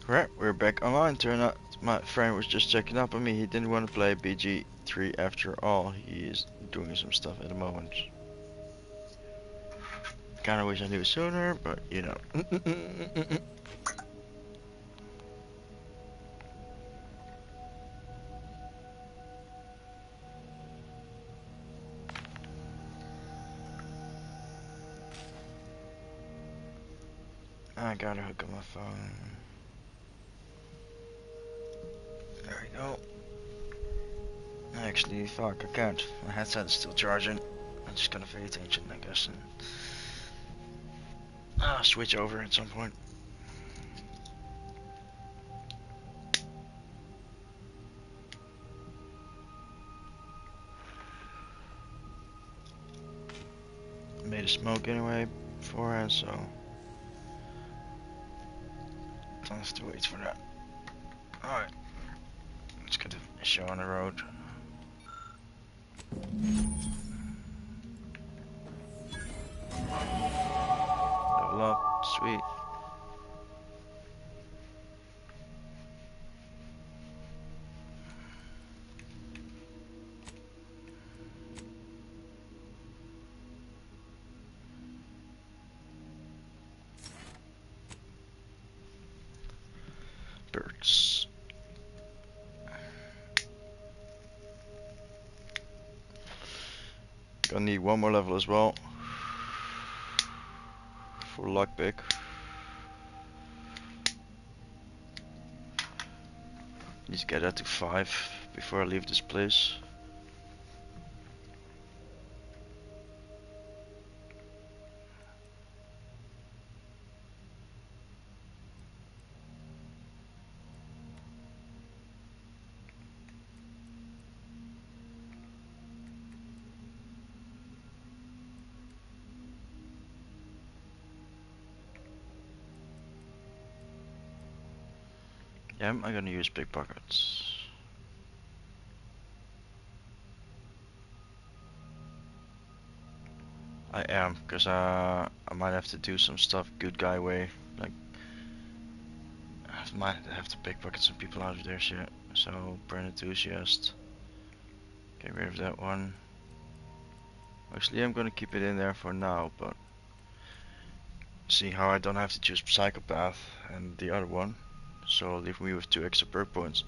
Right, we're back online. Turn out my friend was just checking up on me. He didn't want to play BG3 after all. He is doing some stuff at the moment. Kinda wish I knew sooner, but you know. I gotta hook up my phone. There we go. Actually, fuck, I can't. My headset is still charging. I'm just gonna pay attention, I guess, and switch over at some point. Made a smoke anyway beforehand, so don't have to wait for that. Alright, let's get a show on the road. Level up, sweet. Birds. Gonna need one more level as well for lockpick. Need to get that to 5 before I leave this place. Yeah, I'm gonna use pickpockets. I am, because I might have to do some stuff good guy way. Like, I might have to pickpocket some people out of their shit. So, burn enthusiast. Get rid of that one. Actually, I'm gonna keep it in there for now, but see how I don't have to choose psychopath and the other one. So, leave me with 2 extra perk points.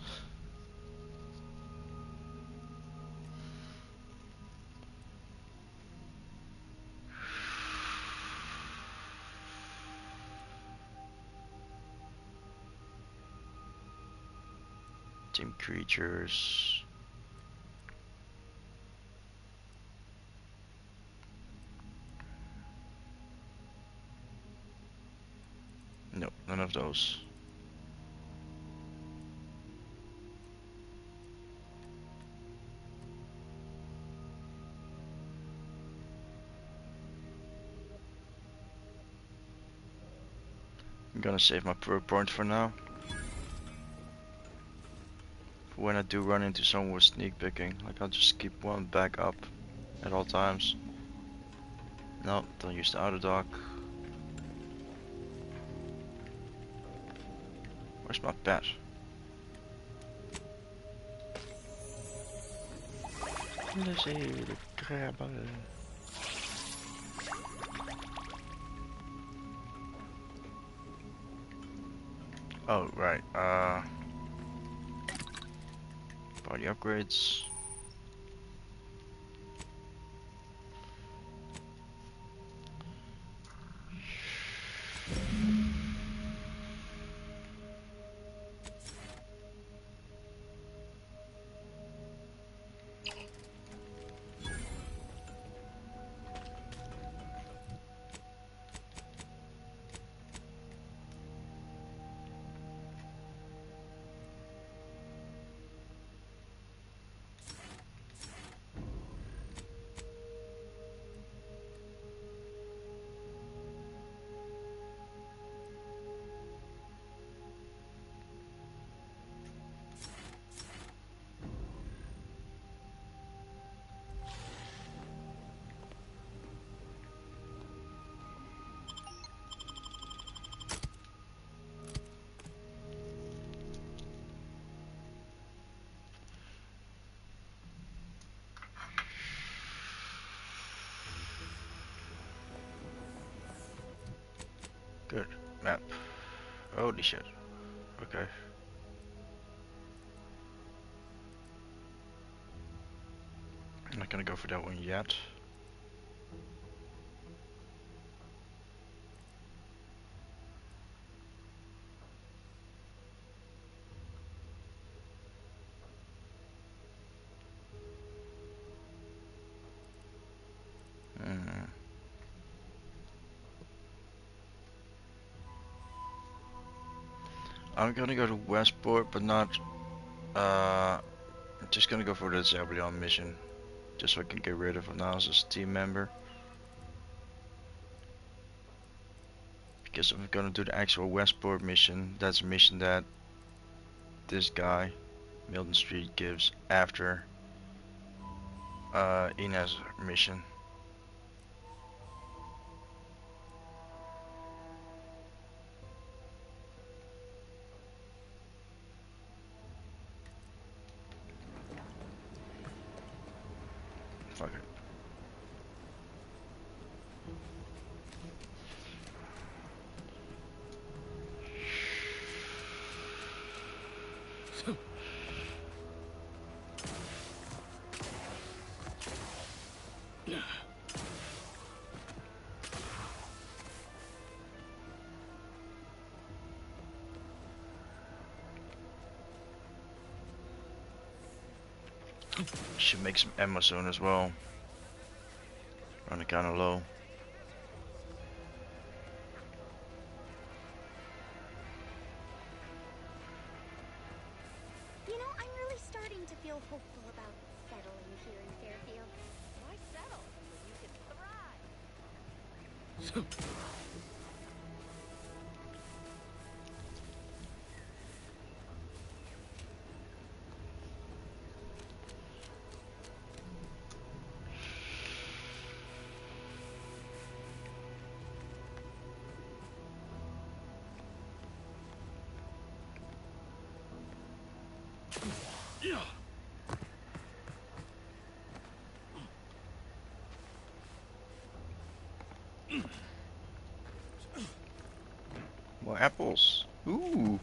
Team creatures. Nope, none of those. I'm gonna save my perk point for now. For when I do run into someone with sneak picking, like I'll just keep one back up at all times. No, don't use the auto dock. Where's my pet? Lizzie, the krabben. Oh, right, body upgrades. Map. Holy shit. Okay. I'm not gonna go for that one yet. I'm gonna go to Westport, but not. I'm just gonna go for the Zebulon mission, just so I can get rid of him now as a team member. Because if I'm gonna do the actual Westport mission, that's a mission that this guy, Milton Street, gives after Inez mission. Fuck it. Should make some ammo soon as well. Running kinda low. You know, I'm really starting to feel hopeful about settling here in Fairfield. Why settle? You can thrive. More apples. Ooh.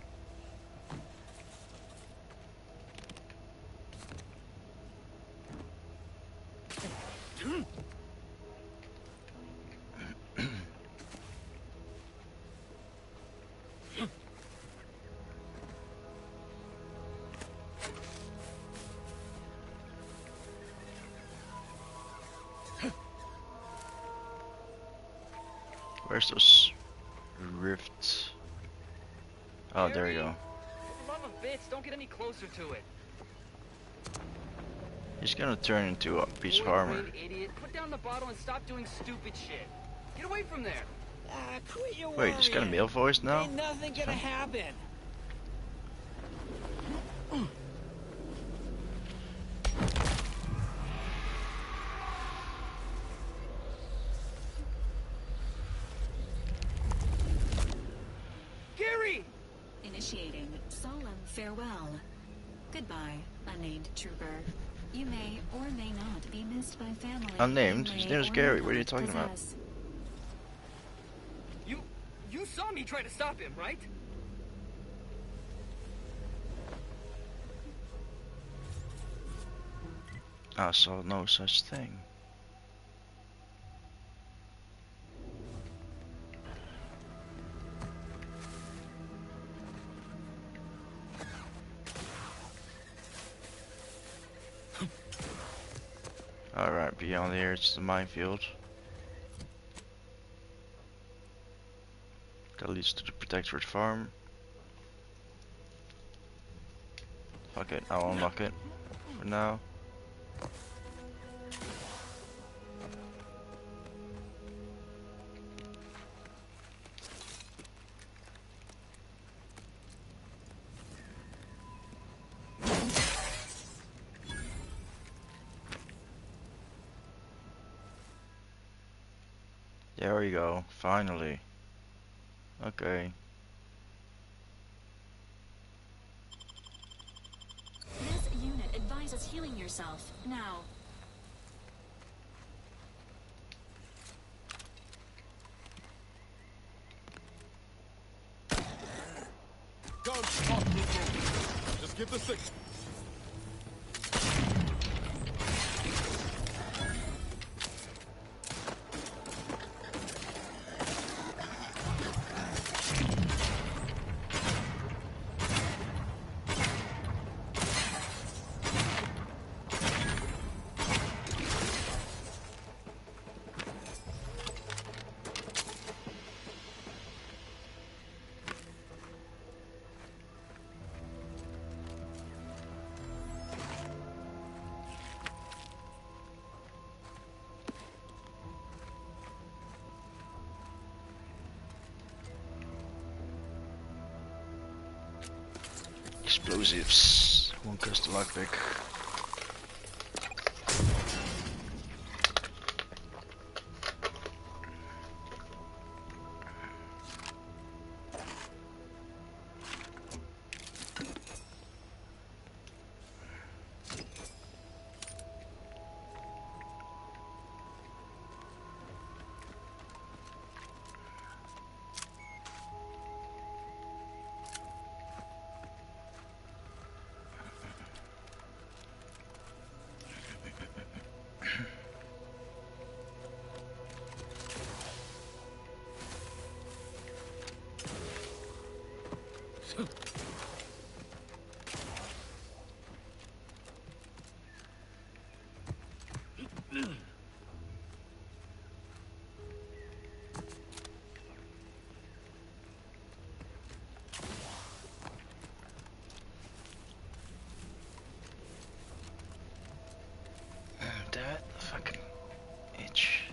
Where's those rifts? Oh, there you go. For the love of bits, don't get any closer to it. He's gonna turn into a piece of armor. Idiot. Put down the bottle and stop doing stupid shit. Get away from there. Quit your Wait, he's got a male voice now? Ain't nothing gonna happen. Gary! Initiating solemn farewell. Goodbye, unnamed trooper. You may or may not be missed by family. Unnamed? You His may name is or Gary. may What are you not talking about? possess. You saw me try to stop him, right? I saw no such thing. Alright, beyond here it's the minefield. That leads to the Protectorate farm. Fuck it, I'll unlock it for now. There we go, finally. Okay. This unit advises healing yourself now. Don't talk me through. Just give the signal. Explosives. One crystal lockpick. Damn it, fucking itch.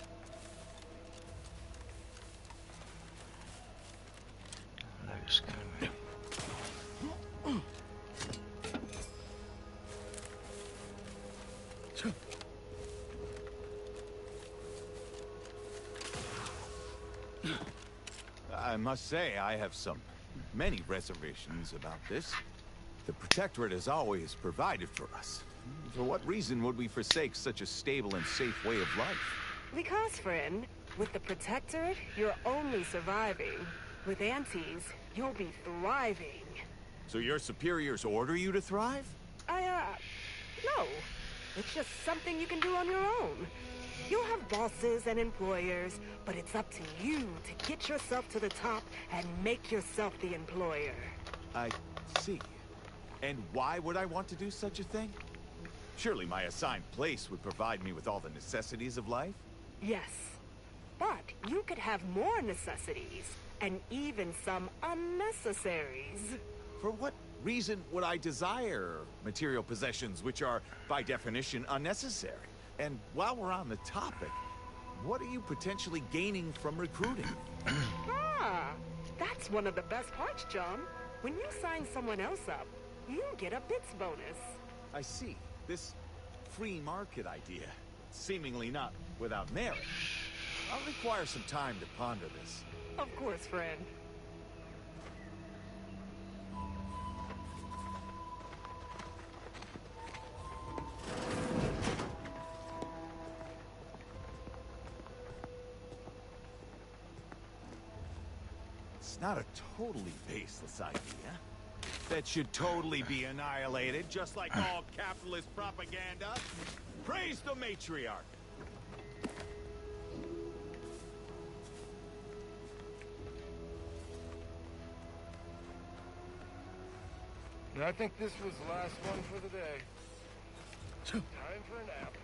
Legs coming. I must say, I have many reservations about this. The Protectorate has always provided for us. For what reason would we forsake such a stable and safe way of life? Because, friend, with the Protectorate, you're only surviving. With Aunties, you'll be thriving. So your superiors order you to thrive? No. It's just something you can do on your own. You'll have bosses and employers, but it's up to you to get yourself to the top and make yourself the employer. I see. And why would I want to do such a thing? Surely my assigned place would provide me with all the necessities of life? Yes. But you could have more necessities, and even some unnecessaries. For what reason would I desire material possessions which are, by definition, unnecessary? And while we're on the topic, what are you potentially gaining from recruiting? That's one of the best parts, John. When you sign someone else up, you get a bits bonus. I see. This free market idea, seemingly not without merit. I'll require some time to ponder this. Of course, friend. It's not a totally baseless idea. That should totally be annihilated, just like all capitalist propaganda. Praise the matriarch! I think this was the last one for the day. Time for a nap.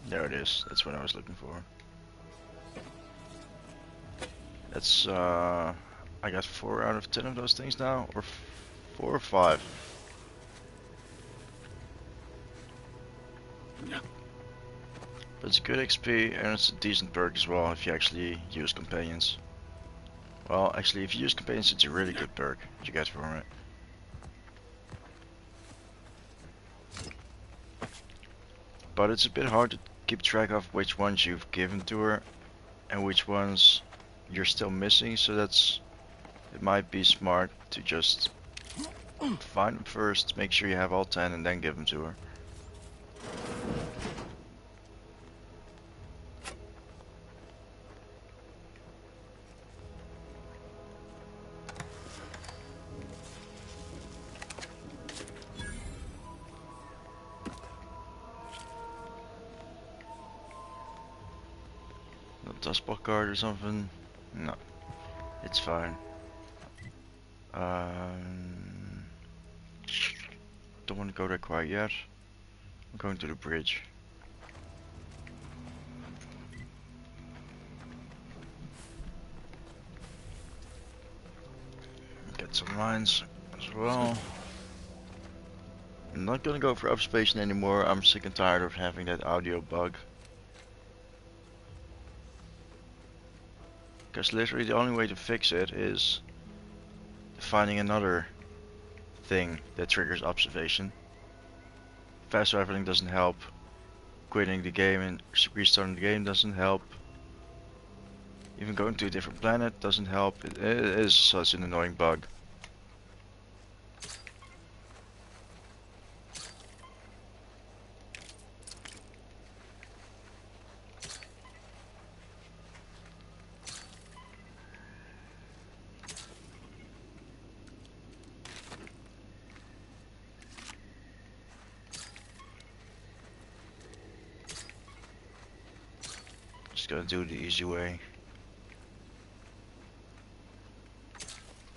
There it is. That's what I was looking for. That's I got 4 out of 10 of those things now, or 4 or 5. But it's good XP and it's a decent perk as well if you actually use companions. Well, actually, if you use companions, it's a really good perk you get from it. But it's a bit hard to keep track of which ones you've given to her and which ones you're still missing, so it might be smart to just find them first, make sure you have all 10 and then give them to her. A dustball card or something? No, it's fine. Don't want to go there quite yet. I'm going to the bridge. Get some mines as well. I'm not gonna go for observation anymore. I'm sick and tired of having that audio bug. Because literally the only way to fix it is finding another thing that triggers observation. Fast traveling doesn't help. Quitting the game and restarting the game doesn't help. Even going to a different planet doesn't help. It is such an annoying bug. Just gotta do it the easy way.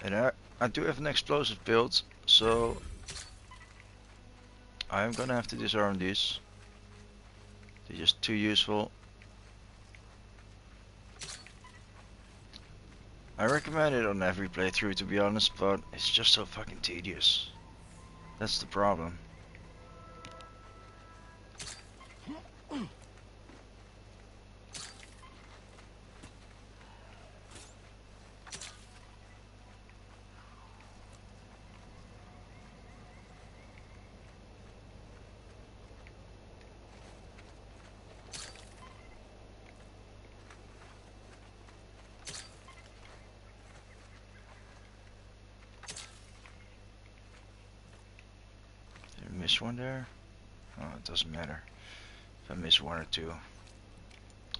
And I do have an explosive build, so I am gonna have to disarm these. They're just too useful. I recommend it on every playthrough, to be honest, but it's just so fucking tedious. That's the problem. Did I miss one there? Oh, it doesn't matter. If I miss one or two.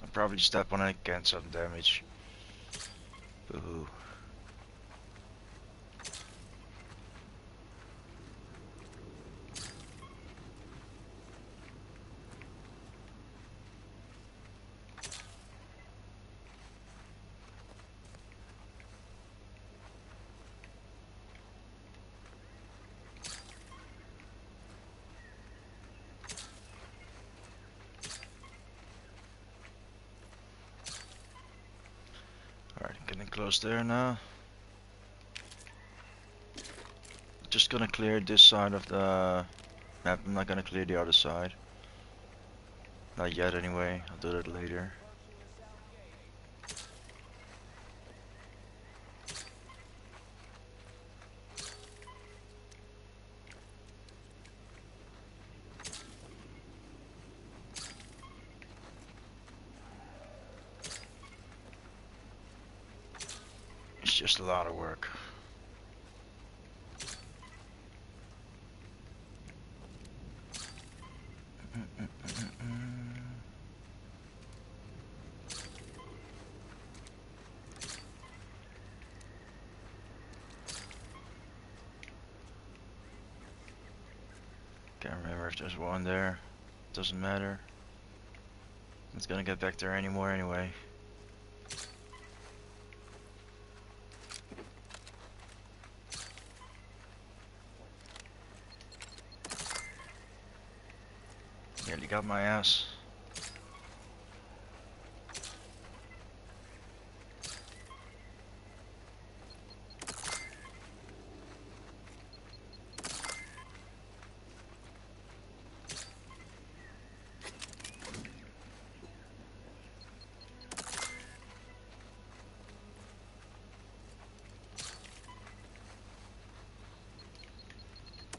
I'll probably step on it and get some damage. Boo-hoo. Alright, getting close there now. Just gonna clear this side of the map. I'm not gonna clear the other side. Not yet anyway, I'll do that later. It's just a lot of work. Can't remember if there's one there. Doesn't matter. It's gonna get back there anymore anyway. Nearly got my ass.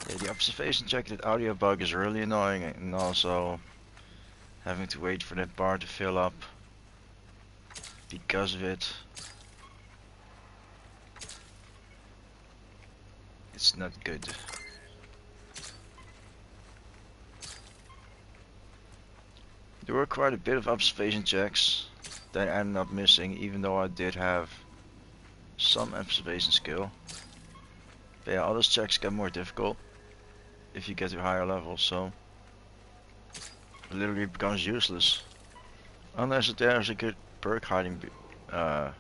Yeah, the observation check that audio bug is really annoying, and also having to wait for that bar to fill up because of it. It's not good. There were quite a bit of observation checks that I ended up missing, even though I did have some observation skill. But yeah, all those checks get more difficult if you get to higher levels, so it literally becomes useless. Unless there's a good perk hiding behind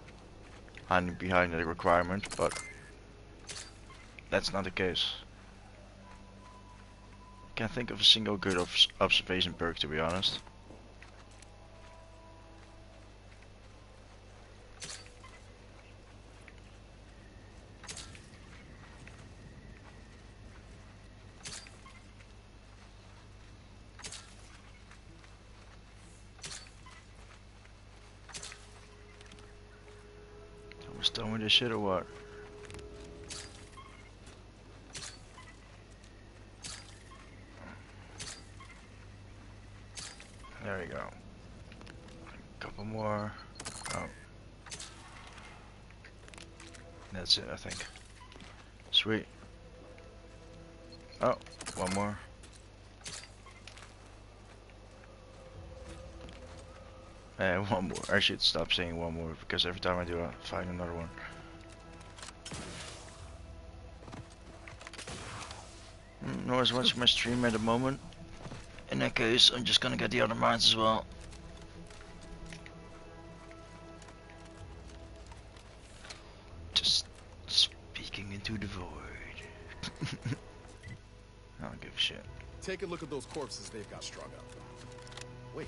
the requirement, but that's not the case. Can't think of a single good observation perk, to be honest. We're done with this shit or what? There we go. A couple more. Oh. That's it, I think. Sweet. Oh, one more. One more. I should stop saying one more because every time I do, I find another one. No one's watching my stream at the moment. In that case, I'm just gonna get the other mines as well. Just speaking into the void. I don't give a shit. Take a look at those corpses they've got strung up. Wait.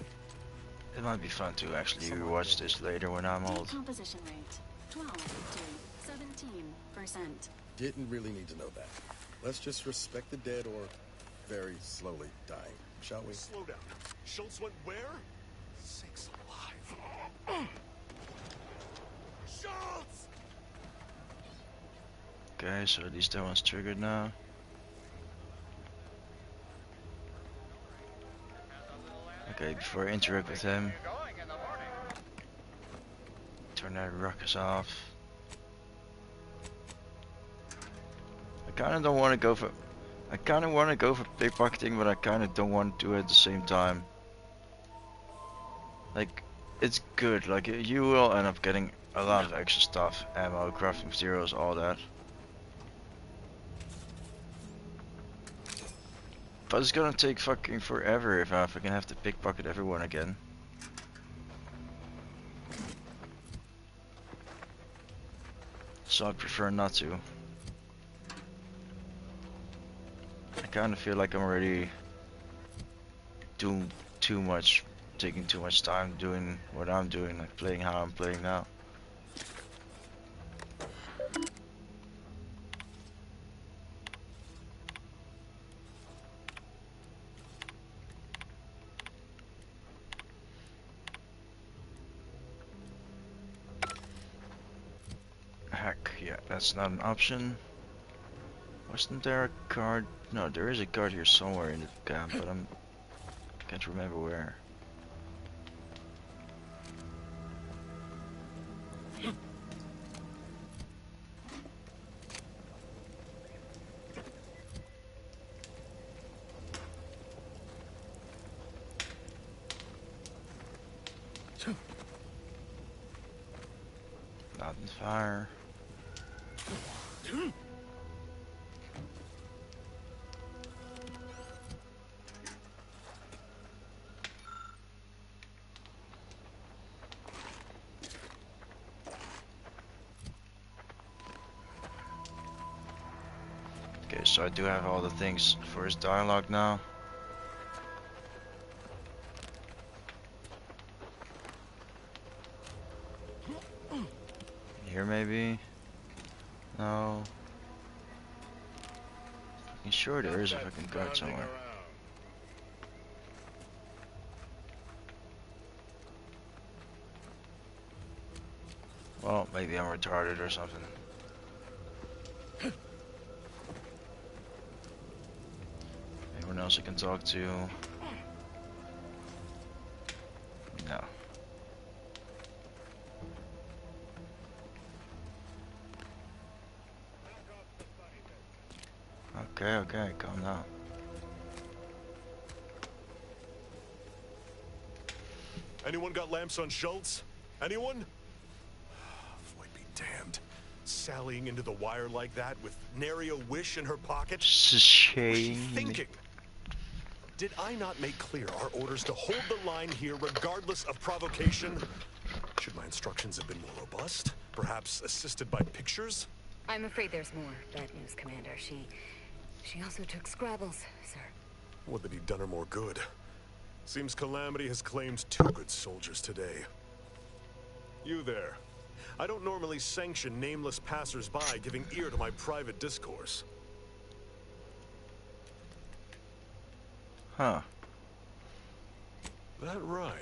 It might be fun to actually rewatch this later when I'm old. Decomposition rate 12 to 17%. Didn't really need to know that. Let's just respect the dead or very slowly dying, shall we? Slow down. Schultz went where? Sakes alive. Schultz! Okay, so at least that one's triggered now. Okay, before I interact with him, turn that ruckus off. I kinda don't want to go for... I kinda want to go for pickpocketing, but I kinda don't want to do it at the same time. Like, it's good, like you will end up getting a lot of extra stuff, ammo, crafting materials, all that. But it's gonna take fucking forever if I fucking have to pickpocket everyone again. So I prefer not to. I kinda feel like I'm already doing too much, taking too much time doing what I'm doing, like playing how I'm playing now. Heck, yeah, that's not an option. Wasn't there a card? No, there is a card here somewhere in the camp, but I can't remember where. Not in fire. Okay, so I do have all the things for his dialogue now. Here maybe? No. You sure there is a fucking guard somewhere? Well, maybe I'm retarded or something. Anyone else I can talk to? Okay, calm down. Anyone got lamps on Schultz? Anyone? Void be damned. Sallying into the wire like that with nary a wish in her pocket? It's a What was she shame. thinking? Did I not make clear our orders to hold the line here regardless of provocation? Should my instructions have been more robust? Perhaps assisted by pictures? I'm afraid there's more bad news, Commander. She also took Scrabbles, sir. Would that he'd done her more good. Seems Calamity has claimed 2 good soldiers today. You there. I don't normally sanction nameless passers-by giving ear to my private discourse. Huh. That right.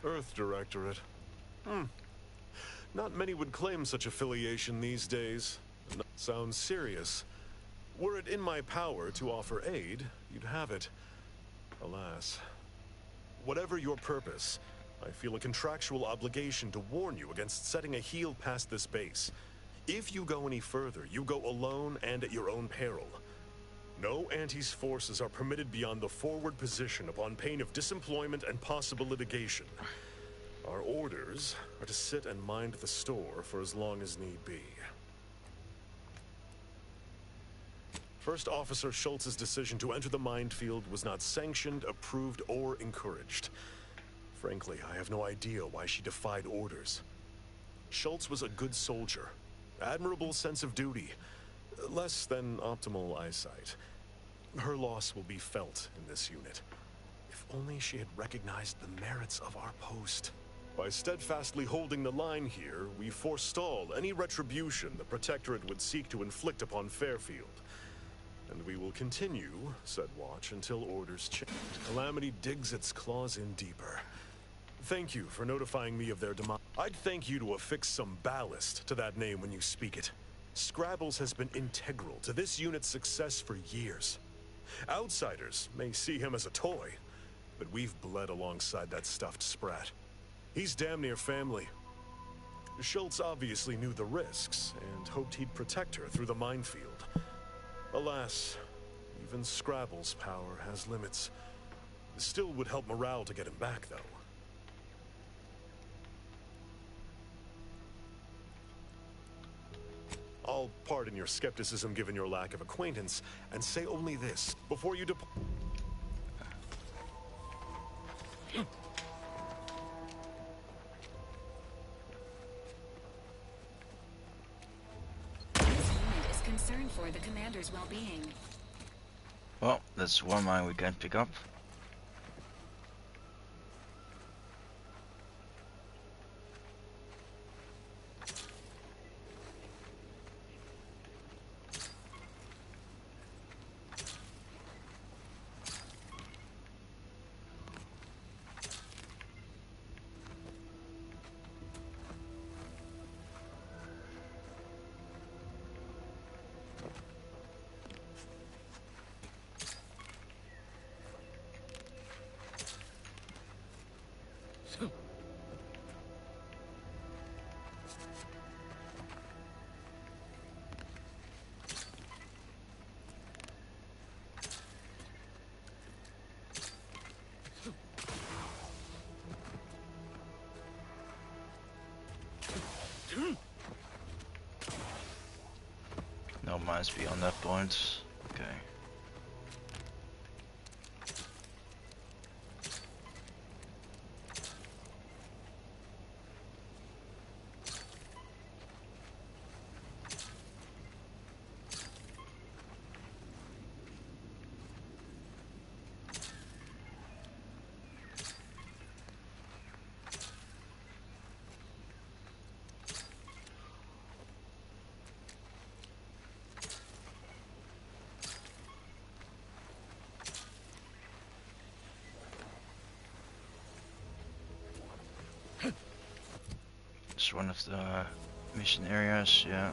Earth Directorate. Not many would claim such affiliation these days. Sounds serious. Were it in my power to offer aid, you'd have it. Alas. Whatever your purpose, I feel a contractual obligation to warn you against setting a heel past this base. If you go any further, you go alone and at your own peril. No Aunties forces are permitted beyond the forward position upon pain of disemployment and possible litigation. Our orders are to sit and mind the store for as long as need be. First Officer Schultz's decision to enter the minefield was not sanctioned, approved, or encouraged. Frankly, I have no idea why she defied orders. Schultz was a good soldier, admirable sense of duty, less than optimal eyesight. Her loss will be felt in this unit. If only she had recognized the merits of our post. By steadfastly holding the line here, we forestall any retribution the Protectorate would seek to inflict upon Fairfield. And we will continue, said watch, until orders change. Calamity digs its claws in deeper. Thank you for notifying me of their demise. I'd thank you to affix some ballast to that name when you speak it. Scrabbles has been integral to this unit's success for years. Outsiders may see him as a toy, but we've bled alongside that stuffed sprat. He's damn near family. Schultz obviously knew the risks and hoped he'd protect her through the minefield. Alas, even Scrabble's power has limits. Still would help morale to get him back, though. I'll pardon your skepticism given your lack of acquaintance, and say only this, before you depart. This unit is concerned for the commander's well-being. Well, that's one mine we can pick up. No mines beyond that point. Okay. It's one of the mission areas, yeah.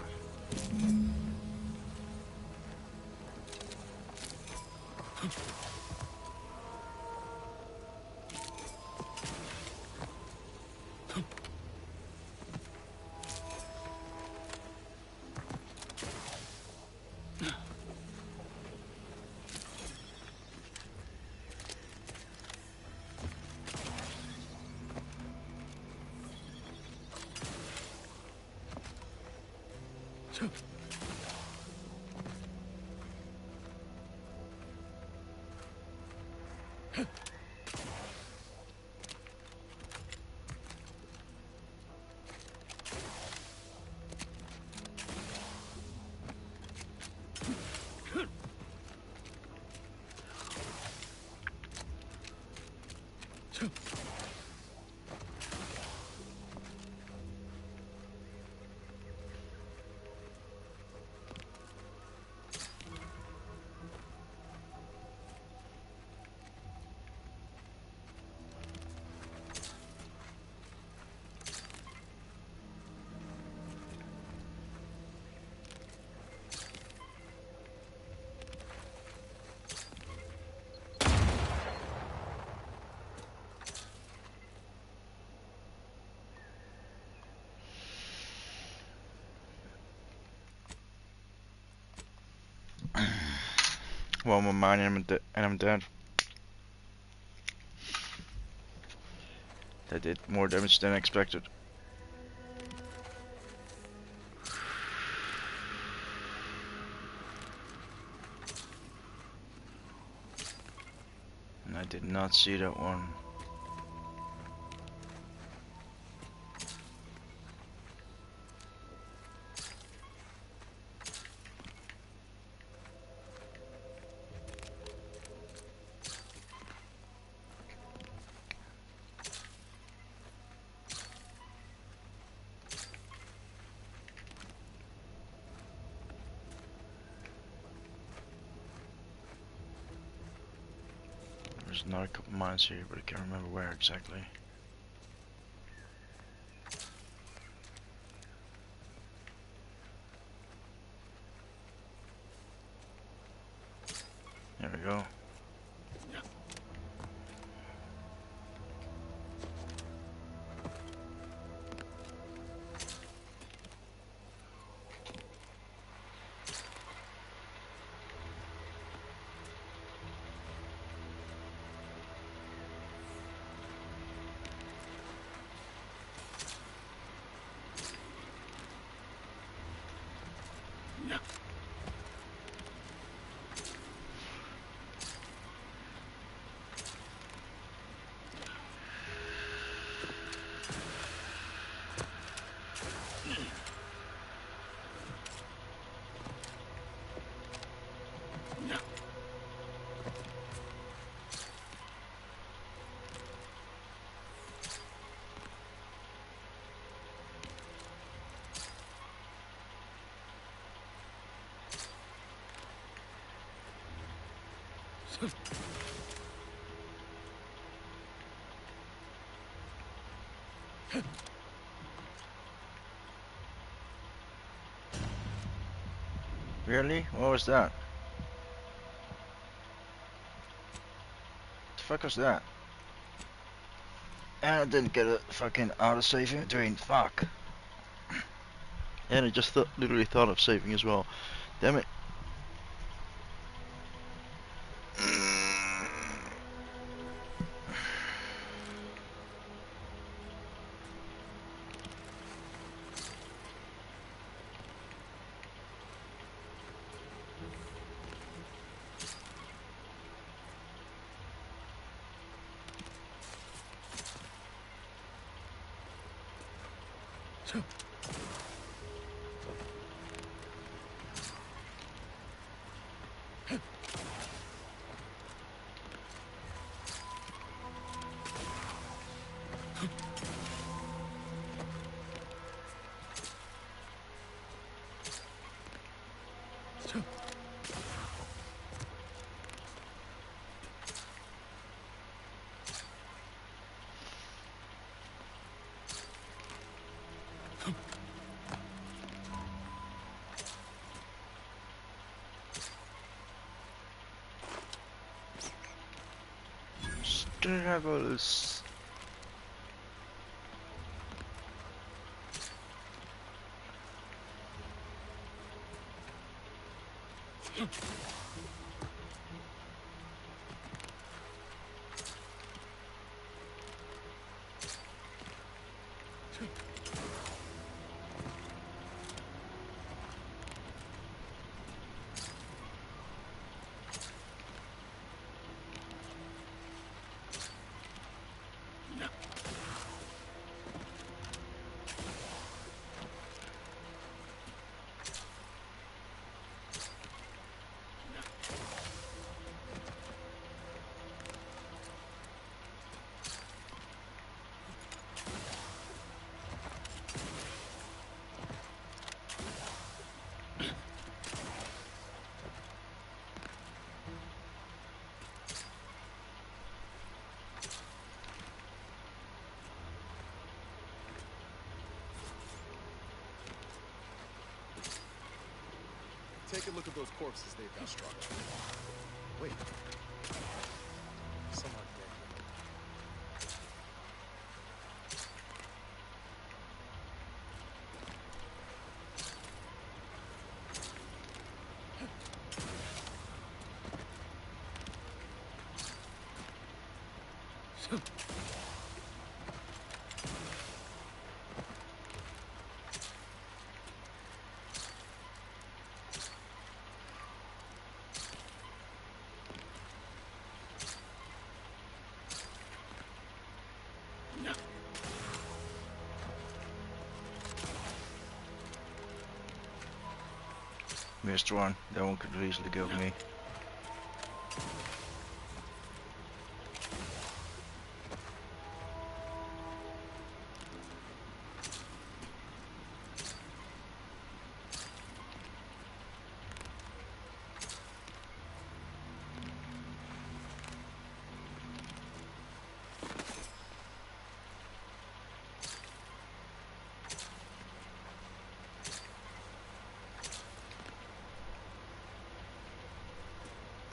One more mine and I'm dead. That did more damage than expected. And I did not see that one. There's another couple mines here, but I can't remember where exactly. There we go. Really? What was that? The fuck was that? And I didn't get a fucking auto save in between. Fuck. And I just literally thought of saving as well. Damn it. Travels. Take a look at those corpses they've got strung up. Wait. Some are dead. Missed one. That one could easily kill me.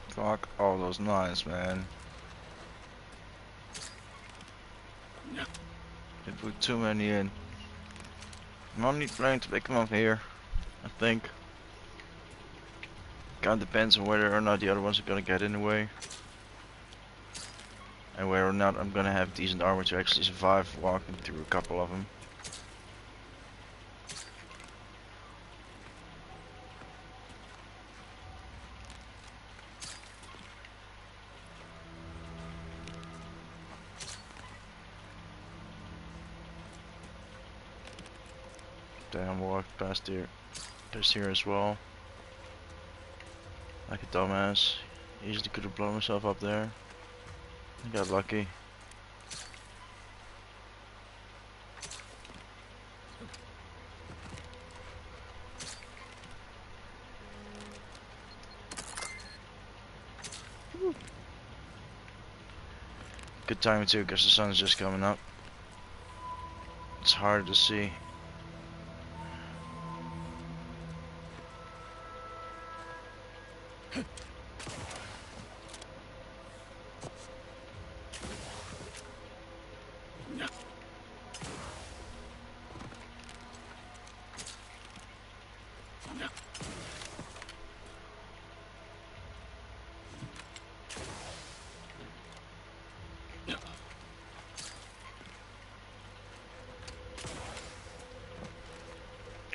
Fuck all those knives, man. They put too many in. I'm only planning to pick them up here, I think. Kinda depends on whether or not the other ones are gonna get in the way. And whether or not I'm gonna have decent armor to actually survive walking through a couple of them. Damn, walked past here. There's here as well. Like a dumbass. Easily could have blown myself up there. I got lucky. Good timing too, because the sun's just coming up. It's hard to see.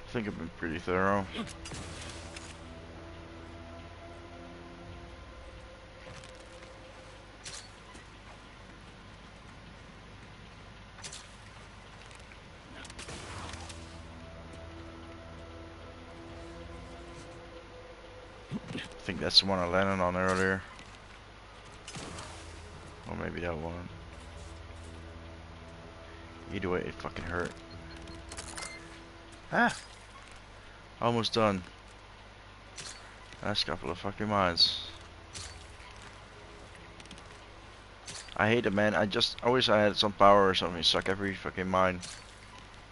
I think I've been pretty thorough. I think that's the one I landed on earlier. Or maybe that one. Either way, it fucking hurt. Ah! Almost done. Last couple of fucking mines. I hate it, man. I wish I had some power or something. Suck every fucking mine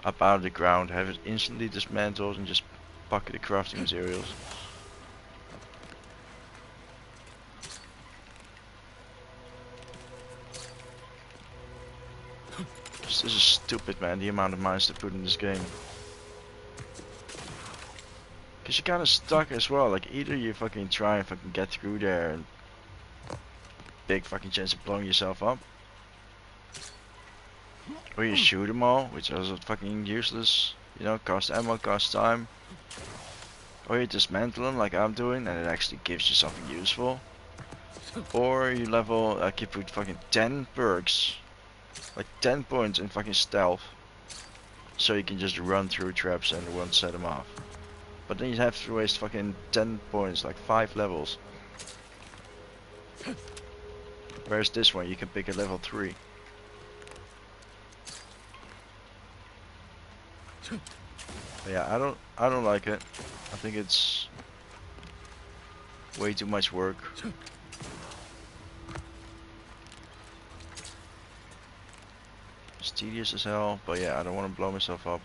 up out of the ground, have it instantly dismantled, and just pocket the crafting materials. This is stupid, man, the amount of mines they put in this game. Cause you're kinda stuck as well, like either you fucking try and fucking get through there and big fucking chance of blowing yourself up. Or you shoot them all, which is fucking useless, you know, cost ammo, cost time. Or you dismantle them like I'm doing and it actually gives you something useful. Or you level, like you put fucking 10 perks, like 10 points in fucking stealth. So you can just run through traps and it won't set them off. But then you have to waste fucking 10 points, like 5 levels. Whereas this one, you can pick a level 3. But yeah, I don't like it. I think it's way too much work. It's tedious as hell, but yeah, I don't want to blow myself up.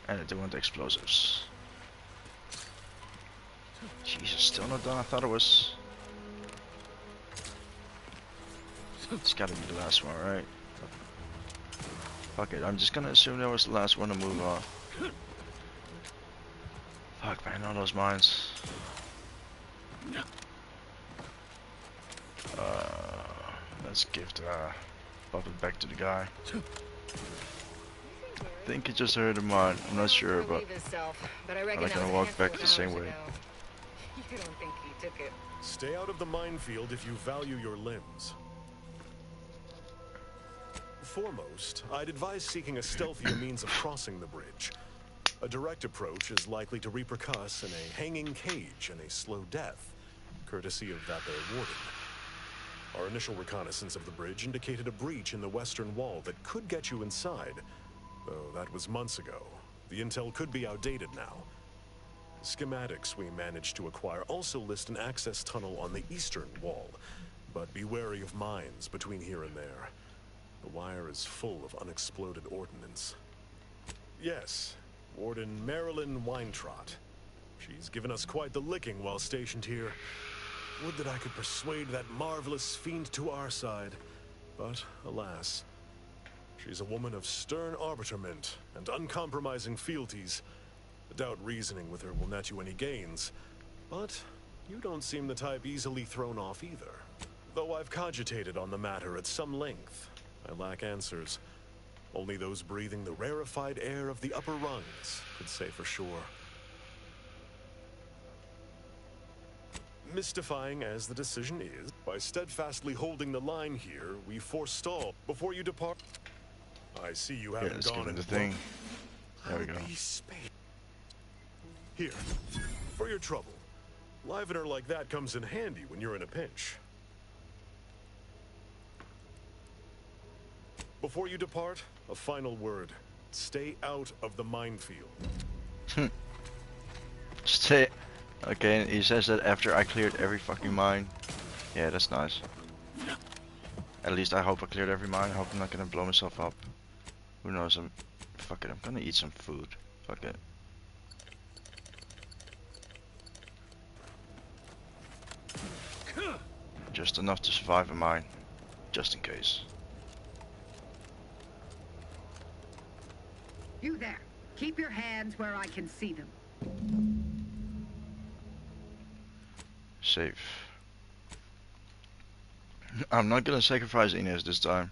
And I do want explosives. Jesus, still not done. I thought it was. It's gotta be the last one, right? Fuck it, I'm just gonna assume that was the last one to move on. Fuck, man, all those mines. Let's give the puppet back to the guy. I think he just heard a mine. I'm not sure, but I'm not gonna walk back the same way. You don't think he took it? Stay out of the minefield if you value your limbs. Foremost, I'd advise seeking a stealthier means of crossing the bridge. A direct approach is likely to repercuss in a hanging cage and a slow death, courtesy of that there warden. Our initial reconnaissance of the bridge indicated a breach in the western wall that could get you inside, though that was months ago. The intel could be outdated now. Schematics we managed to acquire also list an access tunnel on the eastern wall, but be wary of mines between here and there. The wire is full of unexploded ordnance. Yes, Warden Marilyn Weintrot. She's given us quite the licking while stationed here. Would that I could persuade that marvelous fiend to our side, but alas. She's a woman of stern arbitrament and uncompromising fealties. I doubt reasoning with her will net you any gains, but you don't seem the type easily thrown off either. Though I've cogitated on the matter at some length, I lack answers. Only those breathing the rarefied air of the upper rungs could say for sure. Mystifying as the decision is, by steadfastly holding the line here, we forestall before you depart. I see you haven't let's gone give him in the thing. There we go. Here, for your trouble. Livener like that comes in handy when you're in a pinch. Before you depart, a final word. Stay out of the minefield. Stay. Okay, and he says that after I cleared every fucking mine. Yeah, that's nice. At least I hope I cleared every mine. I hope I'm not gonna blow myself up. Who knows? Fuck it, I'm gonna eat some food. Fuck it. Just enough to survive a mine. Just in case. You there. Keep your hands where I can see them. Safe. I'm not gonna sacrifice Inez this time.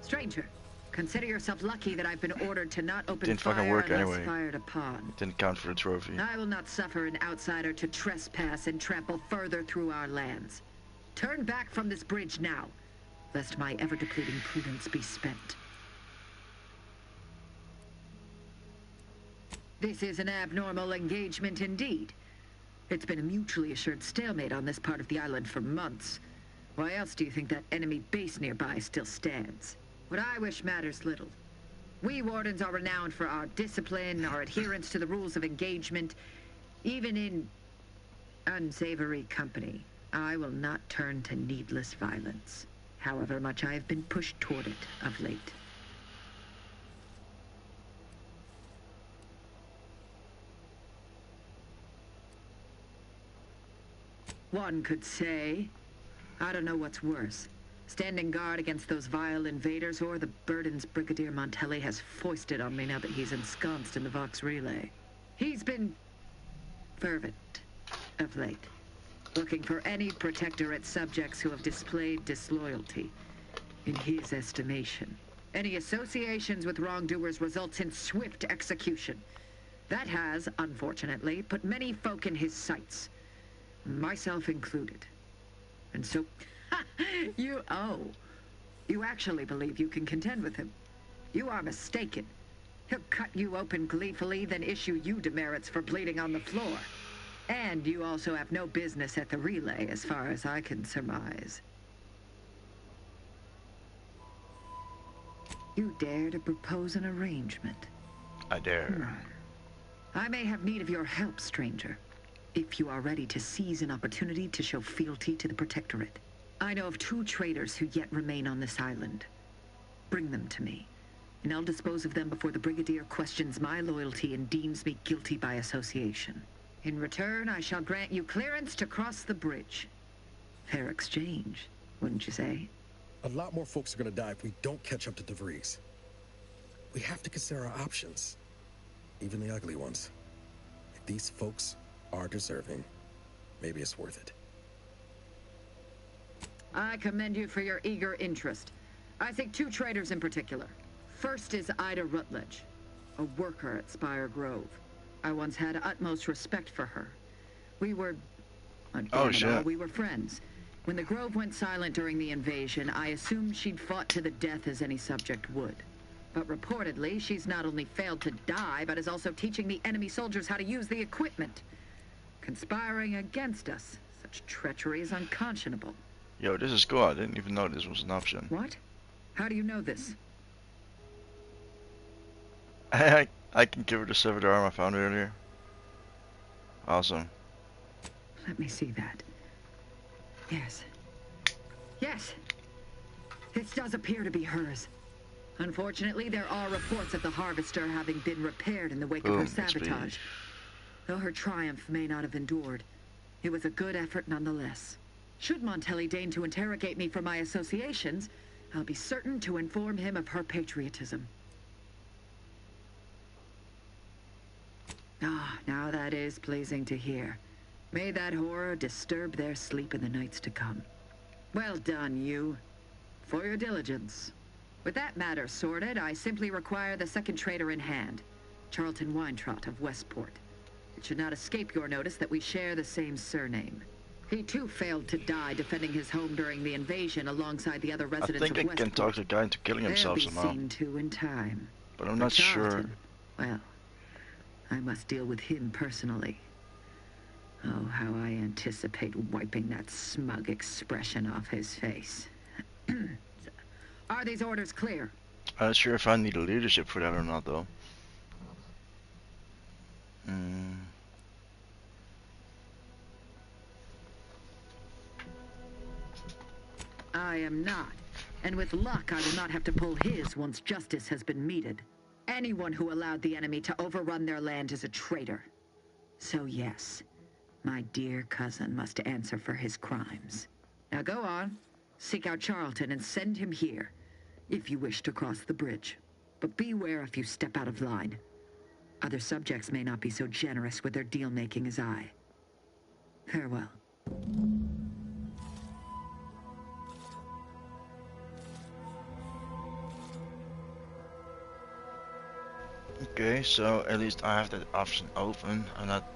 Stranger, consider yourself lucky that I've been ordered to not open Didn't fire fucking work unless anyway. fired upon. Didn't count for the trophy. I will not suffer an outsider to trespass and trample further through our lands. Turn back from this bridge now, lest my ever-depleting prudence be spent. This is an abnormal engagement indeed. It's been a mutually assured stalemate on this part of the island for months. Why else do you think that enemy base nearby still stands? What I wish matters little. We Wardens are renowned for our discipline, our adherence to the rules of engagement. Even in unsavory company, I will not turn to needless violence, however much I have been pushed toward it of late. One could say, I don't know what's worse, standing guard against those vile invaders or the burdens Brigadier Montelli has foisted on me now that he's ensconced in the Vox Relay. He's been fervent of late, looking for any Protectorate subjects who have displayed disloyalty. In his estimation, any associations with wrongdoers results in swift execution. That has, unfortunately, put many folk in his sights. Myself included. And so, you actually believe you can contend with him. You are mistaken. He'll cut you open gleefully, then issue you demerits for bleeding on the floor. And you also have no business at the relay, as far as I can surmise. You dare to propose an arrangement? I dare. I may have need of your help, stranger, if you are ready to seize an opportunity to show fealty to the Protectorate. I know of 2 traitors who yet remain on this island. Bring them to me, and I'll dispose of them before the Brigadier questions my loyalty and deems me guilty by association. In return, I shall grant you clearance to cross the bridge. Fair exchange, wouldn't you say? A lot more folks are gonna die if we don't catch up to DeVries. We have to consider our options, even the ugly ones. If these folks are deserving, maybe it's worth it. I commend you for your eager interest. I think two traitors in particular. First is Ida Rutledge, a worker at Spire Grove. I once had utmost respect for her. We were... Oh, shit. We were friends. When the Grove went silent during the invasion, I assumed she'd fought to the death as any subject would. But reportedly, she's not only failed to die, but is also teaching the enemy soldiers how to use the equipment. Conspiring against us. Such treachery is unconscionable. Yo, this is cool. I didn't even know this was an option. What? How do you know this? I can give her the severed arm I found earlier. Awesome. Let me see that. Yes. Yes! This does appear to be hers. Unfortunately, there are reports of the Harvester having been repaired in the wake of her sabotage. Though her triumph may not have endured, it was a good effort nonetheless. Should Montelli deign to interrogate me for my associations, I'll be certain to inform him of her patriotism. Ah, now that is pleasing to hear. May that horror disturb their sleep in the nights to come. Well done, you. For your diligence. With that matter sorted, I simply require the second traitor in hand, Charlton Weintraut of Westport. It should not escape your notice that we share the same surname. He too failed to die defending his home during the invasion alongside the other residents of Westport. I think I can talk the guy into killing himself somehow. They'll be seen to in time. But I'm not sure. Well, I must deal with him personally. Oh, how I anticipate wiping that smug expression off his face. Are these orders clear? I'm not sure if I need a leadership for that or not, though. I am not. And with luck, I will not have to pull his once justice has been meted. Anyone who allowed the enemy to overrun their land is a traitor. So yes, my dear cousin must answer for his crimes. Now go on, seek out Charlton and send him here, if you wish to cross the bridge. But beware if you step out of line. Other subjects may not be so generous with their deal-making as I. Farewell. Okay, so at least I have that option open. I'm not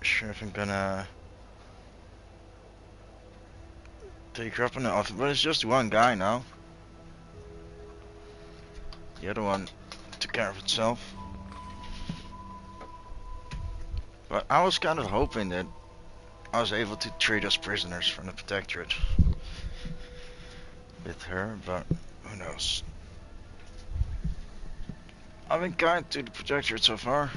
sure if I'm gonna take her up on the offer, but it's just one guy now. The other one took care of itself. But I was kind of hoping that I was able to trade us prisoners from the Protectorate with her, but who knows. I've been kind to the Protectorate so far.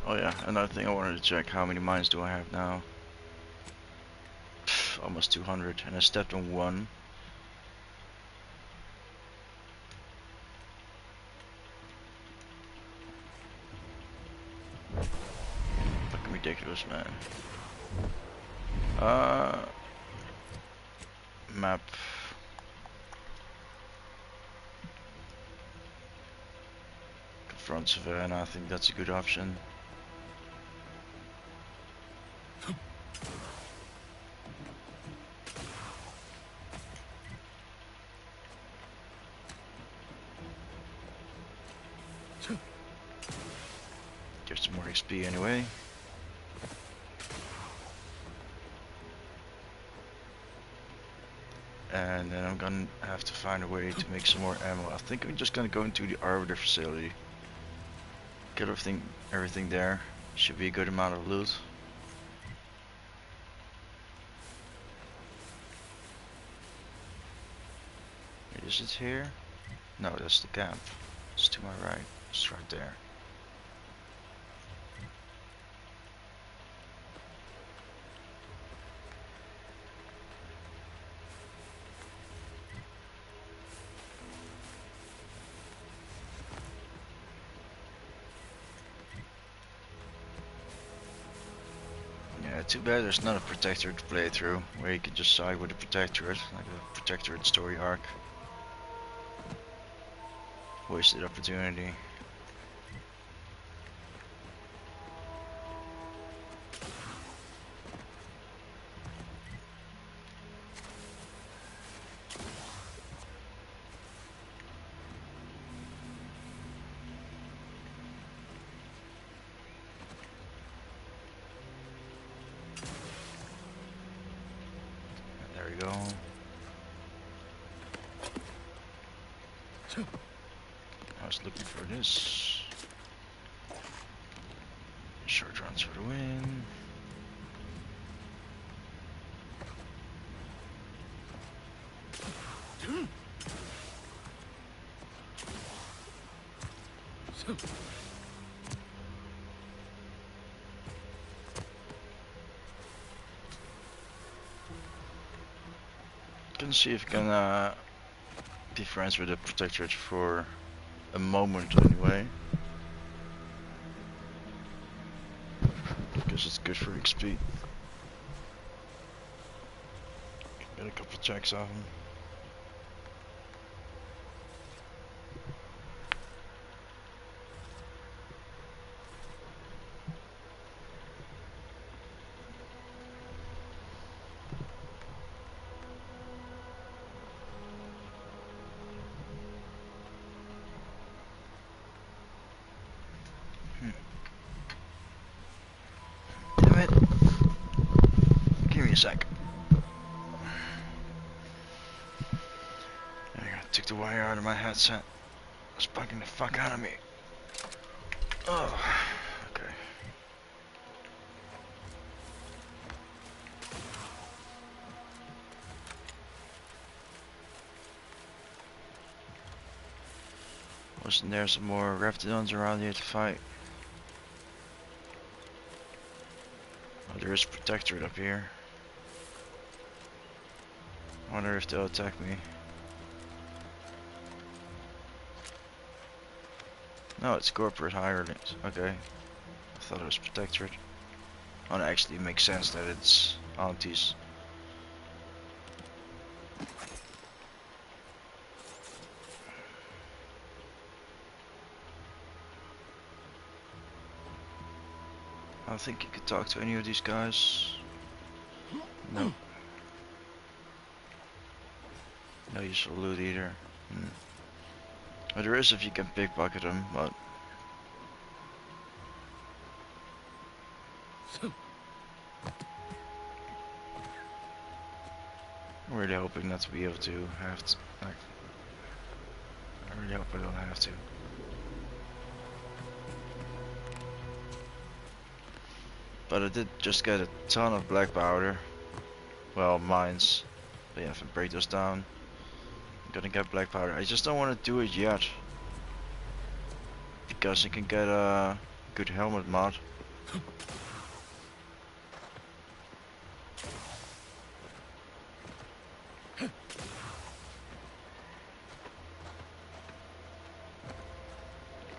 Oh yeah, another thing I wanted to check, how many mines do I have now? Almost 200, and I stepped on one. Fucking ridiculous, man. Map. Confront Savannah, I think that's a good option. Get some more XP anyway. And then I'm gonna have to find a way to make some more ammo. I think I'm just gonna go into the Arbiter facility. Get everything there. Should be a good amount of loot. Is it here? No, that's the camp. It's to my right. It's right there. Too bad there's not a Protectorate playthrough where you can just side with the Protectorate, like a Protectorate story arc. Wasted opportunity. There we go. I was looking for this. Short runs for the win. Can see if I can be friends with the Protectorate for a moment anyway. Because it's good for XP. Get a couple checks off him. Damn it. Give me a sec. I took the wire out of my headset. It's bugging the fuck out of me. Oh, okay. Wasn't there some more Raptidons around here to fight? Oh, there is a Protectorate up here. I wonder if they'll attack me. No, it's corporate hirelings. Okay. I thought it was Protectorate. Oh, it actually makes sense that it's Aunties. I don't think you could talk to any of these guys. No. No useful loot either. Well, there is if you can pickpocket them, but I'm really hoping not to be able to have to, like, I really hope I don't have to. But I did just get a ton of black powder. Well, mines. But yeah, if I break those down, I'm gonna get black powder. I just don't want to do it yet. Because you can get a good helmet mod.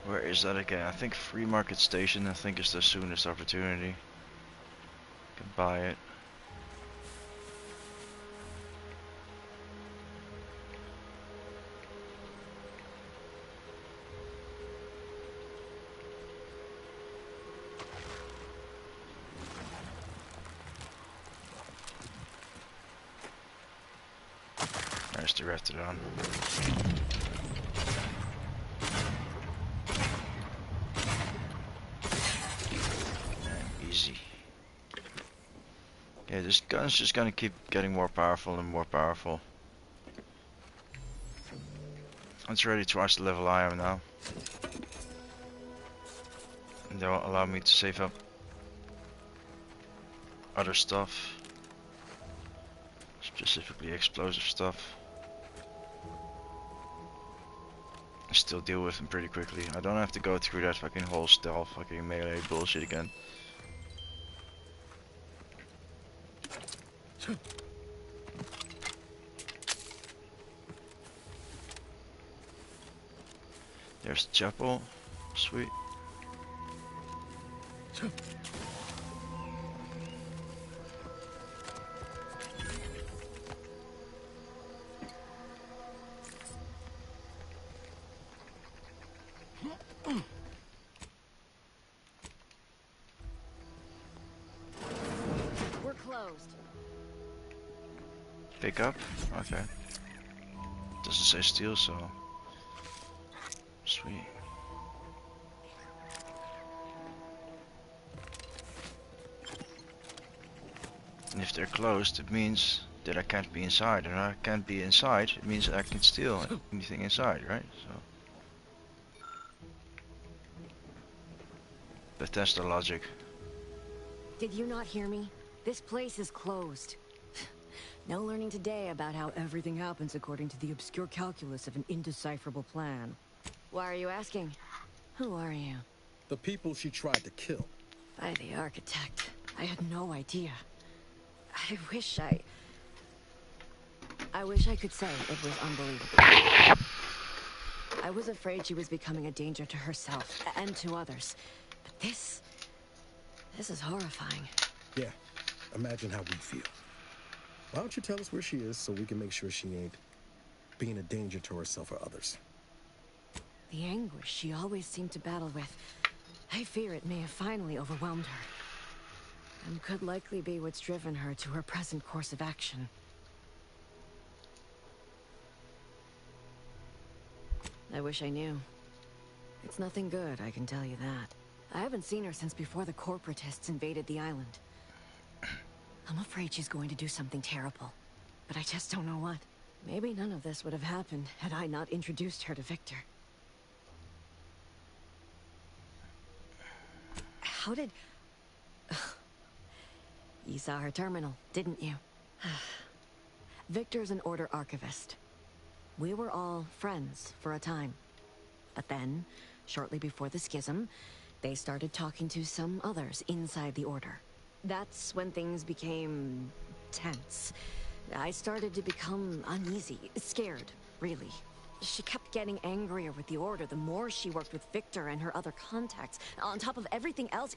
Where is that again? I think Free Market Station, I think, is the soonest opportunity. You can buy it. There's the Raptidon. Easy. Yeah, this gun's just gonna keep getting more powerful and more powerful. It's already twice the level I am now. And they won't allow me to save up other stuff. Specifically explosive stuff. I still deal with them pretty quickly. I don't have to go through that fucking whole stealth fucking melee bullshit again. There's the chapel. Sweet. We're closed. Pick up? Okay. Doesn't say steal, so... Sweet. And if they're closed, it means that I can't be inside. And I can't be inside, it means I can steal anything inside, right? So... Bethesda logic. Did you not hear me? This place is closed. No learning today about how everything happens according to the obscure calculus of an indecipherable plan. Why are you asking? Who are you? The people she tried to kill. By the architect. I had no idea. I wish I could say it was unbelievable. I was afraid she was becoming a danger to herself and to others. But this is horrifying. Yeah, imagine how we feel. Why don't you tell us where she is so we can make sure she ain't being a danger to herself or others? The anguish she always seemed to battle with, I fear it may have finally overwhelmed her. And could likely be what's driven her to her present course of action. I wish I knew. It's nothing good, I can tell you that. I haven't seen her since before the corporatists invaded the island. I'm afraid she's going to do something terrible, but I just don't know what. Maybe none of this would have happened had I not introduced her to Victor. How did... You saw her terminal, didn't you? Victor's an Order archivist. We were all friends for a time. But then, shortly before the schism, they started talking to some others inside the Order. That's when things became tense. I started to become uneasy, scared, really. She kept getting angrier with the Order the more she worked with Victor and her other contacts. On top of everything else,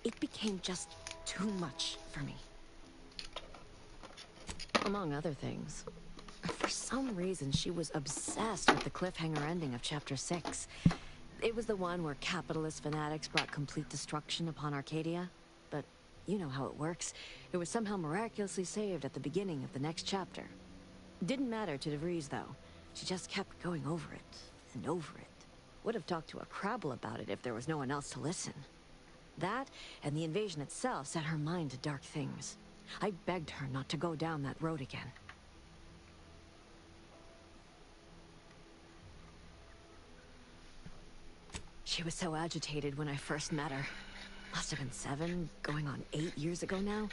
it became just too much for me. Among other things. For some reason, she was obsessed with the cliffhanger ending of Chapter 6. It was the one where capitalist fanatics brought complete destruction upon Arcadia. But you know how it works. It was somehow miraculously saved at the beginning of the next chapter. Didn't matter to DeVries, though. She just kept going over it and over it. Would have talked to a Crabble about it if there was no one else to listen. That, and the invasion itself, set her mind to dark things. I begged her not to go down that road again. She was so agitated when I first met her. Must have been 7, going on 8 years ago now.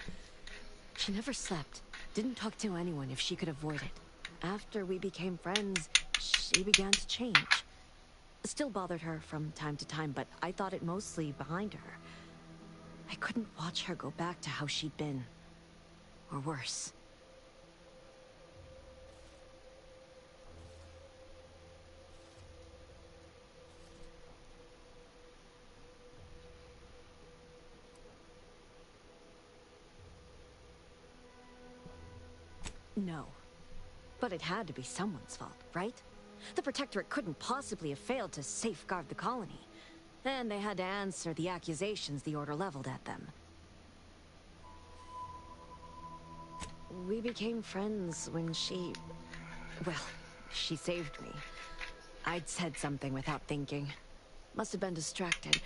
She never slept, didn't talk to anyone if she could avoid it. After we became friends, she began to change. Still bothered her from time to time, but I thought it mostly behind her. I couldn't watch her go back to how she'd been. Or worse. No. But it had to be someone's fault, right? The Protectorate couldn't possibly have failed to safeguard the colony. And they had to answer the accusations the Order leveled at them. We became friends when she... well, she saved me. I'd said something without thinking. Must have been distracted.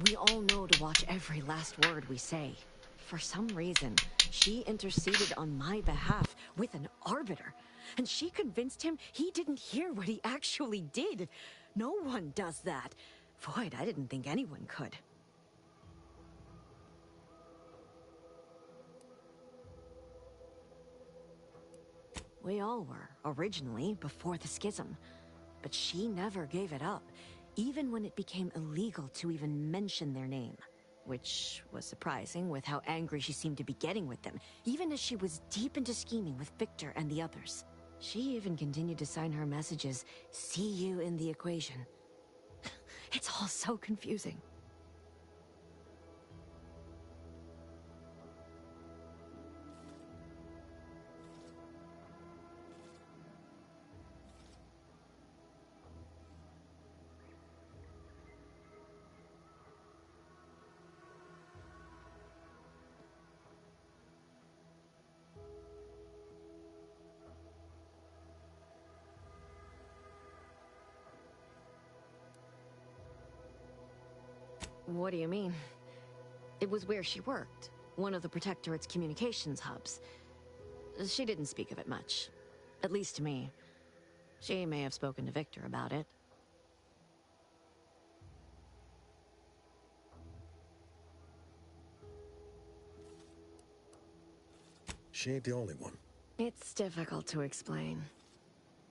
We all know to watch every last word we say. For some reason, she interceded on my behalf with an Arbiter. And she convinced him he didn't hear what he actually did. No one does that. Void, I didn't think anyone could. We all were, originally, before the schism. But she never gave it up, even when it became illegal to even mention their name. Which was surprising with how angry she seemed to be getting with them, even as she was deep into scheming with Victor and the others. She even continued to sign her messages, "See you in the equation." It's all so confusing. What do you mean? It was where she worked, one of the Protectorate's communications hubs. She didn't speak of it much, at least to me. She may have spoken to Victor about it. She ain't the only one. It's difficult to explain.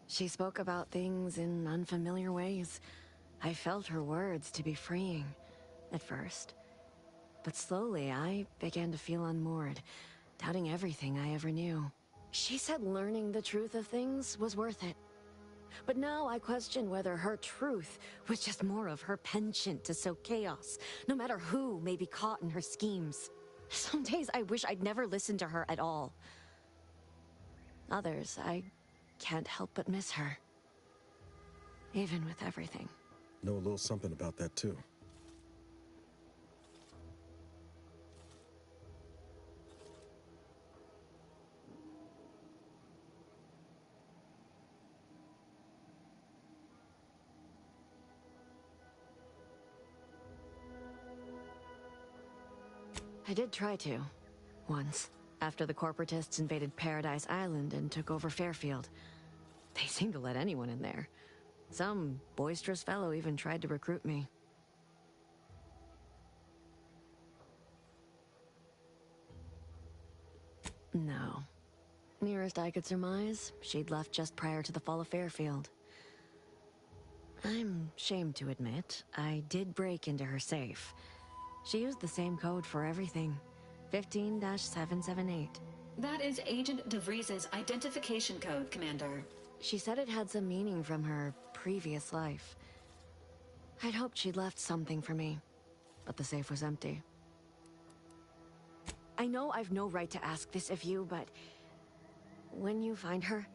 She spoke about things in unfamiliar ways. I felt her words to be freeing, at first. But slowly, I began to feel unmoored, doubting everything I ever knew. She said learning the truth of things was worth it. But now I question whether her truth was just more of her penchant to sow chaos, no matter who may be caught in her schemes. Some days I wish I'd never listened to her at all. Others, I can't help but miss her. Even with everything. Know a little something about that, too. I did try to. Once. After the corporatists invaded Paradise Island and took over Fairfield. They seemed to let anyone in there. Some boisterous fellow even tried to recruit me. No. Nearest I could surmise, she'd left just prior to the fall of Fairfield. I'm ashamed to admit, I did break into her safe. She used the same code for everything. 15-778. That is Agent DeVries's identification code, Commander. She said it had some meaning from her previous life. I'd hoped she'd left something for me, but the safe was empty. I know I've no right to ask this of you, but when you find her,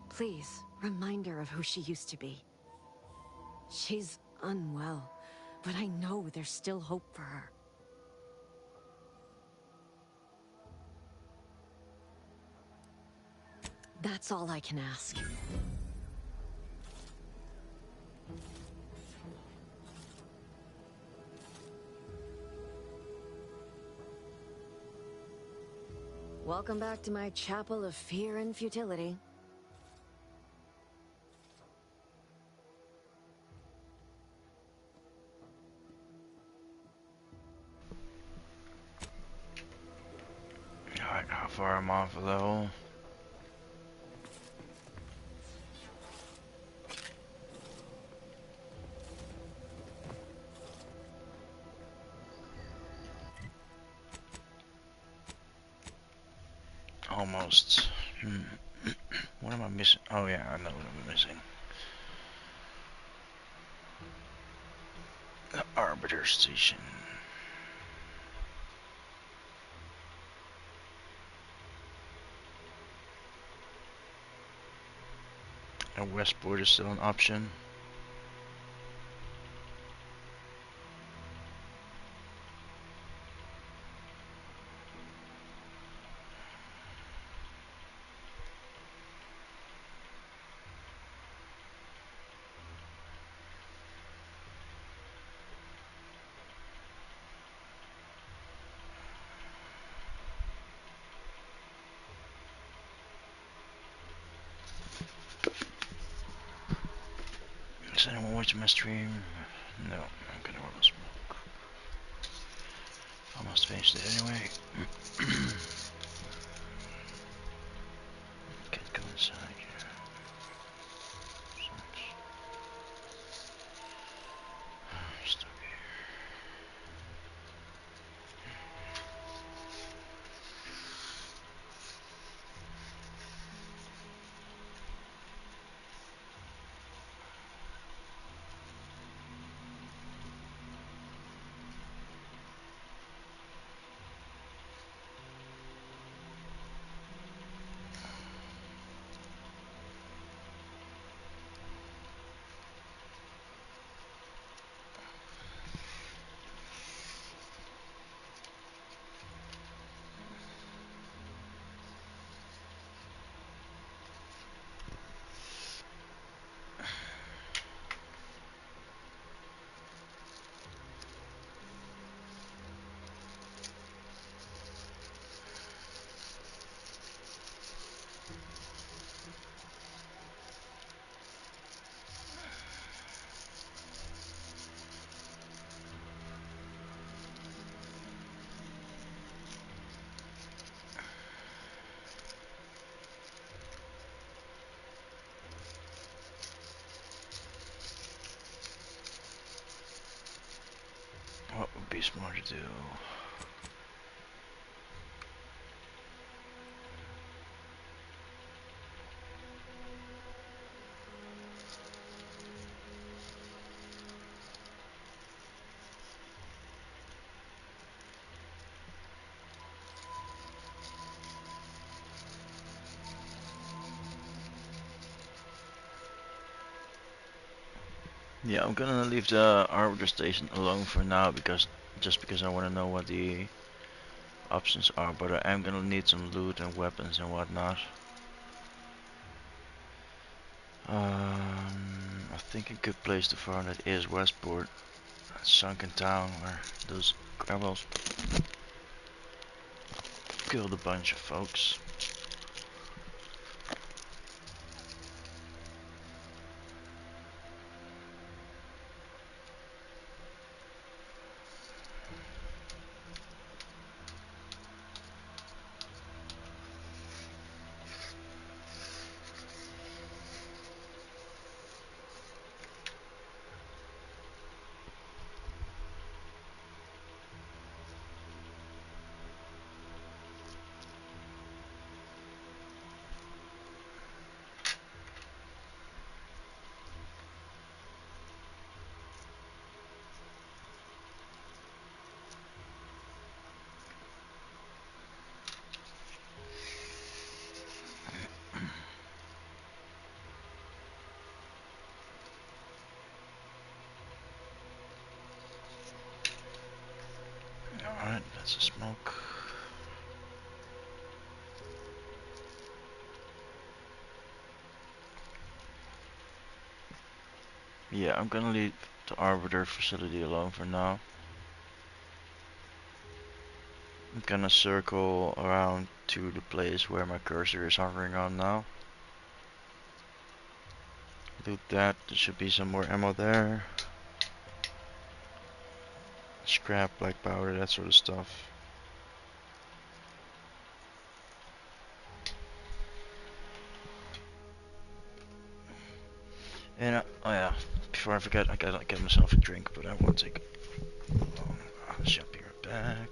please remind her of who she used to be. She's unwell, but I know there's still hope for her. That's all I can ask. Welcome back to my chapel of fear and futility. Alright, how far am I off a level? Almost. What am I missing? Oh yeah, I know what I'm missing. The Arbiter Station. And Westport is still an option. Is anyone watching my stream? No, I'm gonna roll a smoke. Almost finished it anyway. Can't go inside here. Stuck here. be smart to do. Yeah, I'm gonna leave the arbiter station alone for now because I want to know what the options are, but I am gonna need some loot and weapons and whatnot. I think a good place to farm it is Westport, that sunken town where those rebels killed a bunch of folks. Alright, that's a smoke. Yeah, I'm gonna leave the arbiter facility alone for now. I'm gonna circle around to the place where my cursor is hovering on now. Loot that, there should be some more ammo there. Scrap, black powder, that sort of stuff. And oh yeah, before I forget, I gotta get myself a drink, but I won't take long. I shall be right back.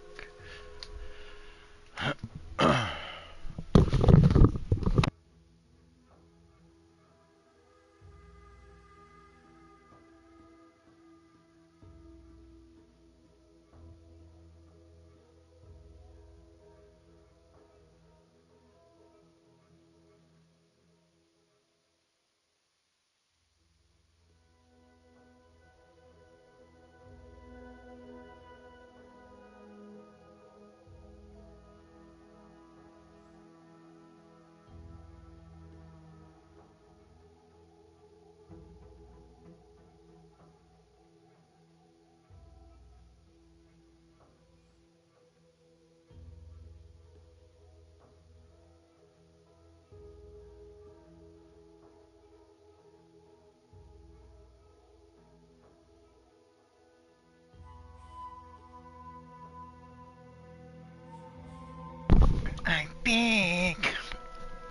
I'm big,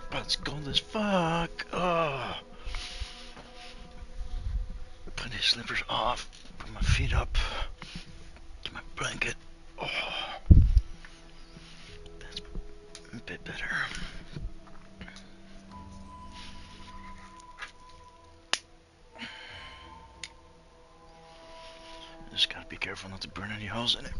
but it's cold as fuck. Oh. Put these slippers off, put my feet up, get my blanket. Oh, that's a bit better. Just gotta be careful not to burn any holes in it.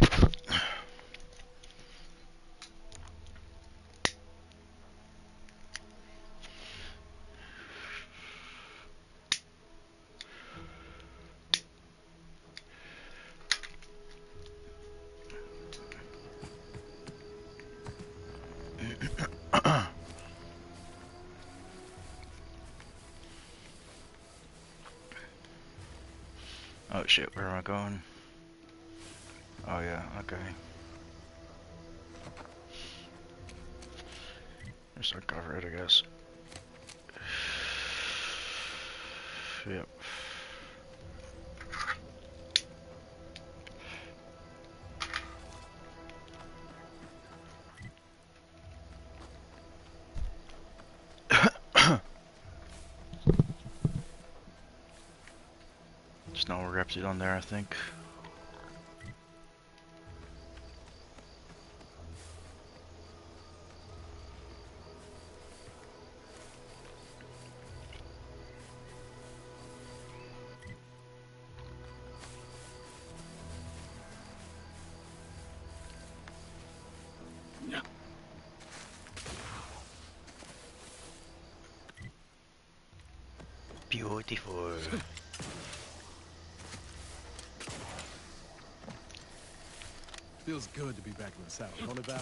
Oh shit, where am I going? Oh yeah, okay. Just uncover it, I guess. Yep. There's no reptile on there, I think. Beautiful. Feels good to be back in the saddle, don't it, Val?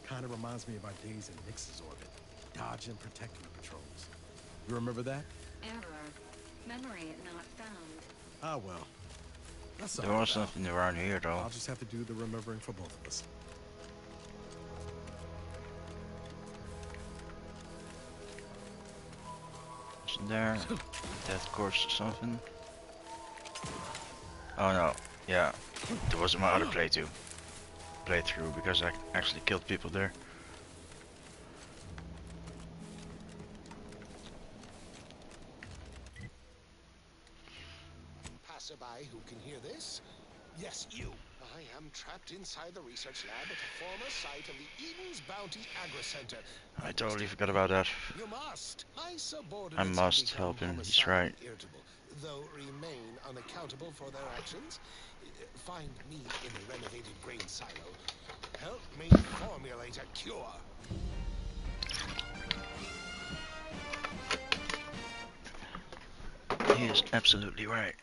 Kind of reminds me of our days in Nix's orbit, dodging protectorate patrols. You remember that? Error. Memory not found. Ah, well. That's all There right, was Val. nothing around here though. I'll just have to do the remembering for both of us. Isn't there death corpse or something? Oh no, yeah. There was my other playthrough because I actually killed people there. Passerby who can hear this? Yes, you. I am trapped inside the research lab at a former site of the Eden's Bounty Agri Center. I totally forgot about that. You must. My subordinates I have must become help him, he's homicidally right. irritable, though remain unaccountable for their actions. Find me in the renovated grain silo. Help me formulate a cure. He is absolutely right.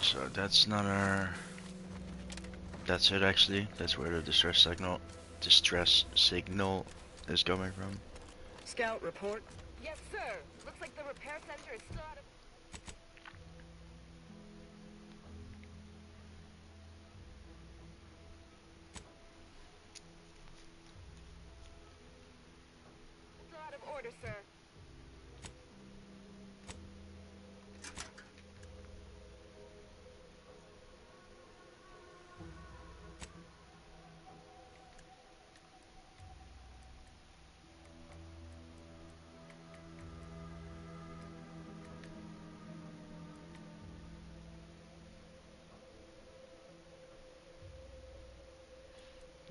So that's not our... That's it actually. That's where the distress signal is coming from. Scout report. Yes, sir. Looks like the repair center is still out of... Still out of order, sir.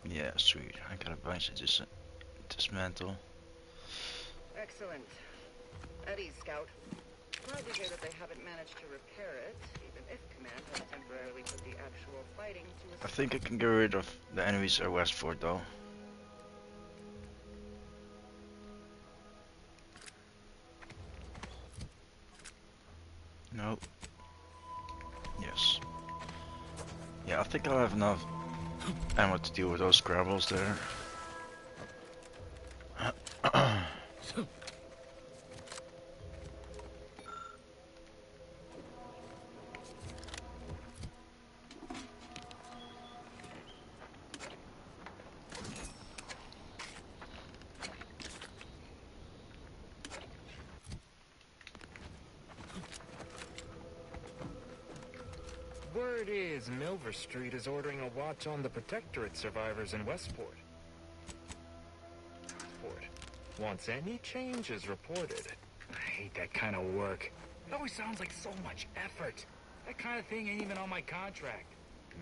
Yeah, sweet. I got a bunch of dismantle. Excellent. At ease, Scout. Glad to hear that they haven't managed to repair it, even if Command has temporarily put the actual fighting to a... I think I can get rid of the enemies at Westford though. Nope. Yes. Yeah, I think I'll have enough ammo to deal with those scrabbles there. Word is Milver Street is ordering a watch on the Protectorate survivors in Westport. Once any changes reported. I hate that kind of work. It always sounds like so much effort. That kind of thing ain't even on my contract.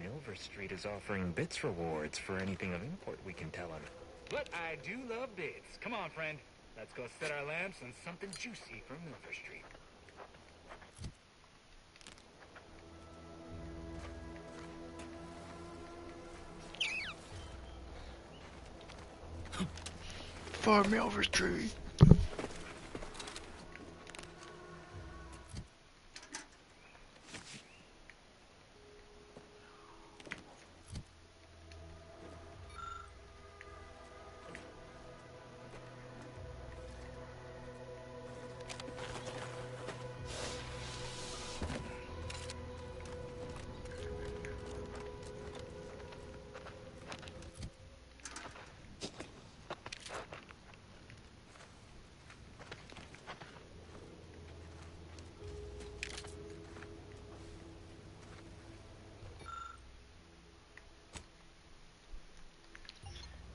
Milver Street is offering bits rewards for anything of import we can tell him. But I do love bits. Come on, friend. Let's go set our lamps on something juicy from Milver Street. For Milver Street.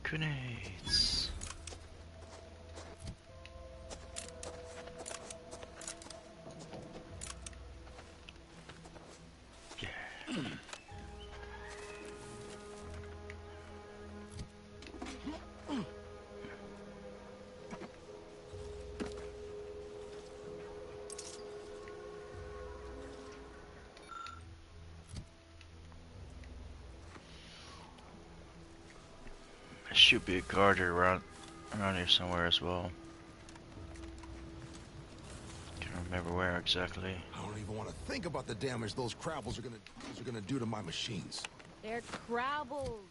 Grenades. Yeah. should be a guard here around here somewhere as well. Can't remember where exactly. I don't even want to think about the damage those Crabbles are gonna do to my machines. They're Crabbles.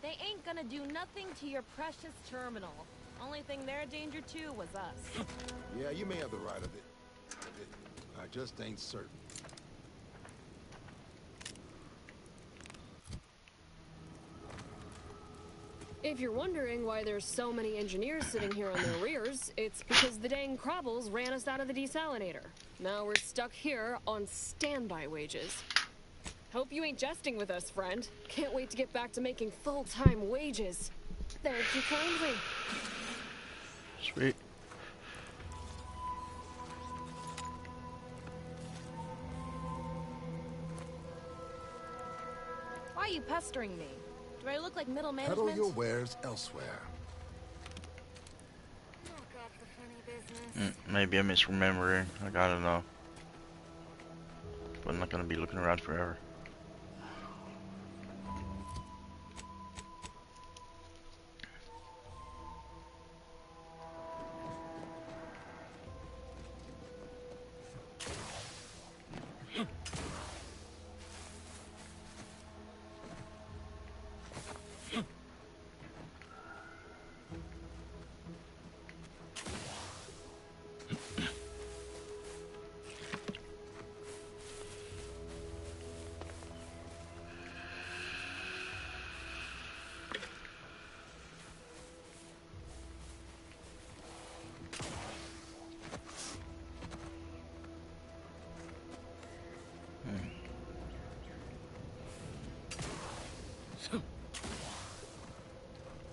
They ain't gonna do nothing to your precious terminal. Only thing they're a danger to was us. Yeah, you may have the right of it. I just ain't certain. If you're wondering why there's so many engineers sitting here on their rears, it's because the dang Crabbles ran us out of the desalinator. Now we're stuck here on standby wages. Hope you ain't jesting with us, friend. Can't wait to get back to making full-time wages. Thank you kindly. Sweet. Why are you pestering me? Do I look like middle management? Peddle your wares elsewhere. Knock off the funny business. Maybe I'm misremembering. Like, I don't know. But I'm not gonna be looking around forever.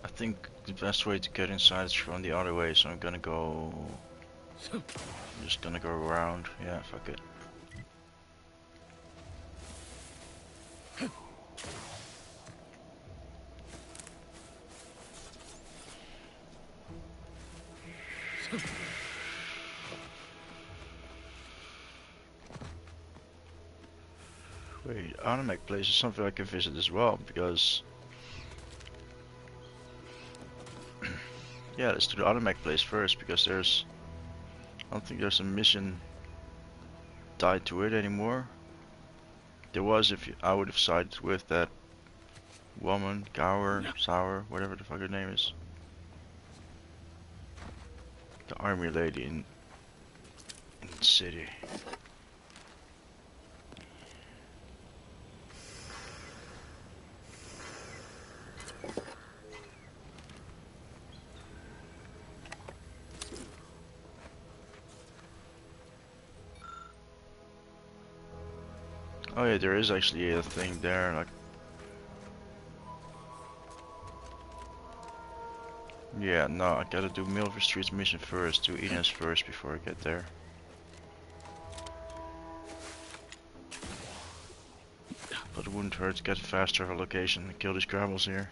I think the best way to get inside is from the other way, so I'm just gonna go around. Yeah, fuck it. Wait, Animec Place is something I can visit as well, because yeah, let's do the Animec Place first, because I don't think there's a mission tied to it anymore. There was if I would have sided with that woman, Sour, whatever the fuck her name is. The army lady in the city. Oh yeah, there is actually a thing there, like... Yeah, no, I gotta do Milver Street's mission first, do Eden's first before I get there. But it wouldn't hurt to get faster of a location and kill these Crabbles here.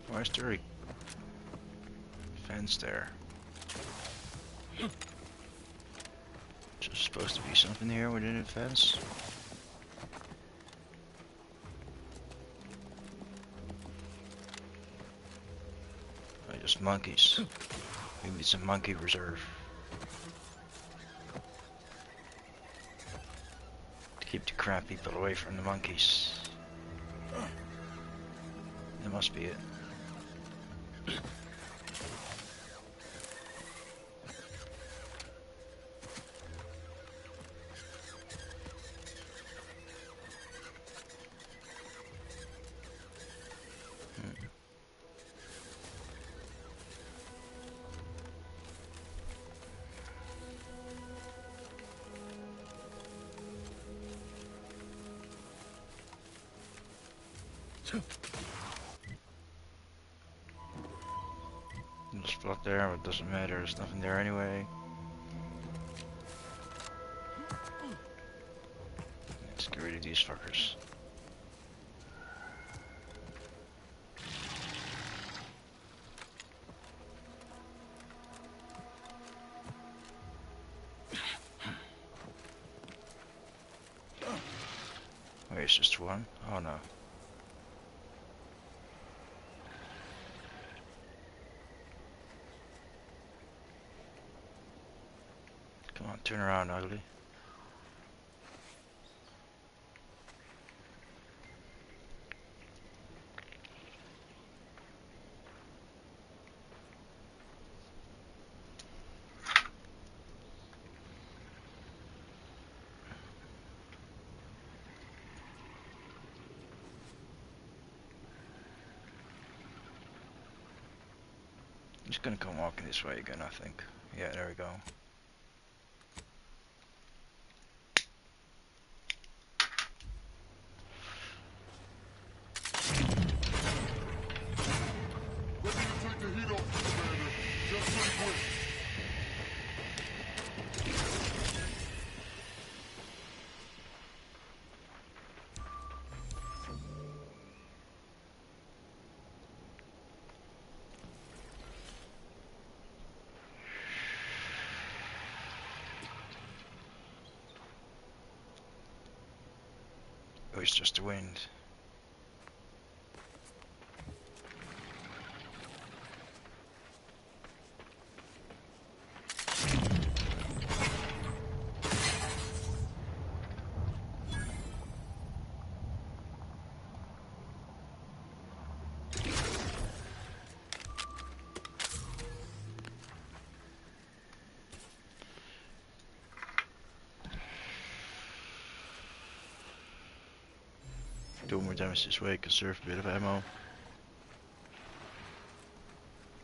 Why is there a fence there? Just supposed to be something here within a fence? Oh, just monkeys. We need some monkey reserve. To keep the crab people away from the monkeys. That must be it. There's a spot there, but it doesn't matter, there's nothing there anyway. fuckers. Wait, it's just one? Oh no. Come on, turn around, ugly. I'm just gonna come walking this way again, I think. Yeah, there we go. Oh, it's just the wind. Do more damage this way, conserve a bit of ammo.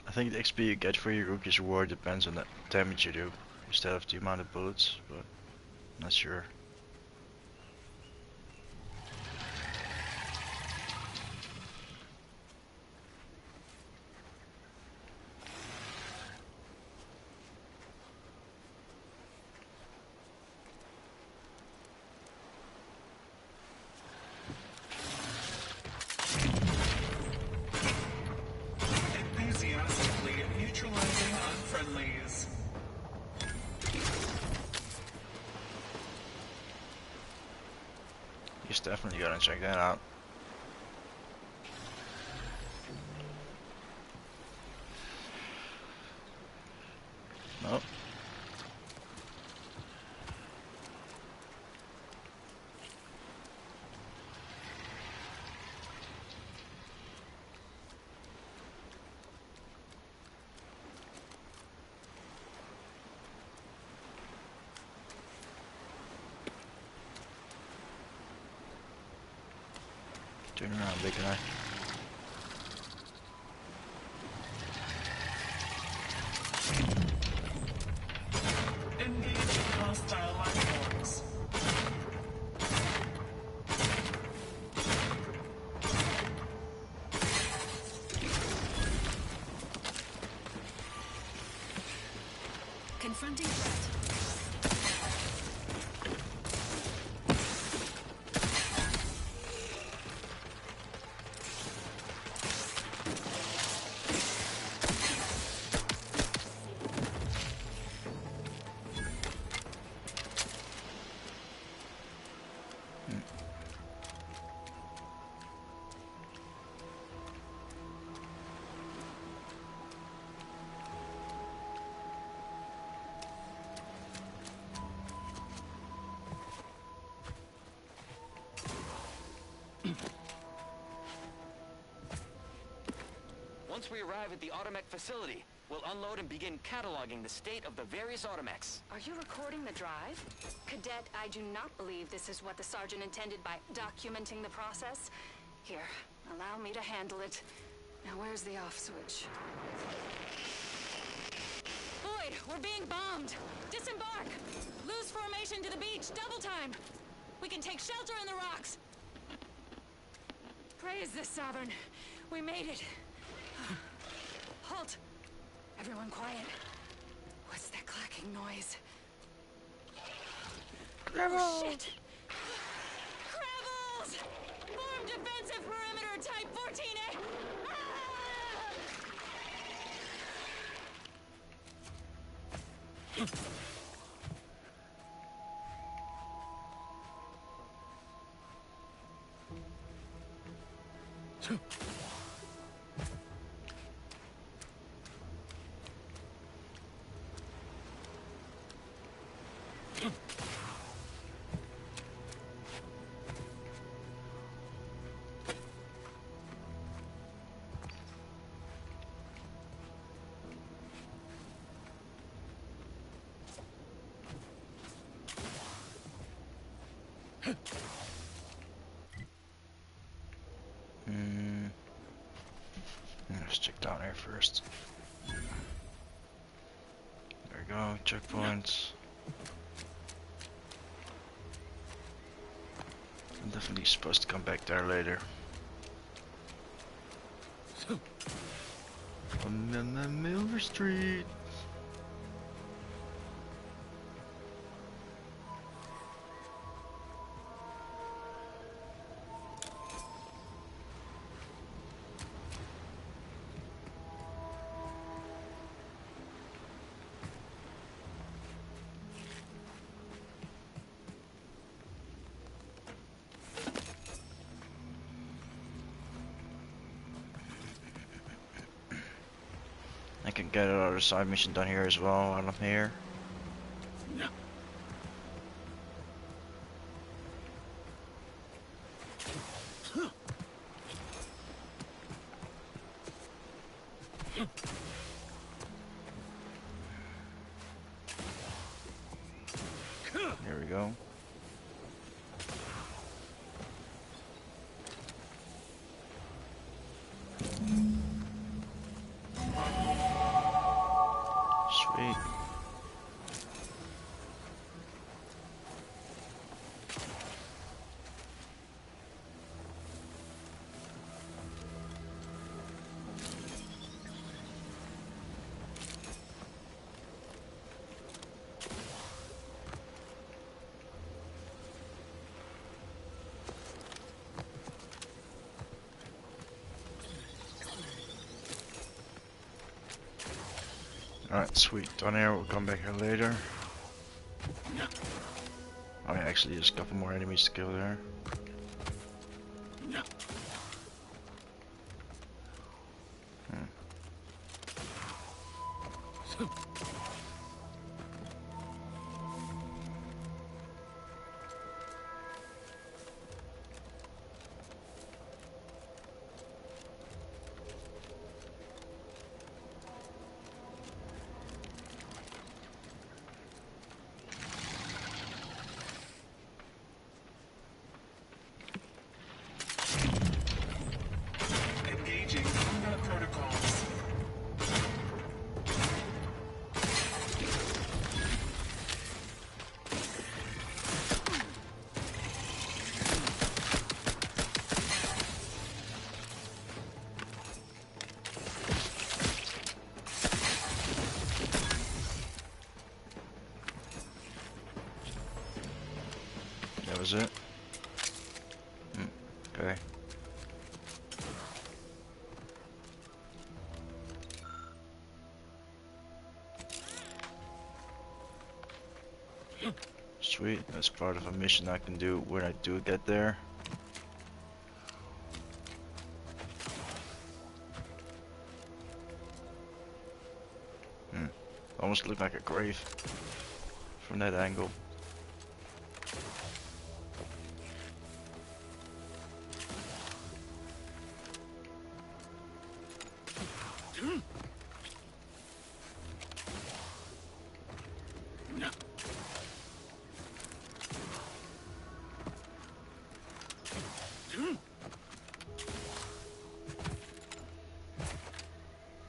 I think the XP you get for your rookie's reward depends on the damage you do, instead of the amount of bullets, but not sure. Enthusiastically neutralizing unfriendlies. You definitely gotta check that out. Nope. Turn around, big guy. Engage hostile life forms. Confronting threat. Once we arrive at the Automech facility, we'll unload and begin cataloging the state of the various Automechs. Are you recording the drive? Cadet, I do not believe this is what the sergeant intended by documenting the process. Here, allow me to handle it. Now where's the off switch? Boyd, we're being bombed! Disembark! Lose formation to the beach, double time! We can take shelter in the rocks! Praise the Sovereign. We made it. Halt! Everyone quiet. What's that clacking noise? Oh, shit! Gravel! rebels! Form defensive perimeter type 14A! Let's check down here first. There we go, checkpoints. I'm definitely supposed to come back there later. I'm on Milver Street. I can get another side mission done here as well while I'm here. There we go. Sweet. Alright, sweet. Done here, we'll come back here later. Oh yeah, actually there's a couple more enemies to kill there. Engaging combat protocols. That was it? Okay. Sweet, that's part of a mission I can do when I do get there. Almost looked like a grave from that angle.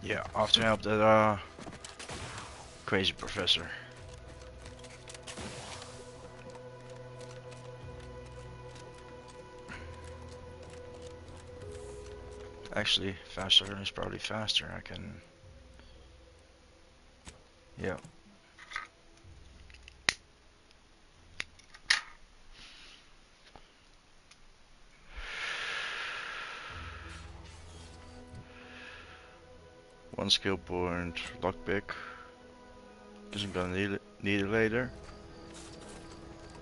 Yeah, off to help that crazy professor. Actually, faster is probably faster. I can. Yeah. One skill point, lockpick. Because I'm gonna need it later.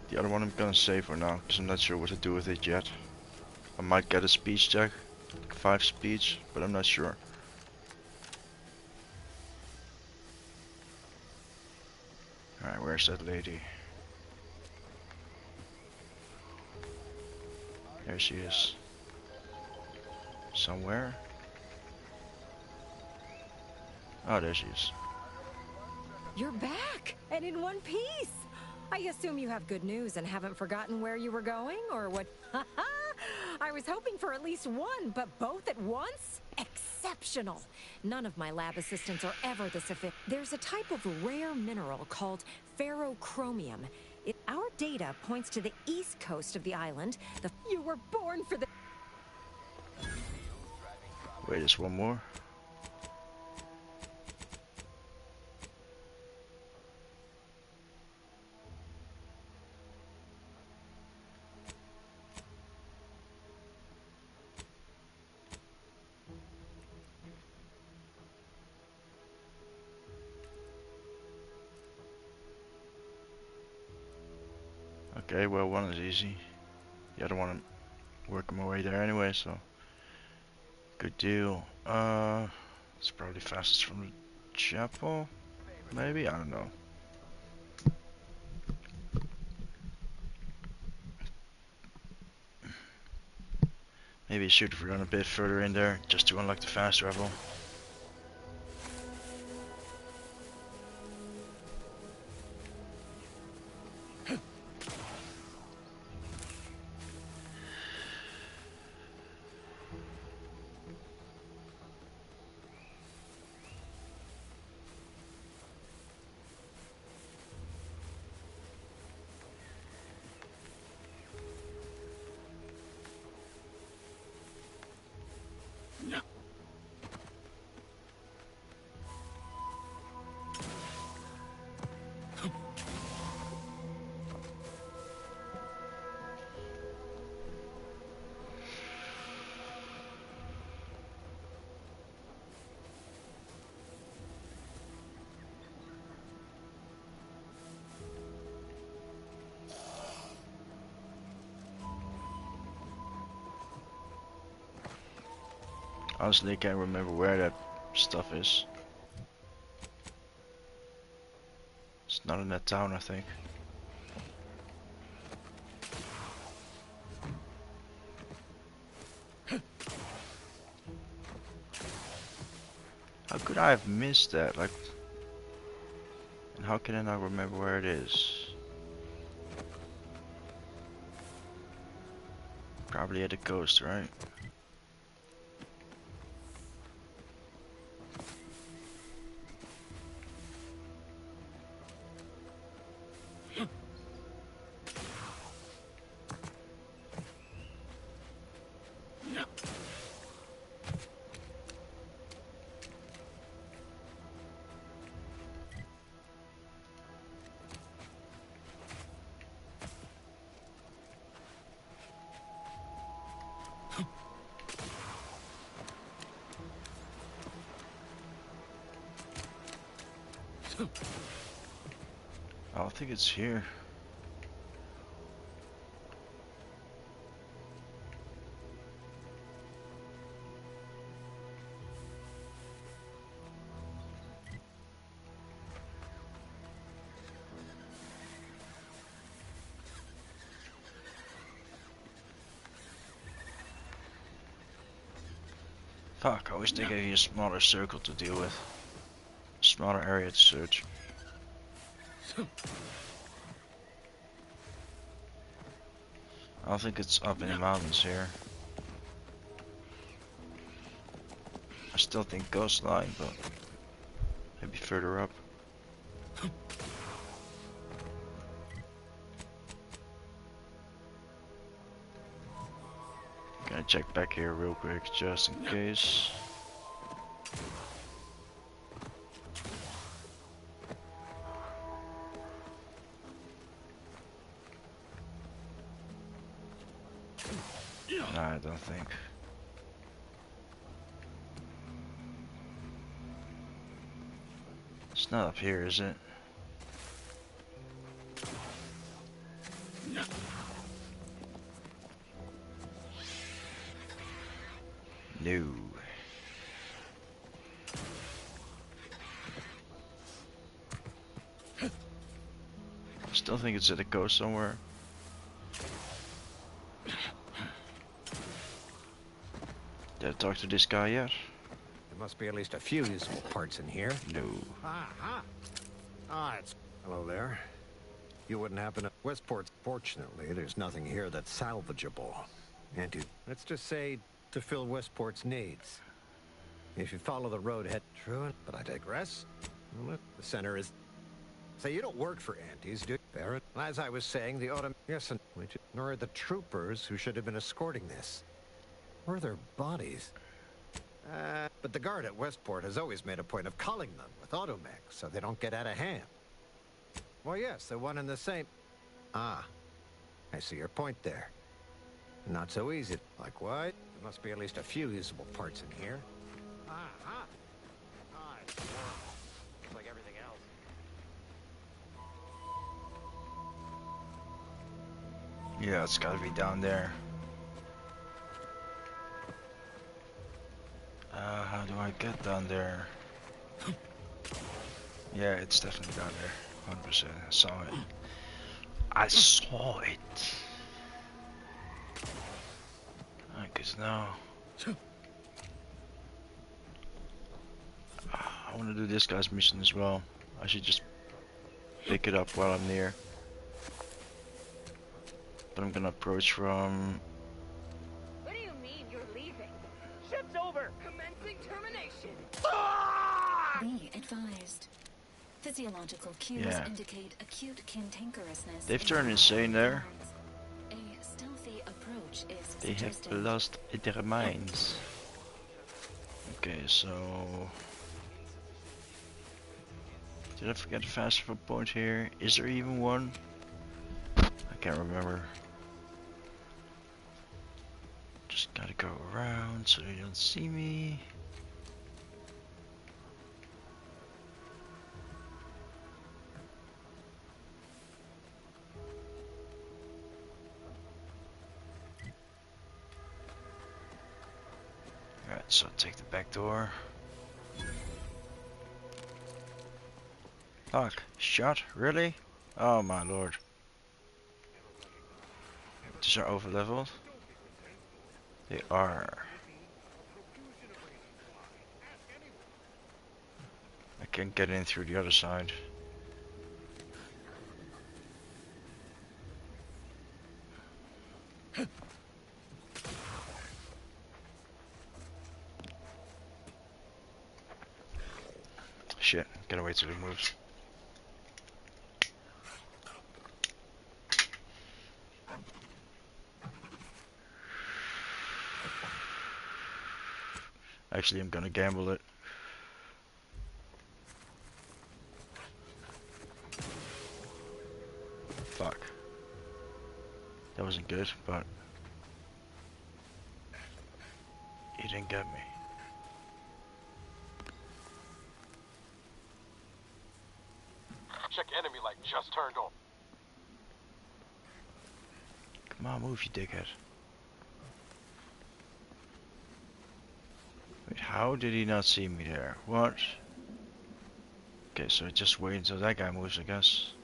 The other one I'm gonna save for now, because I'm not sure what to do with it yet. I might get a speech check, like 5 speech, but I'm not sure. Alright, where's that lady? There she is. Somewhere? Oh, there she is. You're back, and in one piece. I assume you have good news and haven't forgotten where you were going, or what? I was hoping for at least one, but both at once? Exceptional. None of my lab assistants are ever this efficient. There's a type of rare mineral called ferrochromium. Our data points to the east coast of the island. You were born for the... Wait, there's one more. Okay, well, one is easy. The other one, I'm working my way there anyway, so good deal. It's probably fastest from the chapel, maybe? I don't know. Maybe I should have run a bit further in there just to unlock the fast travel. Honestly, I can't remember where that stuff is. It's not in that town, I think. How could I have missed that? Like, and how can I not remember where it is? Probably at the coast, right? I don't think it's here. Fuck, I wish they gave you a smaller circle to deal with. A smaller area to search. I don't think it's up in the mountains here. I still think coastline, but maybe further up. Gonna check back here real quick, just in case. Nah, I don't think. It's not up here, is it? No. I still think it's at a coast somewhere. Did I talk to this guy yet? There must be at least a few useful parts in here. No. It's... Hello there. You wouldn't happen to... Westport. Fortunately, there's nothing here that's salvageable. And to... Let's just say, to fill Westport's needs. If you follow the road head... True, but I digress. Well, the center is... Say, you don't work for Aunties, do you, Barrett? As I was saying, the autumn... Yes, and... Nor the troopers who should have been escorting this. Or their bodies. But the guard at Westport has always made a point of culling them with automech so they don't get out of hand. Well, yes, they're one and the same. Ah, I see your point there. Not so easy. Like what? There must be at least a few usable parts in here. It's like everything else. Yeah, it's gotta be down there. How do I get down there? Yeah, it's definitely down there. 100%. I saw it. I saw it. I guess now. I want to do this guy's mission as well. I should just pick it up while I'm near. But I'm gonna approach from... What do you mean you're leaving? Ship's over! Commencing termination! Be advised. Physiological cues indicate acute cantankerousness. They've turned insane there. A stealthy approach is They have suggested. lost their minds. Okay, so... Did I forget a fast travel point here? Is there even one? I can't remember. Just gotta go around so they don't see me. Alright, so take the back door. Fuck, shot? Really? Oh my lord. These are over leveled? They are. I can't get in through the other side. Shit, gotta wait till he moves. Actually, I'm gonna gamble it. Fuck. That wasn't good, but he didn't get me. Check enemy light just turned on. Come on, move, you dickhead. Wait, how did he not see me there? What? Okay, so just wait until that guy moves, I guess.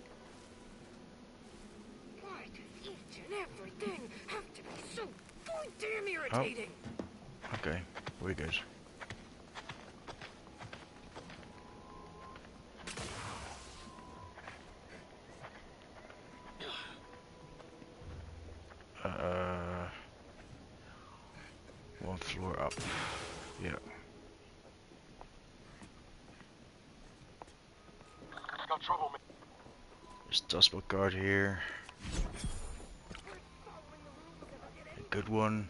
Why does each and everything have to be so goddamn irritating? Oh. Okay, we're good. One floor up. Yeah. Got trouble, man. There's dustbolt guard here. A good one.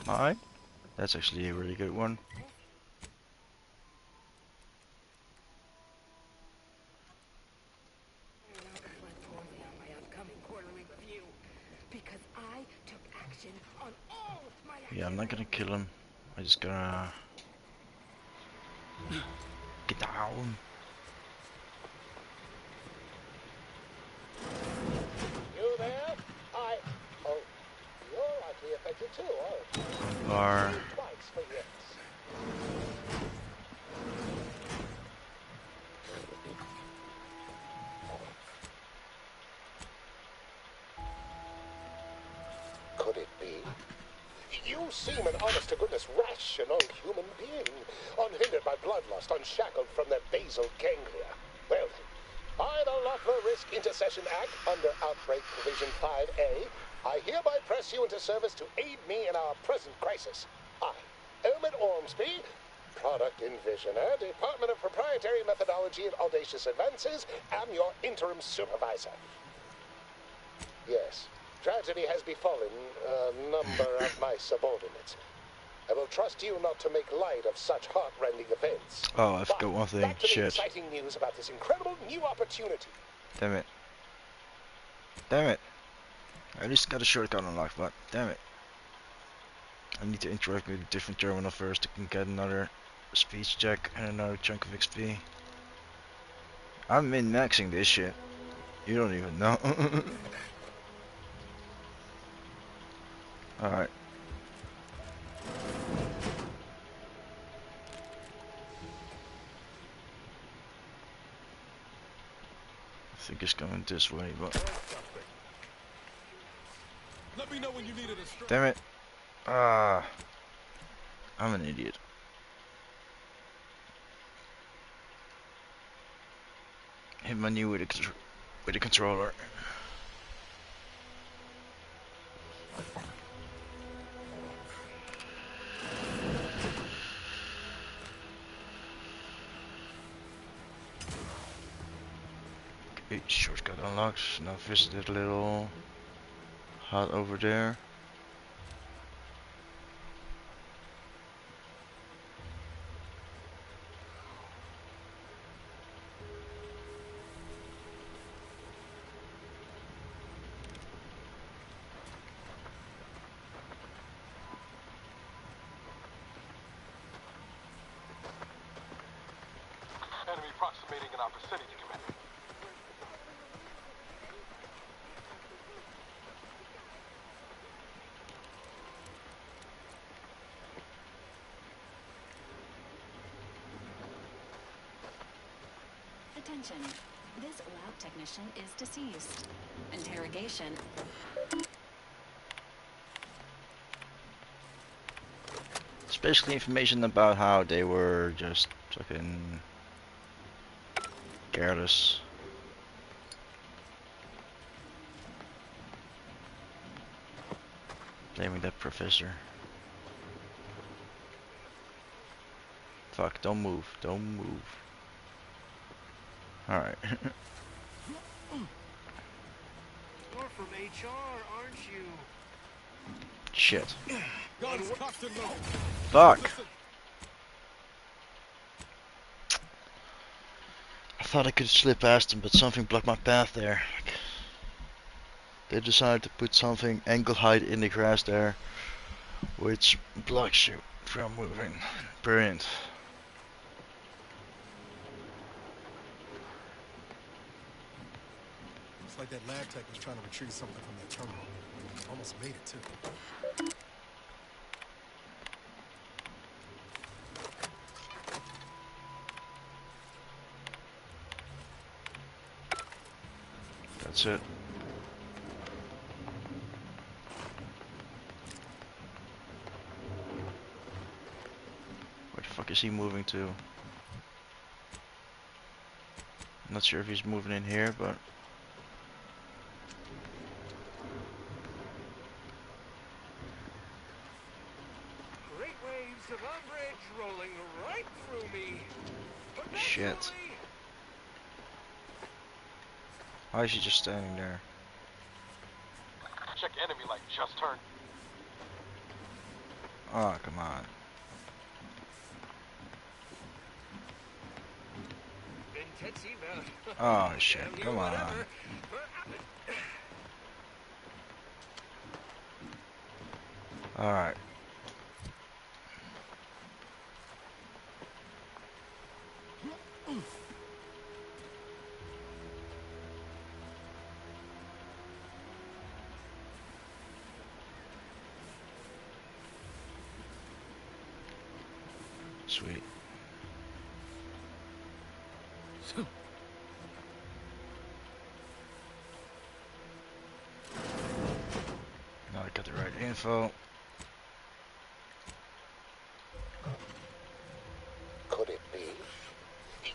Mine? That's actually a really good one. Yeah, I'm not gonna kill him. I just gonna get down. You there? Oh, you're likely affected too, aren't you? Or Thanks for yes. Could it be? You seem an honest-to-goodness rational human being, unhindered by bloodlust, unshackled from their basal ganglia. Well then, by the Loeffler Risk Intercession Act, under Outbreak Provision 5A, I hereby press you into service to aid me in our present crisis. I, Elman Ormsby, Product Envisioner, Department of Proprietary Methodology and Audacious Advances, am your interim supervisor. Yes, tragedy has befallen a number of my subordinates. I will trust you not to make light of such heart-rending events. oh, I forgot one thing. Back to the Shit. exciting news about this incredible new opportunity. Damn it. Damn it. I at least got a shortcut unlocked, but damn it. I need to interact with a different terminal first to get another speech check and another chunk of XP. I'm min-maxing this shit. You don't even know. Alright. I think it's going this way, but Let me know when you needed a damn it. Ah, I'm an idiot. Hit my knee with a controller. Okay, shortcut unlocked. Now visit that little hut over there. Enemy approximating in our vicinity, Commander. Attention. This lab technician is deceased. Interrogation. It's basically information about how they were just fucking careless. Blaming that professor. Fuck, don't move, don't move. Alright. You're from HR, aren't you? Shit. Guns cocked and loaded. Fuck. I thought I could slip past them, but something blocked my path there. They decided to put something ankle height in the grass there, which blocks you from moving. Brilliant. It's like that lab tech was trying to retrieve something from that terminal. Almost made it, too. That's it. Where the fuck is he moving to? I'm not sure if he's moving in here, but Great waves of umbrage rolling right through me. But shit. naturally, Why is he just standing there? Check enemy light just turned. Oh, come on. Intensive. Oh shit, Damn you, come on. whatever. Alright. Sweet. Now I got the right info. Could it be?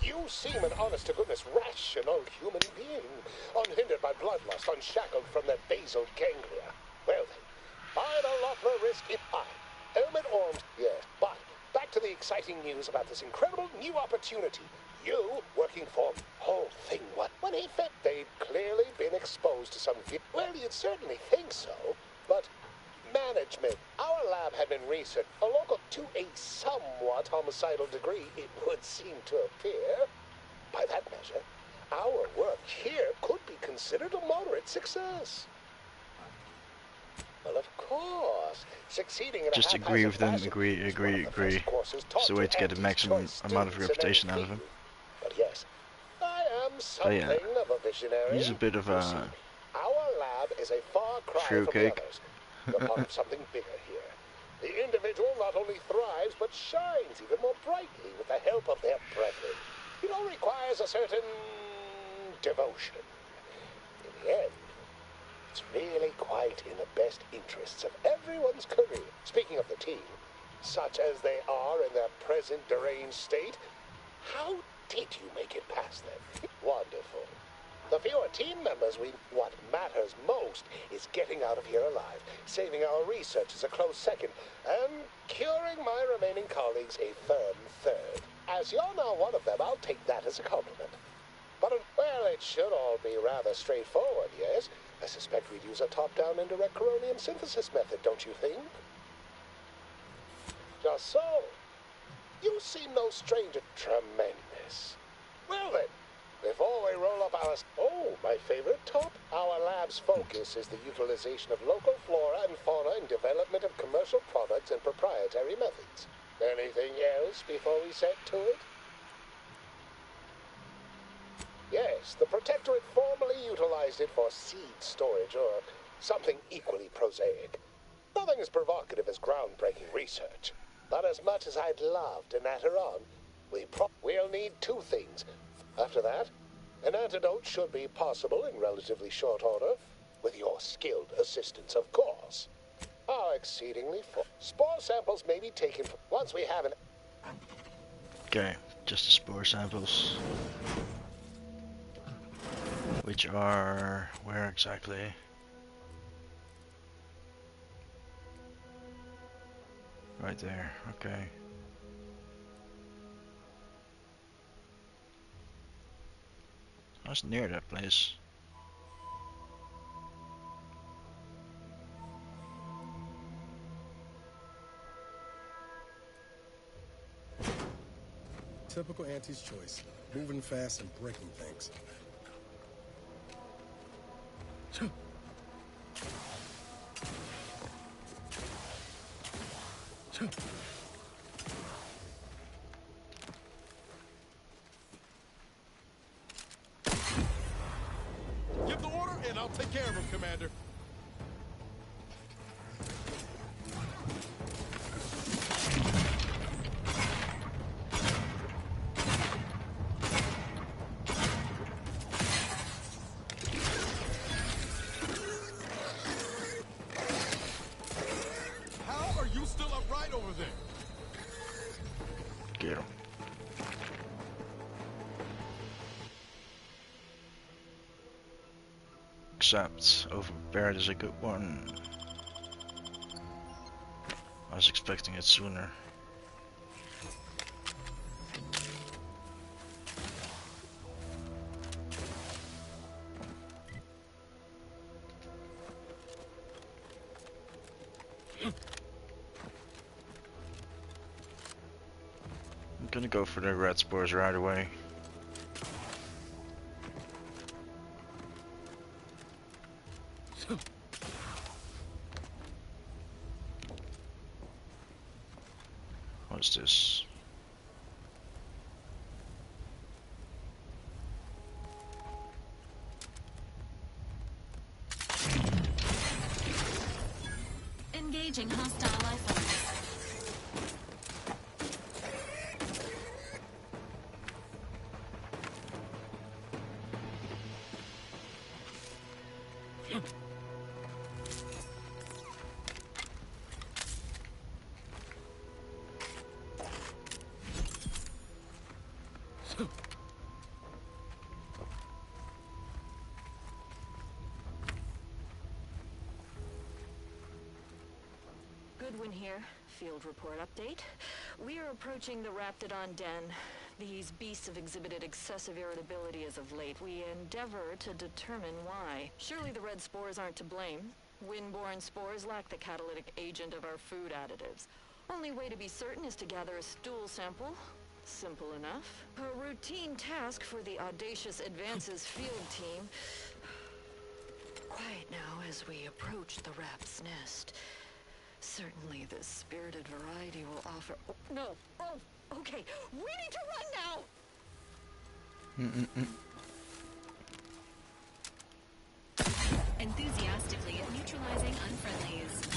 You seem an honest-to-goodness rational human being, unhindered by bloodlust, unshackled from that basal ganglia. Well then, I'd a lot more risk if I, Elmet Orms, yes, but back to the exciting news about this incredible new opportunity. You working for whole thing, what? When he felt they'd clearly been exposed to some well, you'd certainly think so, but management. Our lab had been researched, a local to a somewhat homicidal degree, it would seem to appear. By that measure, our work here could be considered a moderate success. Well, of course, succeeding in Just a agree with them, fashion agree. is one of the first courses It's taught the way to get the Aunties' maximum choice amount of students in reputation any out of him. field. But yes, I am But something yeah, of a visionary. he's a bit of You see, a our lab is a far cry from the fruitcake. others. We're part of something bigger here. The individual not only thrives, but shines even more brightly with the help of their brethren. It all requires a certain devotion. In the end, it's really quite in the best interests of everyone's career. Speaking of the team, such as they are in their present deranged state, how did you make it past them? Wonderful. The fewer team members what matters most is getting out of here alive, saving our researchers a close second, and curing my remaining colleagues a firm third. As you're now one of them, I'll take that as a compliment. But, well, it should all be rather straightforward, yes? I suspect we'd use a top-down indirect coronium synthesis method, don't you think? Just so. You seem no stranger. Tremendous. Well then, before we roll up our... Oh, my favorite top. Our lab's focus is the utilization of local flora and fauna in development of commercial products and proprietary methods. Anything else before we set to it? Yes, the Protectorate formerly utilized it for seed storage or something equally prosaic. Nothing as provocative as groundbreaking research. But as much as I'd love to natter on, we'll need two things. After that, an antidote should be possible in relatively short order, with your skilled assistance, of course. How exceedingly full. Spore samples may be taken once we have an... Okay, just the spore samples. Which are... where exactly? Right there, okay. I was near that place. Typical Aunties choice. Moving fast and breaking things. Give the order and I'll take care of him, Commander. How are you still upright over there? Get him. Except overprepared is a good one. I was expecting it sooner. I'm gonna go for the red spores right away. What's this? Engaging hostile life forms. Goodwin here. Field report update. We are approaching the Raptidon den. These beasts have exhibited excessive irritability as of late. We endeavor to determine why. Surely the red spores aren't to blame. Wind-borne spores lack the catalytic agent of our food additives. Only way to be certain is to gather a stool sample. Simple enough. A routine task for the audacious Advances field team. Quiet now as we approach the rap's nest. Certainly the spirited variety will offer... Oh, no! Oh, okay. We need to run now! Enthusiastically neutralizing unfriendlies.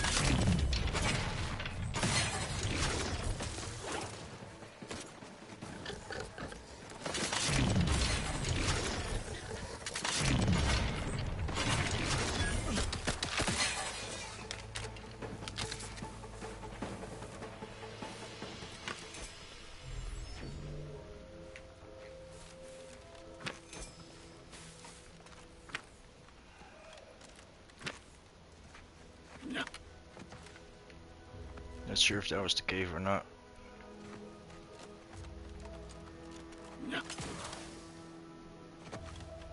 Not sure if that was the cave or not.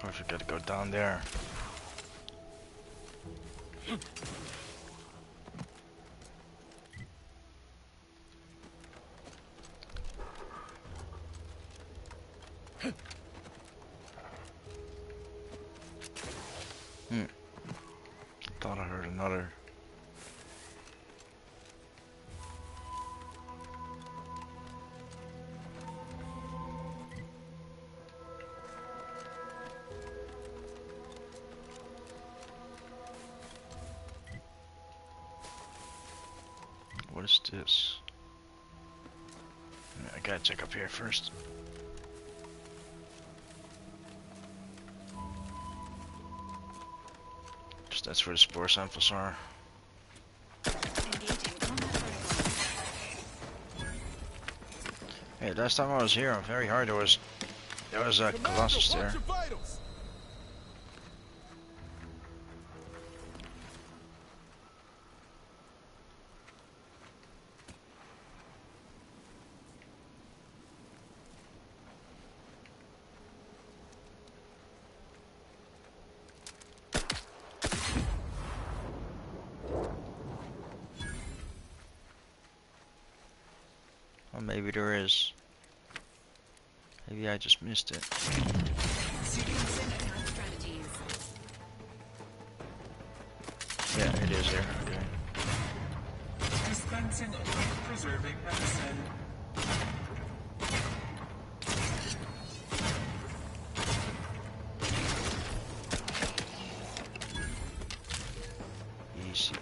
Or if we gotta go down there. Thought I heard another. What is this? I gotta check up here first. Just that's where the spore samples are. Hey, last time I was here, very hard. There was a Colossus there. Or maybe there is. Maybe I just missed it. Yeah, it is there. Okay. Dispensing of life-preserving medicine. Easy.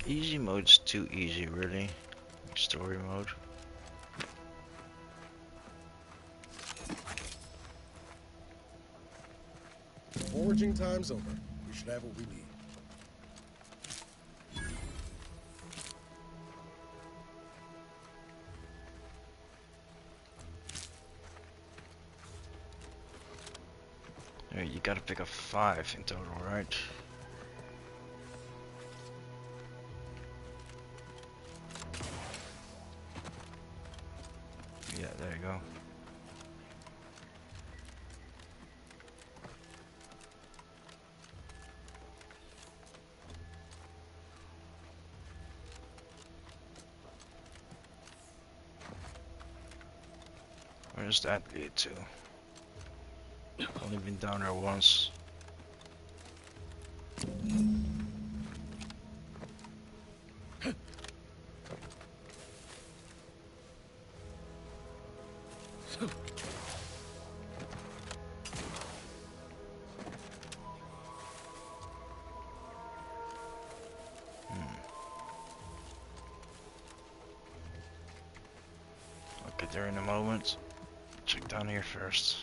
Easy mode's too easy, really. Like story mode. Foraging time's over. We should have what we need. Alright, you gotta pick up 5 in total, right? Yeah, there you go. Where does that lead to? Only been down there once. I'll get there in a moment. Check down here first.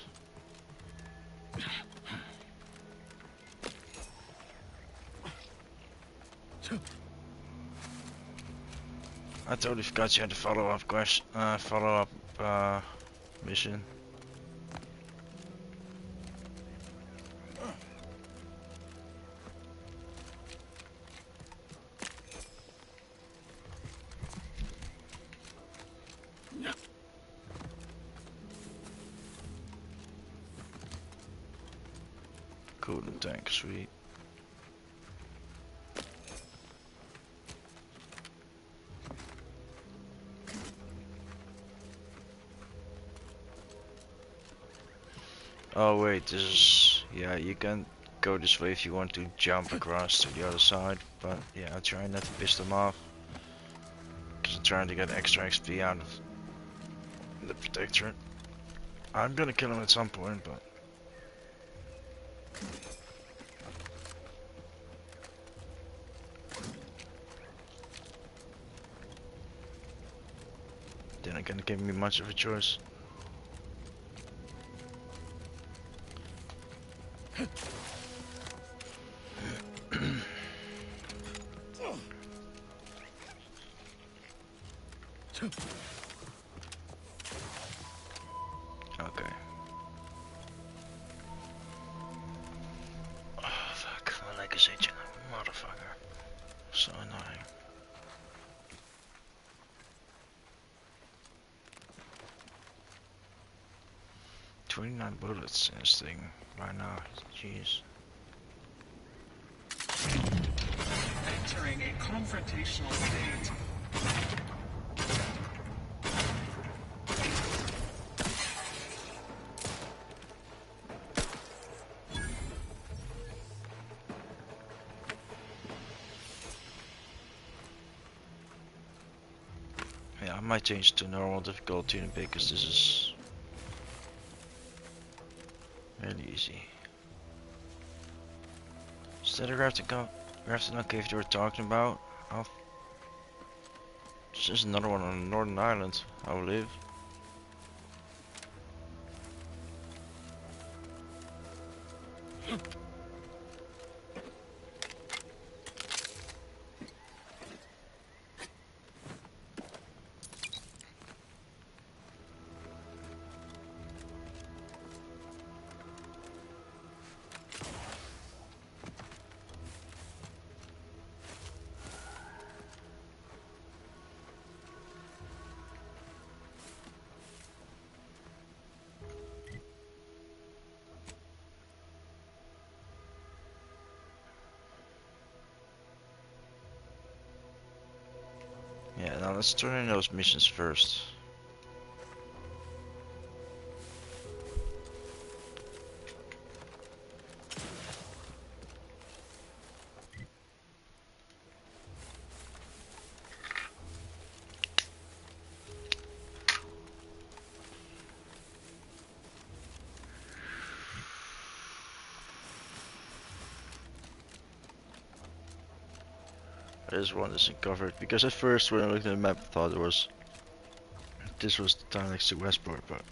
I totally forgot you had a follow-up quest, mission. Coolant tank, sweet. Oh wait, this is... yeah, you can go this way if you want to jump across to the other side, but yeah, I'm trying not to piss them off. Because I'm trying to get extra XP out of the Protectorate. I'm gonna kill him at some point, but... they're not gonna give me much of a choice. Okay. Oh fuck, my leg is itching, motherfucker. So annoying. "29 bullets in this thing right now, jeez." Entering a confrontational state. Yeah, I might change to normal difficulty in a bit, because this is really easy. Is that a Grafton cave you were talking about? It's just another one on Northern Ireland, I believe. Yeah, now let's turn in those missions first. This one isn't covered, because at first when I looked at the map I thought this was the town next to Westport, but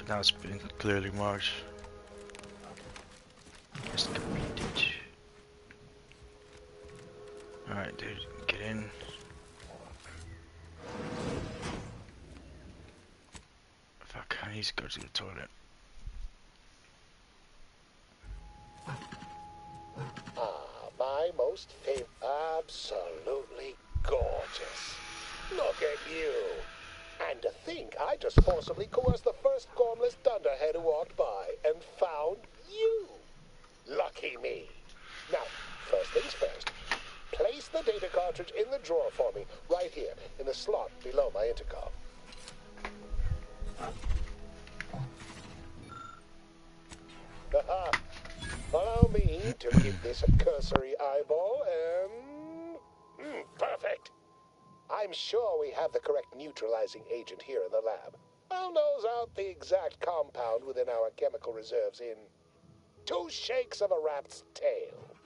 now it's been clearly marked. Quest completed. Alright dude, get in. Fuck, I need to go to the toilet. My most favorite. Absolutely gorgeous. Look at you. And to think I just forcibly coerced the first gormless dunderhead who walked by and found you. Lucky me. Now, first things first. Place the data cartridge in the drawer for me, right here, in the slot below my intercom. Haha. Allow me to give this a cursory eyeball and... perfect. I'm sure we have the correct neutralizing agent here in the lab. I'll nose out the exact compound within our chemical reserves in 2 shakes of a rat's tail.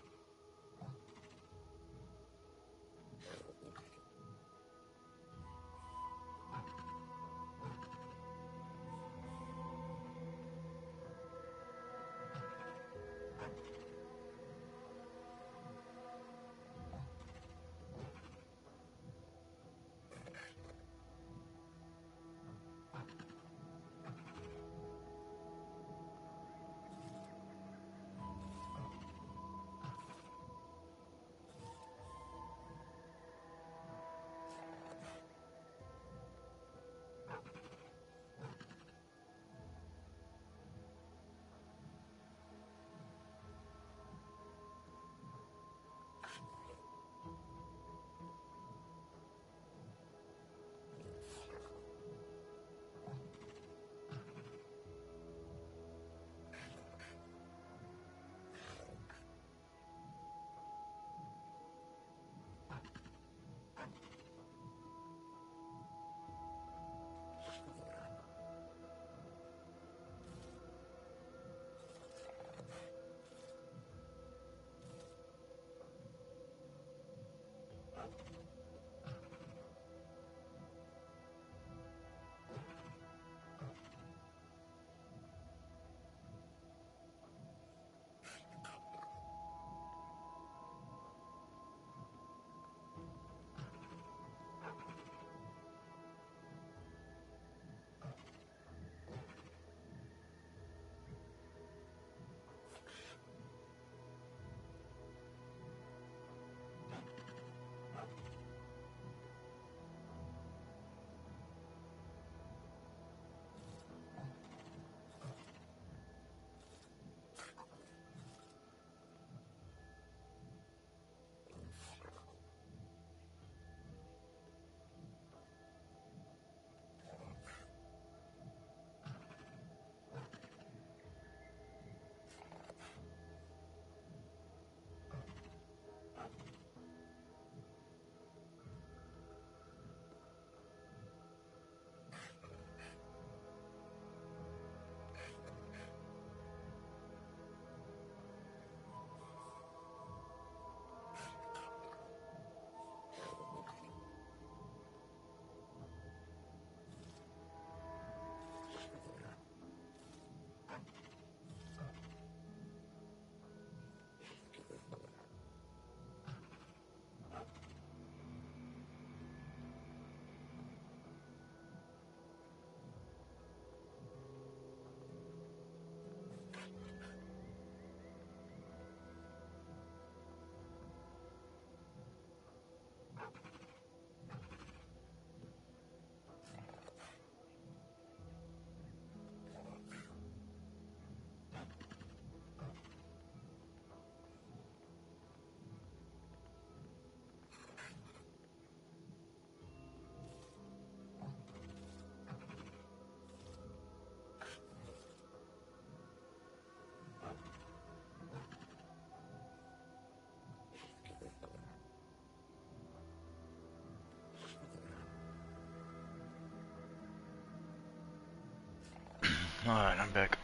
Alright, I'm back.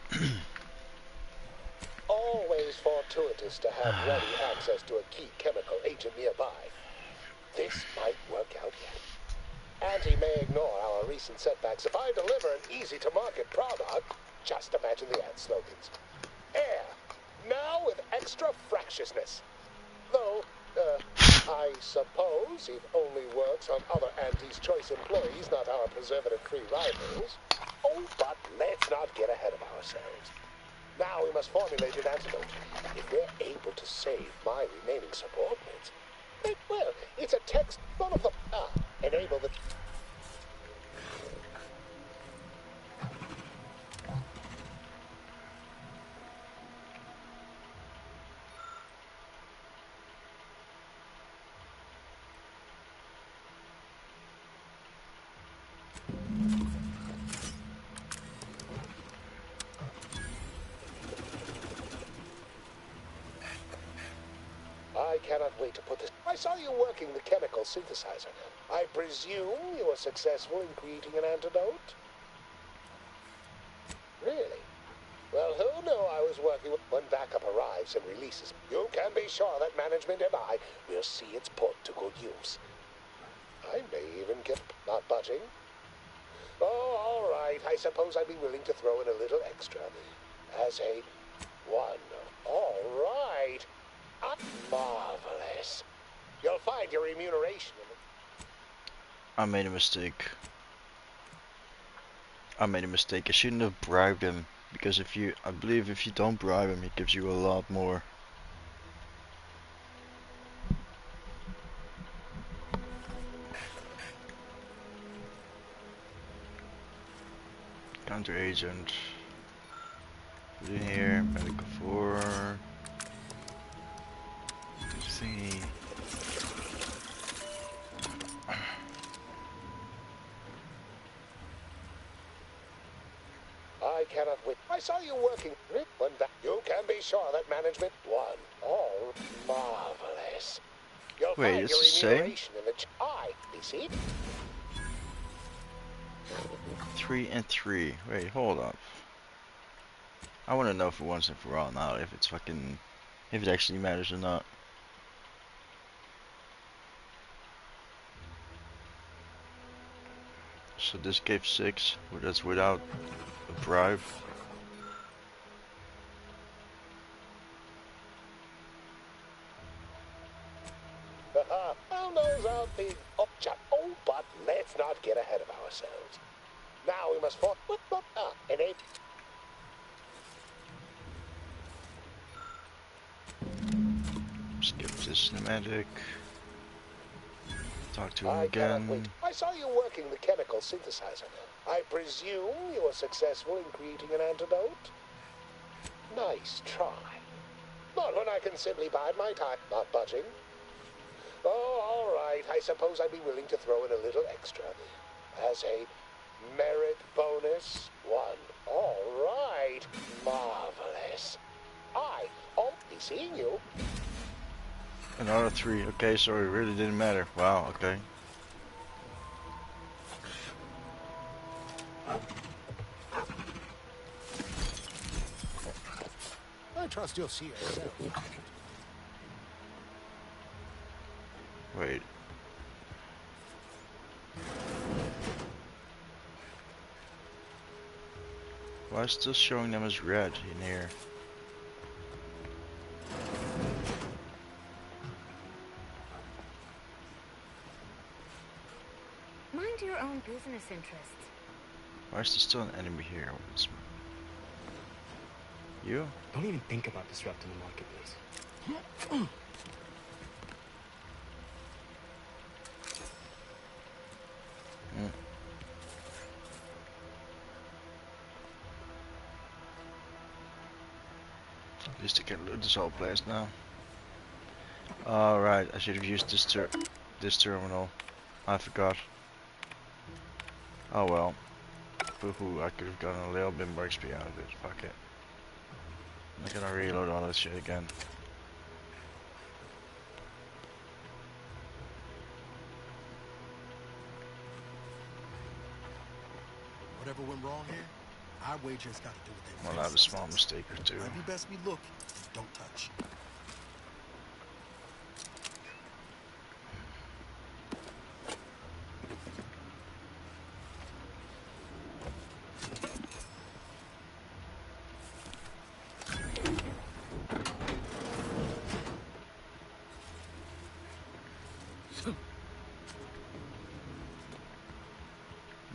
Always fortuitous to have ready access to a key chemical agent nearby. This might work out yet. Auntie may ignore our recent setbacks if I deliver an easy-to-market product. Just imagine the ad slogans. Air, now with extra fractiousness. Though, I suppose it only works on other Auntie's Choice employees, not our preservative-free rivals. Oh, but let's not get ahead of ourselves. Now we must formulate an antidote. If we're able to save my remaining subordinates, well, it's a text, one of them. Enable the... I cannot wait to put this... I saw you working the chemical synthesizer. I presume you were successful in creating an antidote? Really? Well, who knew I was working with... When backup arrives and releases, you can be sure that management and I will see it's put to good use. I may even get... Not budging? Oh, all right. I suppose I'd be willing to throw in a little extra. As a... one. All right. Marvelous. You'll find your remuneration in it. I made a mistake. I shouldn't have bribed him. Because I believe if you don't bribe him, he gives you a lot more. Counter agent. Put in here, medical 4. Thingy. I cannot wait. I saw you working. When you can be sure that management won. All marvelous. You'll Wait, find it's your the same? remuneration in the you see? 3 and 3. Wait, hold up. I want to know for once and for all now if it's fucking... if it actually matters or not. So this gave 6, but that's without a bribe. Well, those are big object. Oh, but let's not get ahead of ourselves. Now we must fought with an ape. Skip this cinematic. Talk to him I cannot again. wait. I saw you working the chemical synthesizer. I presume you were successful in creating an antidote? Nice try. Not when I can simply bide my time, not budging. Oh, all right. I suppose I'd be willing to throw in a little extra. As a merit bonus. 1. All right. Marvelous. I'll be seeing you. Another 3. Okay, so it really didn't matter. Wow, okay. I trust you'll see yourself. Wait. Why is it still showing them as red in here? Mind your own business interests. Why is there still an enemy here? What's... You? Don't even think about disrupting the marketplace. At least I can loot this whole place now. Alright, I should have used this terminal. I forgot. Oh well. Boo-hoo, I could have gotten a little bit more XP out of it. Fuck it. I'm not gonna reload all that shit again. Whatever went wrong here, our wager's got to do with it. Well, I have a small mistake or two. Might be best we look and don't touch.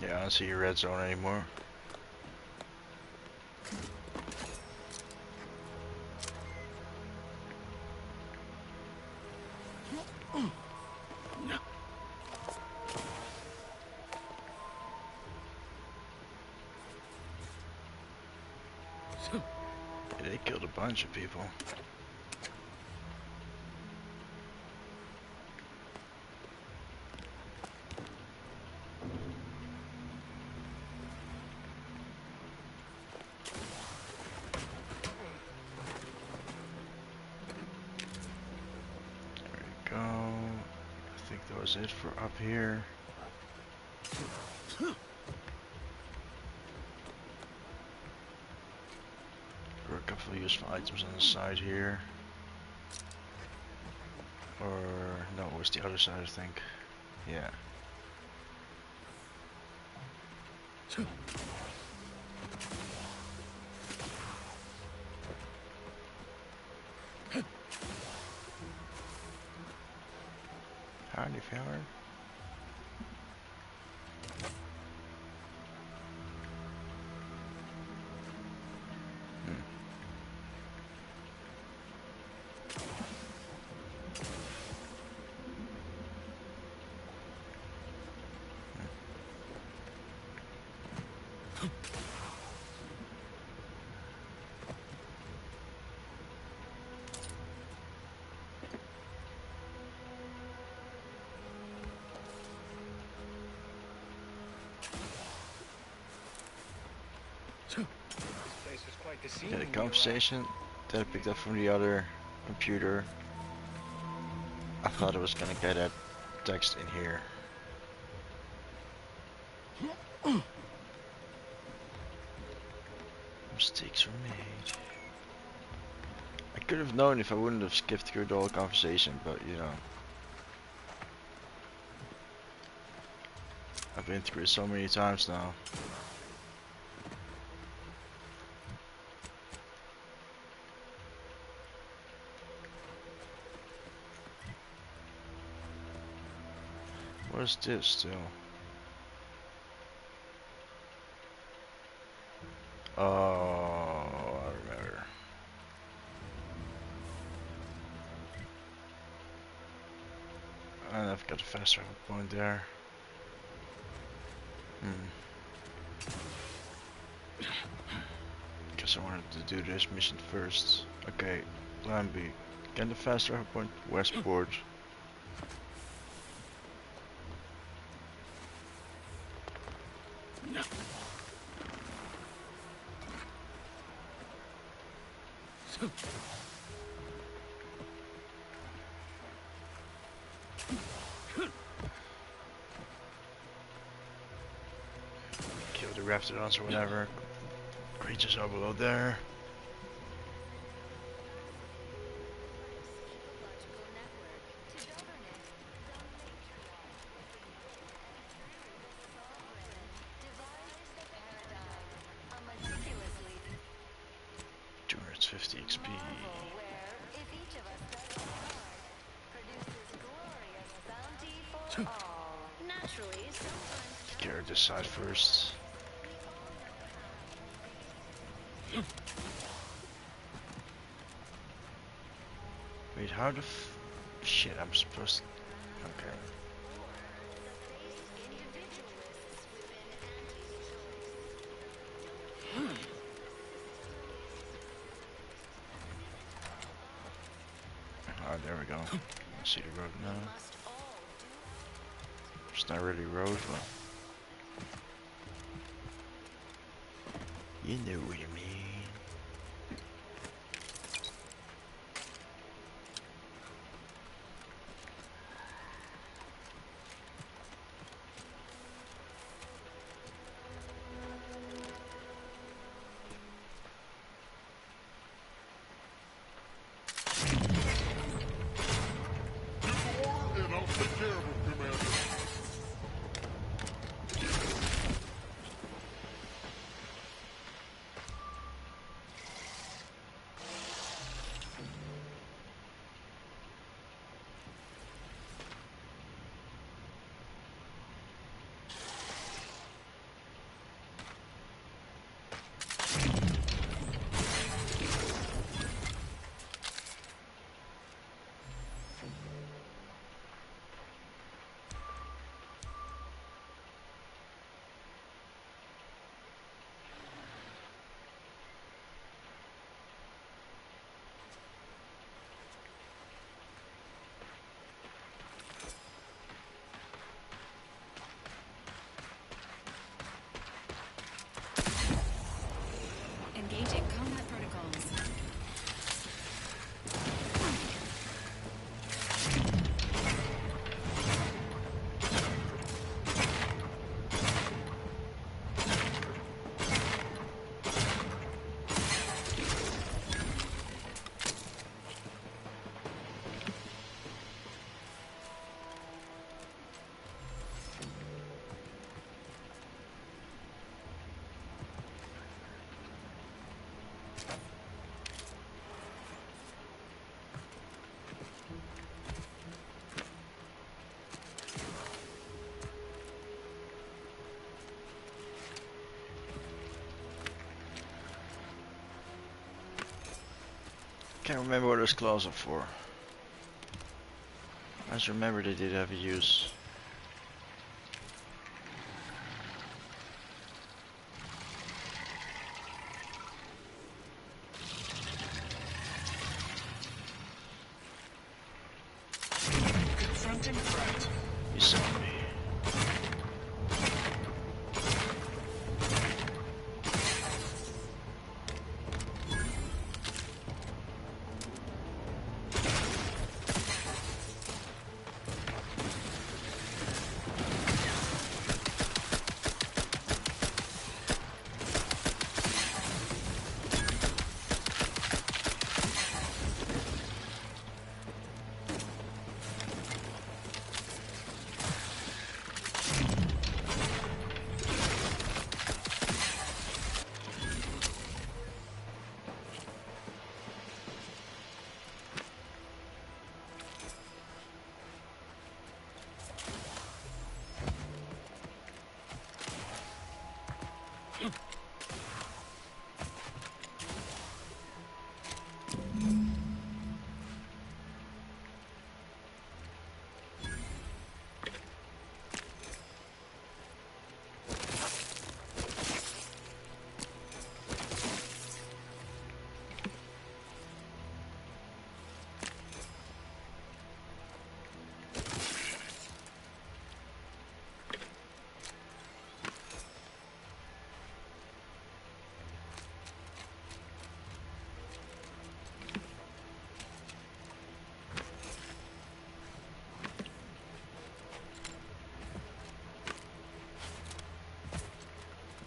Yeah, I don't see your red zone anymore. Yeah, they killed a bunch of people. was it for up here. There are a couple of useful items on the side here. Or no, it was the other side, I think. Yeah. Howdy, fella. Yeah, the conversation that I picked up from the other computer. I thought I was gonna get that text in here. Mistakes were made. I could have known if I wouldn't have skipped through the whole conversation, but you know. I've been through it so many times now. What is this still? Oh, I remember. And I've got a fast travel point there. Guess I wanted to do this mission first. Okay, plan B. Get the fast travel point, Westport. Kill the raptidons or whatever. Creatures are below there. XP. Get her this side first. Wait, how the shit, I'm supposed to... Okay. Oh, there we go. I see the road now. It's not really road, but... You know what I mean. And I'll take care of him, Commander. Can't remember what those claws are for. I just remember they did have a use. Confronting threat. You saw me.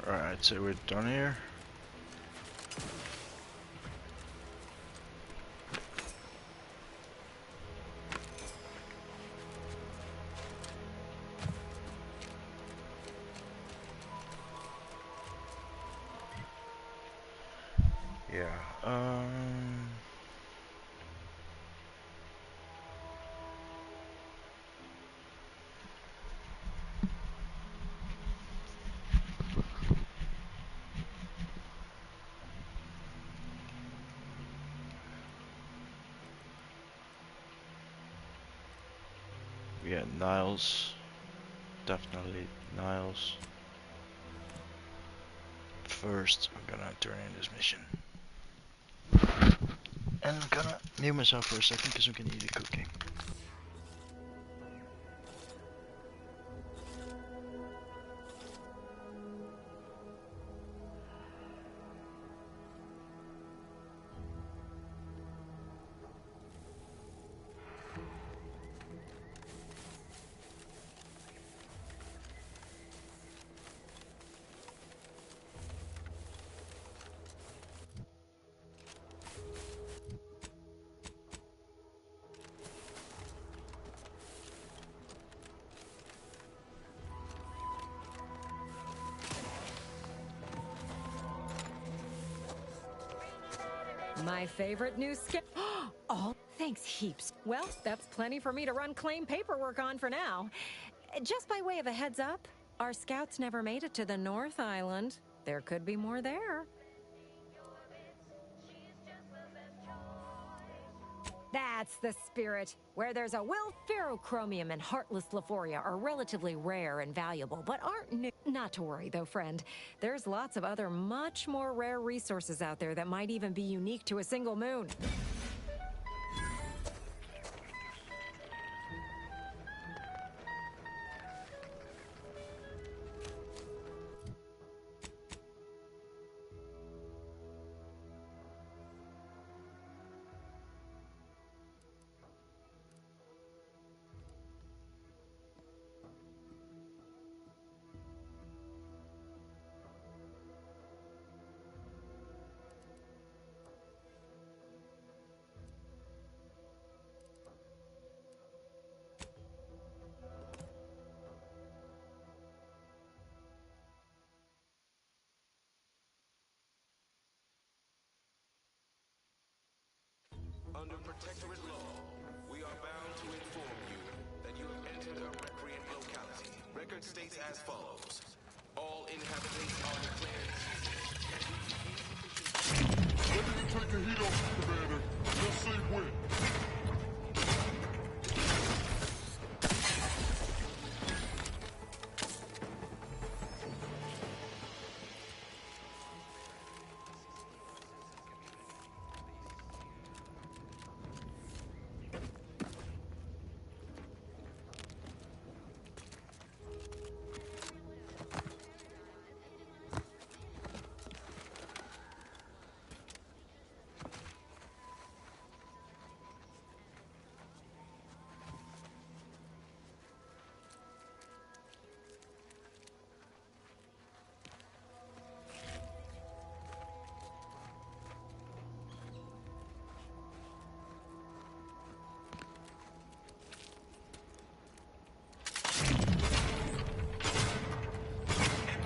Alright, so we're done here. Yeah, yeah, Niles. Definitely Niles. First, I'm gonna turn in this mission. And I'm gonna mute myself for a second because I'm gonna eat a cookie. My favorite new skip. Oh, thanks heaps. Well, that's plenty for me to run claim paperwork on for now. Just by way of a heads up, our scouts never made it to the North Island. There could be more there. That's the spirit. Where there's a will, ferrochromium and heartless Lephoria are relatively rare and valuable, but aren't new. Not to worry, though, friend. There's lots of other much more rare resources out there that might even be unique to a single moon. Under protectorate law, we are bound to inform you that you have entered a recreant locality. Record states as follows. All inhabitants are declared... When did you take the heat off, Commander? Let's see when.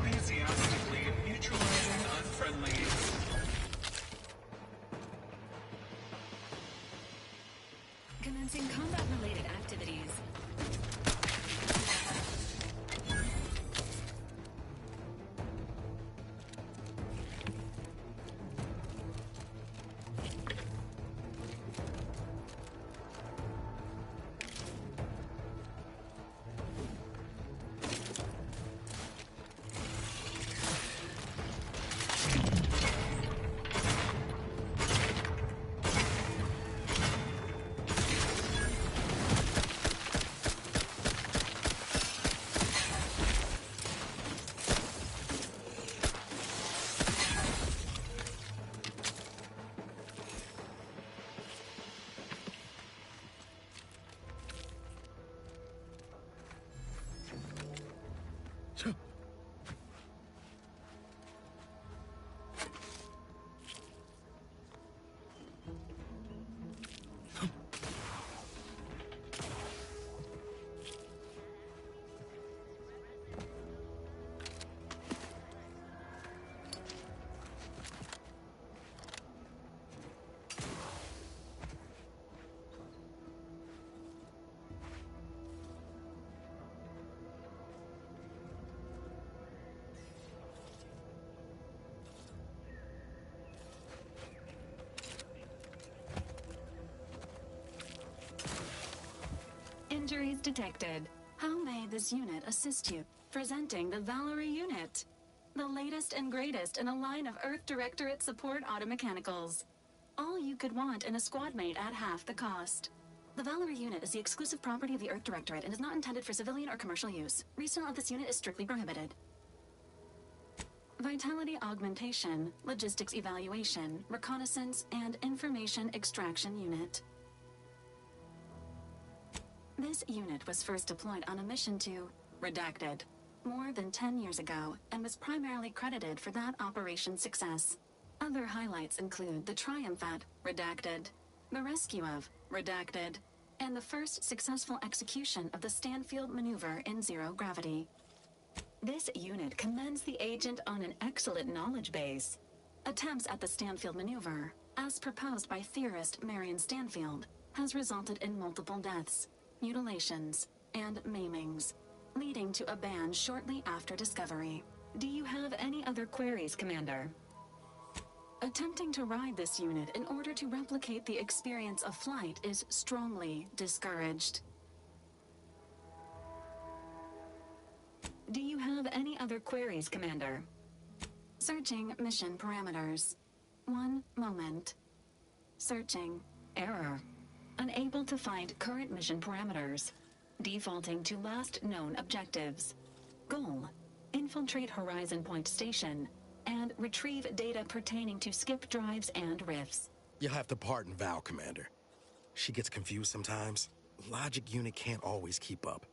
Enthusiastically neutralizing unfriendlies. Commencing combat-related activities. Injuries detected. How may this unit assist you? Presenting the Valerie unit. The latest and greatest in a line of Earth Directorate support automechanicals. All you could want in a squad mate at half the cost. The Valerie unit is the exclusive property of the Earth Directorate and is not intended for civilian or commercial use. Resale of this unit is strictly prohibited. Vitality augmentation, logistics evaluation, reconnaissance, and information extraction unit. This unit was first deployed on a mission to Redacted more than 10 years ago and was primarily credited for that operation's success. Other highlights include the triumph at Redacted, the rescue of Redacted, and the first successful execution of the Stanfield maneuver in zero gravity. This unit commends the agent on an excellent knowledge base. Attempts at the Stanfield maneuver, as proposed by theorist Marion Stanfield, has resulted in multiple deaths, mutilations, and maimings, leading to a ban shortly after discovery. Do you have any other queries, Commander? Attempting to ride this unit in order to replicate the experience of flight is strongly discouraged. Do you have any other queries, Commander? Searching mission parameters. 1 moment. Searching. Error. Unable to find current mission parameters. Defaulting to last known objectives. Goal. Infiltrate Horizon Point Station and retrieve data pertaining to skip drives and rifts. You'll have to pardon Val, Commander. She gets confused sometimes. Logic unit can't always keep up.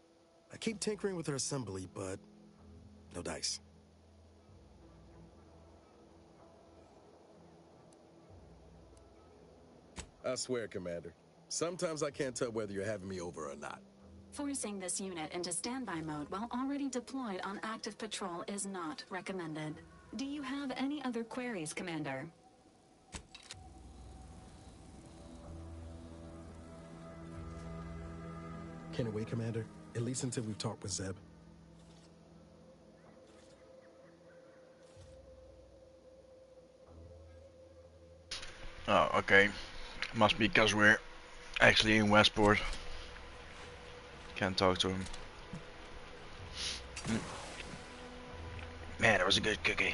I keep tinkering with her assembly, but no dice. I swear, Commander. Sometimes I can't tell whether you're having me over or not. Forcing this unit into standby mode while already deployed on active patrol is not recommended. Do you have any other queries, Commander? Can it wait, Commander? At least until we've talked with Zeb. Oh, okay. Must be because we're actually in Westport. Can't talk to him. Man, that was a good cookie.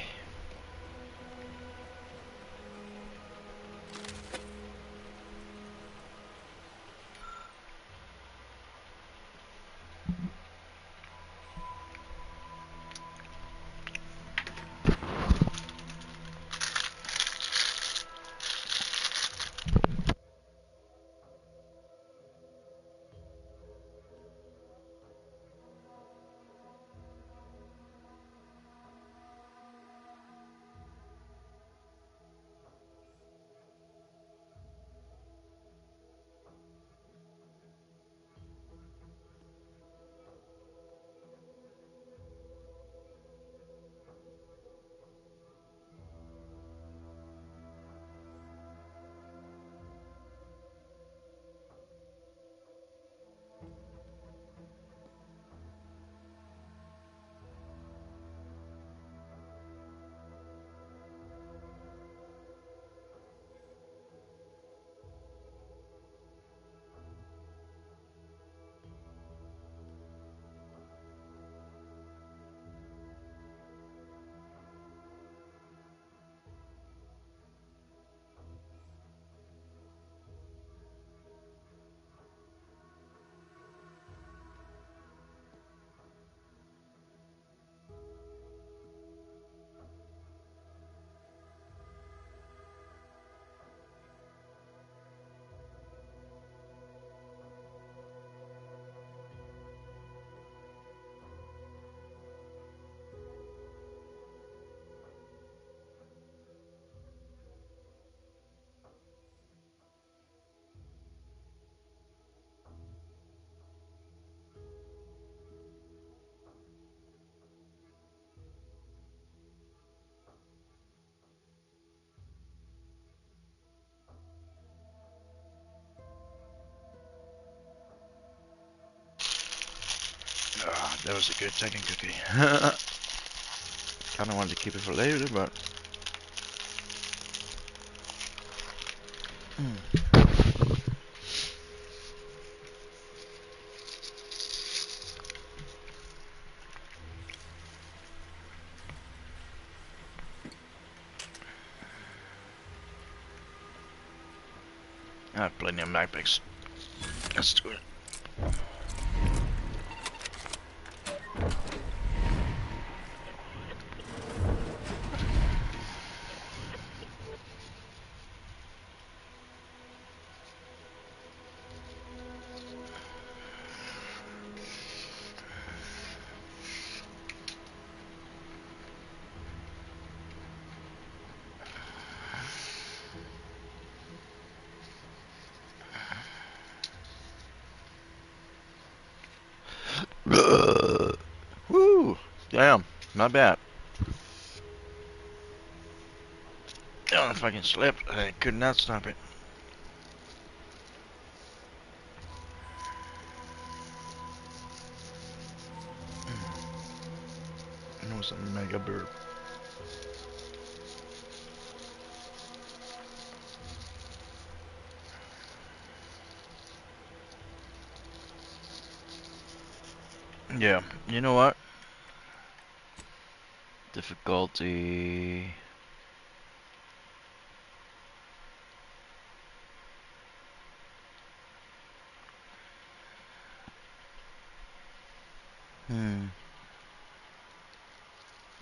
Ah, that was a good second cookie. Kinda wanted to keep it for later, but... I have plenty of backpacks. Let's do it. Woo! Damn, not bad. Oh, if I can slip, I could not stop it. It was a mega burp. Yeah, you know what? Difficulty... I'm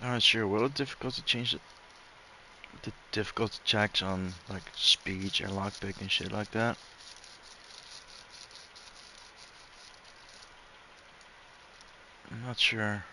not sure. Will the difficulty change the difficulty checks on like speech and lockpick and shit like that? I'm not sure.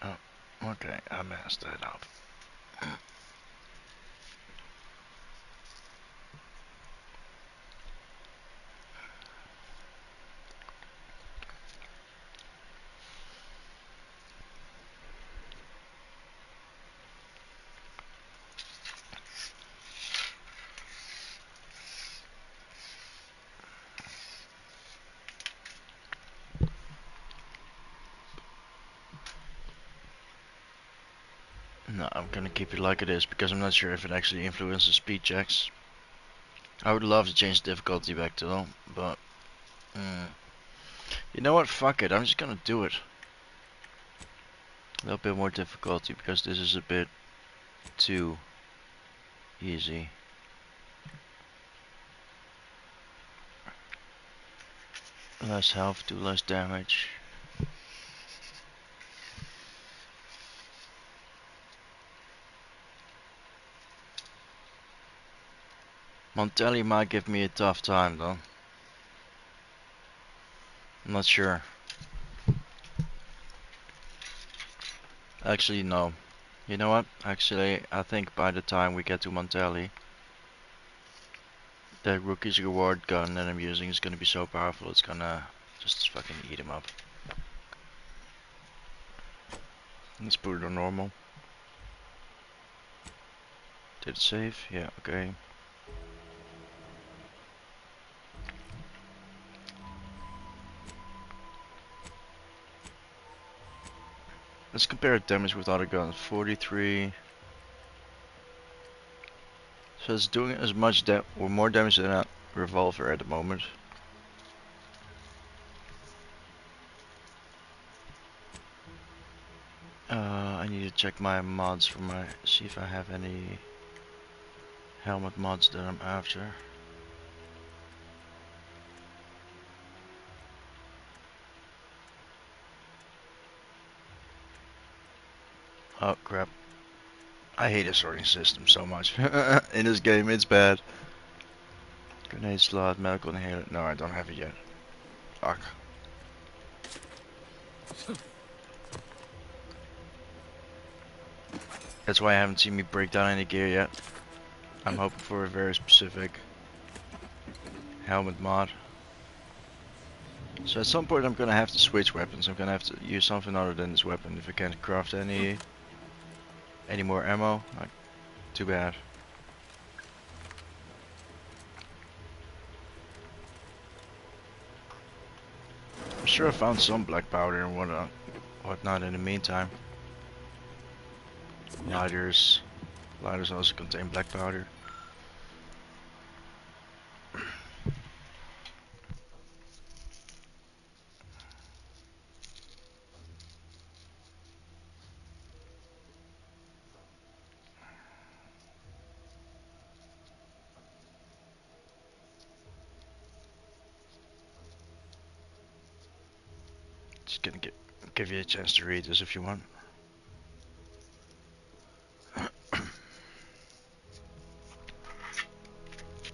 Oh, okay, I messed that up. No, I'm gonna keep it like it is because I'm not sure if it actually influences speed checks. I would love to change the difficulty back to them, but you know what? Fuck it. I'm just gonna do it. A little bit more difficulty because this is a bit too easy. Less health, do less damage. Montelli might give me a tough time though. I'm not sure. Actually, no. You know what? Actually, I think by the time we get to Montelli, the rookie's reward gun that I'm using is gonna be so powerful it's gonna just fucking eat him up. Let's put it on normal. Did it save? Yeah, okay. Let's compare damage with other guns. 43. So it's doing as much or more damage than a revolver at the moment. I need to check my mods for see if I have any helmet mods that I'm after. Oh crap. I hate the sorting system so much. In this game, it's bad. Grenade slot, medical inhaler. No, I don't have it yet. Fuck. That's why I haven't seen me break down any gear yet. I'm hoping for a very specific helmet mod. So at some point I'm gonna have to switch weapons. I'm gonna have to use something other than this weapon if I can't craft any more ammo. Like, too bad. I'm sure I found some black powder and whatnot in the meantime. Lighters also contain black powder. Just gonna give you a chance to read this if you want.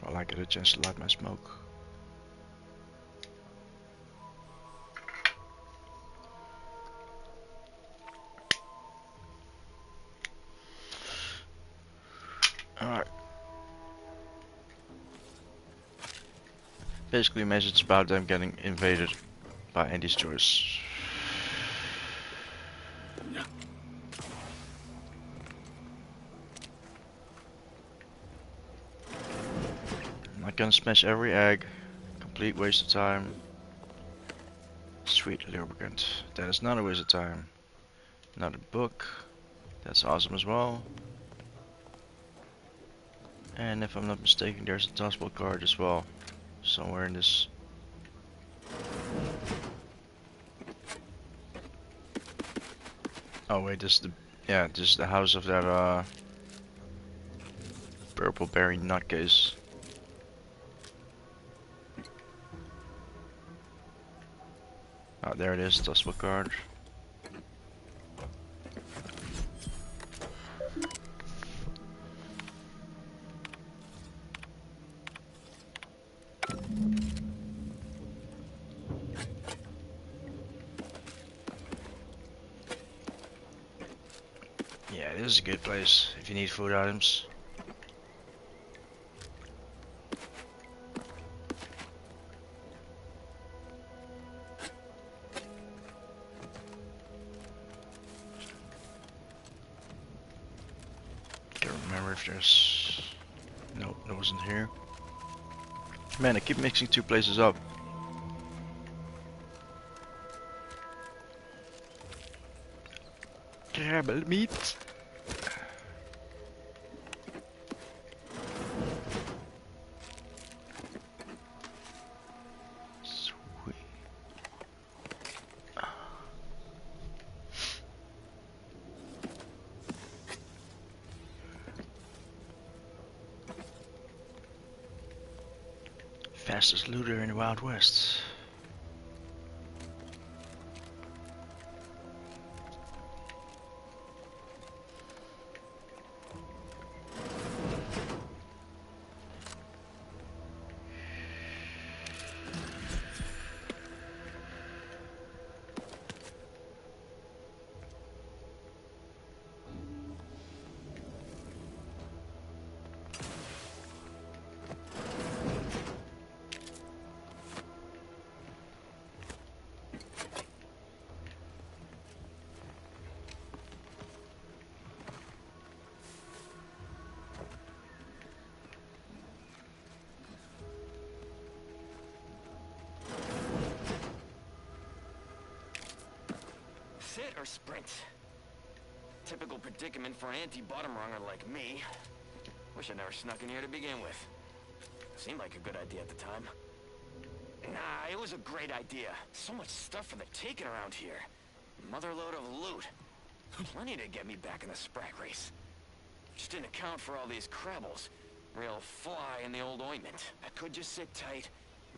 While I get a chance to light my smoke. Alright. Basically a message about them getting invaded by Andy's choice. I'm not gonna smash every egg. Complete waste of time. Sweet lubricant. That is not a waste of time. Another book. That's awesome as well. And if I'm not mistaken, there's a Dustball card as well. Somewhere in this. Oh wait, this is the house of that purple berry nutcase. Oh, there it is, Dustball card. Yeah, this is a good place if you need food items. Can't remember if there's... Nope, it wasn't here. Man, I keep mixing two places up. Caramel meat. Fastest looter in the Wild West. Sit or sprint? Typical predicament for an anti-bottom runger like me. Wish I never snuck in here to begin with. Seemed like a good idea at the time. Nah, it was a great idea. So much stuff for the taking around here. Motherload of loot. Plenty to get me back in the sprag race. Just didn't account for all these crabbles. Real fly in the old ointment. I could just sit tight,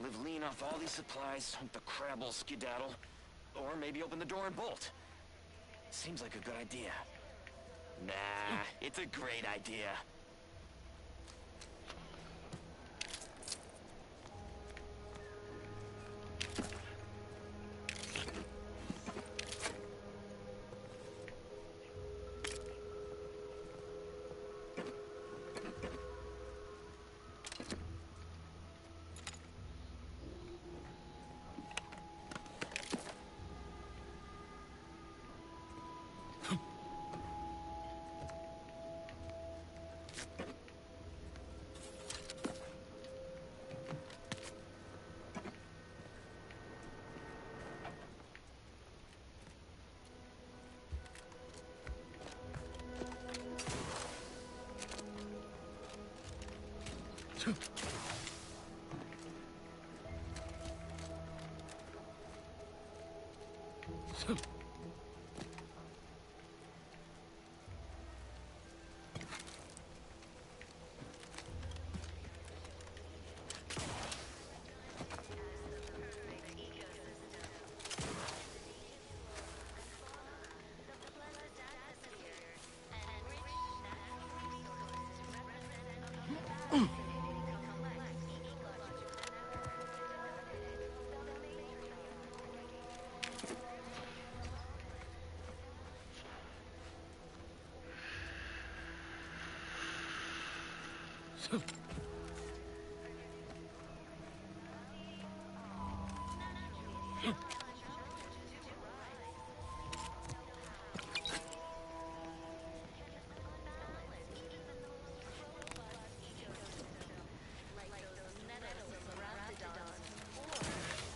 live lean off all these supplies, hope the crabbles skedaddle, or maybe open the door and bolt. Seems like a good idea. Nah, it's a great idea.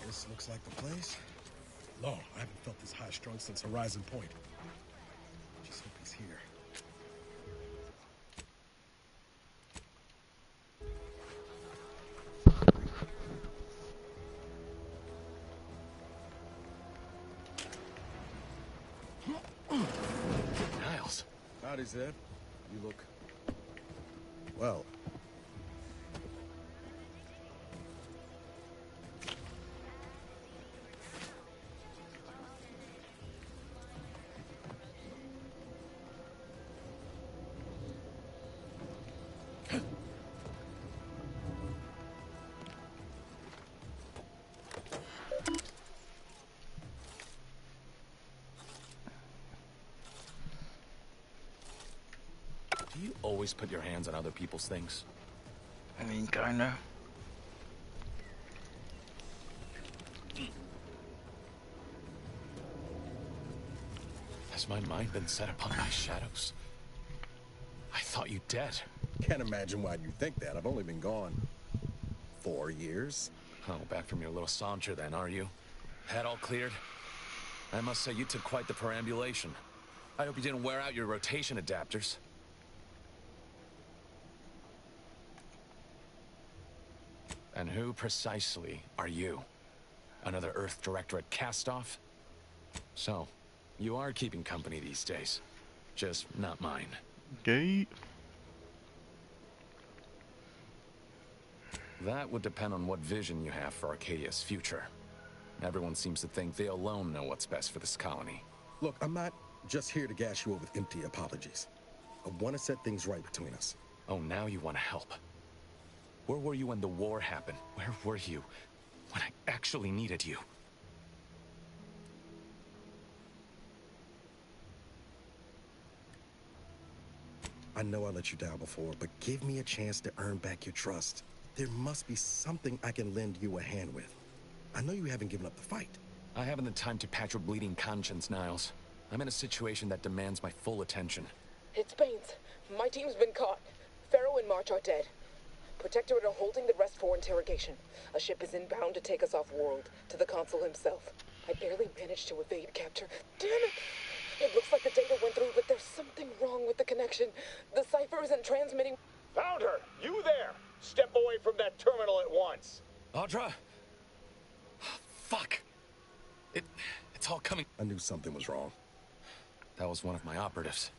This looks like the place. Lord, I haven't felt this high-strung since Horizon Point. Just hope he's here. Niles. Howdy, Zed. You look... well. Do you always put your hands on other people's things? I mean, kinda. Has my mind been set upon my shadows? I thought you dead. Can't imagine why you think that. I've only been gone 4 years. Oh, back from your little saunter then, are you? Head all cleared? I must say you took quite the perambulation. I hope you didn't wear out your rotation adapters. And who precisely are you? Another Earth Directorate cast-off? So, you are keeping company these days. Just not mine. Okay. That would depend on what vision you have for Arcadia's future. Everyone seems to think they alone know what's best for this colony. Look, I'm not just here to gas you up with empty apologies. I want to set things right between us. Oh, now you want to help. Where were you when the war happened? Where were you when I actually needed you? I know I let you down before, but give me a chance to earn back your trust. There must be something I can lend you a hand with. I know you haven't given up the fight. I haven't the time to patch your bleeding conscience, Niles. I'm in a situation that demands my full attention. It's Baines. My team's been caught. Pharaoh and March are dead. Protectorate are holding the rest for interrogation. A ship is inbound to take us off-world, to the consul himself. I barely managed to evade capture. Damn it! It looks like the data went through, but there's something wrong with the connection. The cipher isn't transmitting. Found her! You there! Step away from that terminal at once! Audra? Fuck! It's all coming. I knew something was wrong. That was one of my operatives.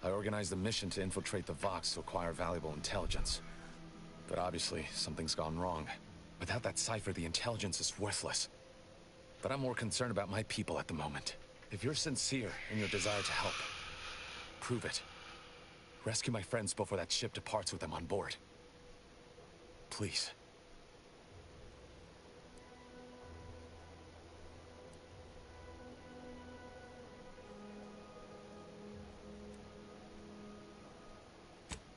I organized a mission to infiltrate the Vox to acquire valuable intelligence. But obviously, something's gone wrong. Without that cipher, the intelligence is worthless. But I'm more concerned about my people at the moment. If you're sincere in your desire to help, prove it. Rescue my friends before that ship departs with them on board. Please.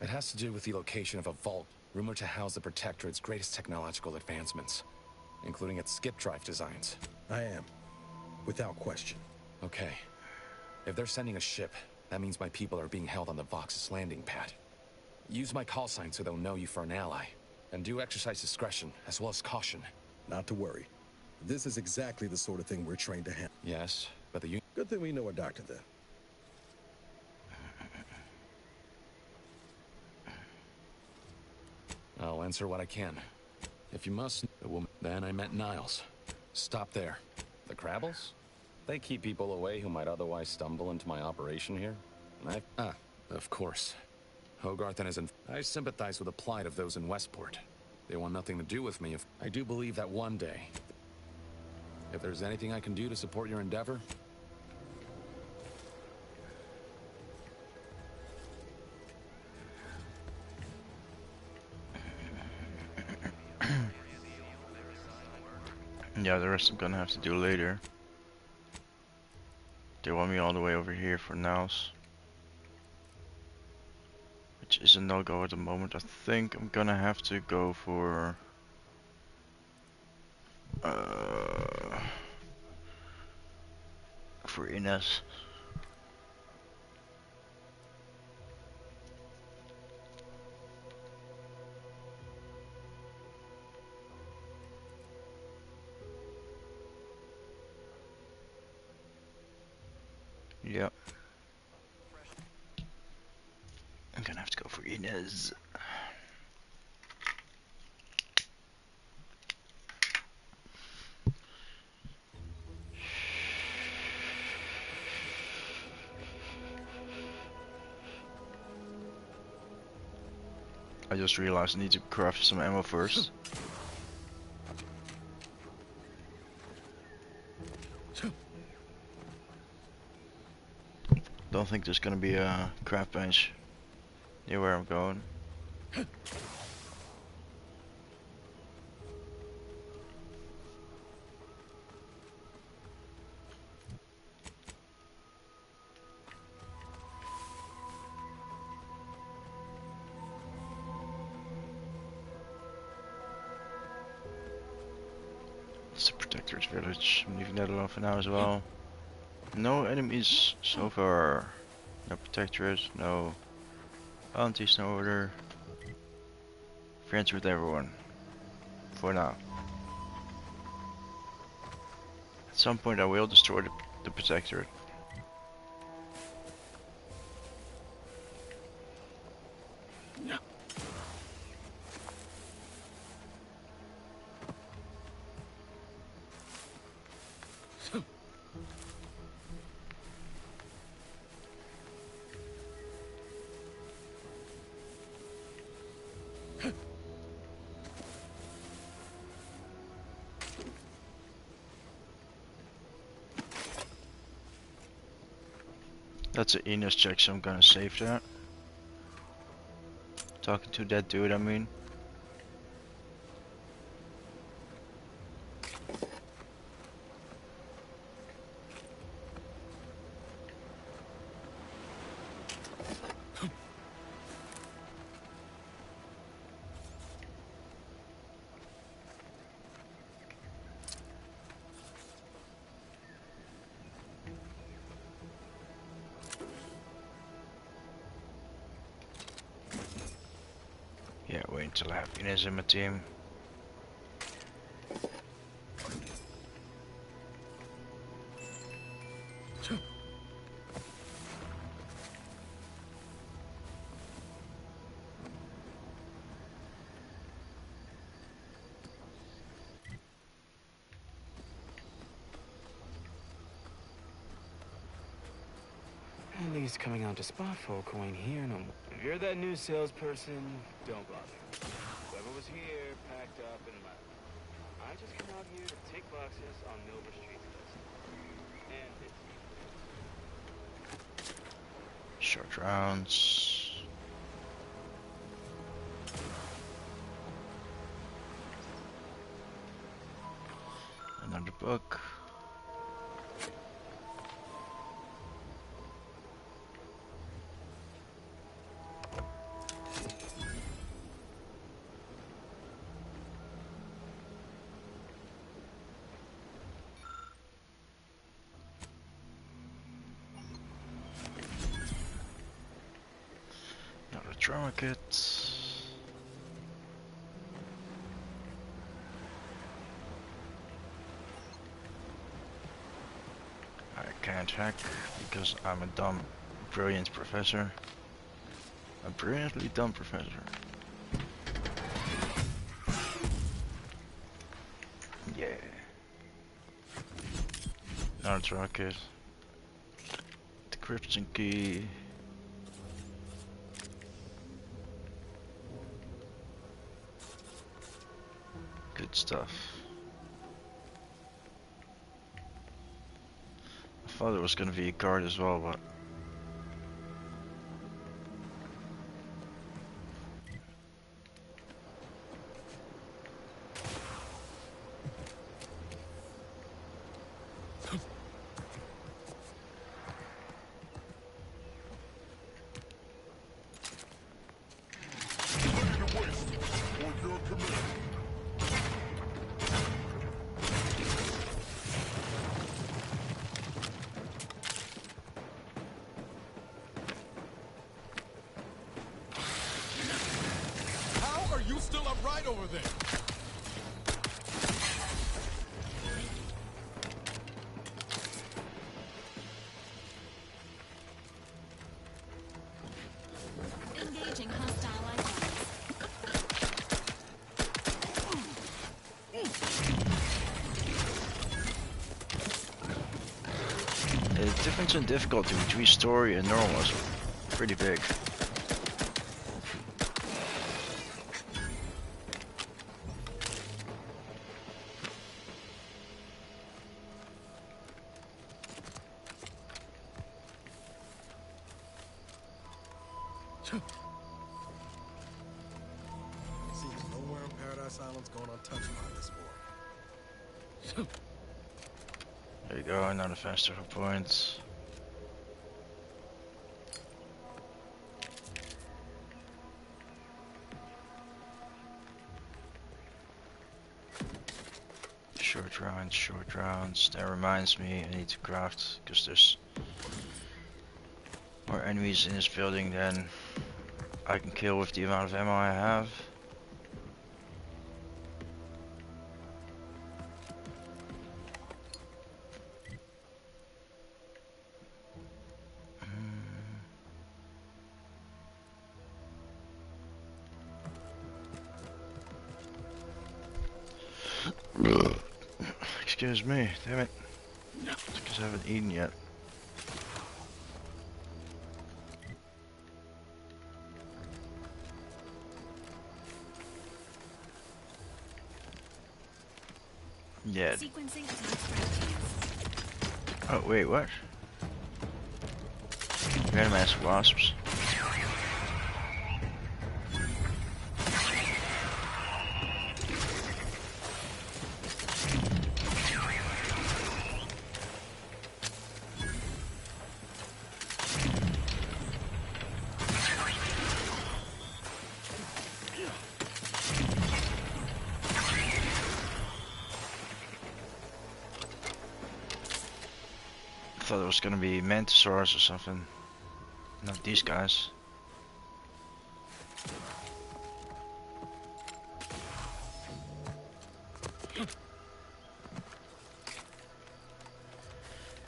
It has to do with the location of a vault, rumored to house the Protectorate's greatest technological advancements, including its skip drive designs. I am. Without question. Okay. If they're sending a ship, that means my people are being held on the Vox's landing pad. Use my call sign so they'll know you for an ally. And do exercise discretion, as well as caution. Not to worry. This is exactly the sort of thing we're trained to handle. Yes, but the... Good thing we know a doctor then. I'll answer what I can. If you must, the woman... Then I met Niles. Stop there. The Crabbles? They keep people away who might otherwise stumble into my operation here. Of course. Hogarth and his... I sympathize with the plight of those in Westport. They want nothing to do with me if... I do believe that one day, if there's anything I can do to support your endeavor... Yeah, the rest I'm gonna have to do later. They want me all the way over here for Niles, which is a no-go at the moment. I think I'm gonna have to go for Inez. Yep. I'm gonna have to go for Inez. I just realized I need to craft some ammo first. Don't think there's gonna be a craft bench near where I'm going. It's the Protector's village. I'm leaving that alone for now as well. No enemies so far. No Protectorate, no Aunties, no order. Friends with everyone. For now. At some point I will destroy the Protectorate. That's an Enos check, so I'm gonna save that. Talking to that dude, I mean. Yeah, wait until Happiness in my team. At least coming out to spot folk who ain't here no more. If you're that new salesperson, don't bother. Whoever was here packed up and left. I just come out here to tick boxes on Milver Street's list. And it's Short rounds. Another book. Another trauma kit. I can't hack because I'm a dumb, brilliant professor. A brilliantly dumb professor. Yeah. Another trauma kit. Decryption key. Good stuff. I thought it was gonna be a card as well, but How are you still upright over there? Engaging hostile icons. the difference in difficulty between story and normal is pretty big. Seems nowhere on Paradise Island's going untouched by this war. There you go, another festival point. Short rounds. That reminds me, I need to craft, because there's more enemies in this building than I can kill with the amount of ammo I have. Excuse me, damn it. It's because I haven't eaten yet. Yeah. Sequencing attack strategies. Oh, wait, what? Randomized wasps. I thought it was gonna be mantisaurs or something. Not these guys.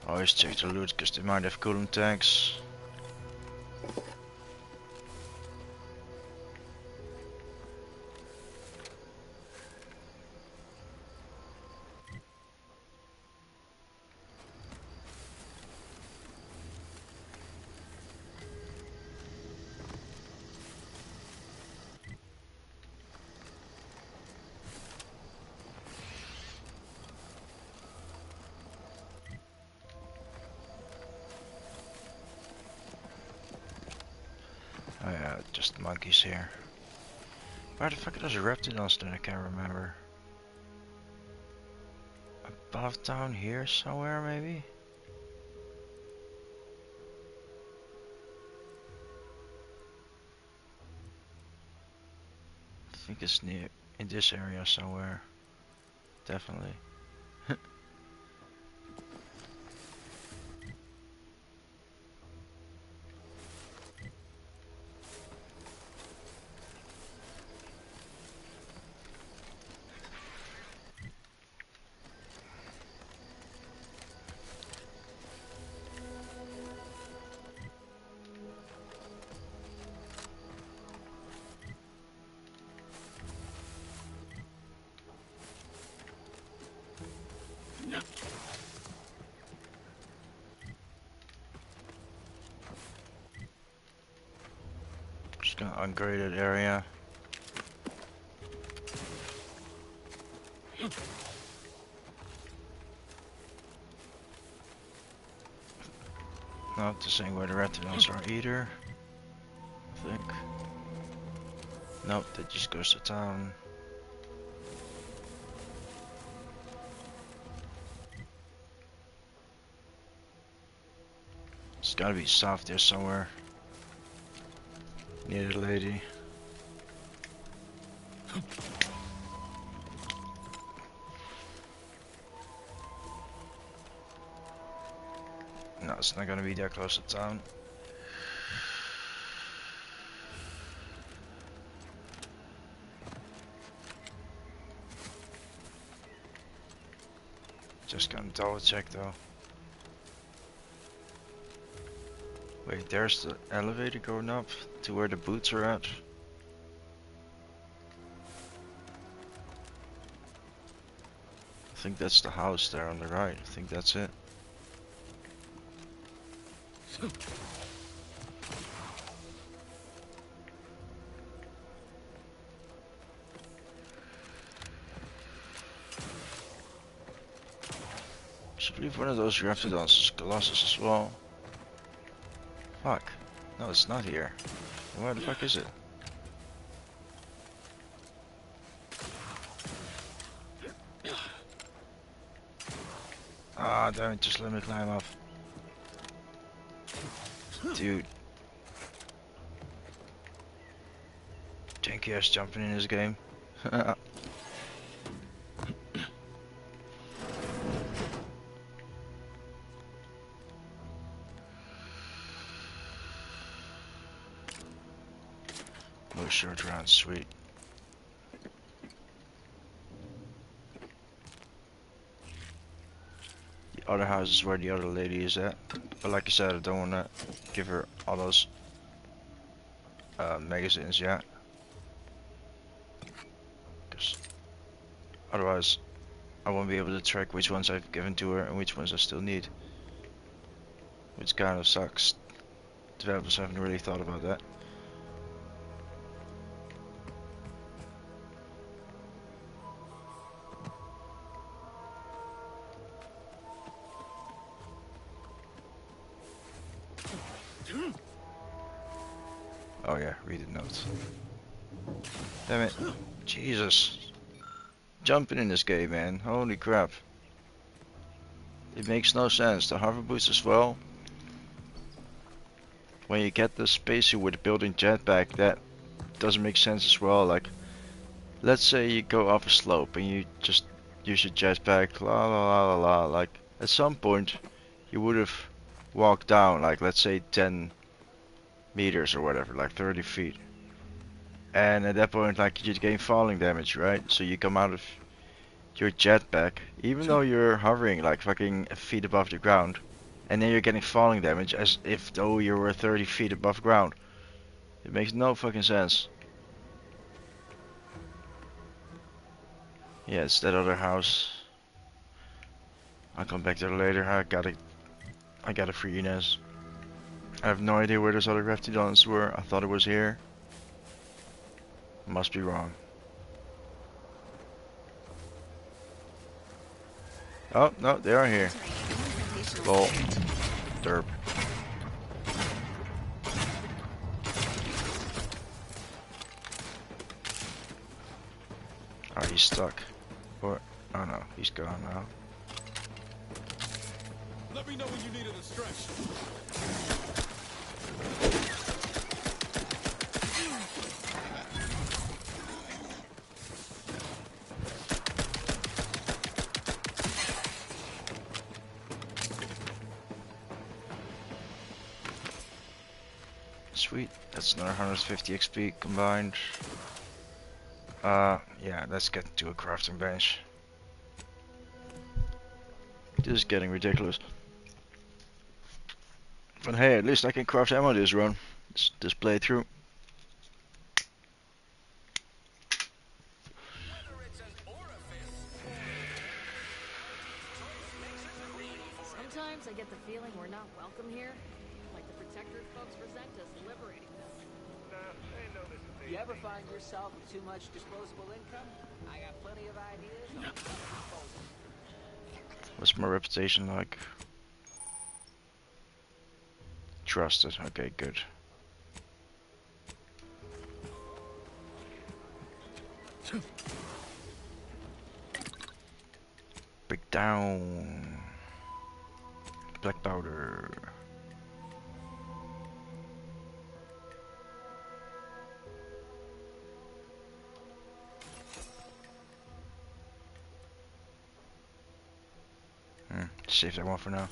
Always check the loot because they might have coolant tanks. Oh yeah, just monkeys here. Where the fuck are those reptidons that I can't remember? Above down here somewhere maybe? I think it's near in this area somewhere. Definitely. Just got ungraded area. Not the same where the reptidons are either. I think. Nope, that just goes to town. It's gotta be south there somewhere. Near the lady. No, it's not gonna be that close to town. Just gonna double check though. Wait, there's the elevator going up to where the boots are at. I think that's the house there on the right. I think that's it. I believe one of those Raptidons is Colossus as well. Fuck. No, it's not here. Where the fuck is it? Ah, damn it, just let me climb up. Dude. Janky ass jumping in this game. No short round, sweet. The other house is where the other lady is at. But like I said, I don't wanna give her all those magazines yet. Cause otherwise I won't be able to track which ones I've given to her and which ones I still need. Which kind of sucks. Developers haven't really thought about that. Oh yeah, read the note. Damn it. Jesus. Jumping in this game, man. Holy crap. It makes no sense. The hover boost as well. When you get the spacesuit with the built-in jetpack, that doesn't make sense as well. Like, let's say you go off a slope and you just use your jetpack, la la la la la. Like, at some point, you would have walked down, like, let's say 10 meters or whatever, like 30 feet. And at that point, like, you gain falling damage, right? So you come out of your jetpack, even though you're hovering like fucking a feet above the ground, and then you're getting falling damage as if though you were 30 feet above ground. It makes no fucking sense. Yeah, it's that other house. I'll come back there later. I got a free Inez. I have no idea where those other Reptidons were. I thought it was here. Must be wrong. Oh, no, they are here. Lol. Derp. Oh, he's stuck. Or, oh no, he's gone now. Let me know when you needed a stretch. Sweet, that's another 150 XP combined. Yeah, let's get to a crafting bench. This is getting ridiculous. But hey, at least I can craft ammo this run. This playthrough. Sometimes I get the feeling we're not welcome here. Like the Protectorate folks resent us liberating them. You ever find yourself with too much disposable income? I got plenty of ideas on how to dispose of it. What's my reputation like? Trusted. Okay, good. Break down. Black powder. Save that one for now.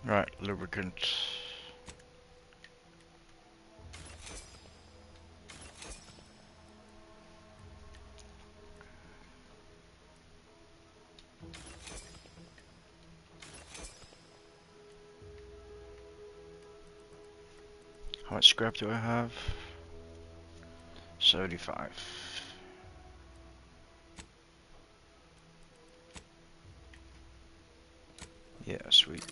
Right, lubricant. How much scrap do I have? 75. Yeah, sweet.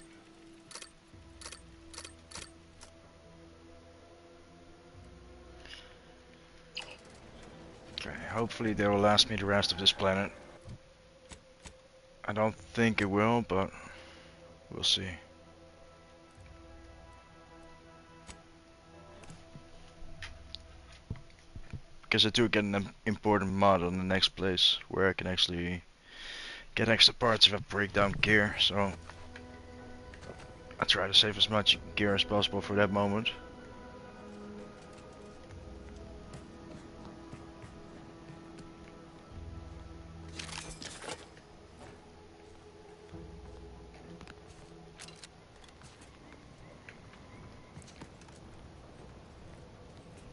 Okay, hopefully they will last me the rest of this planet. I don't think it will, but we'll see. Because I do get an important mod on the next place where I can actually get extra parts if I break down gear, so I try to save as much gear as possible for that moment.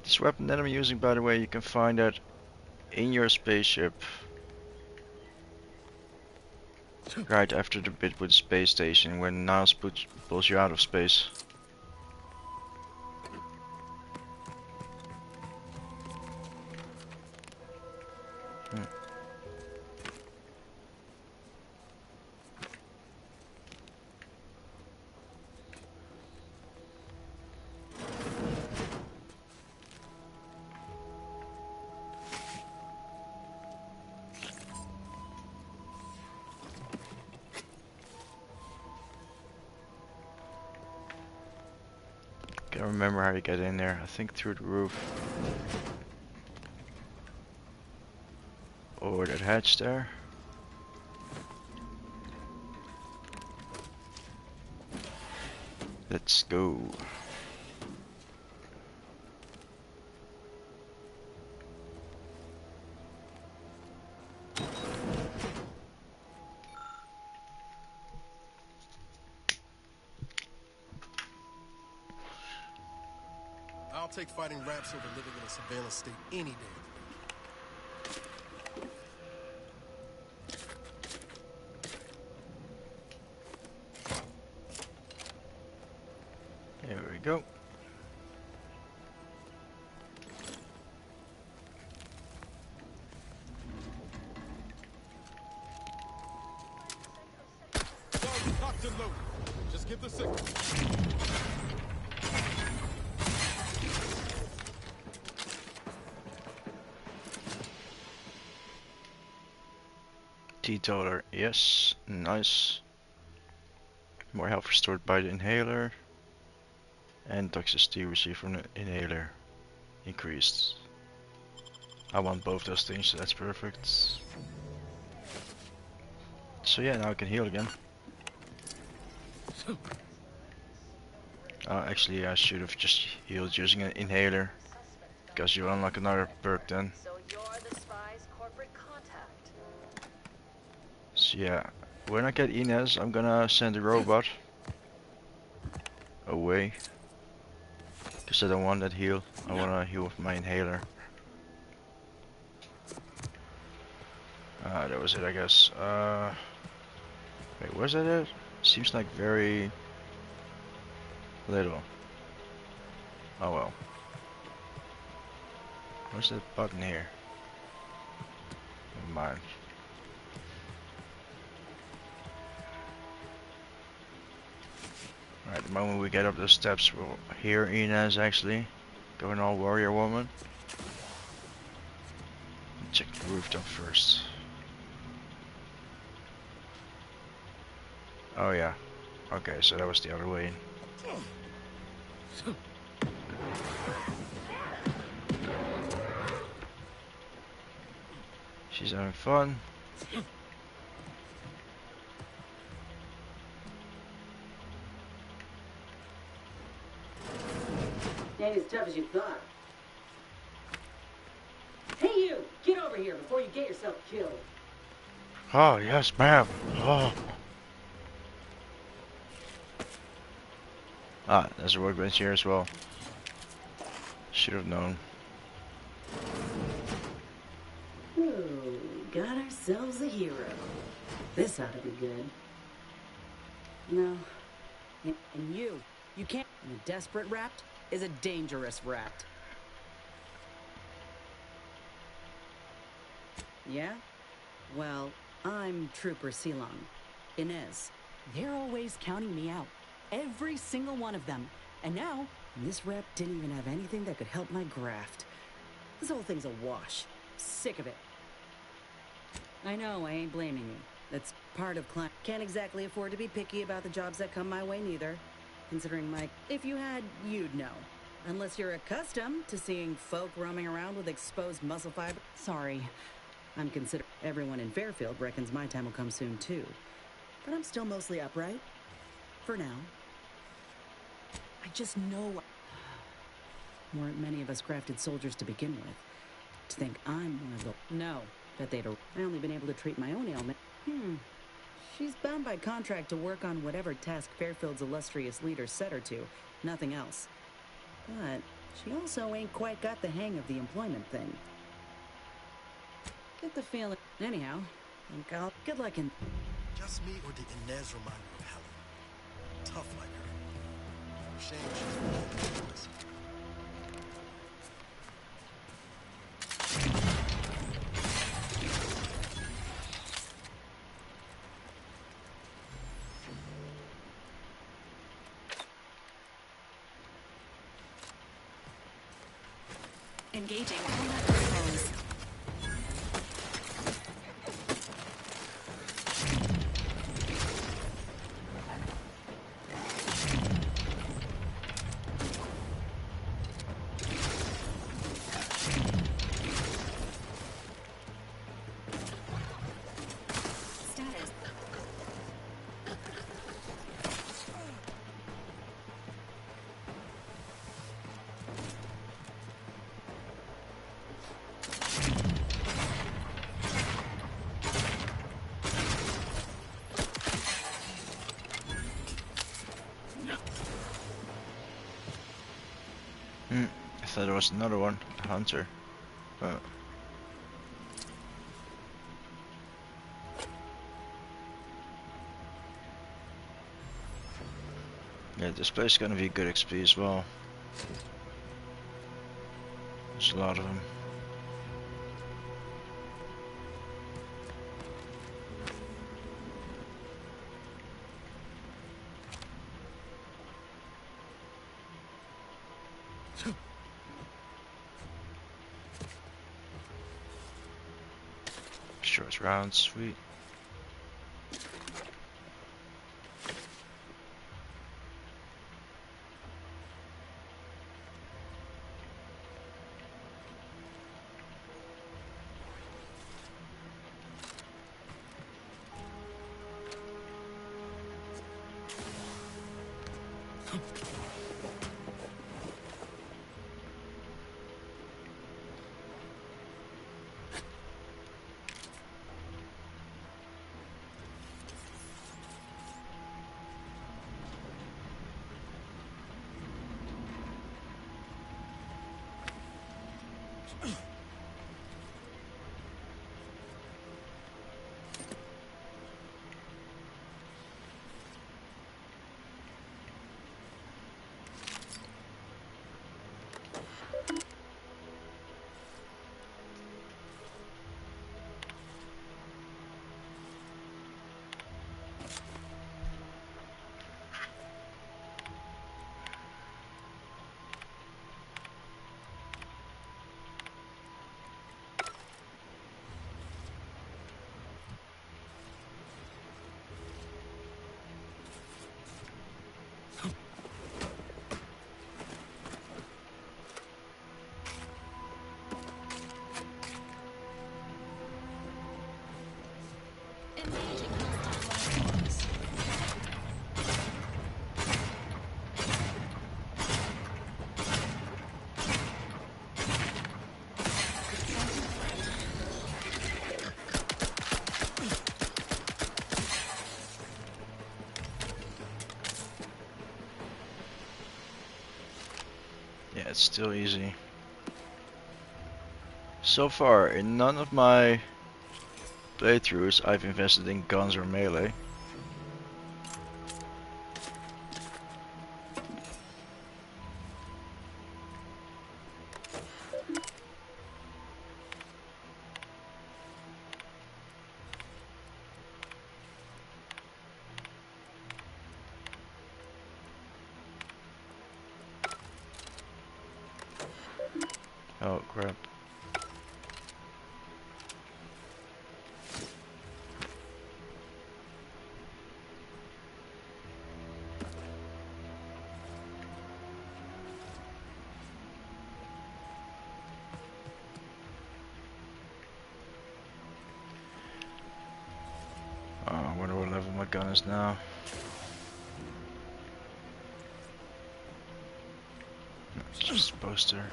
This weapon that I'm using, by the way, you can find that in your spaceship. Right after the bit with the space station, when Niles pulls you out of space. Can't remember how you get in there. I think through the roof. Or that hatch there. Let's go. I'll take fighting raps over living in a surveillance state any day. There we go. Locked and loaded. Just give the signal. Teetotaler, yes, nice. More health restored by the inhaler. And toxicity received from the inhaler increased. I want both those things, so that's perfect. So yeah, now I can heal again. Actually, I should have just healed using an inhaler, because you unlock another perk then. So you're the spy's corporate contact. So yeah, when I get Inez, I'm gonna send the robot away, because I don't want that heal. I wanna heal with my inhaler. That was it, I guess. Wait, was that it? Seems like very little. Oh well. Where's that button here? Never mind. Alright, the moment we get up the steps, we'll hear Inez actually going all warrior woman. Check the rooftop first. Oh yeah. Okay, so that was the other way in. She's having fun. Ain't as tough as you thought. Hey you! Get over here before you get yourself killed. Oh, yes, ma'am. Oh. Ah, there's a workbench here as well. Should have known. Ooh, got ourselves a hero. This ought to be good. No. And you can't. And a desperate rat is a dangerous rat. Yeah? Well, I'm Trooper Silong. Inez. They're always counting me out. Every single one of them. And now, this rep didn't even have anything that could help my graft. This whole thing's a wash. Sick of it. I know, I ain't blaming you. That's part of climb. Can't exactly afford to be picky about the jobs that come my way neither. Considering if you had, you'd know. Unless you're accustomed to seeing folk roaming around with exposed muscle fiber. Sorry. I'm considered. Everyone in Fairfield reckons my time will come soon too. But I'm still mostly upright. For now. I just know weren't many of us crafted soldiers to begin with. To think I'm one of the... No, that they'd... I only been able to treat my own ailment. She's bound by contract to work on whatever task Fairfield's illustrious leader set her to. Nothing else. But she also ain't quite got the hang of the employment thing. Get the feeling... Anyhow, think I'll... Good luck in... Just me or did Inez remind you of Helen? Tough like her. Shame she's... Engaging combat protocols. I thought there was another one, a hunter. Yeah, this place is gonna be good XP as well. There's a lot of them. Short round, sweet. Yeah, it's still easy. So far, in none of my playthroughs, I've invested in guns or melee. Oh crap. I wonder what level my gun is now. It's just a poster.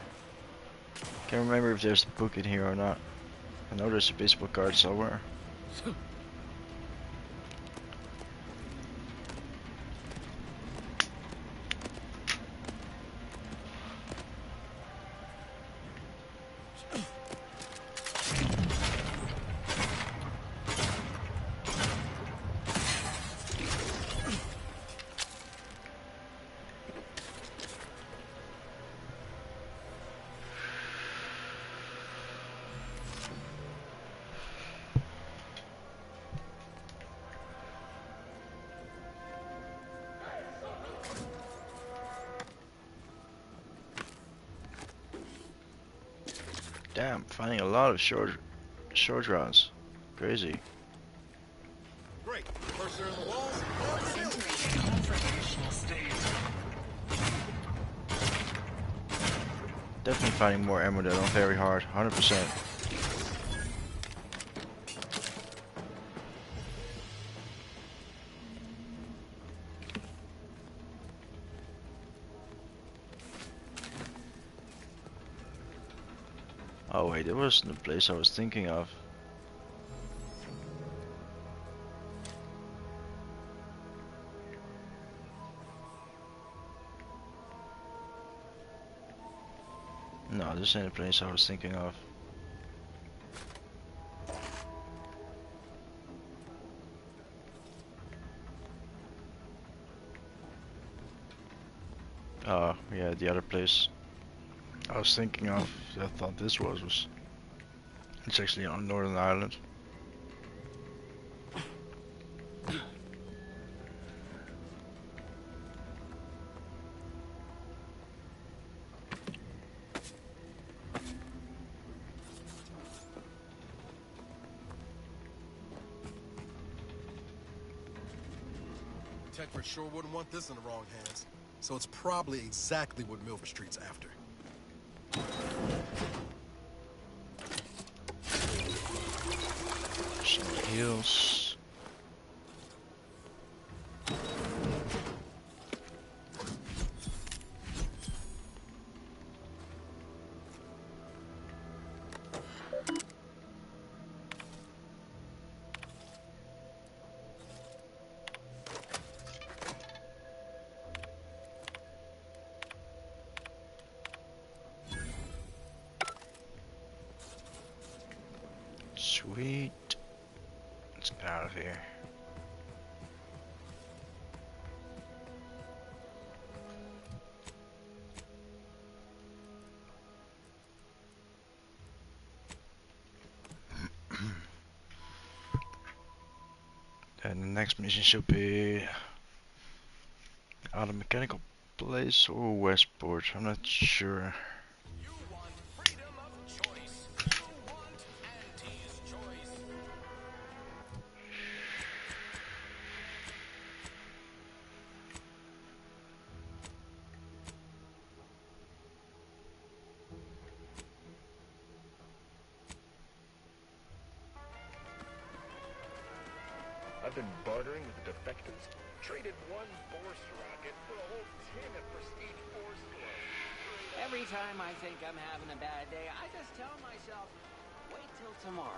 Can't remember if there's a book in here or not. I know there's a baseball card somewhere. Damn, finding a lot of short rounds. Crazy. Great. Cursor in the walls. Definitely finding more ammo though, very hard, 100%. Oh wait, that wasn't the place I was thinking of. No, this ain't the place I was thinking of. Yeah, the other place I was thinking of, I thought this was. It's actually on Northern Ireland. Tech sure wouldn't want this in the wrong hands. So it's probably exactly what Milford Street's after. Some heals. Sweet. Let's get out of here. And the next mission should be out of mechanical place or Westport. I'm not sure. You want freedom of choice. You want Aunties' choice. I've been bartering with the defectors. Traded one Force rocket for a whole tin of prestige Force glow. Every time I think I'm having a bad day, I just tell myself, wait till tomorrow.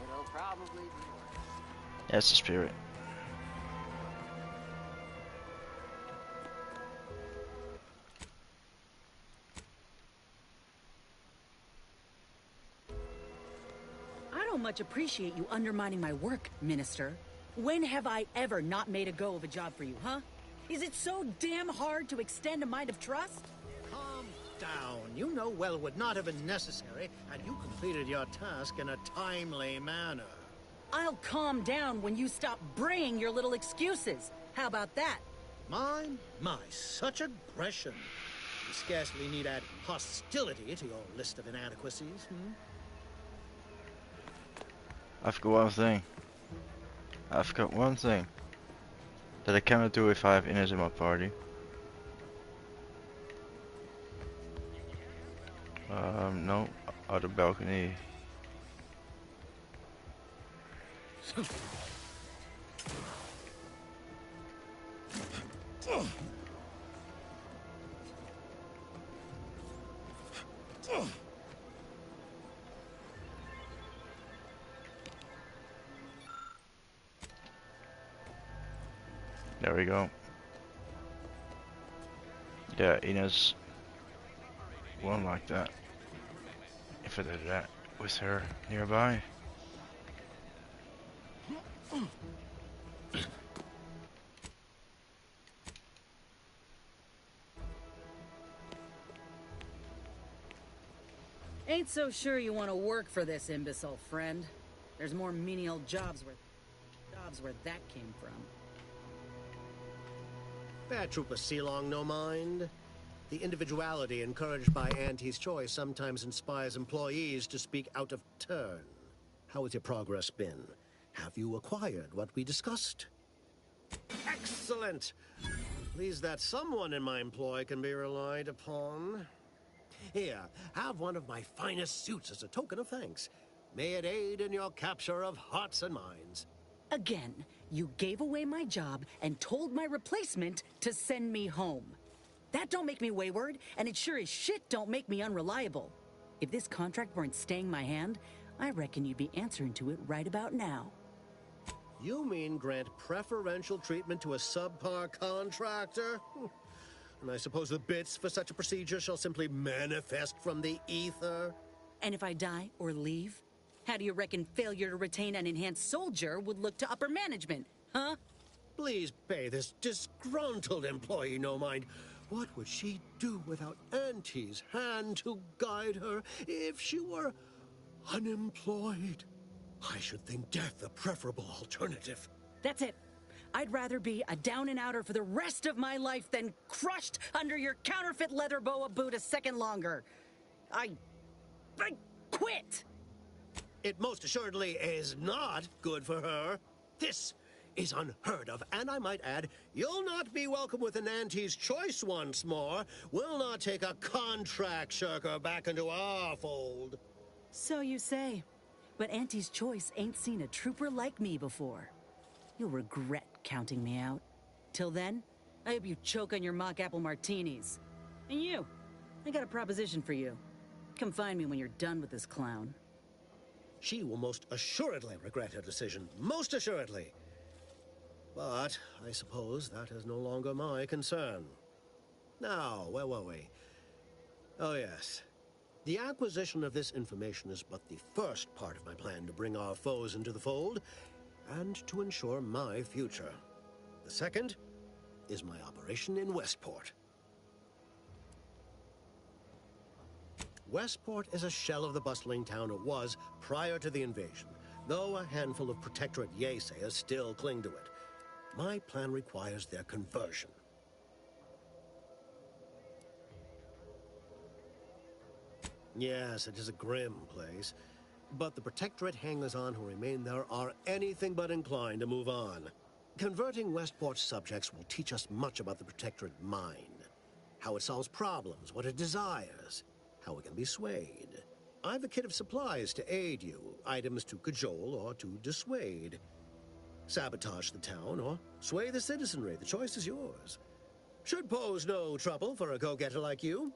It'll probably be worse. That's the spirit. I don't much appreciate you undermining my work, Minister. When have I ever not made a go of a job for you, huh? Is it so damn hard to extend a mind of trust? Calm down. You know well would not have been necessary, and you completed your task in a timely manner. I'll calm down when you stop bringing your little excuses. How about that? My, such aggression. You scarcely need add hostility to your list of inadequacies, I forgot one thing. I forgot one thing that I cannot do if I have Inez in my party. No, out of balcony. There we go. Yeah, Inez won't like that if I did that with her nearby. Ain't so sure you want to work for this imbecile, friend. There's more menial jobs where that came from. Fair Trooper Sealong, no mind. The individuality encouraged by Auntie's choice sometimes inspires employees to speak out of turn. How has your progress been? Have you acquired what we discussed? Excellent! Pleased that someone in my employ can be relied upon. Here, have one of my finest suits as a token of thanks. May it aid in your capture of hearts and minds. Again, you gave away my job and told my replacement to send me home. That don't make me wayward, and it sure as shit don't make me unreliable. If this contract weren't staying my hand, I reckon you'd be answering to it right about now. You mean grant preferential treatment to a subpar contractor? And I suppose the bits for such a procedure shall simply manifest from the ether? And if I die or leave, how do you reckon failure to retain an enhanced soldier would look to upper management, huh? Please pay this disgruntled employee no mind. What would she do without Auntie's hand to guide her if she were unemployed? I should think death the preferable alternative. That's it. I'd rather be a down-and-outer for the rest of my life than crushed under your counterfeit leather boa boot a second longer. I quit! It most assuredly is not good for her. This is unheard of, and I might add, you'll not be welcome with an Auntie's choice once more. We'll not take a contract shirker back into our fold. So you say. But Auntie's choice ain't seen a trooper like me before. You'll regret counting me out. Till then, I hope you choke on your mock apple martinis. And you, I got a proposition for you. Come find me when you're done with this clown. She will most assuredly regret her decision. Most assuredly. But I suppose that is no longer my concern. Now, where were we? Oh, yes. The acquisition of this information is but the first part of my plan to bring our foes into the fold and to ensure my future. The second is my operation in Westport. Westport is a shell of the bustling town it was prior to the invasion, though a handful of Protectorate Yaysayers still cling to it. My plan requires their conversion. Yes, it is a grim place, but the Protectorate hangers-on who remain there are anything but inclined to move on. Converting Westport's subjects will teach us much about the Protectorate mind, how it solves problems, what it desires, how it can be swayed. I've a kit of supplies to aid you, items to cajole or to dissuade. Sabotage the town or sway the citizenry. The choice is yours. Should pose no trouble for a go-getter like you.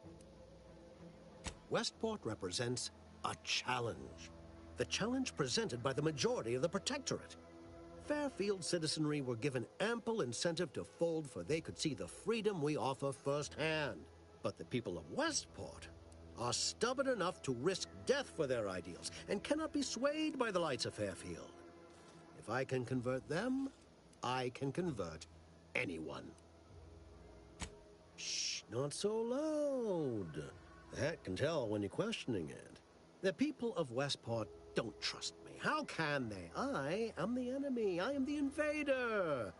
Westport represents a challenge. The challenge presented by the majority of the Protectorate. Fairfield citizenry were given ample incentive to fold, for they could see the freedom we offer firsthand. But the people of Westport are stubborn enough to risk death for their ideals and cannot be swayed by the lights of Fairfield. If I can convert them, I can convert anyone. Shh, not so loud. The hat can tell when you're questioning it. The people of Westport don't trust me. How can they? I am the enemy. I am the invader.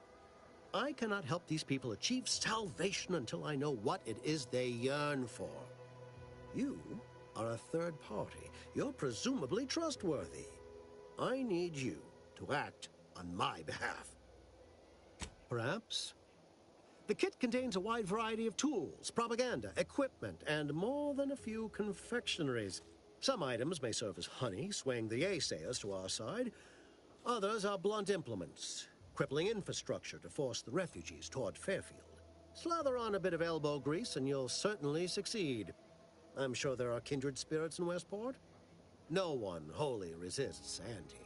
I cannot help these people achieve salvation until I know what it is they yearn for. You are a third party. You're presumably trustworthy. I need you to act on my behalf. Perhaps? The kit contains a wide variety of tools, propaganda, equipment, and more than a few confectionaries. Some items may serve as honey, swaying the Yaysayers to our side. Others are blunt implements, crippling infrastructure to force the refugees toward Fairfield. Slather on a bit of elbow grease and you'll certainly succeed. I'm sure there are kindred spirits in Westport. No one wholly resists Auntie.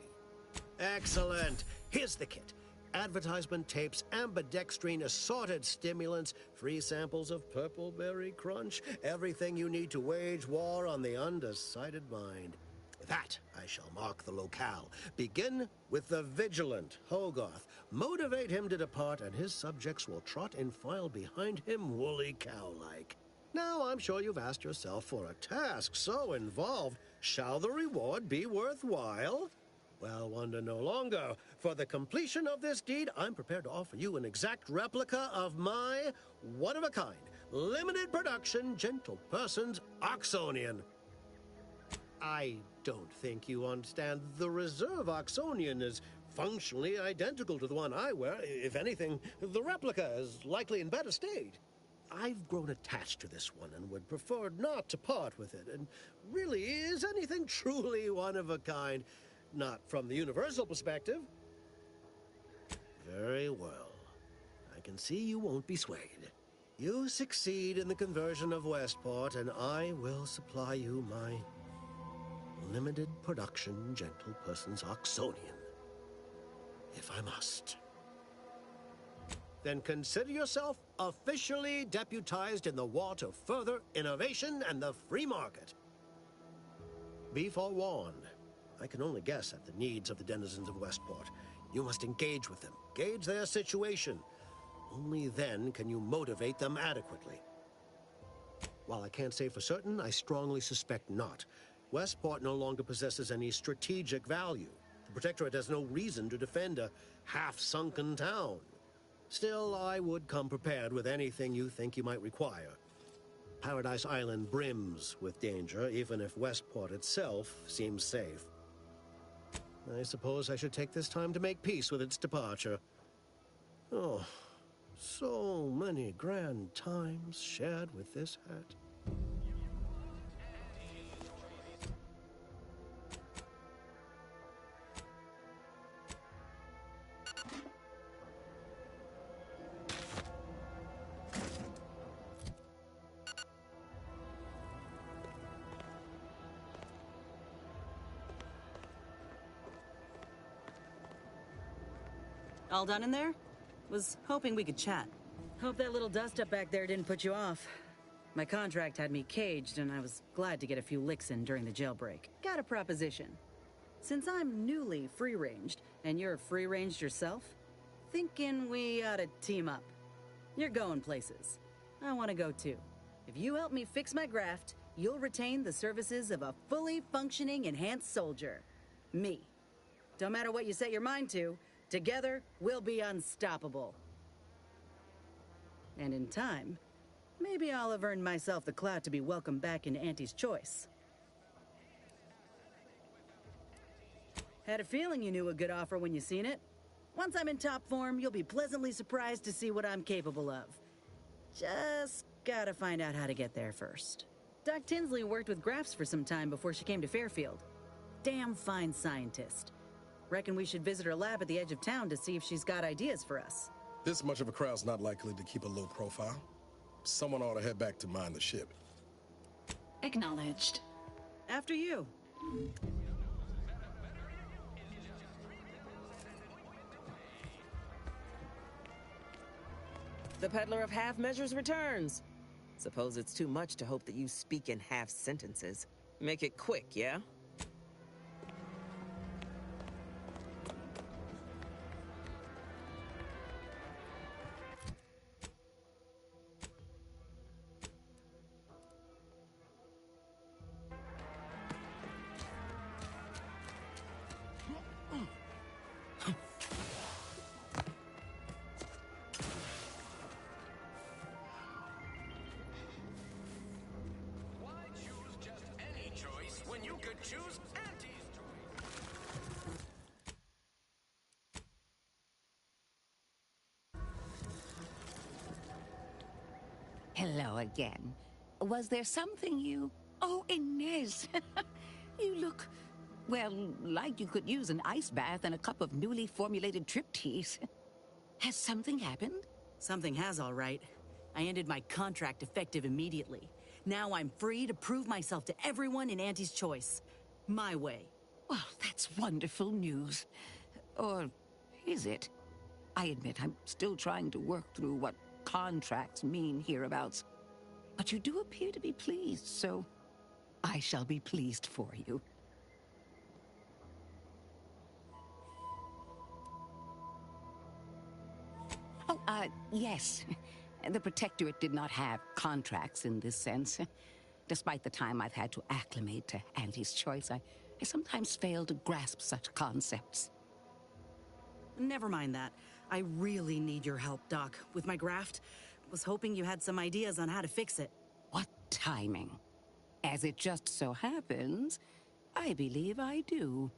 Excellent! Here's the kit. Advertisement tapes, ambidextrine, assorted stimulants, free samples of Purple Berry Crunch, everything you need to wage war on the undecided mind. With that, I shall mark the locale. Begin with the vigilant Hogarth. Motivate him to depart, and his subjects will trot in file behind him woolly cow-like. Now, I'm sure you've asked yourself, for a task so involved, shall the reward be worthwhile? Well, wonder no longer. For the completion of this deed, I'm prepared to offer you an exact replica of my one-of-a-kind, limited production, gentle person's Oxonian. I don't think you understand. The reserve Oxonian is functionally identical to the one I wear. If anything, the replica is likely in better state. I've grown attached to this one and would prefer not to part with it. And really, is anything truly one of a kind? Not from the universal perspective. Very well. I can see you won't be swayed. You succeed in the conversion of Westport, and I will supply you my limited production gentle person's Oxonian. If I must. Then consider yourself officially deputized in the war to further innovation and the free market. Be forewarned. I can only guess at the needs of the denizens of Westport. You must engage with them, gauge their situation. Only then can you motivate them adequately. While I can't say for certain, I strongly suspect not. Westport no longer possesses any strategic value. The Protectorate has no reason to defend a half-sunken town. Still, I would come prepared with anything you think you might require. Paradise Island brims with danger, even if Westport itself seems safe. I suppose I should take this time to make peace with its departure. Oh, so many grand times shared with this hat. All done in there? Was hoping we could chat. Hope that little dust up back there didn't put you off. My contract had me caged, and I was glad to get a few licks in during the jailbreak. Got a proposition. Since I'm newly free-ranged, and you're free-ranged yourself, thinking we ought to team up. You're going places. I want to go too. If you help me fix my graft, you'll retain the services of a fully functioning enhanced soldier. Me. Don't matter what you set your mind to, together, we'll be unstoppable. And in time, maybe I'll have earned myself the clout to be welcomed back into Auntie's Choice. Had a feeling you knew a good offer when you seen it. Once I'm in top form, you'll be pleasantly surprised to see what I'm capable of. Just gotta find out how to get there first. Doc Tinsley worked with Grafts for some time before she came to Fairfield. Damn fine scientist. Reckon we should visit her lab at the edge of town to see if she's got ideas for us. This much of a crowd's not likely to keep a low profile. Someone ought to head back to mind the ship. Acknowledged. After you. The peddler of half measures returns. Suppose it's too much to hope that you speak in half sentences. Make it quick, yeah? When you could choose Aunties' choice. Hello again. Was there something you... Oh, Inez! You look, well, like you could use an ice bath and a cup of newly formulated trip teas. Has something happened? Something has, all right. I ended my contract effective immediately. Now I'm free to prove myself to everyone in Auntie's Choice. My way. Well, that's wonderful news. Or is it? I admit I'm still trying to work through what contracts mean hereabouts. But you do appear to be pleased, so I shall be pleased for you. Oh, yes. The Protectorate did not have contracts in this sense. Despite the time I've had to acclimate to Auntie's Choice, I sometimes fail to grasp such concepts. Never mind that. I really need your help, Doc, with my graft. Was hoping you had some ideas on how to fix it. What timing? As it just so happens, I believe I do.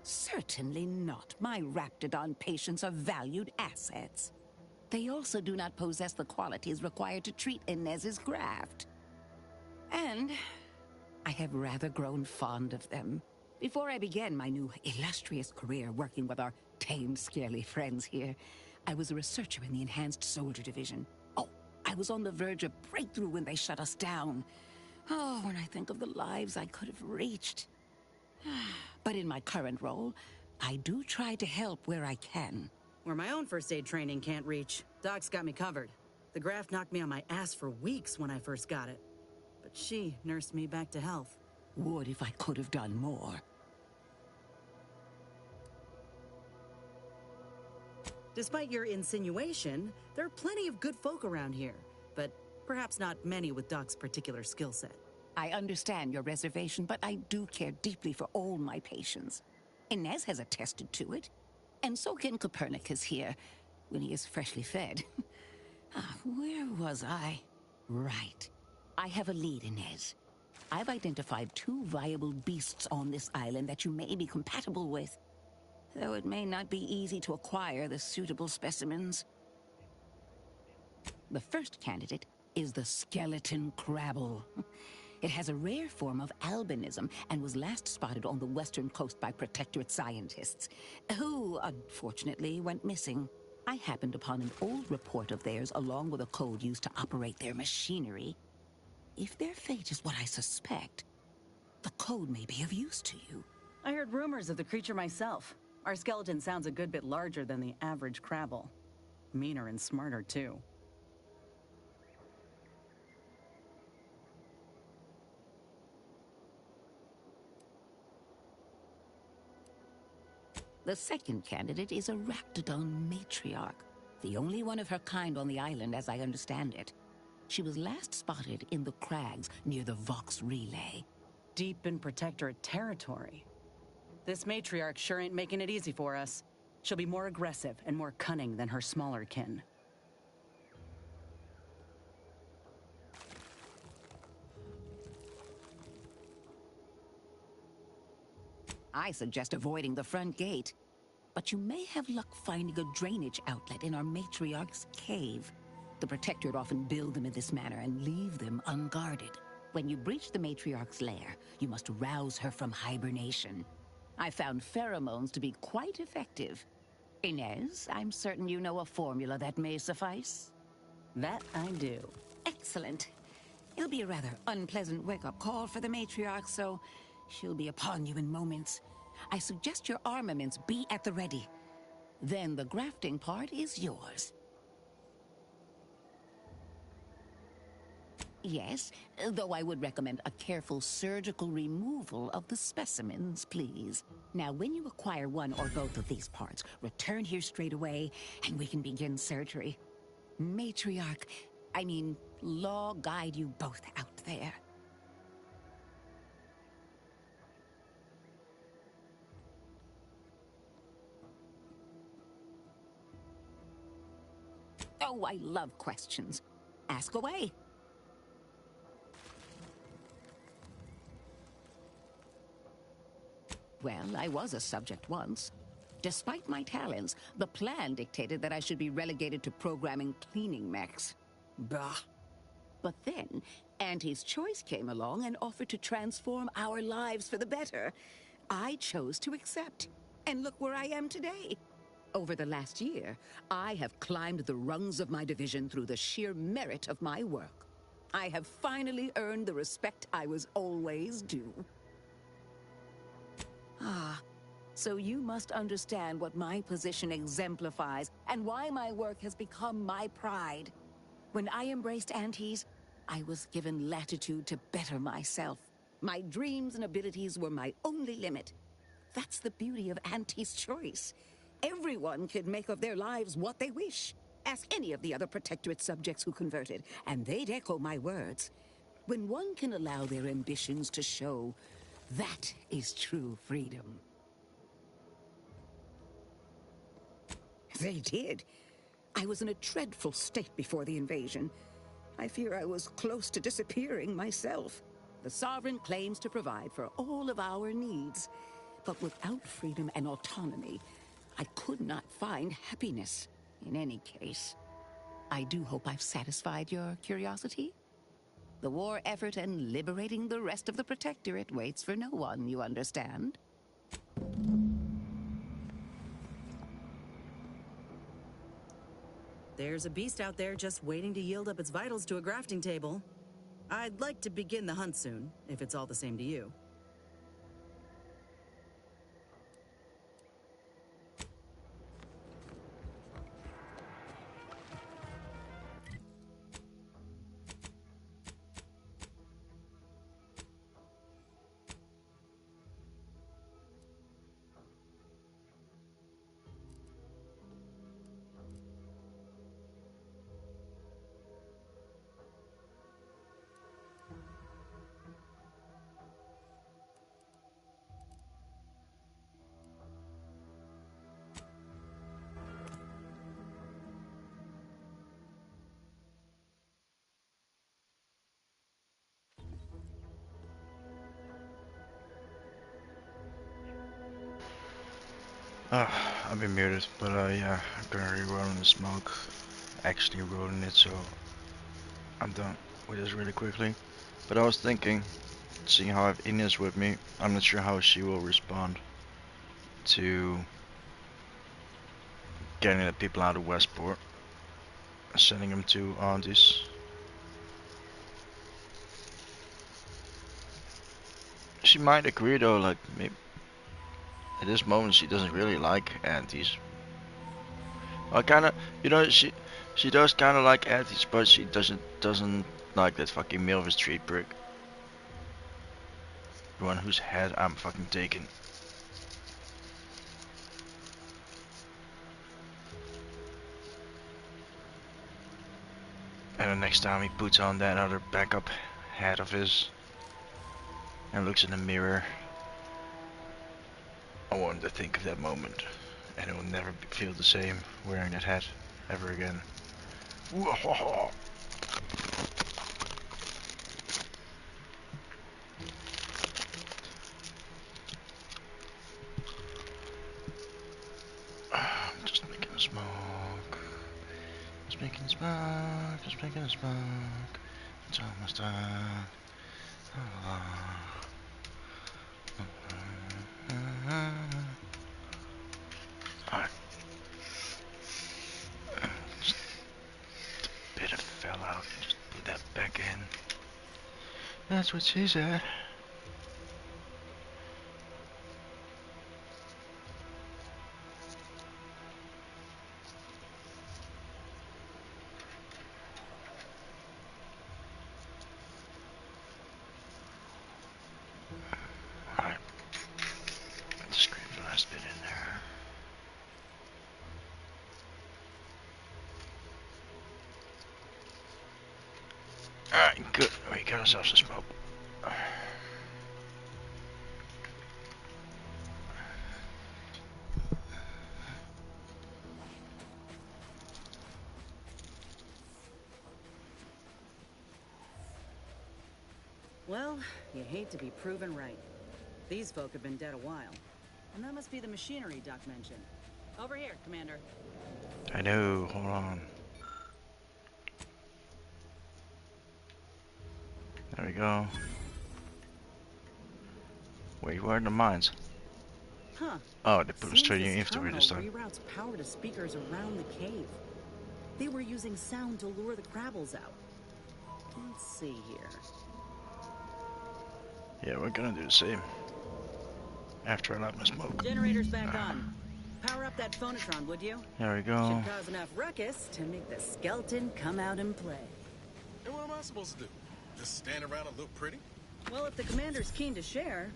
Certainly not. My Raptidon patients are valued assets. They also do not possess the qualities required to treat Inez's graft. And I have rather grown fond of them. Before I began my new illustrious career working with our tame, scarily friends here, I was a researcher in the Enhanced Soldier Division. Oh, I was on the verge of breakthrough when they shut us down. Oh, when I think of the lives I could have reached. But in my current role, I do try to help where I can. Where my own first aid training can't reach, Doc's got me covered. The graft knocked me on my ass for weeks when I first got it. But she nursed me back to health. Would if I could have done more. Despite your insinuation, there are plenty of good folk around here, but perhaps not many with Doc's particular skill set. I understand your reservation, but I do care deeply for all my patients. Inez has attested to it, and so can Copernicus here, when he is freshly fed. Where was I? Right. I have a lead, Inez. I've identified 2 viable beasts on this island that you may be compatible with, though it may not be easy to acquire the suitable specimens. The first candidate is the skeleton crabble. It has a rare form of albinism and was last spotted on the western coast by Protectorate scientists, who, unfortunately, went missing. I happened upon an old report of theirs along with a code used to operate their machinery. If their fate is what I suspect, the code may be of use to you. I heard rumors of the creature myself. Our skeleton sounds a good bit larger than the average crabble. Meaner and smarter, too. The second candidate is a Raptidon matriarch, the only one of her kind on the island as I understand it. She was last spotted in the crags near the Vox Relay. Deep in Protectorate territory. This matriarch sure ain't making it easy for us. She'll be more aggressive and more cunning than her smaller kin. I suggest avoiding the front gate, but you may have luck finding a drainage outlet in our matriarch's cave. The Protectorate often build them in this manner and leave them unguarded. When you breach the matriarch's lair, you must rouse her from hibernation. I found pheromones to be quite effective. Inez, I'm certain you know a formula that may suffice. That I do. Excellent. It'll be a rather unpleasant wake-up call for the matriarch, so she'll be upon you in moments. I suggest your armaments be at the ready. Then the grafting part is yours. Yes, though I would recommend a careful surgical removal of the specimens, please. Now, when you acquire one or both of these parts, return here straight away, and we can begin surgery. Law guide you both out there. Oh, I love questions. Ask away. Well, I was a subject once. Despite my talents, the plan dictated that I should be relegated to programming cleaning mechs. Bah. But then, Auntie's Choice came along and offered to transform our lives for the better. I chose to accept. And look where I am today. Over the last year, I have climbed the rungs of my division through the sheer merit of my work. I have finally earned the respect I was always due. So you must understand what my position exemplifies and why my work has become my pride. When I embraced Aunties, I was given latitude to better myself. My dreams and abilities were my only limit. That's the beauty of Auntie's Choice. Everyone can make of their lives what they wish. Ask any of the other Protectorate subjects who converted, and they'd echo my words. When one can allow their ambitions to show, that is true freedom. They did. I was in a dreadful state before the invasion. I fear I was close to disappearing myself. The Sovereign claims to provide for all of our needs. But without freedom and autonomy, I could not find happiness. In any case, I do hope I've satisfied your curiosity. The war effort and liberating the rest of the Protectorate waits for no one, you understand? There's a beast out there just waiting to yield up its vitals to a grafting table. I'd like to begin the hunt soon, if it's all the same to you. I've been muted, but yeah, I'm currently rolling the smoke. Actually rolling it, so I'm done with this really quickly. But I was thinking, seeing how I have Inez with me, I'm not sure how she will respond to getting the people out of Westport, sending them to Aunties. She might agree though, like maybe at this moment she doesn't really like Aunties. Well, kind of, you know, she does kind of like Aunties, but she doesn't like that fucking Milver Street prick. The one whose head I'm fucking taking. And the next time he puts on that other backup hat of his and looks in the mirror, I want him to think of that moment, and he will never feel the same wearing that hat ever again. Just making a smoke. Just making a smoke. Just making a smoke. It's almost done. Alright. Just a bit of fell out. Just put that back in. That's what she said. Alright. Just scrape the last bit in there. Alright, good. We got ourselves a smoke. Well, you hate to be proven right. These folk have been dead a while. And that must be the machinery Doc mentioned. Over here, Commander. I know, hold on. There we go. Wait, where are the mines? Huh. Oh, they put them Seems straight in your this inventory terminal this time. reroutes power to speakers around the cave. They were using sound to lure the Crabbles out. Let's see here. Yeah, we're gonna do the same. After I light my smoke. Generator's back on. Power up that phonotron, would you? There we go. Should cause enough ruckus to make the skeleton come out and play. And what am I supposed to do? Just stand around and look pretty? Well, if the commander's keen to share,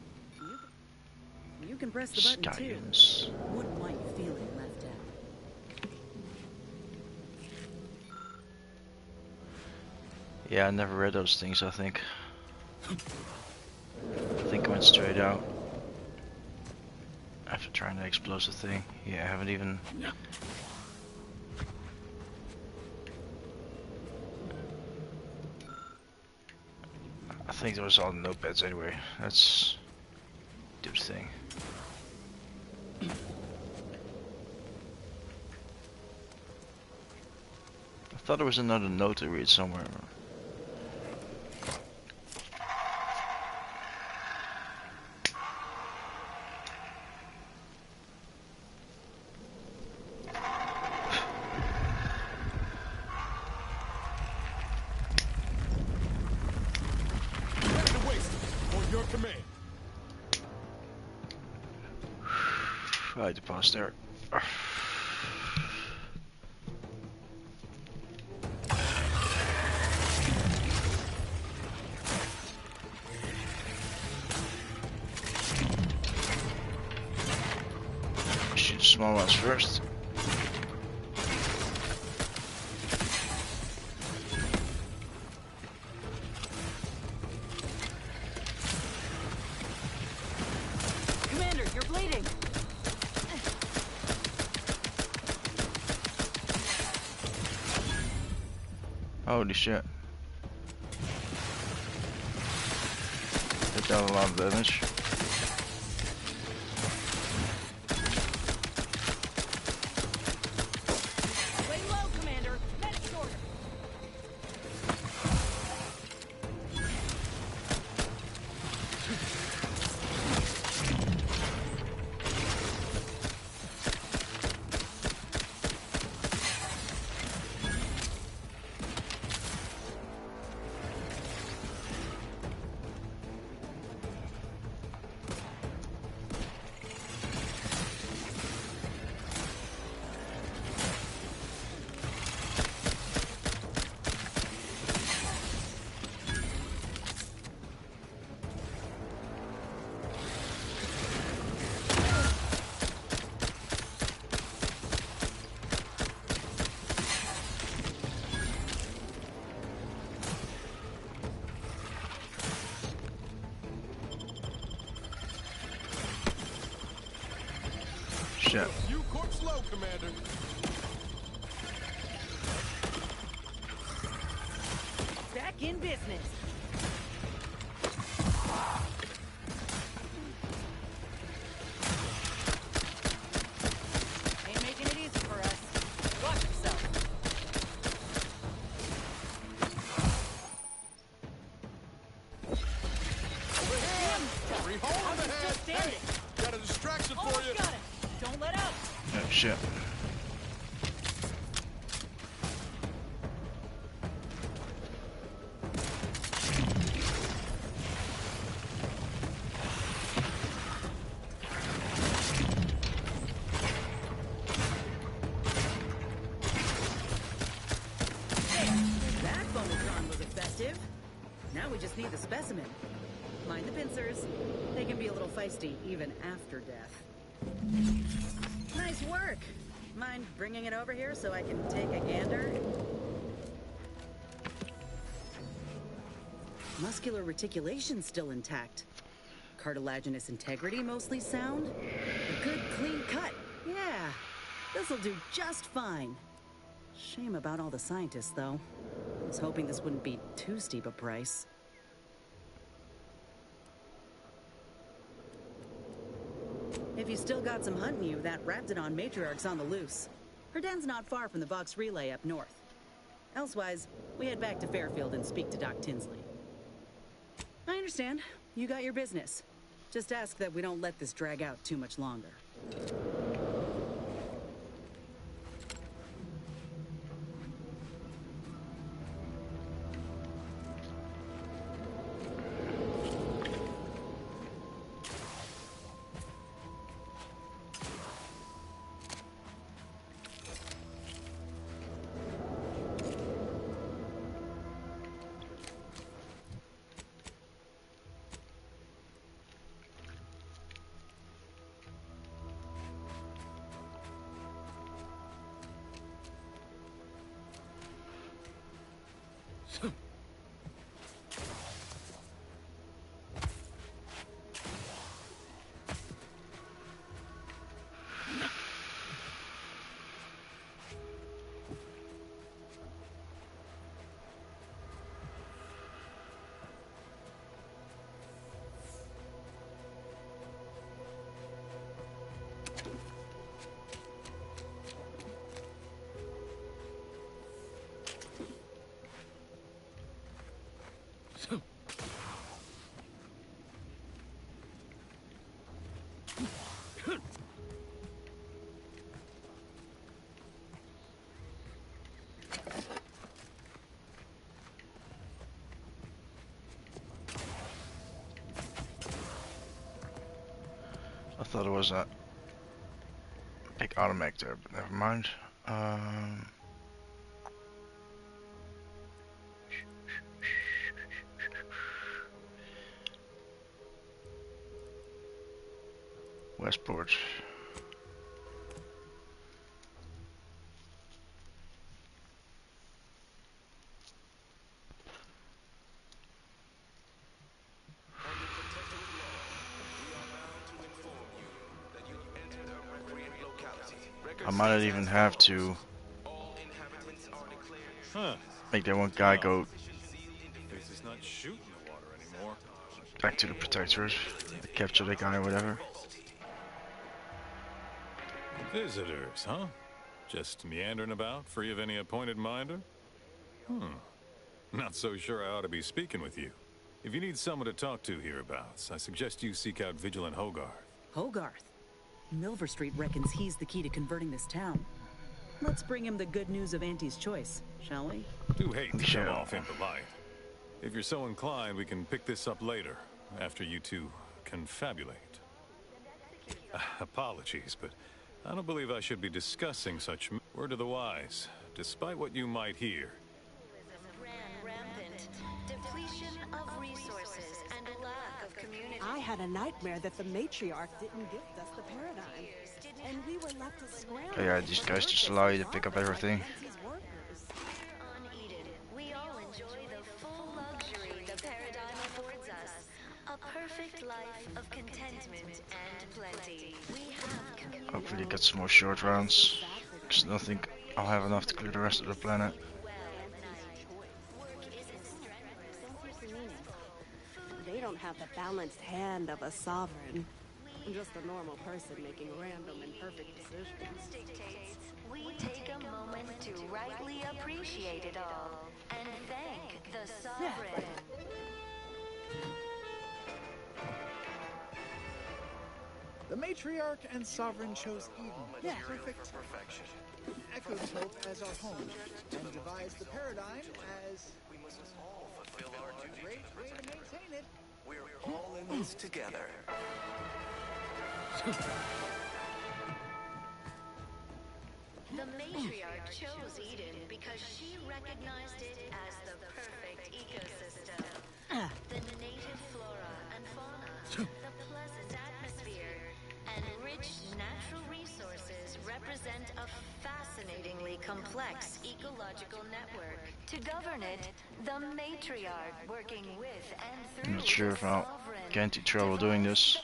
you can press the button Science. too. Wouldn't want you feeling left out. Yeah, I never read those things, I think. I think I went straight out. After trying the explosive thing. Yeah, I haven't even... I think those are all notepads anyway. That's... Dude's thing. I thought there was another note to read somewhere. Right, the pass there. Shoot the small ones first. Commander, you're bleeding. Holy shit. Did that a lot of damage. Lay low, Commander. Med shorter. Shit. You corpse low, Commander. Back in business. Ain't making it easy for us. Watch yourself. Free hole in the head. Just standing. Hey, got a distraction for Almost you. got it. Don't let up. Oh shit. That bonus was effective. Now we just need the specimen. Mind the pincers. They can be a little feisty even after death. Nice work. Mind bringing it over here so I can take a gander? Muscular reticulation's still intact. Cartilaginous integrity mostly sound. A good clean cut. Yeah, this'll do just fine. Shame about all the scientists, though. I was hoping this wouldn't be too steep a price. If you still got some hunting you, that Raptidon matriarch's on the loose. Her den's not far from the Vox relay up north. Elsewise, we head back to Fairfield and speak to Doc Tinsley. I understand. You got your business. Just ask that we don't let this drag out too much longer. I thought it was that. click automatic there, but never mind. Westport. I might not even have to make that one guy go This is not shooting the water anymore. back to the protectors, capture the guy or whatever. Visitors, huh? Just meandering about, free of any appointed minder? Not so sure I ought to be speaking with you. If you need someone to talk to hereabouts, I suggest you seek out Vigilant Hogarth. Hogarth? Milver Street reckons he's the key to converting this town. Let's bring him the good news of Auntie's choice, shall we? Do hate to come off impolite. If you're so inclined, we can pick this up later, after you two confabulate. Apologies, but I don't believe I should be discussing such word to the wise. Despite what you might hear, Rampant depletion of resources and a lack of community. I had a nightmare that the matriarch didn't gift us the paradigm, and we were left to scramble. Oh yeah, these guys just allow you to pick up everything. On Eden, we all enjoy the full luxury the paradigm affords us. A perfect life of contentment and plenty. We have community. Hopefully get some more short rounds, because I don't think I'll have enough to clear the rest of the planet. They don't have the balanced hand of a sovereign. Just a normal person making random imperfect decisions. Dictates we take a moment to rightly appreciate it all and thank the sovereign. The matriarch and sovereign chose Eden. Yeah, perfect. Echoed hope as our home, and devised the paradigm as We must all fulfill our duty. great way to maintain it. We're all in this together. The matriarch chose Eden because she recognized it as the perfect ecosystem. The native flora and fauna, the pleasant atmosphere, and rich natural resources represent a fascinatingly complex ecological network. To govern it, the matriarch working with and I'm through not sure the if I'll sovereign get into trouble doing this.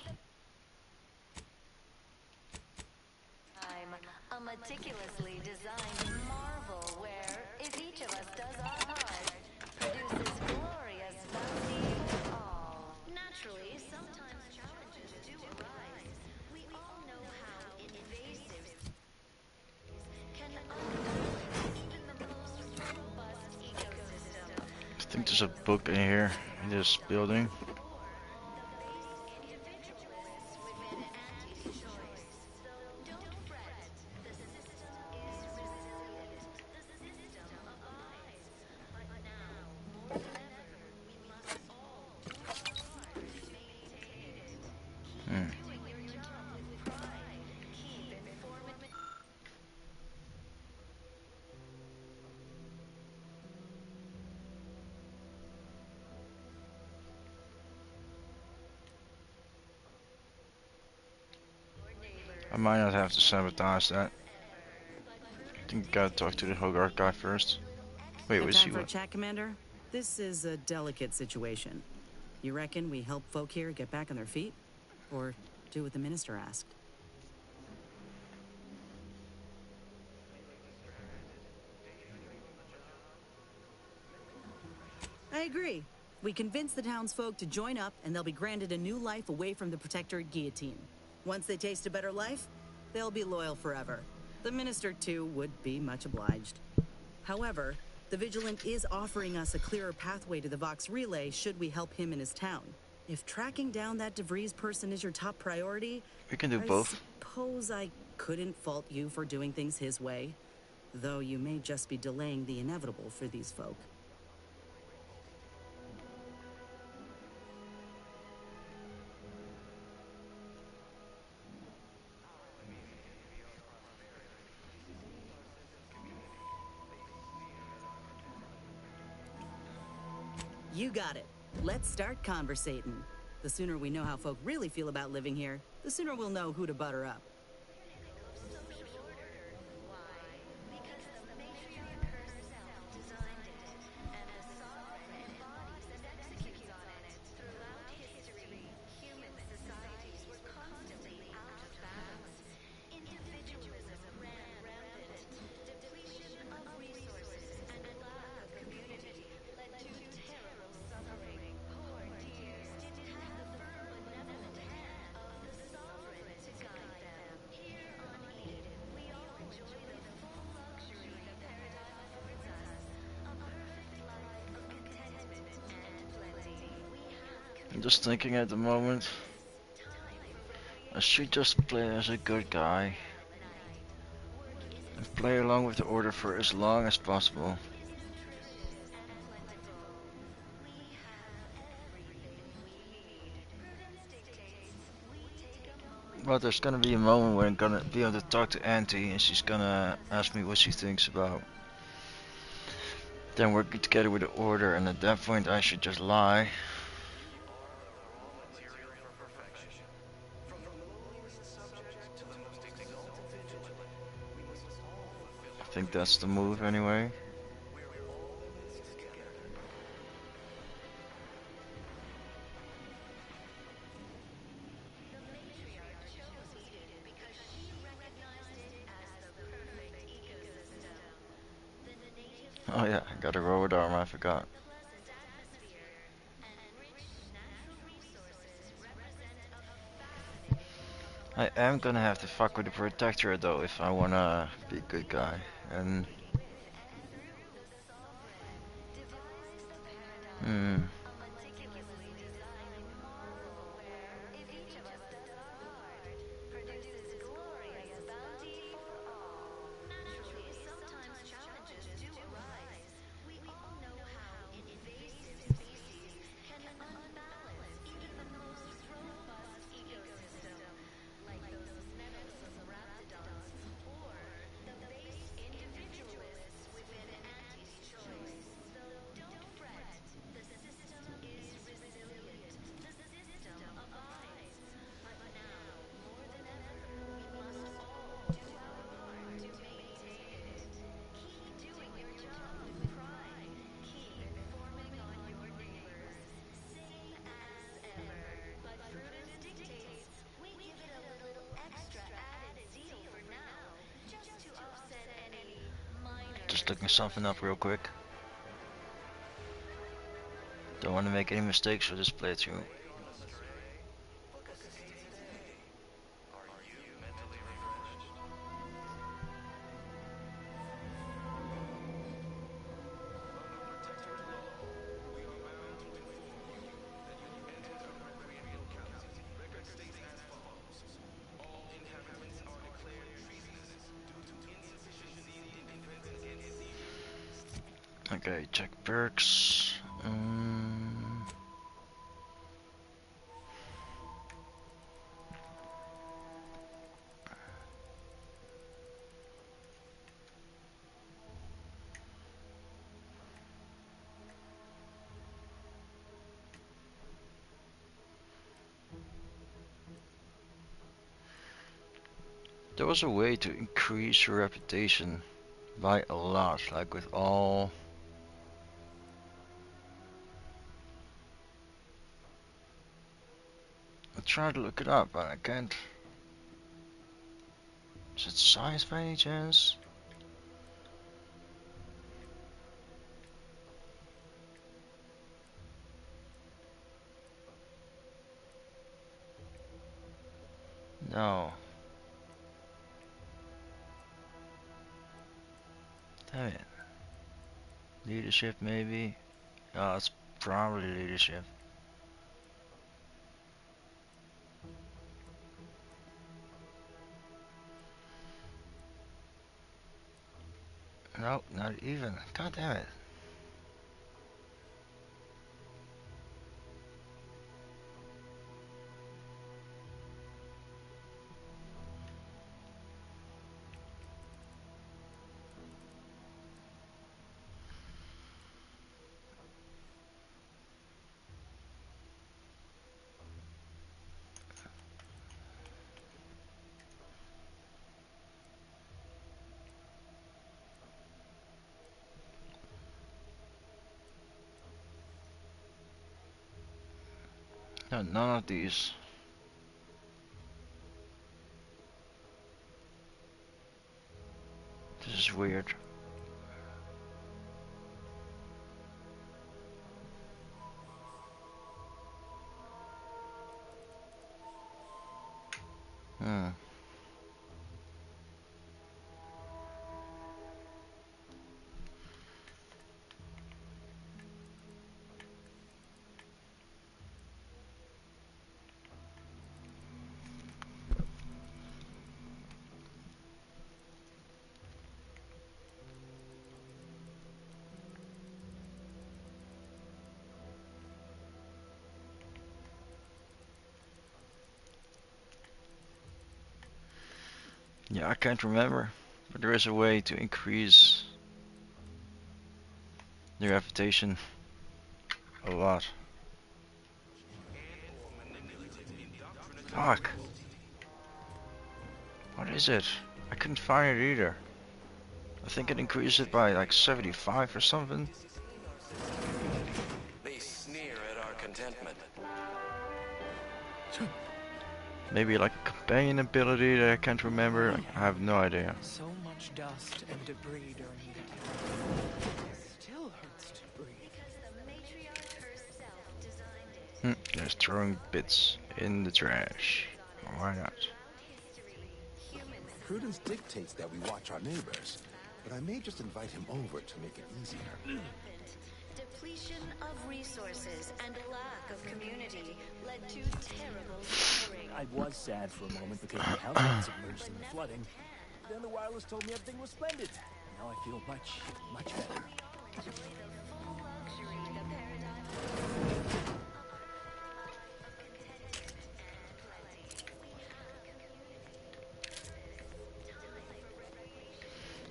a meticulously designed marvel where, if each of us does our part, produces glorious bounty for all. Naturally, sometimes challenges do arise. We all know how invasive can undermine even the most robust ecosystem. I think there's a book in here, in this building. I might not have to sabotage that. I think I gotta talk to the Hogarth guy first. Wait, Got was he time for a what? chat, Commander? This is a delicate situation. You reckon we help folk here get back on their feet? Or do what the minister asked? I agree. We convince the townsfolk to join up, and they'll be granted a new life away from the Protectorate guillotine. Once they taste a better life, they'll be loyal forever. The minister, too, would be much obliged. However, the Vigilant is offering us a clearer pathway to the Vox Relay should we help him in his town. If tracking down that DeVries person is your top priority, We can do I both. suppose I couldn't fault you for doing things his way. Though you may just be delaying the inevitable for these folk. You got it. Let's start conversating. The sooner we know how folk really feel about living here, the sooner we'll know who to butter up. I'm just thinking at the moment, I should just play as a good guy and play along with the order for as long as possible. Well, there's gonna be a moment when I'm gonna be able to talk to Auntie and she's gonna ask me what she thinks about then working together with the order, and at that point I should just lie. I think that's the move anyway. Oh yeah, I got a robot arm, I forgot. I am gonna have to fuck with the protector though if I wanna be a good guy. And just looking something up real quick. Don't want to make any mistakes for this playthrough. Okay, check perks. There was a way to increase your reputation by a lot, like with all. I tried to look it up, but I can't. Is it science by any chance? No. Damn it. Leadership maybe? Oh, it's probably leadership. No, not even. God damn it. No, none of these. This is weird. Hmm. Yeah, I can't remember, but there is a way to increase the reputation a lot. Fuck. What is it? I couldn't find it either. I think it increased it by like 75 or something. They sneer at our contentment. Maybe like a companion ability that I can't remember. Like, I have no idea. So much dust and debris during the attack. It still hurts to breathe. There's throwing bits in the trash. Why not? Prudence dictates that we watch our neighbors, but I may just invite him over to make it easier. Depletion of resources and a lack of community led to terrible suffering. I was sad for a moment because the house got submerged in the flooding. Then the wireless told me everything was splendid. Now I feel much, much better.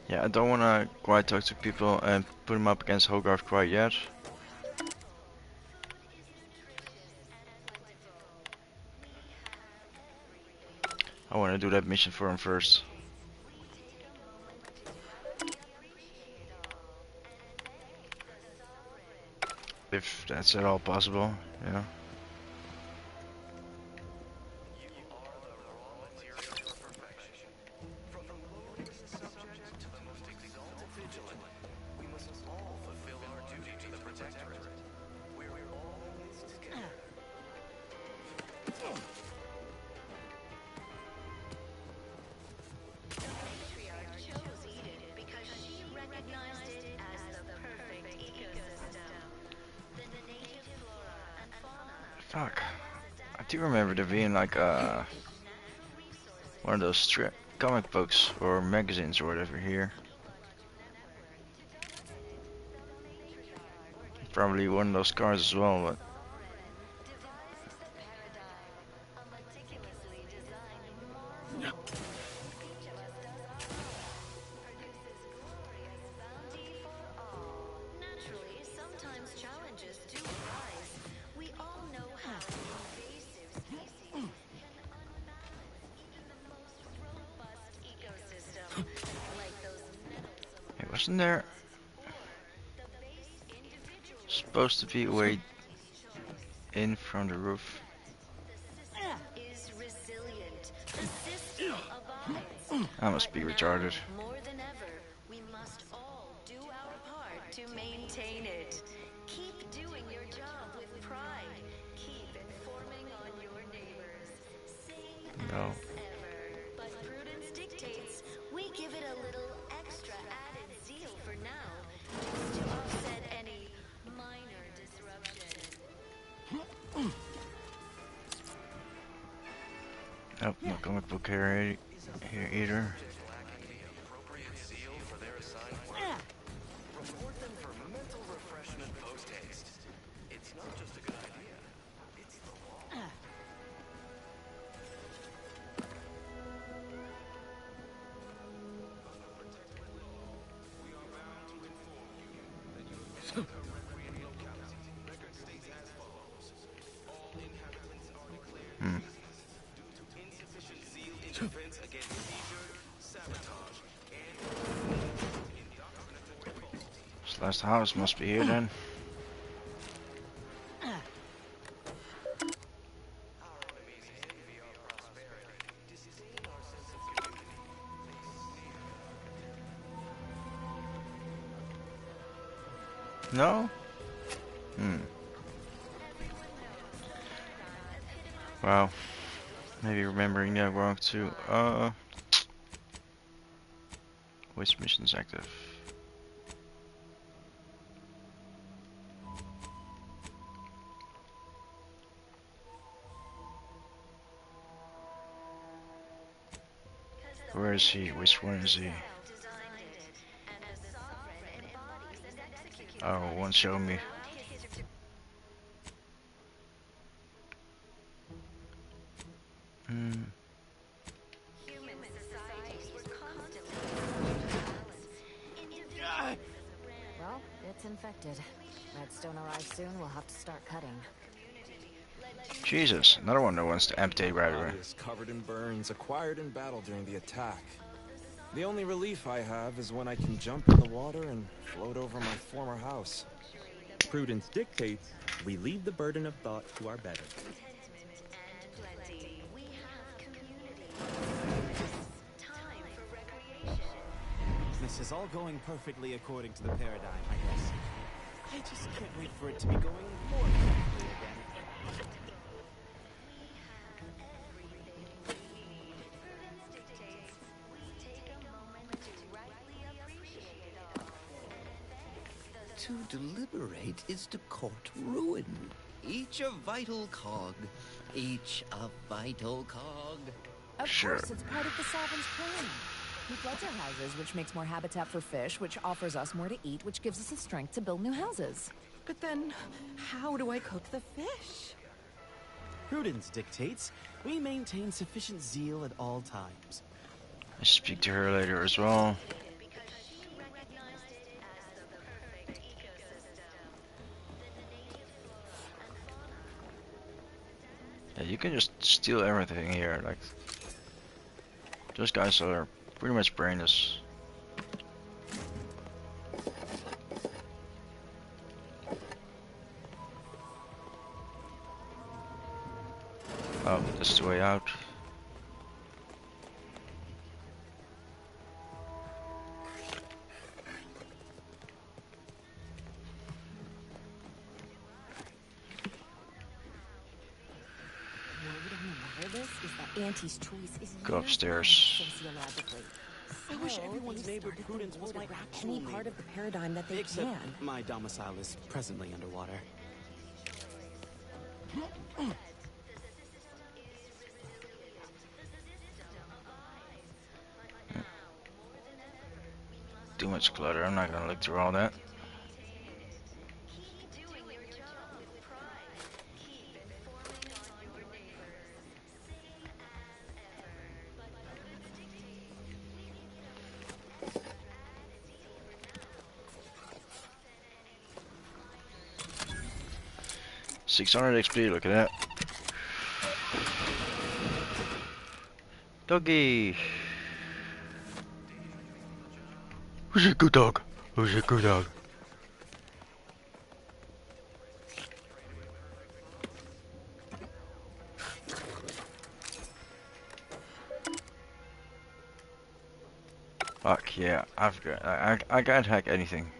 Yeah, I don't wanna quite talk to people and put them up against Hogarth quite yet. I wanna do that mission for him first. If that's at all possible, you know. Fuck. I do remember there being like one of those strip comic books or magazines or whatever here. Probably one of those cars as well, but Naturally, sometimes challenges do arise. We all know how invasive species can unbalance even the most robust ecosystem, like those hey, wasn't there supposed to be a way in from the roof? is resilient. The system abides. I must be retarded. More than ever, we must all do our part to maintain it. Keep doing your job with pride. Keep informing on your neighbors. Same No. as ever. But prudence dictates we give it a little extra added zeal for now, just to offset any minor disruption. Oh, no comic book here either. Report them for mental refreshment post-haste. It's not just a good idea, it's the law. Insufficient zeal in defense against seizure, sabotage, This last house must be here then. No? Hmm. Wow. Maybe remembering that wrong too. Which mission's active? Where is he? Which one is he? Oh, won't show me. Hmm. Well, it's infected. Redstone arrives soon, we'll have to start cutting. Jesus, another one that wants to amputate right away. Body is covered in burns acquired in battle during the attack. The only relief I have is when I can jump in the water and float over my former house. Prudence dictates we leave the burden of thought to our better. This is all going perfectly according to the paradigm, I guess. I just can't wait for it to be going more perfectly again. To deliberate is to court ruin. Each a vital cog. Each a vital cog. Of course, it's part of the Sovereign's plan. He floods our houses, which makes more habitat for fish, which offers us more to eat, which gives us the strength to build new houses. But then, how do I cook the fish? Prudence dictates we maintain sufficient zeal at all times. I speak to her later as well. Yeah, you can just steal everything here, like those guys are pretty much brainless. Oh, this is the way out. Auntie's choice is Go upstairs. sociologically. I wish everyone's neighbor Prudence was my actual any part of the paradigm that they Except can. my domicile is presently underwater. Too much clutter, I'm not gonna look through all that. $600 XP, look at that. Doggy! Who's a good dog? Who's a good dog? Fuck yeah, I can't hack anything.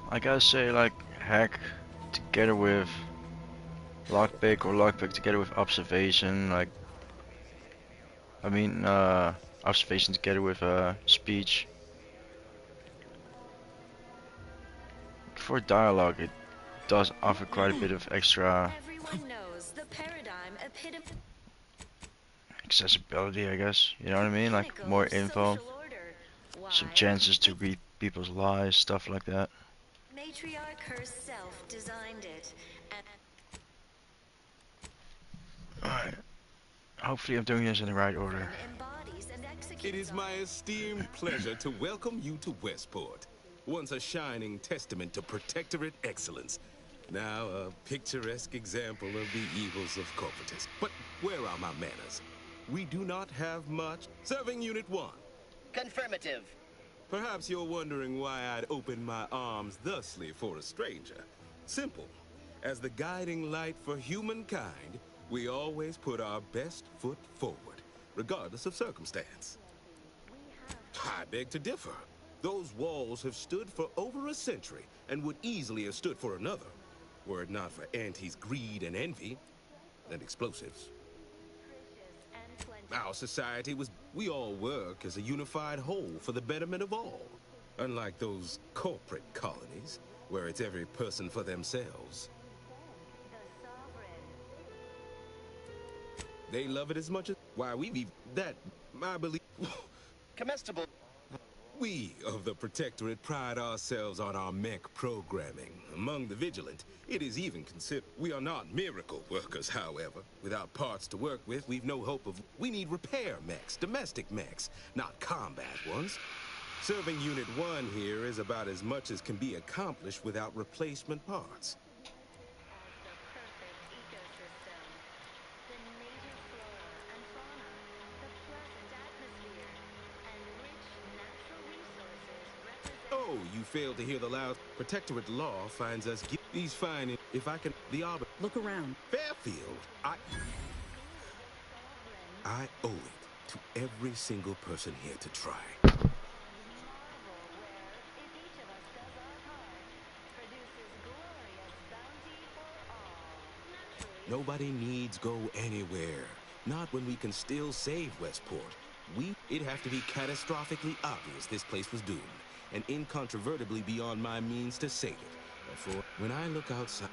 I gotta say, like, hack together with lockpick or lockpick together with observation, like, I mean, observation together with speech. For dialogue, it does offer quite a bit of extra Everyone knows the paradigm accessibility, I guess. You know what I mean? Like, more info, some chances to read people's lives, stuff like that. Matriarch herself designed it, and Alright. Hopefully I'm doing this in the right order. It is my esteemed pleasure to welcome you to Westport. Once a shining testament to protectorate excellence. Now a picturesque example of the evils of corporatism. But where are my manners? We do not have much. Serving Unit 1. Confirmative. Perhaps you're wondering why I'd open my arms thusly for a stranger. Simple. As the guiding light for humankind, we always put our best foot forward, regardless of circumstance. I beg to differ. Those walls have stood for over a century and would easily have stood for another, were it not for Aunties' greed and envy, and explosives. Our society was... We all work as a unified whole for the betterment of all. Unlike those corporate colonies, where it's every person for themselves. They love it as much as... Why, we've even... That, I believe... Comestible. We of the Protectorate pride ourselves on our mech programming. Among the vigilant, it is even considered. We are not miracle workers, however. Without parts to work with, we've no hope of... We need repair mechs, domestic mechs, not combat ones. Serving Unit 1 here is about as much as can be accomplished without replacement parts. Oh, you failed to hear the loud... Protectorate law finds us these fine... If I can... The arbor... Look around. Fairfield, I owe it to every single person here to try. Nobody needs go anywhere. Not when we can still save Westport. It'd have to be catastrophically obvious this place was doomed, and incontrovertibly beyond my means to save it. Therefore, when I look outside,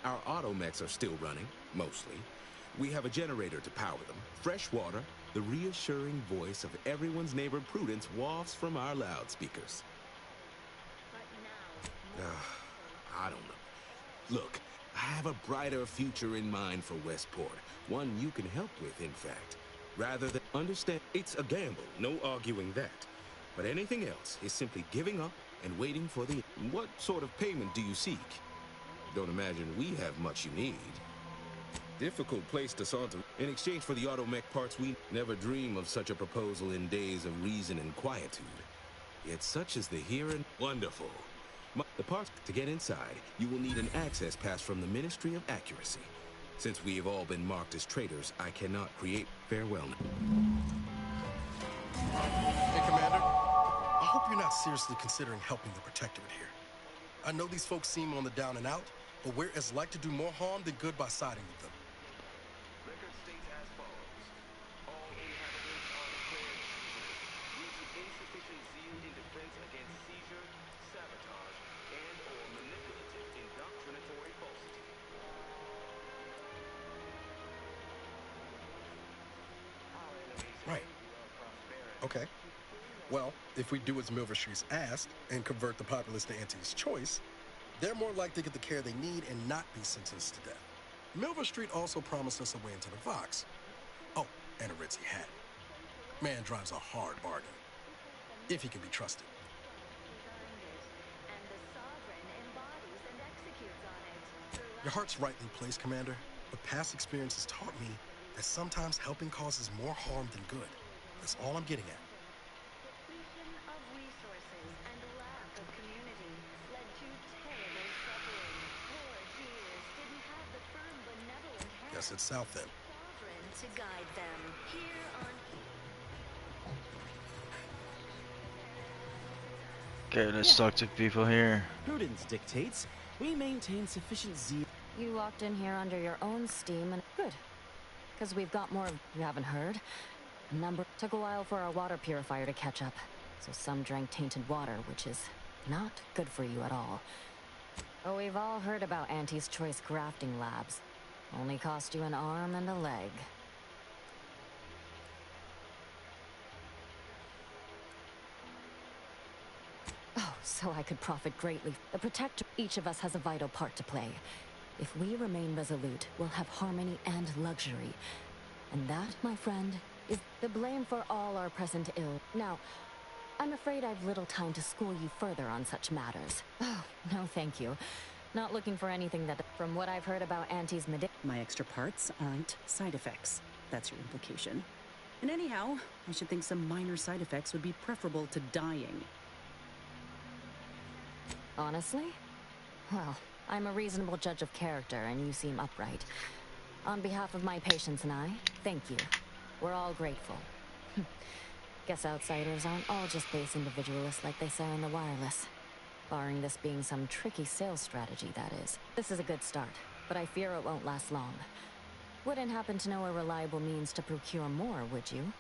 our automechs are still running, mostly. We have a generator to power them, fresh water, the reassuring voice of everyone's neighbor Prudence wafts from our loudspeakers. I don't know. Look, I have a brighter future in mind for Westport, one you can help with, in fact. Rather than understand, it's a gamble, no arguing that. But anything else is simply giving up and waiting for the... What sort of payment do you seek? Don't imagine we have much you need. Difficult place to saunter. In exchange for the automech parts, we never dream of such a proposal in days of reason and quietude. Yet such is the here and... Wonderful. The parts... To get inside, you will need an access pass from the Ministry of Accuracy. Since we have all been marked as traitors, I cannot create... Farewell. Hey, Commander. I hope you're not seriously considering helping the Protectorate here. I know these folks seem on the down and out, but we're as like to do more harm than good by siding with them. Record states as follows. All inhabitants are declared prisoners due to insufficient zeal in defense against seizure, sabotage, and/or manipulative indoctrinatory falsity. Right. Okay. Well, if we do as Milverstreet's asked and convert the populace to Aunties' choice, they're more likely to get the care they need and not be sentenced to death. Milverstreet also promised us a way into the Vox. Oh, and a ritzy hat. Man drives a hard bargain. If he can be trusted. Your heart's rightly placed, Commander, but past experience has taught me that sometimes helping causes more harm than good. That's all I'm getting at. Guess it's south then. To guide them here on... Okay, let's talk to people here. Prudence dictates we maintain sufficient zeal. You walked in here under your own steam and... Good. Because we've got more... You haven't heard? Took a while for our water purifier to catch up. So some drank tainted water, which is not good for you at all. Oh, we've all heard about Auntie's Choice grafting labs. Only cost you an arm and a leg. Oh, so I could profit greatly. The Protector... Each of us has a vital part to play. If we remain resolute, we'll have harmony and luxury. And that, my friend, is the blame for all our present ill. Now, I'm afraid I've little time to school you further on such matters. Oh, no thank you. Not looking for anything that... From what I've heard about Auntie's My extra parts aren't side effects. That's your implication. And anyhow, I should think some minor side effects would be preferable to dying. Honestly? Well, I'm a reasonable judge of character, and you seem upright. On behalf of my patients and I, thank you. We're all grateful. Guess outsiders aren't all just base individualists like they say on the wireless. Barring this being some tricky sales strategy, that is. This is a good start, but I fear it won't last long. Wouldn't happen to know a reliable means to procure more, would you?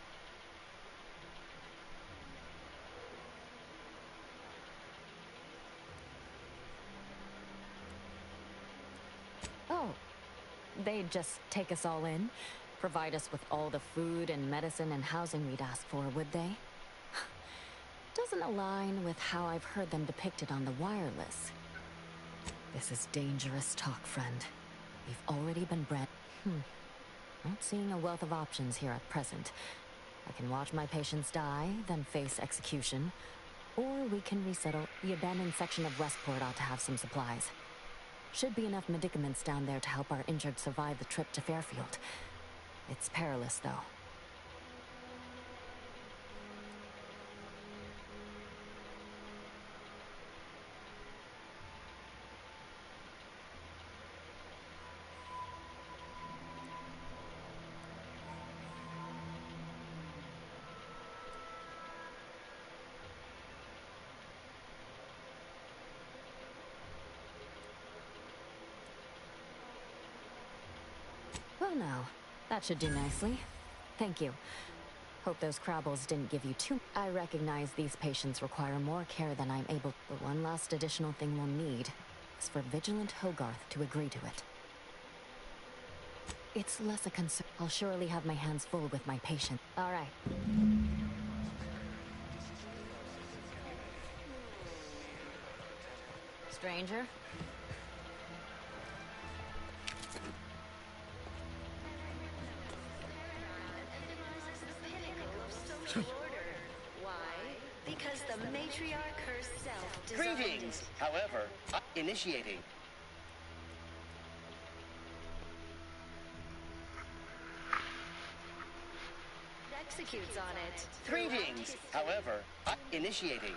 Oh, they'd just take us all in? Provide us with all the food and medicine and housing we'd ask for, would they? Doesn't align with how I've heard them depicted on the wireless. This is dangerous talk, friend. We've already been bred. Not seeing a wealth of options here at present. I can watch my patients die, then face execution. Or we can resettle. The abandoned section of Westport ought to have some supplies. Should be enough medicaments down there to help our injured survive the trip to Fairfield. It's perilous, though. Well, now, that should do nicely. Thank you. Hope those Crabbles didn't give you too. I recognize these patients require more care than I'm able. The one last additional thing we'll need is for Vigilant Hogarth to agree to it. It's less a concern. I'll surely have my hands full with my patient. All right. Stranger? Why? Because the matriarch herself Greetings! However, initiating. executes on it. Greetings! However, initiating.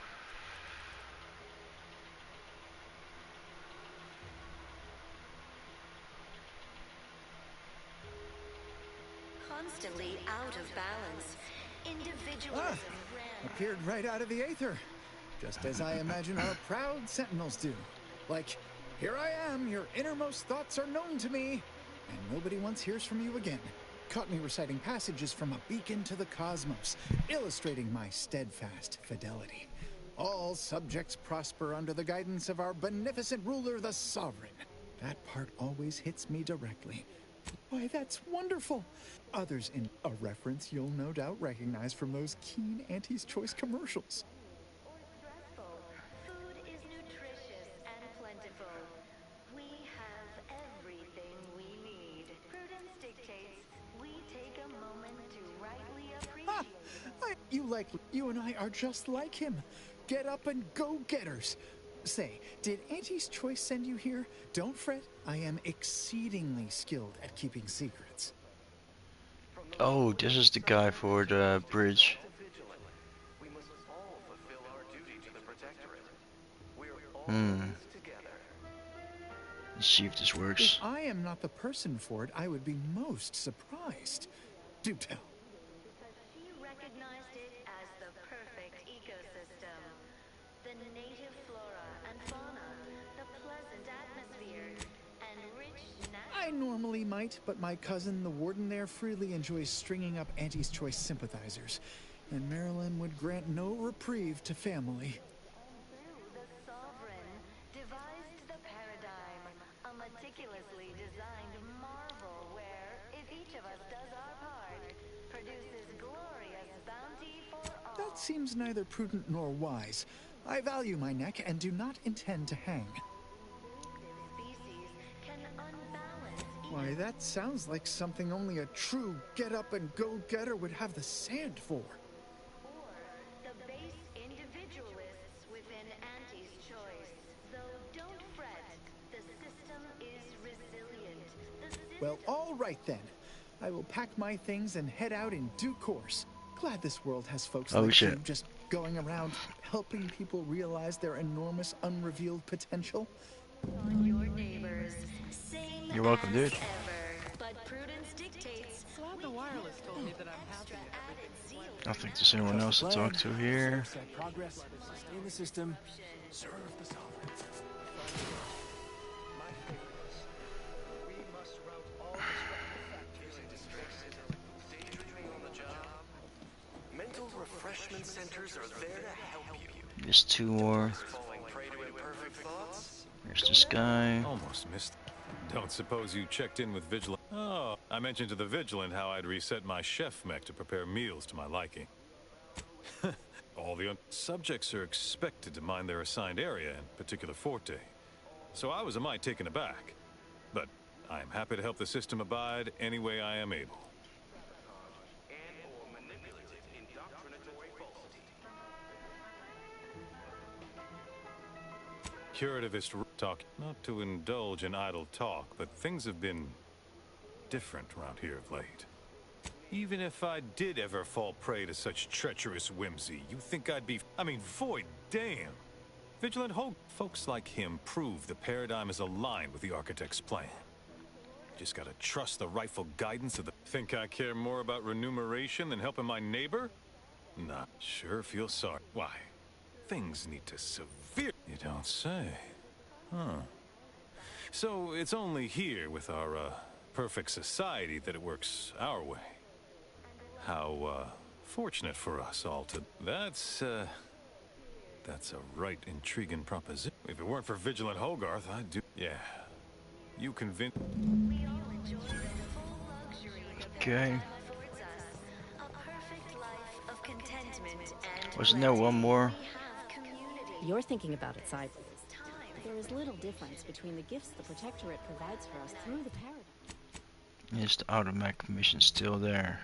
Constantly out of balance. Individualism Appeared right out of the aether. Just as I imagine our proud sentinels do. Like, here I am, your innermost thoughts are known to me, and nobody once hears from you again. Caught me reciting passages from a beacon to the cosmos, illustrating my steadfast fidelity. All subjects prosper under the guidance of our beneficent ruler, the Sovereign. That part always hits me directly. Why, that's wonderful! Others in a reference you'll no doubt recognize from those keen Aunties' Choice commercials. Food is nutritious and plentiful. We have everything we need. Prudence dictates we take a moment to rightly appreciate. You and I are just like him. Get up and go-getters. Say, did Auntie's Choice send you here? Don't fret, I am exceedingly skilled at keeping secrets. Oh, this is the guy for the bridge. We must all fulfill our duty to the Protectorate. We're all in this together. Let's see if this works. If I am not the person for it, I would be most surprised. Do tell. She recognized it as the perfect ecosystem. The native flora and fauna, the pleasant atmosphere, and rich I normally might, but my cousin, the warden there, freely enjoys stringing up Auntie's Choice sympathizers, and Marilyn would grant no reprieve to family. The Sovereign devised the paradigm, a meticulously designed marvel where, if each of us does our part, produces glorious bounty for all. That seems neither prudent nor wise. I value my neck and do not intend to hang. Species can unbalance Why, that sounds like something only a true get-up-and-go-getter would have the sand for. the base individualists within Auntie's Choice. Though don't fret, the system is resilient. Well, all right then. I will pack my things and head out in due course. Glad this world has folks like you just going around helping people realize their enormous unrevealed potential. On your neighbors. Same You're welcome, as dude. ever. But prudence dictates. Glad the wireless told me that I'm happy and everything. I don't think there's anyone else to talk to here. Progress. Sustain the system. Serve the sovereign. Mental refreshment centers are there to help you. There's two more. Falling prey to imperfect thoughts? There's this guy. Almost missed. Don't suppose you checked in with Vigilant? Oh, I mentioned to the Vigilant how I'd reset my chef mech to prepare meals to my liking. All the subjects are expected to mind their assigned area and particular forte. So I was a mite taken aback. But I am happy to help the system abide any way I am able. Curativist talk, not to indulge in idle talk, but things have been different around here of late. Even if I did ever fall prey to such treacherous whimsy, you think I'd be... I mean, void damn. Vigilant Hope, folks like him prove the paradigm is aligned with the Architect's plan. Just gotta trust the rightful guidance of the... Think I care more about remuneration than helping my neighbor? Nah, sure feel sorry. Why? Things need to severe... You don't say. Huh. So it's only here with our, perfect society that it works our way. How, fortunate for us all to... That's a right intriguing proposition. If it weren't for Vigilant Hogarth, I'd do... Yeah. You convince... Okay. Wasn't there one more? You're thinking about it sideways. There is little difference between the gifts the Protectorate provides for us through the paradigm. Is the outer mech mission still there?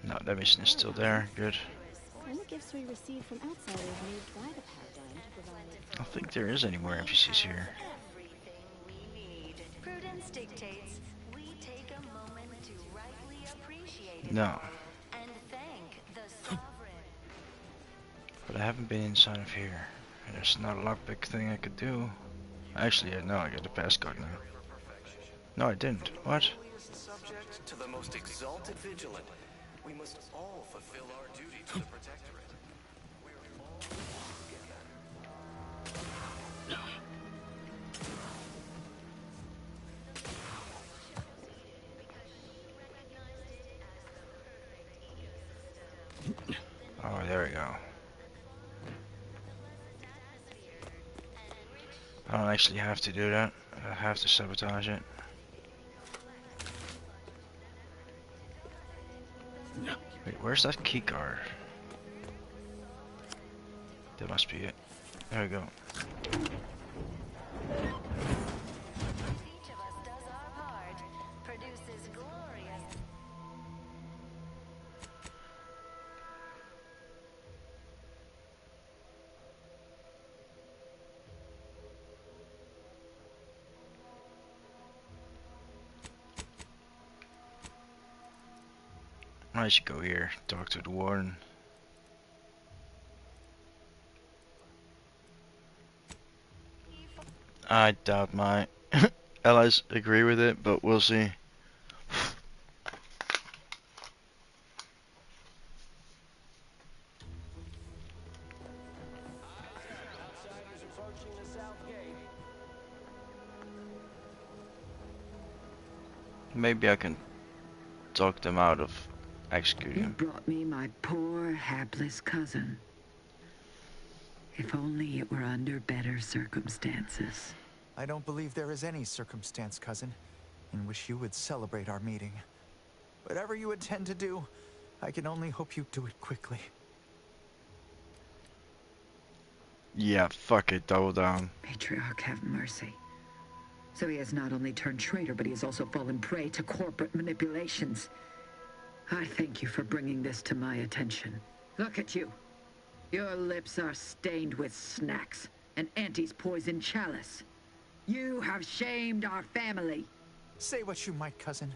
No, that mission is still there. Good. And the gifts we receive from outsiders moved by the paradigm to provide... I don't think there is any more NPCs here. Prudence dictates we take a moment to rightly appreciate it No. and thank the sovereign. But I haven't been inside of here. And there's not a lockpick thing I could do. Actually, yeah, no, I got the passcode now. No, I didn't. What? Subject to the most exalted vigilant. We must all fulfill our duty to the Protectorate. We're all together. Oh, there we go. I don't actually have to do that. I have to sabotage it. Wait, where's that key card? That must be it. There we go. Each of us does our part, produces glorious. I should go here, talk to the warden. I doubt my allies agree with it, but we'll see. Maybe I can talk them out of executing You him. brought me my poor, hapless cousin. If only it were under better circumstances. I don't believe there is any circumstance, cousin, in which you would celebrate our meeting. Whatever you intend to do, I can only hope you do it quickly. Yeah, fuck it, double down. Patriarch have mercy. So he has not only turned traitor, but he has also fallen prey to corporate manipulations. I thank you for bringing this to my attention. Look at you. Your lips are stained with snacks. and Auntie's poison chalice. You have shamed our family. Say what you might, cousin,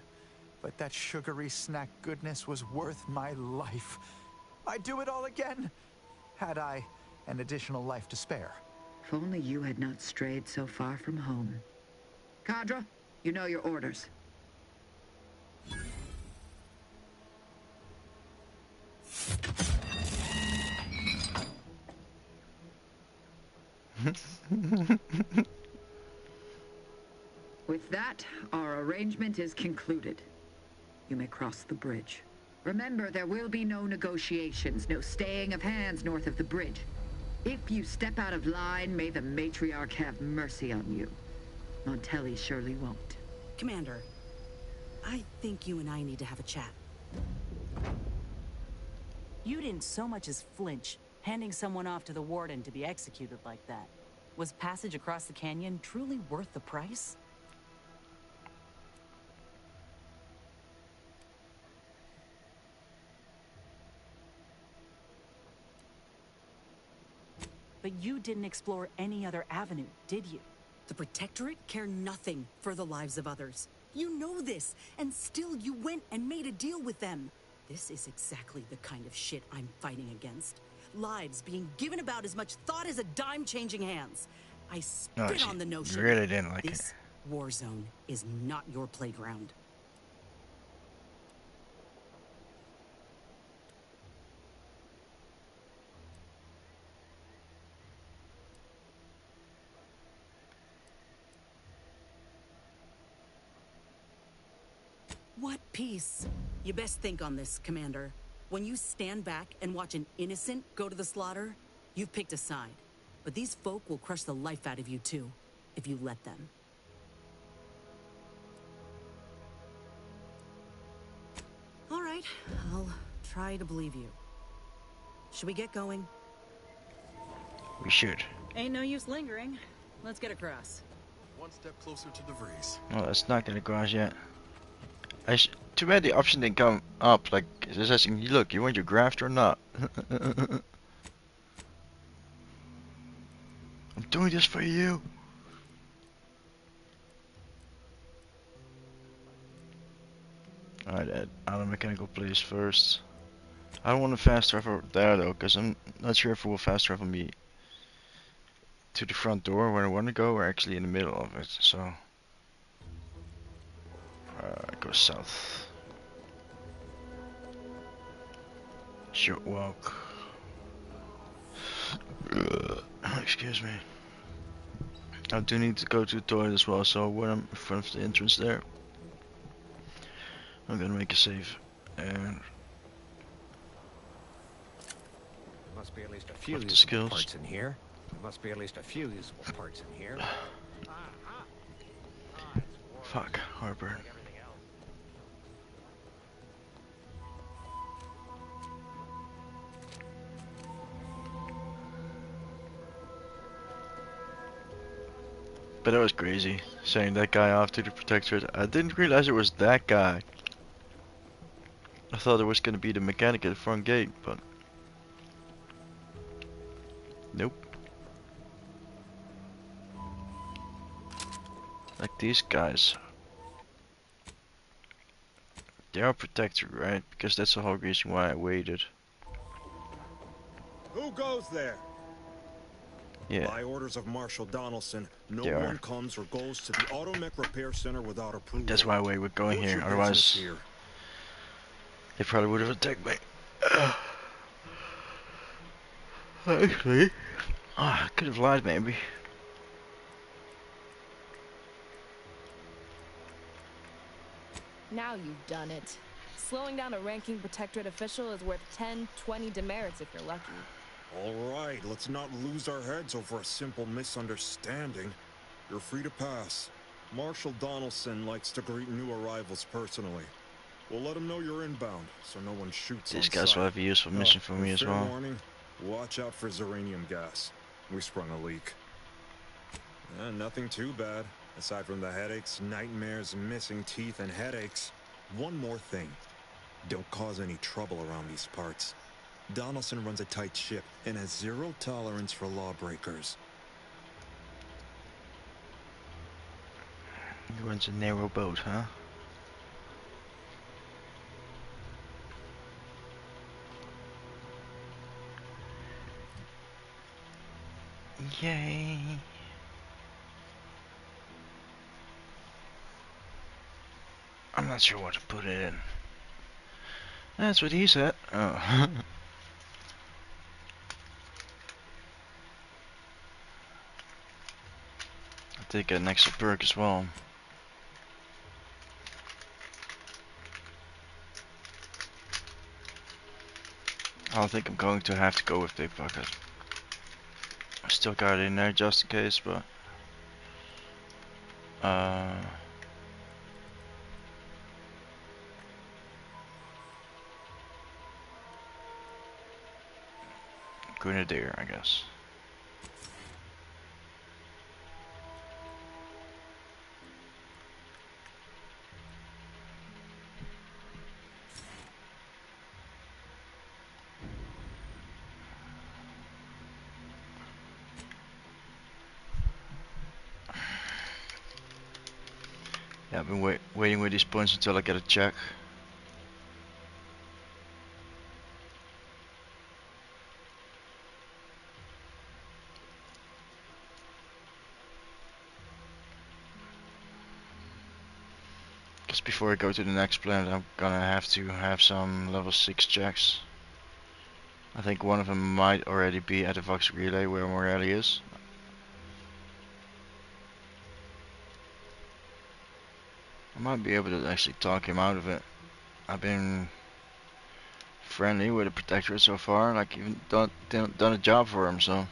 but that sugary snack goodness was worth my life. I'd do it all again, had I an additional life to spare. If only you had not strayed so far from home. Cadra, you know your orders. With that, our arrangement is concluded. You may cross the bridge. Remember, there will be no negotiations, no staying of hands north of the bridge. If you step out of line, may the matriarch have mercy on you. Montelli surely won't. Commander, I think you and I need to have a chat. You didn't so much as flinch, handing someone off to the warden to be executed like that. Was passage across the canyon truly worth the price? But you didn't explore any other avenue, did you? The Protectorate care nothing for the lives of others. You know this, and still you went and made a deal with them. This is exactly the kind of shit I'm fighting against. Lives being given about as much thought as a dime changing hands. I spit on the notion. Really didn't like this war zone is not your playground. What peace? You best think on this, Commander. When you stand back and watch an innocent go to the slaughter, you've picked a side. But these folk will crush the life out of you too, if you let them. All right, I'll try to believe you. Should we get going? We should. Ain't no use lingering. Let's get across. One step closer to DeVries. No, let's not get across yet. Too bad the option didn't come up, like, it's asking, look, you want your graft or not? I'm doing this for you. Alright, out of mechanical place first. I don't want to fast travel there though, because I'm not sure if it will fast travel me to the front door where I want to go, or actually in the middle of it, so... go south. Short walk. Excuse me. I do need to go to the toilet as well, so when I'm in front of the entrance there, I'm gonna make a save. And must be at least a few the usable skills. parts in here. There must be at least a few usable parts in here. Fuck, heartburn. But that was crazy, sending that guy off to the Protectorate. I didn't realize it was that guy. I thought it was gonna be the mechanic at the front gate, but... Nope. Like these guys. They are Protectorate, right? Because that's the whole reason why I waited. Who goes there? Yeah. By orders of Marshal Donaldson, no They one are. comes or goes to the Automech Repair Center without approval. That's why we're going What's here, your otherwise business here? they probably would have attacked me. Actually, I could have lied maybe. Now you've done it. Slowing down a ranking Protectorate official is worth 10, 20 demerits if you're lucky. All right, let's not lose our heads over a simple misunderstanding. You're free to pass. Marshal Donaldson likes to greet new arrivals personally. We'll let him know you're inbound, so no one shoots These on guys sight. will have a useful mission for me as fair well. warning, watch out for Zeranium gas. We sprung a leak. Nothing too bad. Aside from the headaches, nightmares, missing teeth, and headaches. One more thing. Don't cause any trouble around these parts. Donaldson runs a tight ship and has zero tolerance for lawbreakers. He runs a narrow boat, huh? Yay! I'm not sure what to put it in. That's what he said. Oh. I'll take an extra perk as well. I think I'm going to have to go with pickpocket. I still got it in there just in case, but Grenadier, I guess. Yeah, I've been waiting with these points until I get a check. Because before I go to the next planet, I'm gonna have to have some level 6 checks. I think one of them might already be at the Vox Relay where Morelli is. I might be able to actually talk him out of it. I've been friendly with the Protectorate so far, like even done a job for him, so.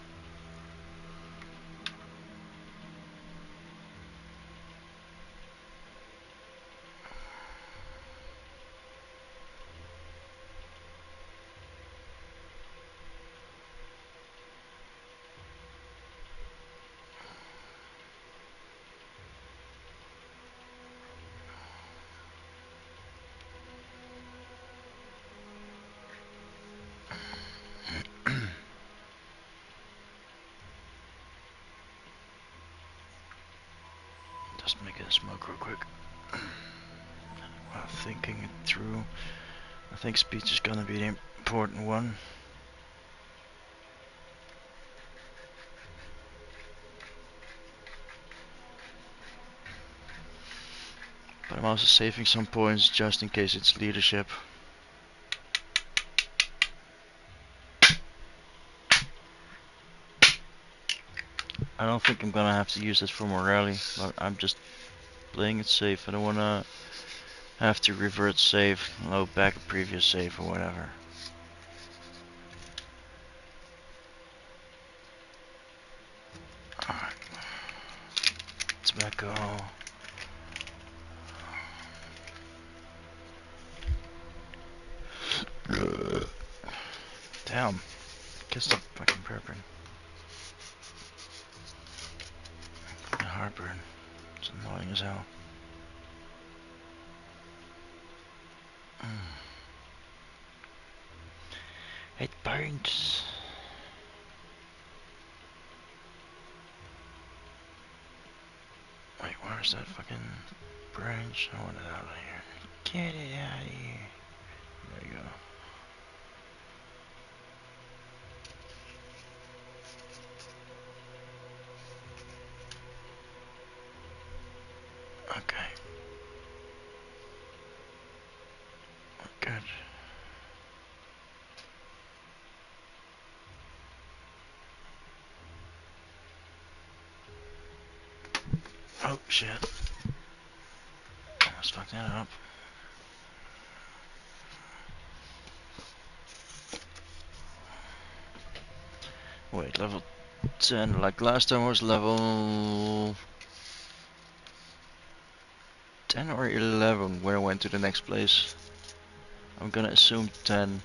Just make it a smoke real quick. While thinking it through, I think speech is gonna be the important one. But I'm also saving some points just in case it's leadership. I don't think I'm gonna have to use this for Morelli, but I'm just playing it safe. I don't wanna have to revert save, load back a previous save or whatever. Alright. Tobacco. Damn. Guess the fucking burping. Heartburn. It's annoying as hell. It burns. Wait, where's that fucking branch? I want it out of here. Get it out of here. There you go. Okay. Good. Oh shit. Almost fucked that up. Wait, level 10, like last time was level 10 or 11 when I went to the next place. I'm gonna assume 10.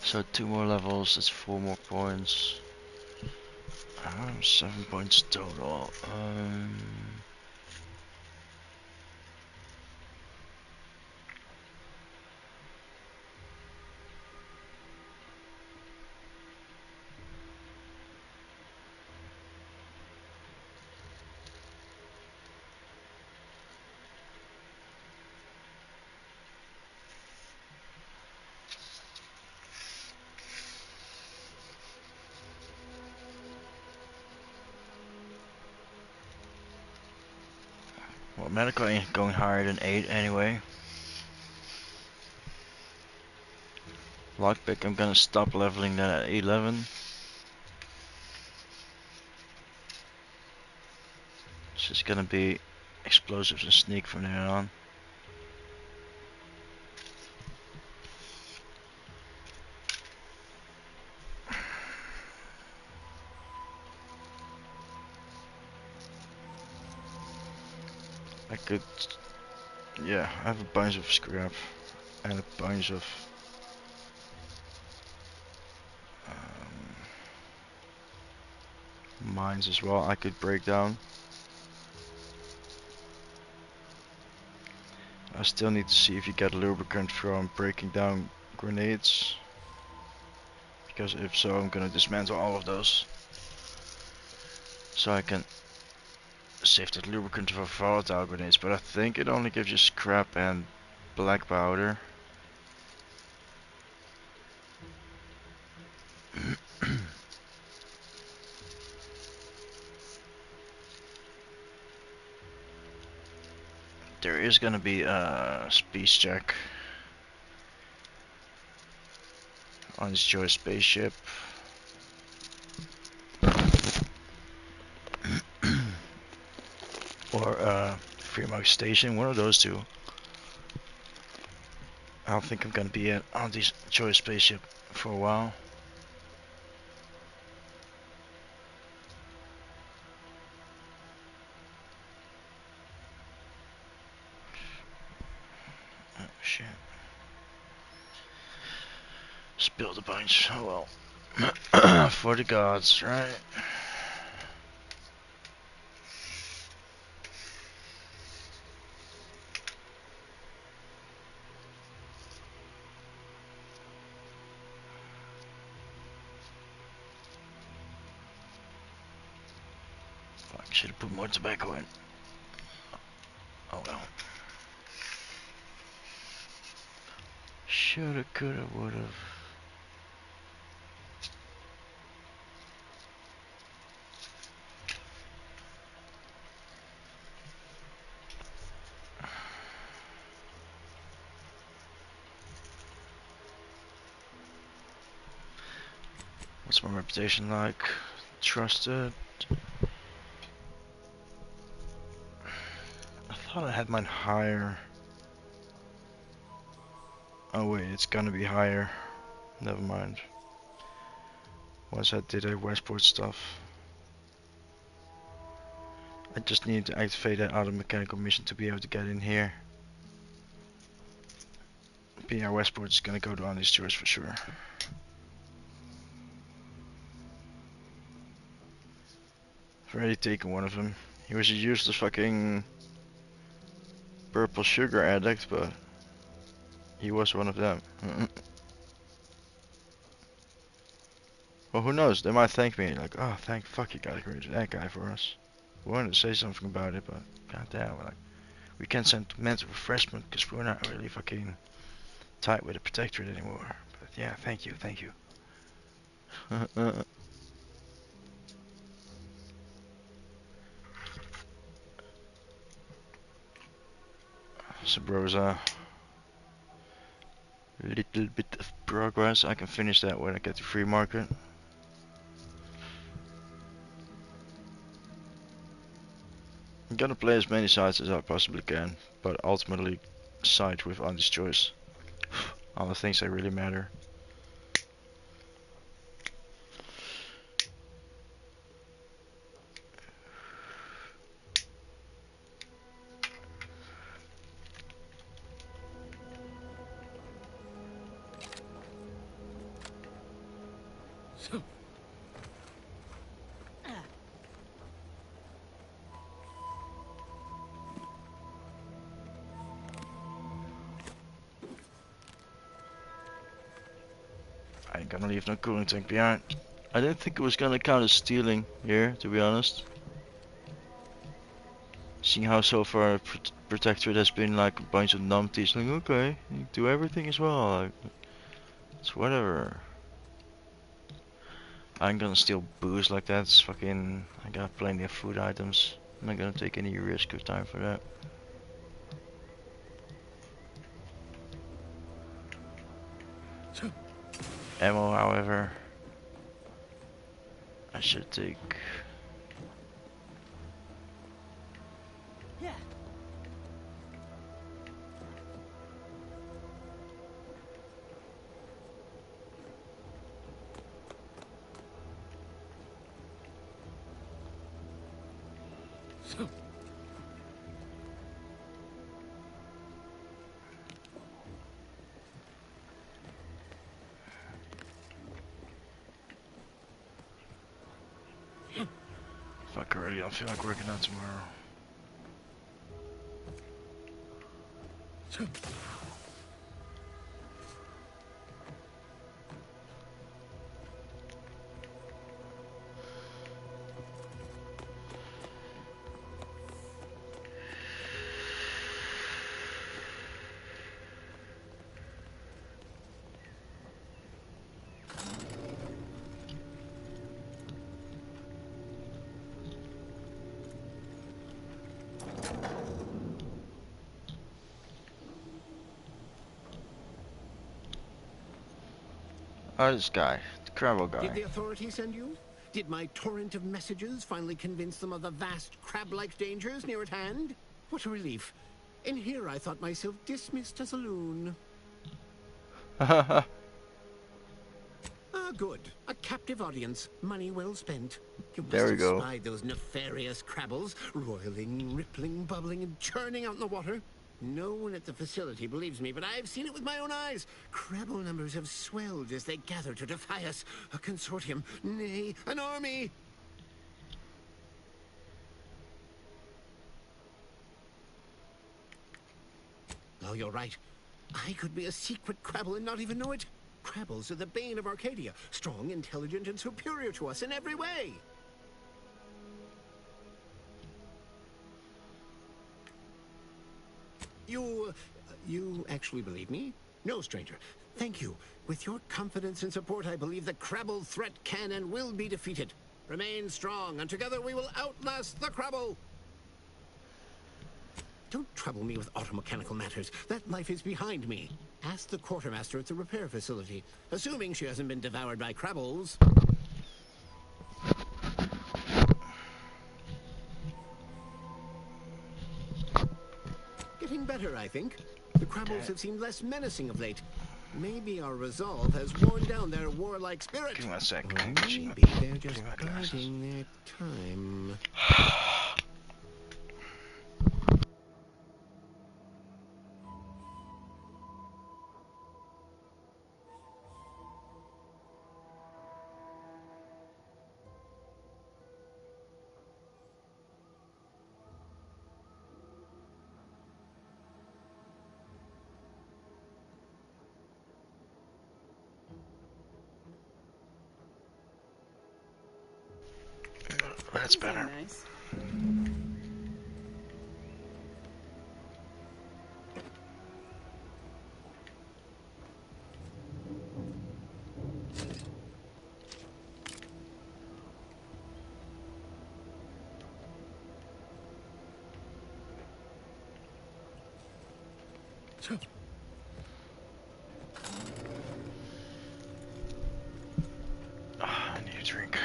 So 2 more levels, that's 4 more points. 7 points total. Well, medical ain't going higher than 8 anyway. Lockpick, I'm gonna stop leveling that at 11. It's just gonna be explosives and sneak from there on. I could, yeah, I have a bunch of scrap and a bunch of mines as well I could break down. I still need to see if you get lubricant from breaking down grenades. Because if so, I'm gonna dismantle all of those. So I can save that lubricant for volatile grenades. But I think it only gives you scrap and black powder. There is gonna be a speed check on this Joy spaceship. Or Fremont Station, one of those two. I don't think I'm gonna be at Aunties Joy spaceship for a while. Oh shit. Spilled a bunch. Oh well. For the gods, right? Fuck, should have put more tobacco in. Oh well. Shoulda, coulda, woulda. What's my reputation like? Trusted. I thought I had mine higher. Oh wait, it's gonna be higher. Never mind. Once I did a Westport stuff. I just need to activate that auto mechanical mission to be able to get in here. But yeah, Westport is gonna go to on these tours for sure. I've already taken one of them. He was a useless fucking purple sugar addict, but he was one of them. Well, who knows? They might thank me, like, oh, thank fuck you got rid of that guy for us. We wanted to say something about it, but goddamn, like, we can't send mental refreshment because we're not really fucking tight with the protectorate anymore. But yeah, thank you, thank you. Sabrosa. Little bit of progress. I can finish that when I get to free market. I'm gonna play as many sides as I possibly can, but ultimately side with Aunties choice. All the things that really matter. I ain't gonna leave no cooling tank behind. I didn't think it was gonna count as stealing here, to be honest. Seeing how so far Protectorate has been like a bunch of numpties, like okay, you do everything as well, like, it's whatever. I ain't gonna steal booze like that, it's fucking, I got plenty of food items. I'm not gonna take any risk of time for that. Ammo, however, I should take. Yeah. Fuck, I really don't feel like working out tomorrow. Oh, this guy, the Crabble guy. Did the authorities send you? Did my torrent of messages finally convince them of the vast crab-like dangers near at hand? What a relief. In here I thought myself dismissed as a loon. Ah, good. A captive audience. Money well spent. You must There we have go. spied those nefarious crabbles, roiling, rippling, bubbling, and churning out in the water. No one at the facility believes me, but I've seen it with my own eyes. Crabble numbers have swelled as they gather to defy us. A consortium, nay, an army. Oh, you're right. I could be a secret Crabble and not even know it. Crabbles are the bane of Arcadia. Strong, intelligent, and superior to us in every way. You actually believe me? No, stranger. Thank you. With your confidence and support, I believe the Crabble threat can and will be defeated. Remain strong, and together we will outlast the Crabble. Don't trouble me with automechanical matters. That life is behind me. Ask the quartermaster at the repair facility, assuming she hasn't been devoured by Crabbles. Getting better, I think. The Crabbles have seemed less menacing of late. Maybe our resolve has worn down their warlike spirit. Give me a sec. Or maybe they're just biding their time. That's better. Nice. I need a drink.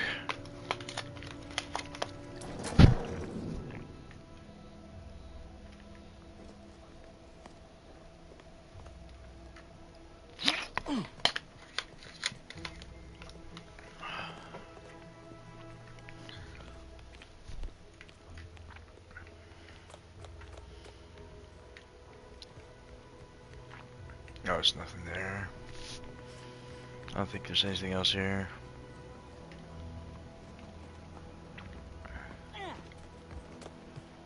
No, there's nothing there. I don't think there's anything else here.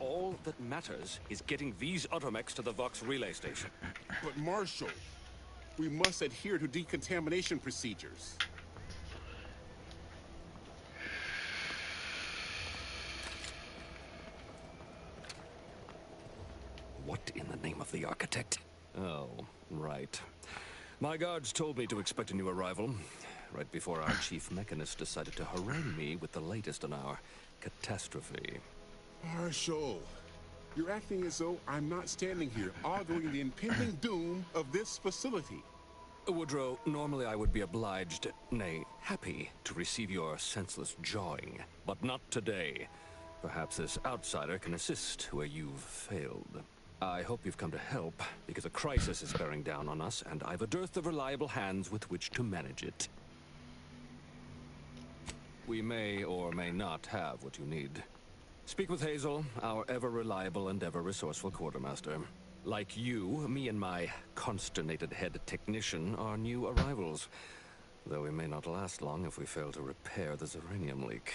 All that matters is getting these automechs to the Vox relay station. But Marshal, we must adhere to decontamination procedures. What in the name of the architect? Oh, right. My guards told me to expect a new arrival, right before our chief mechanist decided to harangue me with the latest in our catastrophe. Marshall, you're acting as though I'm not standing here arguing the impending doom of this facility. Woodrow, normally I would be obliged, nay, happy, to receive your senseless jawing. But not today. Perhaps this outsider can assist where you've failed. I hope you've come to help, because a crisis is bearing down on us, and I've a dearth of reliable hands with which to manage it. We may or may not have what you need. Speak with Hazel, our ever-reliable and ever-resourceful quartermaster. Like you, me and my consternated head technician are new arrivals, though we may not last long if we fail to repair the uranium leak.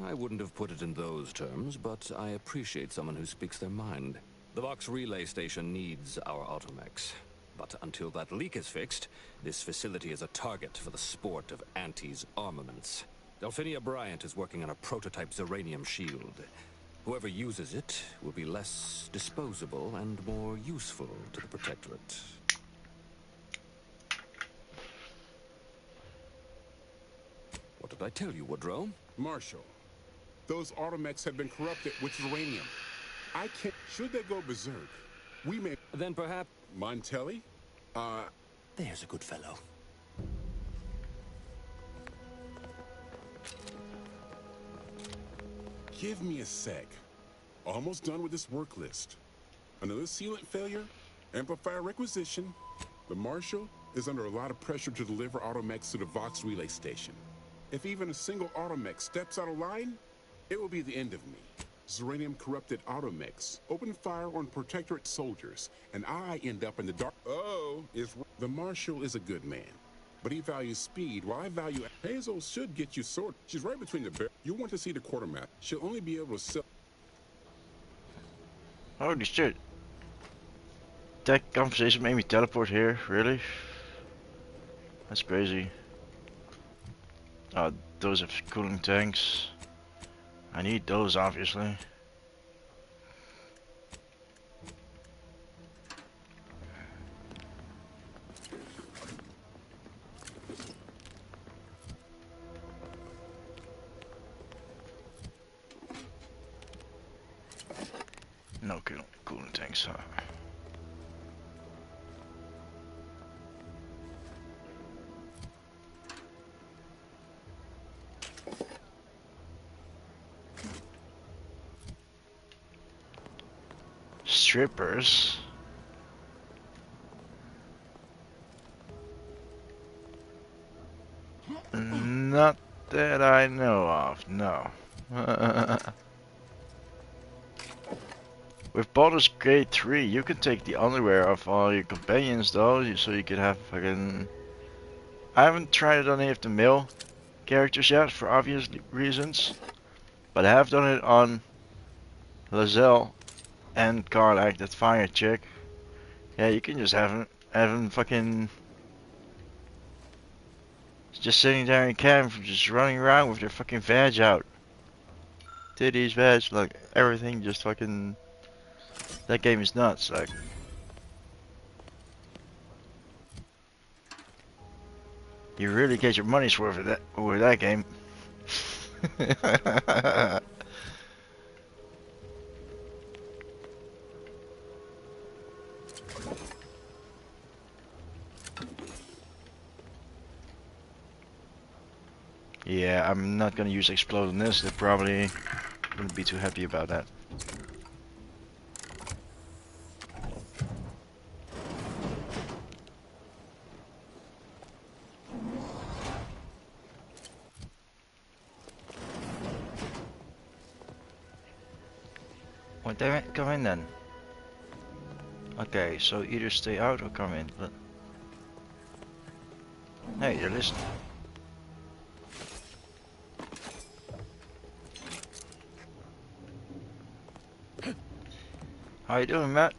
I wouldn't have put it in those terms, but I appreciate someone who speaks their mind. The Vox relay station needs our automechs. But until that leak is fixed, this facility is a target for the sport of Aunties armaments. Delphinia Bryant is working on a prototype Zeranium shield. Whoever uses it will be less disposable and more useful to the Protectorate. What did I tell you, Woodrow? Marshall, those automechs have been corrupted with uranium. I can't... Should they go berserk, we may... Then perhaps... Montelli? There's a good fellow. Give me a sec. Almost done with this work list. Another sealant failure, amplifier requisition. The Marshal is under a lot of pressure to deliver automechs to the Vox relay station. If even a single automech steps out of line, it will be the end of me. Zeranium-corrupted automechs open fire on Protectorate soldiers, and I end up in the dark. The Marshal is a good man, but he values speed while I value... Hazel should get you sorted. She's right between the bear. You want to see the quartermaster. She'll only be able to sell... Holy shit. That conversation made me teleport here, really? That's crazy. Oh, those have cooling tanks. I need those, obviously. No cooling tanks, huh? Strippers? Not that I know of, no. With Baldur's Gate 3, you can take the underwear of all your companions though, so you could have fucking... I haven't tried it on any of the male characters yet, for obvious reasons. But I have done it on Lazelle and Karlak, that fire chick. Yeah, you can just have him fucking... just sitting there in camp, just running around with their fucking veg out. Titties, veg, like everything, just fucking... That game is nuts, like... You really get your money's worth with that game. Yeah, I'm not gonna use explode on this. They probably wouldn't be too happy about that. Well, damn it, come in then. Okay, so either stay out or come in, but... Hey, you're listening. How you doing, Matt?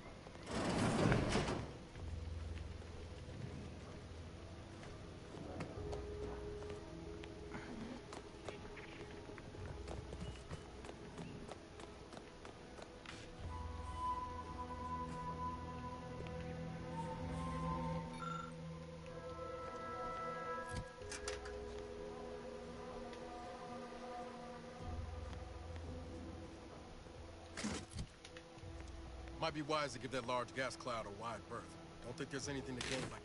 Might be wise to give that large gas cloud a wide berth. Don't think there's anything to gain by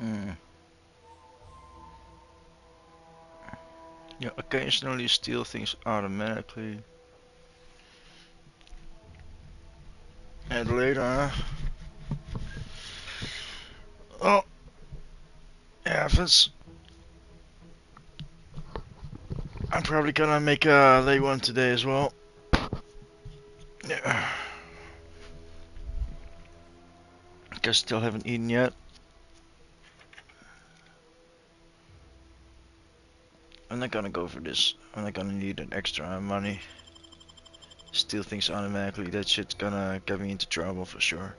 it. You occasionally steal things automatically. And later. Oh, yeah, if I'm probably gonna make a late one today as well. Yeah. Guess still haven't eaten yet. I'm not gonna go for this. I'm not gonna need an extra money. Steal things automatically. That shit's gonna get me into trouble for sure.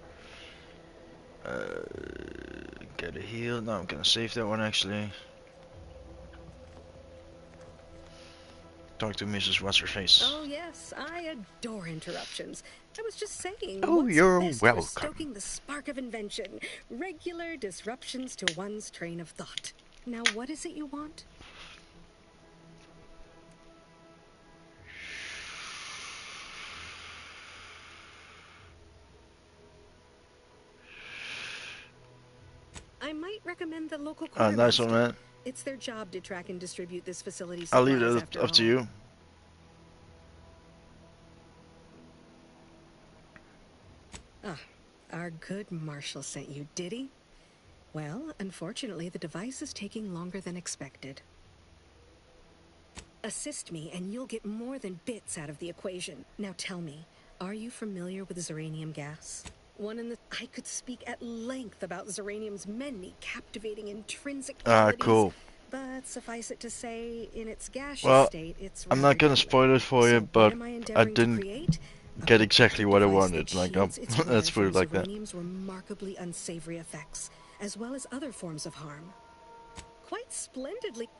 Get a heal. No, I'm gonna save that one actually. Talk to Mrs. What's her face. Oh yes, I adore interruptions. I was just saying, Oh, what's you're best welcome. for stoking the spark of invention? Regular disruptions to one's train of thought. Now, what is it you want? I might recommend the local quartermaster. Nice one, man. It's their job to track and distribute this facility's I'll supplies leave it after up to all. you. Ah, our good Marshal sent you, did he? Well, unfortunately, the device is taking longer than expected. Assist me, and you'll get more than bits out of the equation. Now tell me, are you familiar with ziranium gas? I could speak at length about ziranium's many captivating intrinsic qualities. Cool. But suffice it to say, in its gaseous Well, state, it's I'm rather not gonna deadly. spoil it for you, So but what am I I endeavoring to didn't create? get exactly what I Device wanted. that Like, shields its wearer let's put from it like that. ziranium's remarkably unsavory effects, as well as other forms of harm. Quite splendidly.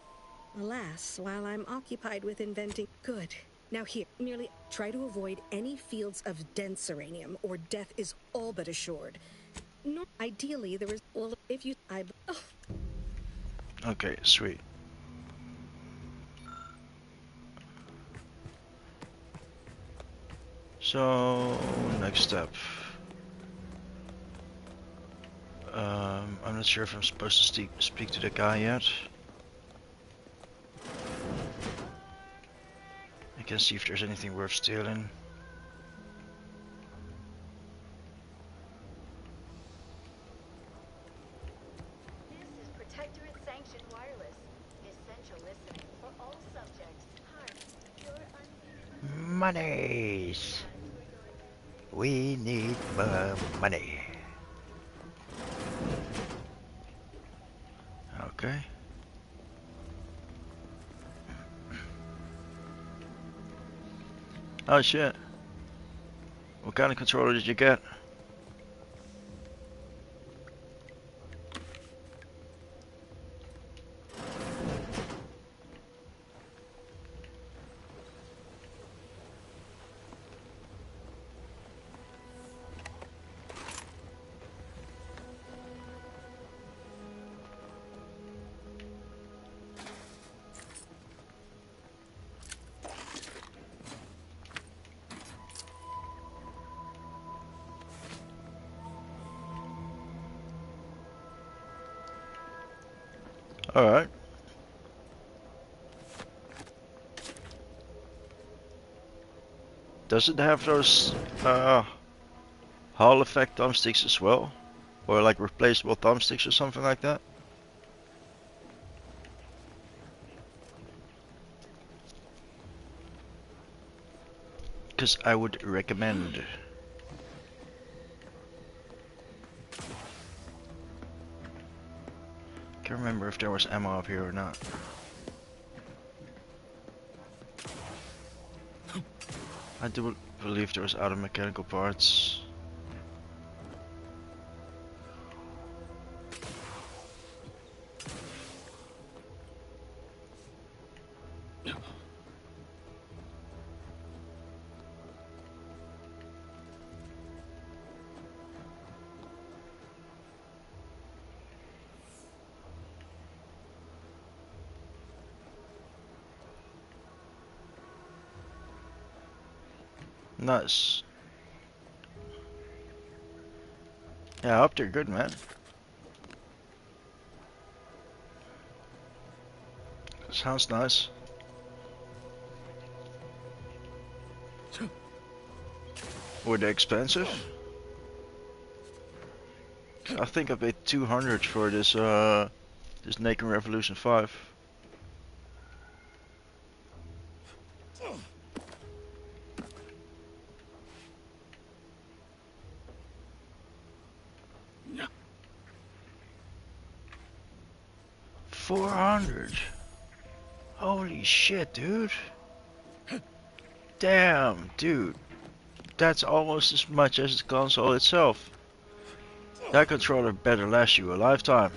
Alas, while I'm occupied with inventing... Good. Now here, merely try to avoid any fields of dense uranium, or death is all but assured. Ideally, there is... Well, if you... Oh. Okay, sweet. So, next step. I'm not sure if I'm supposed to speak to the guy yet. I can see if there's anything worth stealing. This is Protectorate Sanctioned Wireless. Essential listening for all subjects. Your Monies. We need more money. Okay. Oh shit. What kind of controller did you get? Alright. Does it have those Hall effect thumbsticks as well? Or like replaceable thumbsticks or something like that? Because I would recommend. Can't remember if there was ammo up here or not. I do believe there was other mechanical parts. Nice. Yeah, I hope they're good, man. Sounds nice. Were they expensive? I think I paid 200 for this Naked Revolution 5. $400. Holy shit, dude. Damn, dude. That's almost as much as the console itself. That controller better last you a lifetime.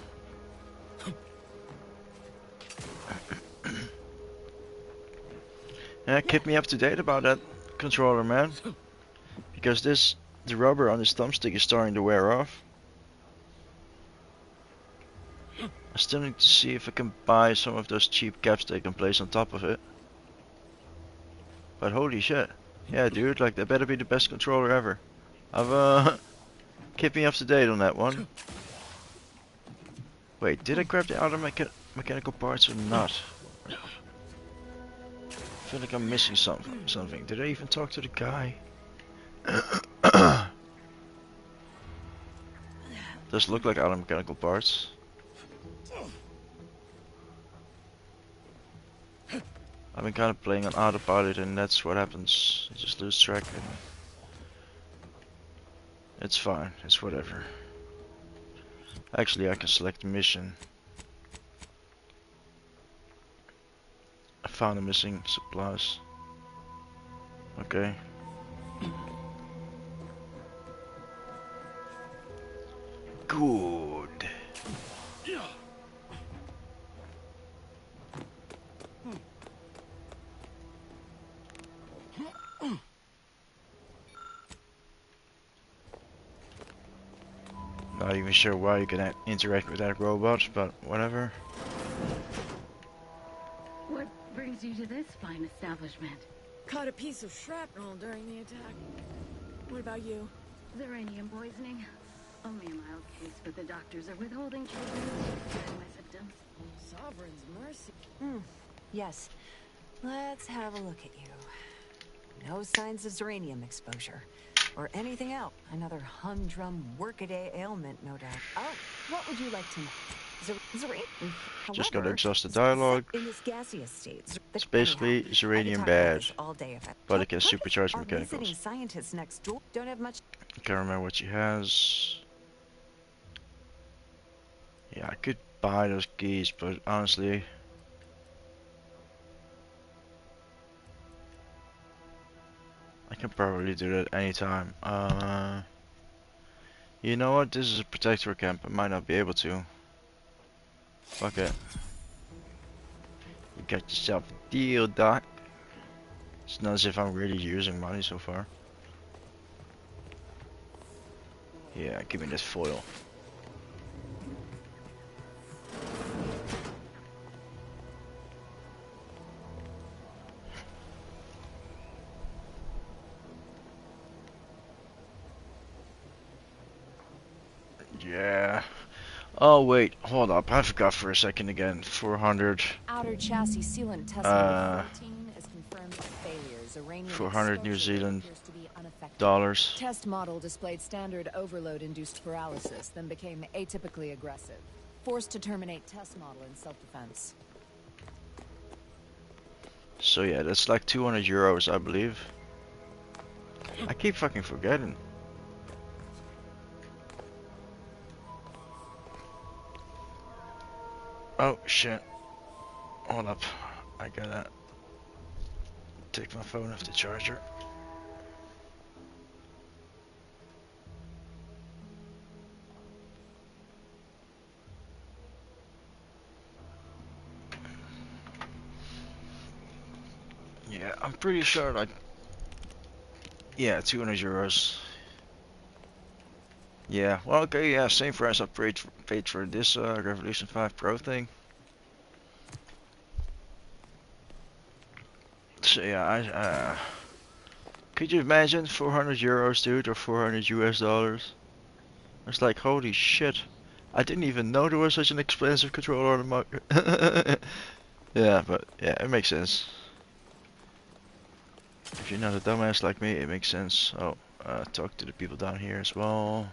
Yeah, keep me up to date about that controller, man. Because the rubber on this thumbstick is starting to wear off. I still need to see if I can buy some of those cheap caps they can place on top of it. But holy shit. Yeah, dude, like that better be the best controller ever. I've keep me up to date on that one. Wait, did I grab the other mechanical parts or not? I feel like I'm missing something. Did I even talk to the guy? Does look like other mechanical parts. I've been kind of playing on autopilot and that's what happens. You just lose track and it's fine. It's whatever. Actually, I can select the mission. I found the missing supplies. Okay. Good. Not even sure why you can interact with that robot, but whatever. What brings you to this fine establishment? Caught a piece of shrapnel during the attack. What about you? Xeranium poisoning. Only a mild case, but the doctors are withholding treatment during my symptoms. Sovereign's mercy. Yes. Let's have a look at you. No signs of Xeranium exposure. Or anything else. Another humdrum workaday ailment, no doubt. Oh, what would you like to know? Xeranium. Just gotta exhaust the dialogue. In this gaseous state. It's basically Xeranium bad, but it can supercharge Our visiting mechanicals. scientists next door don't have much. I can't remember what she has. Yeah, I could buy those keys, but honestly, I can probably do that anytime. You know what? This is a protector camp. I might not be able to. Fuck it. You got yourself a deal, Doc. It's not as if I'm really using money so far. Yeah, give me this foil. Yeah. Oh wait, hold up. I forgot for a second again. 400. Outer chassis sealant test number 14 is confirmed failures. Iranian 400 New exposure Zealand appears to be unaffected. dollars. Test model displayed standard overload-induced paralysis, then became atypically aggressive. Forced to terminate test model in self-defense. So yeah, that's like 200 euros, I believe. I keep fucking forgetting. Oh shit. Hold up. I gotta take my phone off the charger. Yeah, I'm pretty sure like, yeah, 200 euros. Yeah, well, okay, yeah, same price I paid for this Revolution 5 Pro thing. So yeah, I Could you imagine 400 euros, dude, or 400 US dollars? It's like, holy shit. I didn't even know there was such an expensive controller on the market. Yeah, but yeah, it makes sense. If you're not a dumbass like me, it makes sense. Oh, talk to the people down here as well.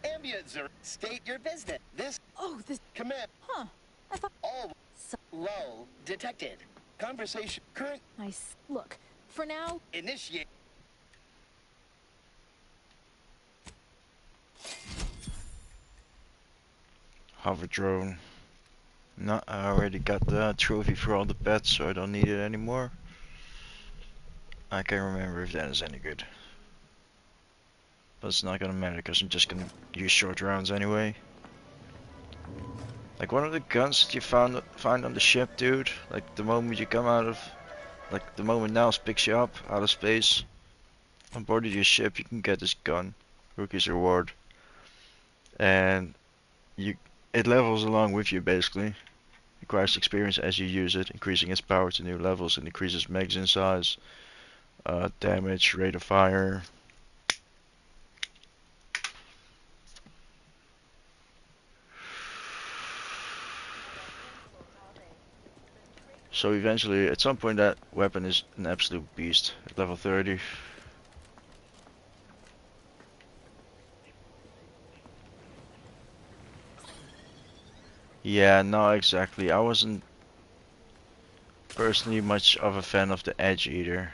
Ambience, state your business. This. Oh, this. Command. Huh. I thought. All. Lull detected. Conversation. Current. Nice. Look, for now. Initiate. Hover drone. No, I already got the trophy for all the pets, so I don't need it anymore. I can't remember if that is any good. But it's not gonna matter, because I'm just gonna use short rounds anyway. Like one of the guns that you find on the ship, dude. Like the moment you come out of, like the moment Niles picks you up out of space, on board of your ship, you can get this gun, Rookie's Reward, and it levels along with you basically. Requires experience as you use it, increasing its power to new levels and increases magazine size, damage, rate of fire. So eventually, at some point, that weapon is an absolute beast at level 30. Yeah, no, exactly. I wasn't personally much of a fan of the Edge either.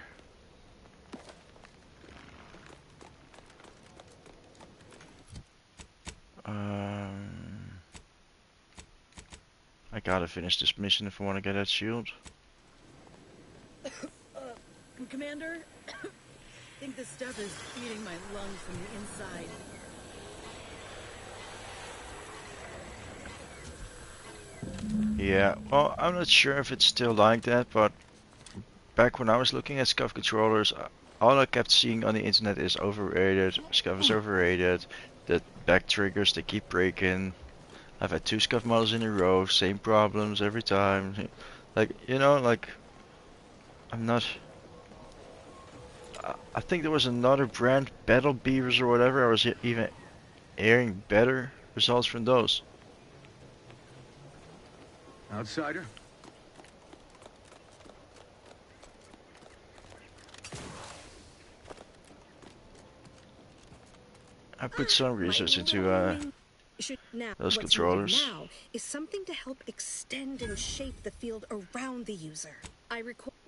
I gotta finish this mission if I want to get that shield. Commander, I think this stuff is eating my lungs from the inside. Yeah, well, I'm not sure if it's still like that, but back when I was looking at SCUF controllers, all I kept seeing on the internet is overrated, SCUF is overrated, the back triggers, they keep breaking. I've had 2 SCUF models in a row, same problems every time. Like, you know, like, I'm not... I think there was another brand, Battle Beavers or whatever, I was even hearing better results from those. Outsider? I put some research into those controllers. Now is something to help extend and shape the field around the user.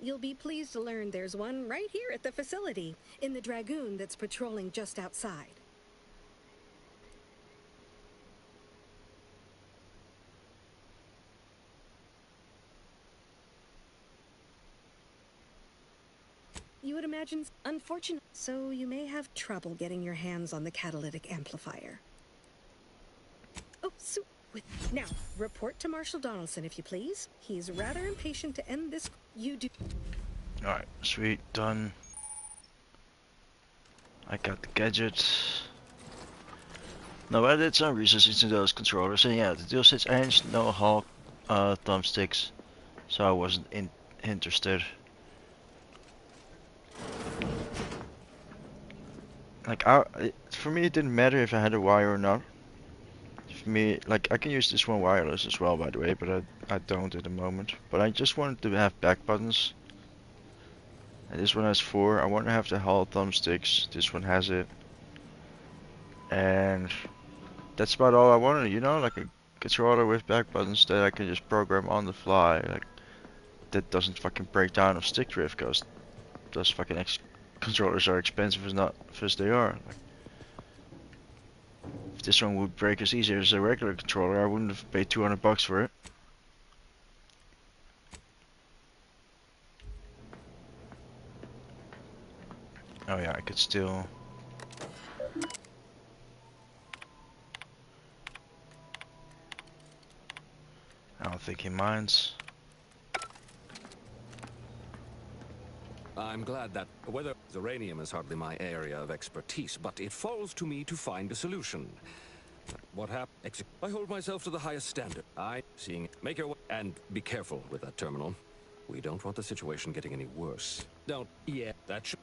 You'll be pleased to learn there's one right here at the facility, in the Dragoon that's patrolling just outside. You would imagine unfortunate, so you may have trouble getting your hands on the catalytic amplifier. Oh, so now report to Marshal Donaldson if you please. He's rather impatient to end this. You do. All right, sweet, done. I got the gadget. No, I did some research into those controllers, and yeah, the dual 6-inch, no Hulk thumbsticks, so I wasn't interested. Like, for me, it didn't matter if I had a wire or not. For me, like, I can use this one wireless as well, by the way, but I don't at the moment. But I just wanted to have back buttons. And this one has 4. I want to have the Hall thumbsticks. This one has it. And that's about all I wanted, you know, like a controller with back buttons that I can just program on the fly. Like, that doesn't fucking break down of stick drift, because those fucking controllers are expensive as they are. Like, if this one would break as easy as a regular controller, I wouldn't have paid 200 bucks for it. Oh yeah, I could still... I don't think he minds. I'm glad that whether uranium is hardly my area of expertise, but it falls to me to find a solution. What happened? I hold myself to the highest standard. Make your way and be careful with that terminal. We don't want the situation getting any worse. Don't. Yeah, that.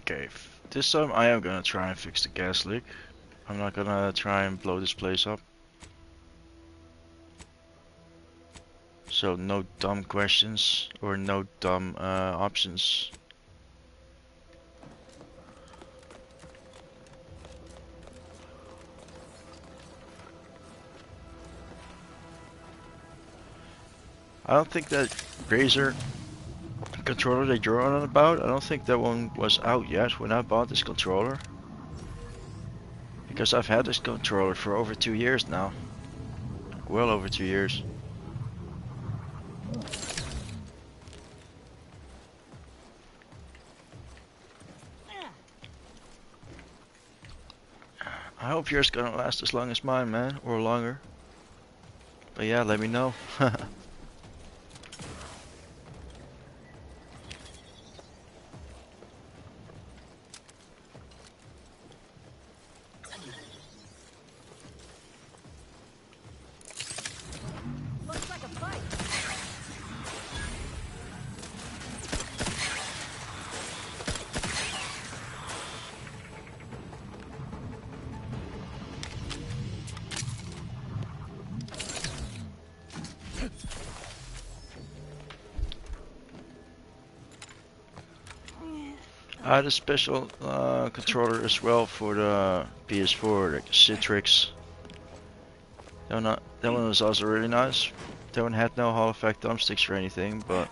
Okay, this time I am gonna try and fix the gas leak. I'm not gonna try and blow this place up. So no dumb questions or no dumb options. I don't think that Razer controller that you're on about, I don't think that one was out yet when I bought this controller. Because I've had this controller for over 2 years now. Well over 2 years. I hope yours gonna last as long as mine, man, or longer. But yeah, let me know. Looks like a fight. I had a special controller as well for the PS4, like the Citrix. That one was also really nice. That one had no Hall effect thumbsticks or anything, but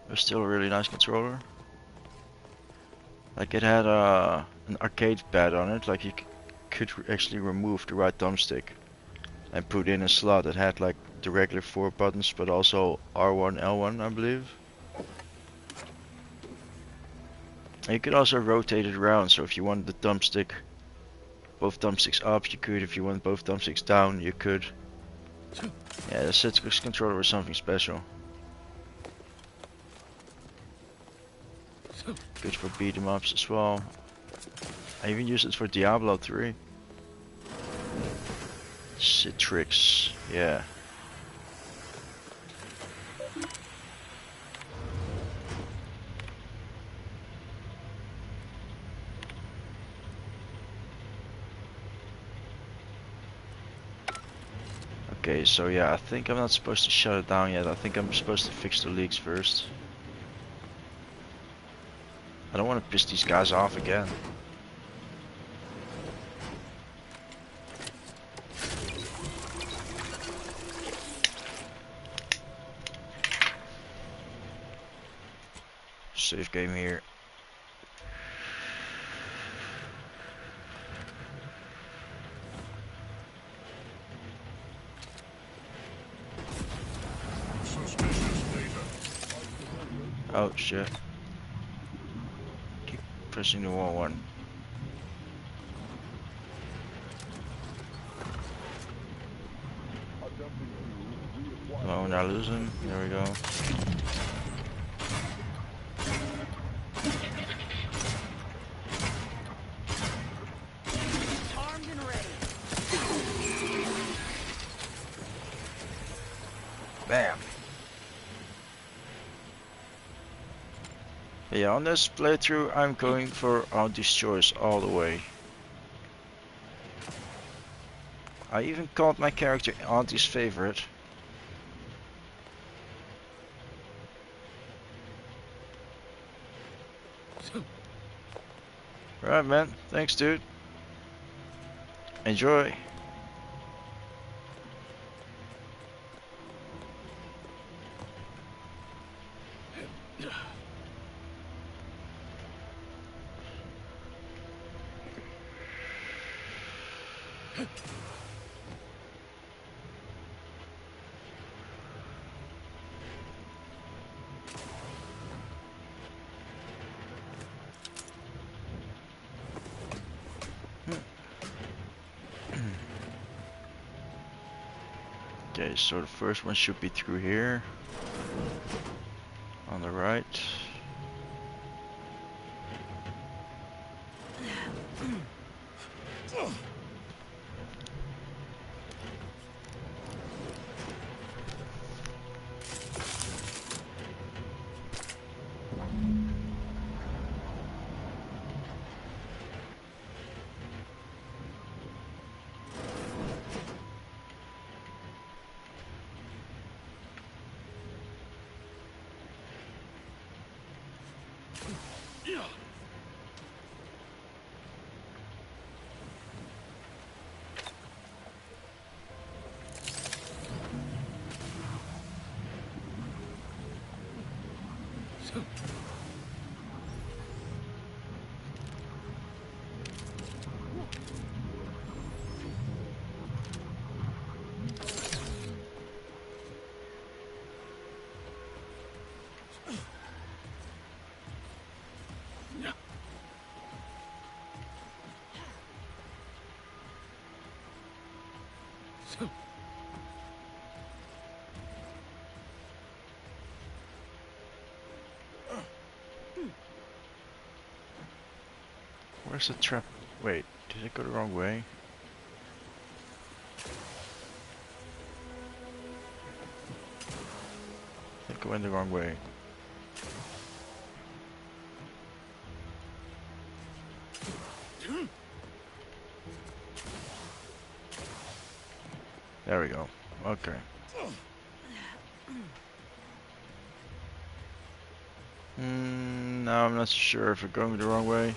it was still a really nice controller. Like it had an arcade pad on it, like you could actually remove the right thumbstick and put in a slot that had like the regular 4 buttons, but also R1, L1, I believe. And you could also rotate it around, so if you wanted the thumbstick, both thumbsticks up, you could. If you want both thumbsticks down, you could. Yeah, the Citrix controller was something special. Good for beat 'em ups as well. I even used it for Diablo 3. Citrix, yeah. Okay, so yeah, I think I'm not supposed to shut it down yet. I think I'm supposed to fix the leaks first. I don't want to piss these guys off again. Save game here. Oh shit. Keep pressing the wall one. Come on, we're not losing. There we go. Armed and ready. Bam. Yeah, on this playthrough, I'm going for Aunties choice all the way. I even called my character Auntie's favorite. Alright, man. Thanks, dude. Enjoy. Okay, so the first one should be through here. On the right. Where's the trap? Wait, did it go the wrong way? I think it went the wrong way. There we go. Okay. Now I'm not sure if we're going the wrong way.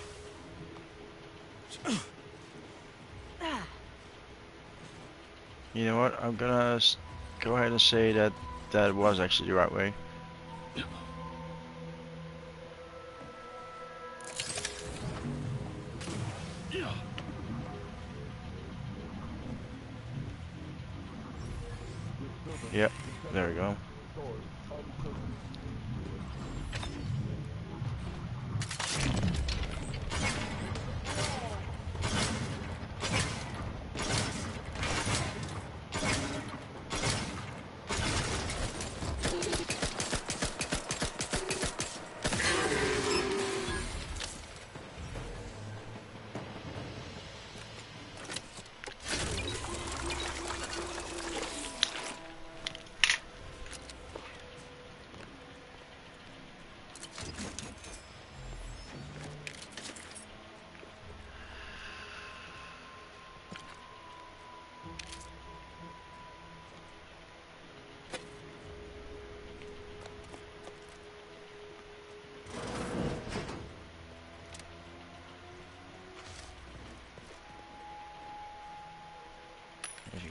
You know what? I'm gonna go ahead and say that that was actually the right way. Yep, there we go.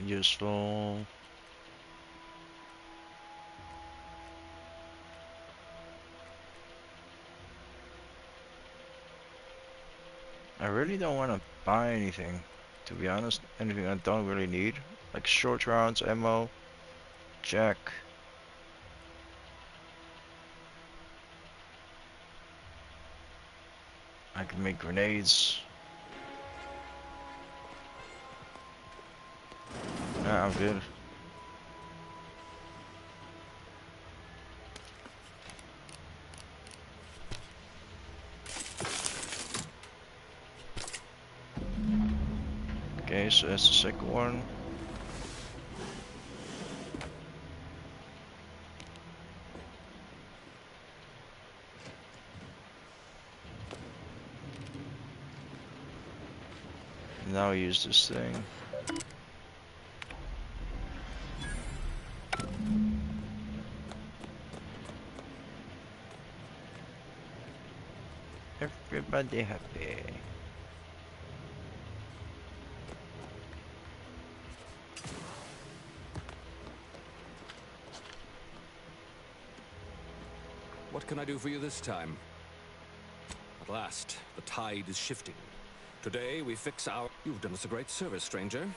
Useful. I really don't want to buy anything, to be honest. Anything I don't really need, like short rounds, ammo, jack. I can make grenades. Nah, I'm good. Okay, so that's the second one. Now I use this thing. Everybody happy. What can I do for you this time? At last, the tide is shifting. Today, we fix our... You've done us a great service, stranger.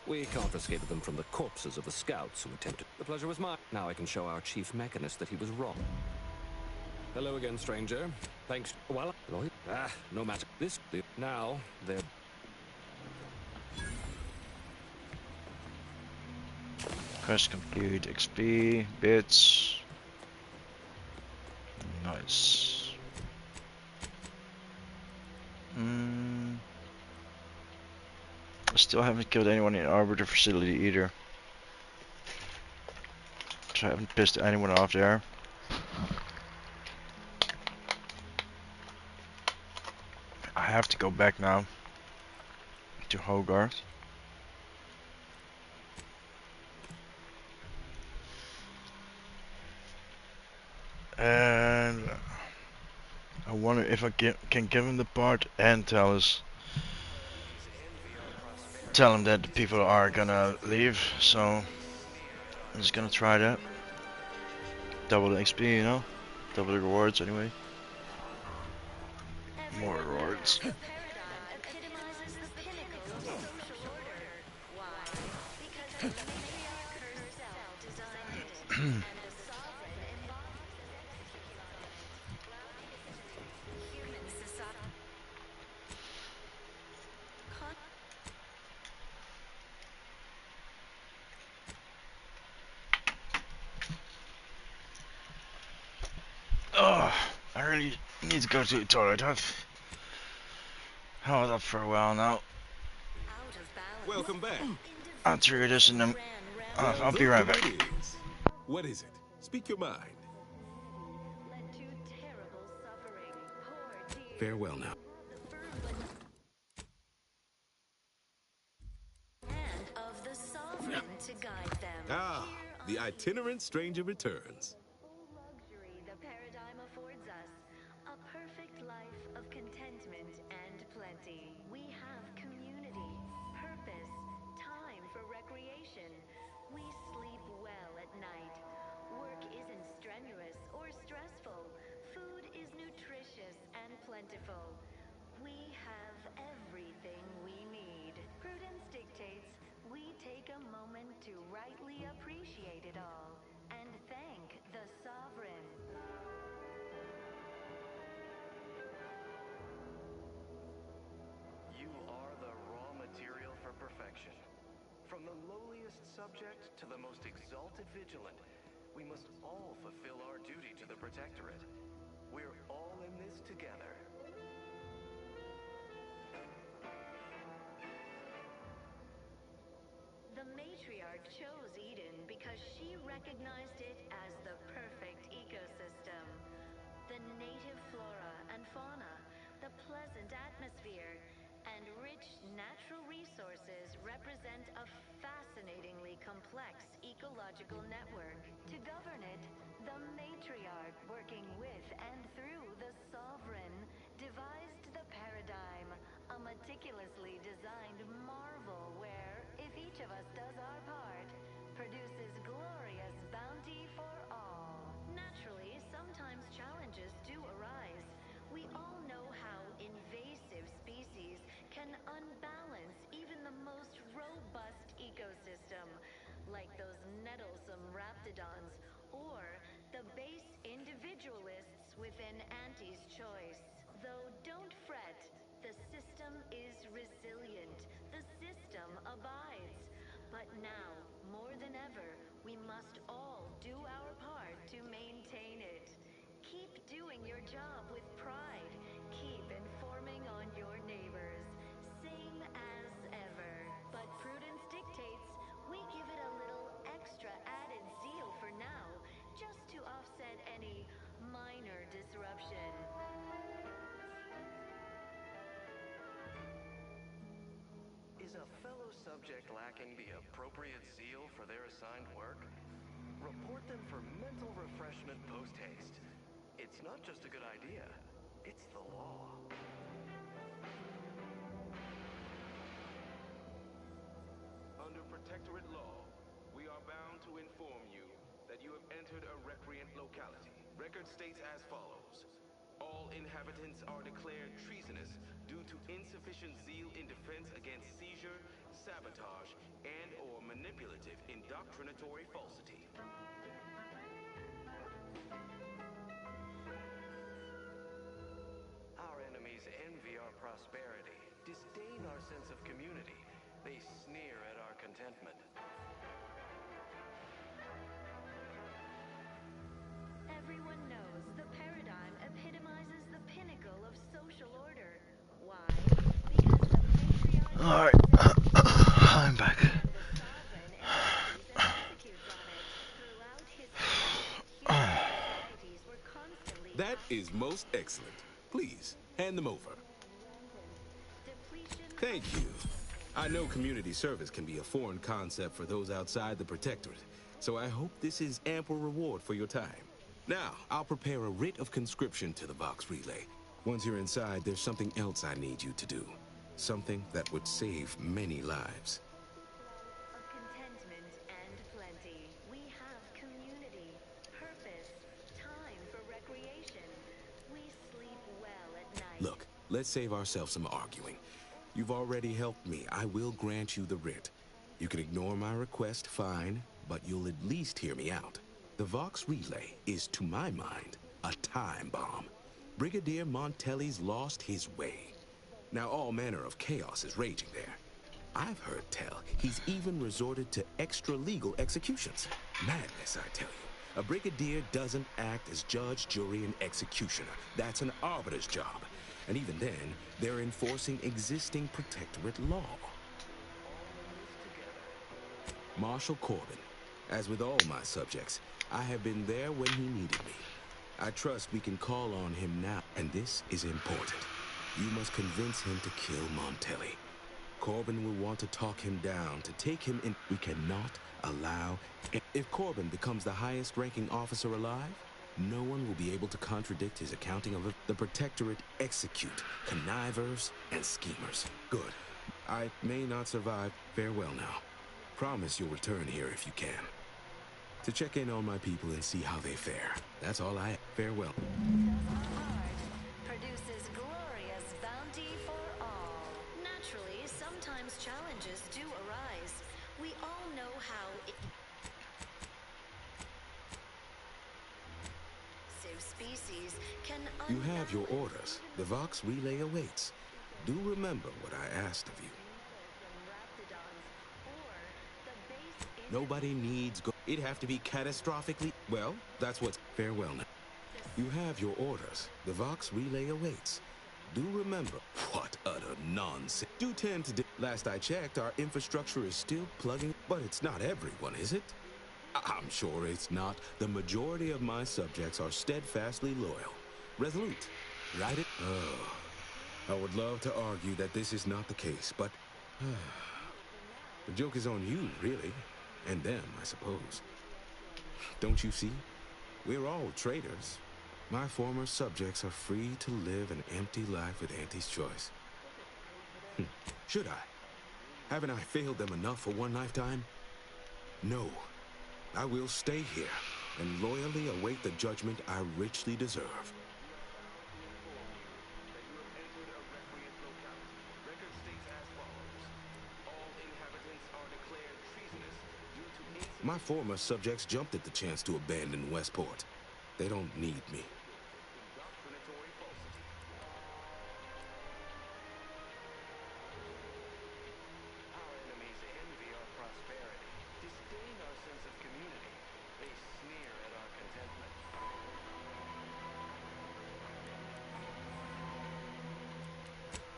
We confiscated them from the corpses of the scouts who attempted... The pleasure was mine. Now I can show our chief mechanist that he was wrong. Hello again, stranger. Thanks... Well... no matter. This... Now, they're... Quest complete. XP. Bits. Nice. I still haven't killed anyone in Arbiter facility either. So I haven't pissed anyone off there. I have to go back now to Hogarth. And I wonder if I can give him the part and tell him that the people are gonna leave. So I'm just gonna try that. Double the XP, you know. Double the rewards anyway. More rewards. The paradigm epitomizes the pinnacle of social order. Why? Because the matriarch herself designed it, and the sovereign embodies and executes on it. Human society. Oh, I really need to go to the toilet. I was up for a while now. Welcome back. I'll trigger this and then I'll be right back. What is it? Speak your mind. Farewell now. And of the sovereign to guide them. Ah, the itinerant stranger returns. Luxury the paradigm affords us. A perfect life of contentment and plenty. We have community, purpose, time for recreation. We sleep well at night. Work isn't strenuous or stressful. Food is nutritious and plentiful. We have everything we need. Prudence dictates we take a moment to rightly appreciate it all and thank the sovereign. You are the raw material for perfection. From the lowliest subject to the most exalted vigilant, we must all fulfill our duty to the Protectorate. We're all in this together. The matriarch chose Eden because she recognized it as the perfect ecosystem. The native flora and fauna, the pleasant atmosphere, and rich natural resources represent a fascinatingly complex ecological network. To govern it, the matriarch, working with and through the sovereign, devised the paradigm, a meticulously designed marvel where, if each of us does our part, produces glorious bounty for all. Naturally, sometimes challenges do arise. We all know how invasive species can unbalance even the most robust ecosystem, like those nettlesome raptidons or the base individualists within Aunties' choice. Though don't fret, the system is resilient. The system abides. But now, more than ever, we must all do our part to maintain it. Keep doing your job with pride. Keep informing on your neighbors. Same as ever. But prudence dictates we give it a little extra added zeal for now, just to offset any minor disruption. Is a fellow subject lacking the appropriate zeal for their assigned work? Report them for mental refreshment post-haste. It's not just a good idea, it's the law. Under Protectorate law, we are bound to inform you that you have entered a recreant locality. Record states as follows. All inhabitants are declared treasonous due to insufficient zeal in defense against seizure, sabotage, and/or manipulative indoctrinatory falsity. Our enemies envy our prosperity, disdain our sense of community. They sneer at our contentment. Everyone knows the paradigm epitomizes the pinnacle of social order. Why? Because the patriarch Alright, I'm back. sovereign embodies and executes on it. Throughout history, human societies were constantly That is most excellent. Please, hand them over. Thank you. I know community service can be a foreign concept for those outside the Protectorate, so I hope this is ample reward for your time. Now, I'll prepare a writ of conscription to the Vox Relay. Once you're inside, there's something else I need you to do. Something that would save many lives. of contentment and plenty. We have community, purpose, time for recreation. let's save ourselves some arguing. You've already helped me. I will grant you the writ. You can ignore my request, fine, but you'll at least hear me out. The Vox Relay is, to my mind, a time bomb. Brigadier Montelli's lost his way. Now all manner of chaos is raging there. I've heard tell he's even resorted to extra-legal executions. Madness, I tell you. A brigadier doesn't act as judge, jury, and executioner. That's an arbiter's job. And even then, they're enforcing existing protectorate law. Marshal Corbin. As with all my subjects, I have been there when he needed me. I trust we can call on him now, and this is important. You must convince him to kill Montelli. Corbin will want to talk him down, to take him in. We cannot allow... If Corbin becomes the highest-ranking officer alive, no one will be able to contradict his accounting of it. The Protectorate execute connivers and schemers. Good. I may not survive. Farewell now. Promise you'll return here if you can. To check in on my people and see how they fare. That's all I... Farewell. Produces glorious bounty for all. Naturally, sometimes challenges do arise. We all know how species can You have your orders. The Vox Relay awaits. Do remember what I asked of you. Nobody needs It'd have to be catastrophically... Well, that's what's... Farewell now. You have your orders. The Vox Relay awaits. Do remember... What utter nonsense. Do tend to... Last I checked, our infrastructure is still plugging... But it's not everyone, is it? I'm sure it's not. The majority of my subjects are steadfastly loyal. Resolute. Right it... I would love to argue that this is not the case, but... the joke is on you, really. And them, I suppose. Don't you see? We're all traitors. My former subjects are free to live an empty life with Auntie's choice. Should I? Haven't I failed them enough for one lifetime? No. I will stay here and loyally await the judgment I richly deserve. My former subjects jumped at the chance to abandon Westport. They don't need me.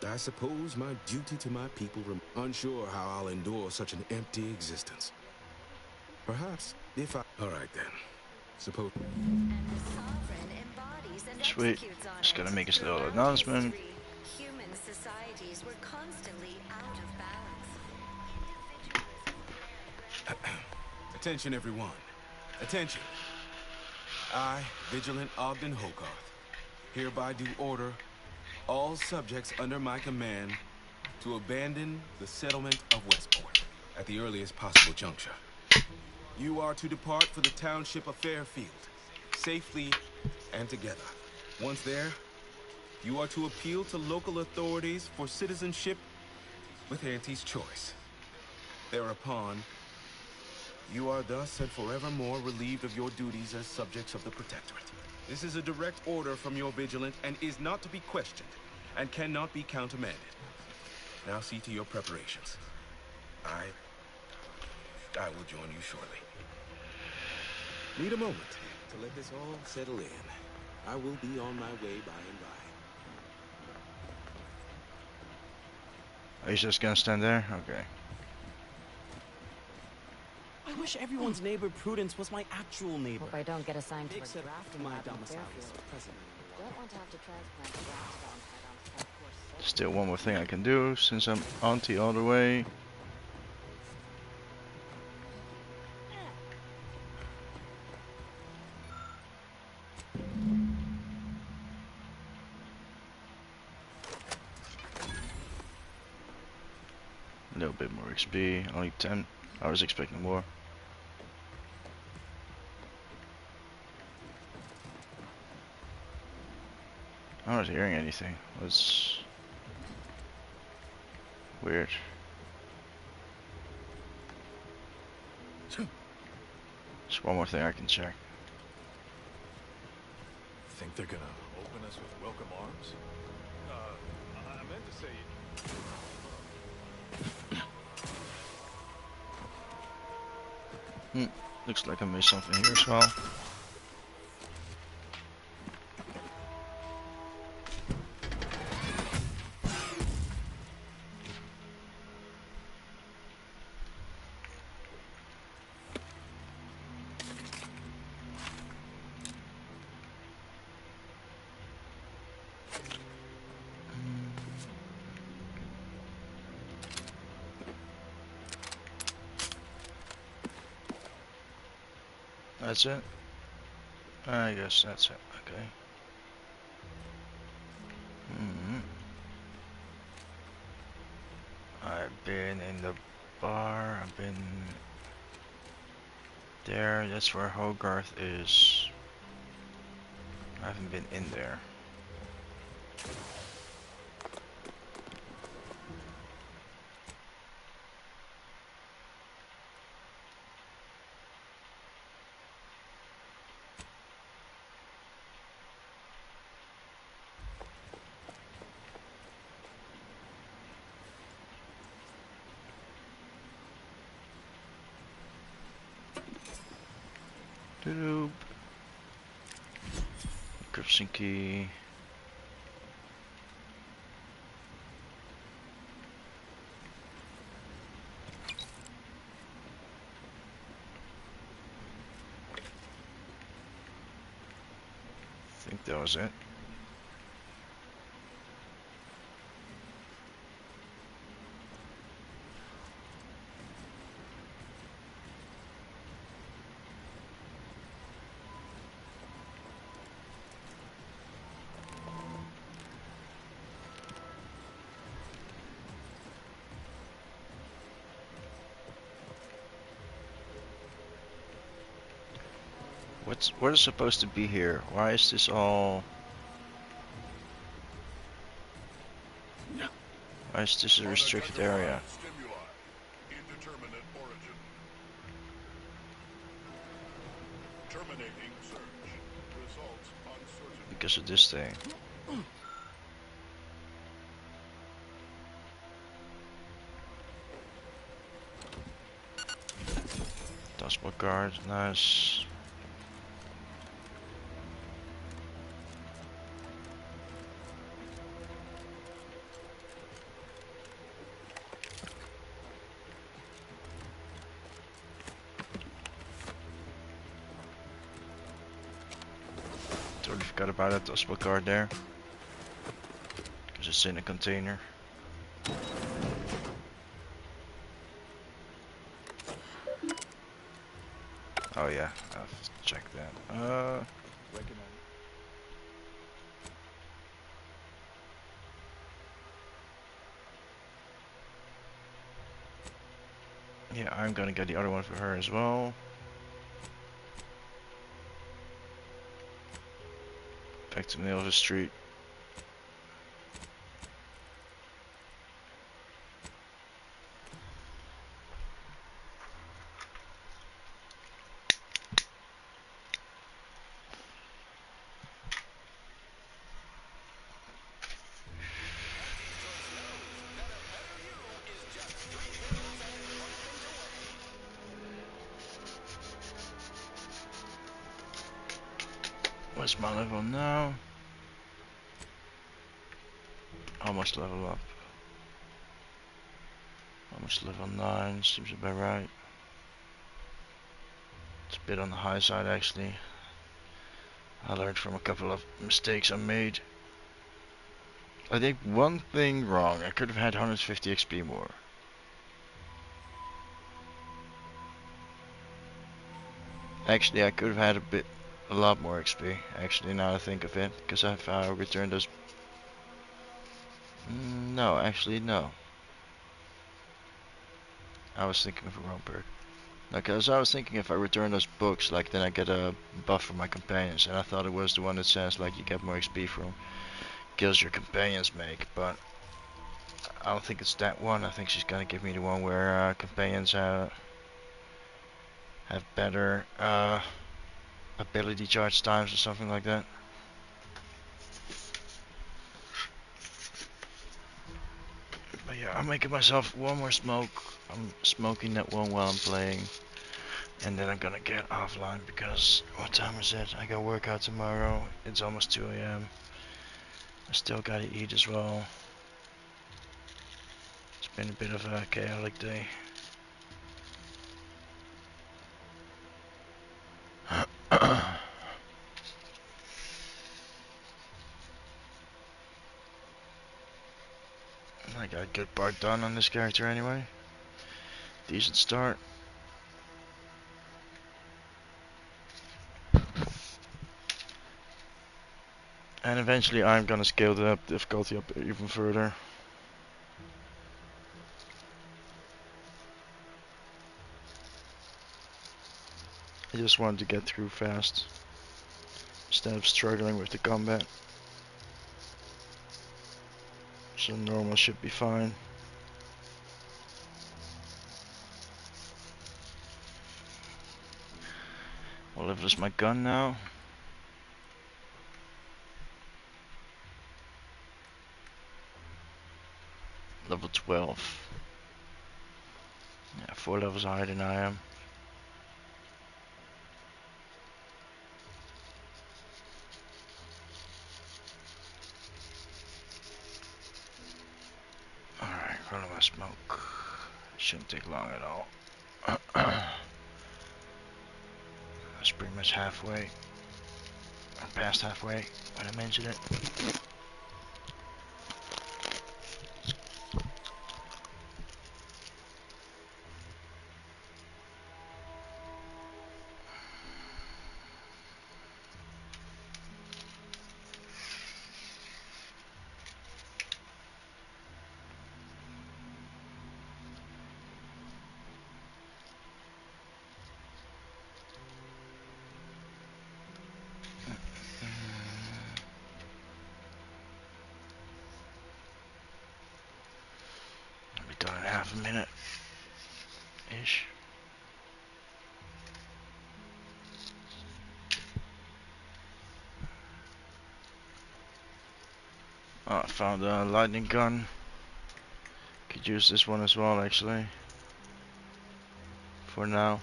I suppose my duty to my people unsure how I'll endure such an empty existence. Perhaps, if I... All right, then. Suppose... Sweet. Just gotta make a little announcement. Human societies were constantly out of balance. Attention, everyone. Attention. I, Vigilant Ogden Hogarth, hereby do order all subjects under my command to abandon the settlement of Westport at the earliest possible juncture. You are to depart for the township of Fairfield, safely and together. Once there, you are to appeal to local authorities for citizenship with Auntie's choice. Thereupon, you are thus and forevermore relieved of your duties as subjects of the Protectorate. This is a direct order from your Vigilant and is not to be questioned and cannot be countermanded. Now see to your preparations. I will join you shortly. Need a moment to let this all settle in. I will be on my way by and by. Are you just gonna stand there? Okay. I wish everyone's neighbor Prudence was my actual neighbor. Hope I don't get assigned to a Except drafting my lab in domicile is Fairfield. presently. Don't want to have to transplant the Raptidon head onto that course. Still one more thing I can do since I'm auntie all the way. A little bit more XP, only 10. I was expecting more. I'm not hearing anything. Let's Weird. There's one more thing I can check. Think they're gonna open us with welcome arms? I meant to say... Looks like I missed something here as well. That's it? I guess that's it. Okay. I've been in the bar. I've been there. That's where Hogarth is. I haven't been in there. Doop. Encryption key. I think that was it. What is supposed to be here? Why is this all? Why is this a restricted area? Indeterminate origin. Terminating search. Results uncertain. Because of this thing. Dustboard guard, nice. Totally forgot about that dustboard guard there. Because it's in a container. Oh yeah, I have to check that. Yeah, I'm gonna get the other one for her as well. Back to the middle of the street. What's my level now? Almost level up. Almost level 9, seems about right. It's a bit on the high side actually. I learned from a couple of mistakes I made. I did one thing wrong. I could have had 150 XP more. Actually, I could have had a lot more XP. Actually, now I think of it, because I've returned those. No, actually, no. I was thinking of a wrong perk. Because I was thinking if I return those books, like then I get a buff for my companions, and I thought it was the one that says like you get more XP from kills your companions make, but I don't think it's that one. I think she's gonna give me the one where companions have better ability charge times or something like that. But yeah, I'm making myself one more smoke. I'm smoking that one while I'm playing. And then I'm gonna get offline because what time is it? I got workout tomorrow. It's almost 2 a.m. I still gotta eat as well. It's been a bit of a chaotic day. I got a good part done on this character anyway. Decent start. And eventually I'm gonna scale the difficulty up even further. I just wanted to get through fast instead of struggling with the combat. So normal should be fine. What level is my gun now? Level 12. Yeah, 4 levels higher than I am. Alright, rolling my smoke. Shouldn't take long at all. That's pretty much halfway. I'm past halfway when I mentioned it. I'll be done in half a minute. Ish. Oh, I found a lightning gun. Could use this one as well, actually. For now.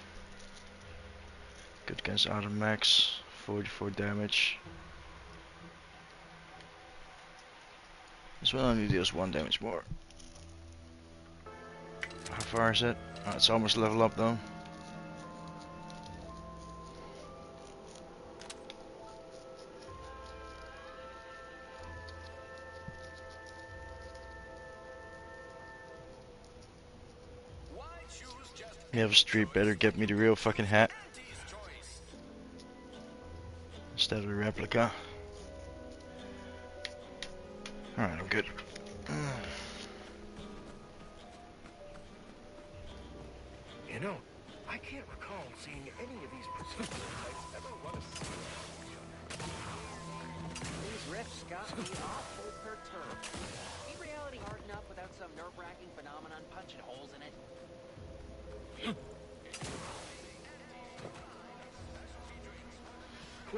Good against auto max. 44 damage. This one only deals 1 damage more. How far is it? Oh, it's almost level up though. Have Street better get me the real fucking hat instead of the replica. Alright, I'm good. You know, I can't recall seeing any of these prototypes ever want to see each other. These riffs got me awful perturbed. Ain't reality hard enough without some nerve-wracking phenomenon punching holes in it?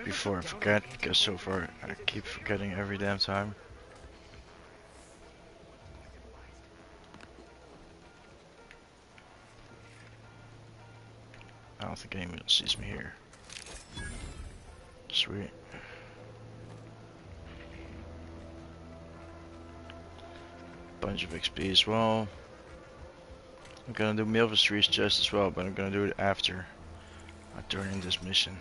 Before I forget, because so far I keep forgetting every damn time. I don't think anyone sees me here. Sweet. Bunch of XP as well. I'm gonna do Milvestreet's chest as well, but I'm gonna do it after I turn in this mission.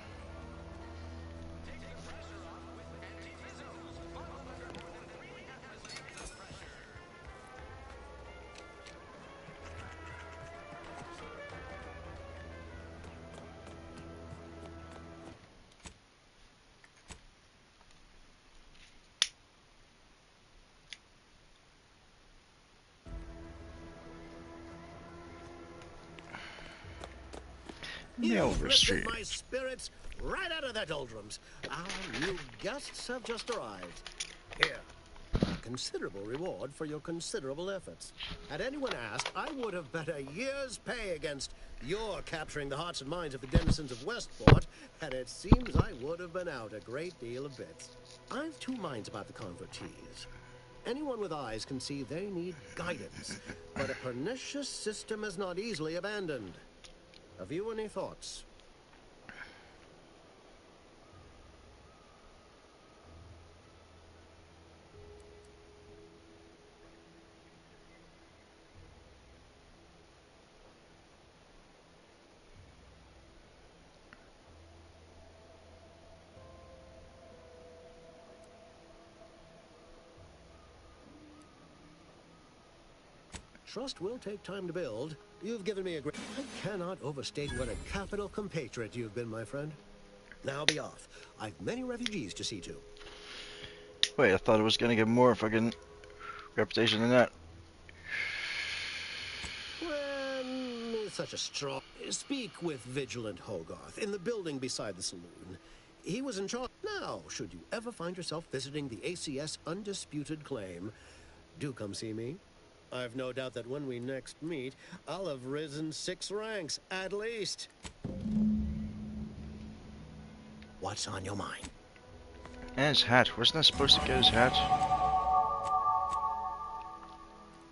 You've lifted my spirits right out of the doldrums. Our new guests have just arrived. Here, considerable reward for your considerable efforts. Had anyone asked, I would have bet a year's pay against your capturing the hearts and minds of the denizens of Westport, and it seems I would have been out a great deal of bits. I've two minds about the convertees. Anyone with eyes can see they need guidance, but a pernicious system is not easily abandoned. Have you any thoughts? Trust will take time to build. You've given me a great... I cannot overstate what a capital compatriot you've been, my friend. Now be off. I've many refugees to see to. Wait, I thought it was gonna get more fucking reputation than that. When such a strong... Speak with Vigilant Hogarth in the building beside the saloon. He was in charge. Now, should you ever find yourself visiting the ACS Undisputed Claim, do come see me. I've no doubt that when we next meet, I'll have risen 6 ranks, at least. What's on your mind? And his hat. Wasn't I supposed to get his hat?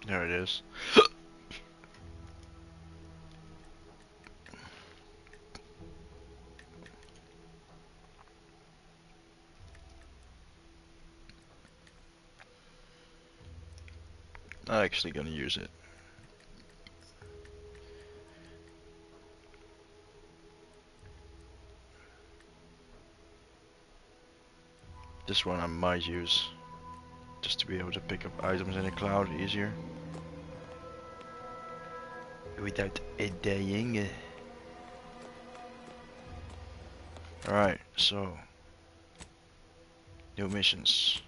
There it is. I'm actually gonna use it. This one I might use, just to be able to pick up items in the cloud easier. Without dying. Alright, so new missions.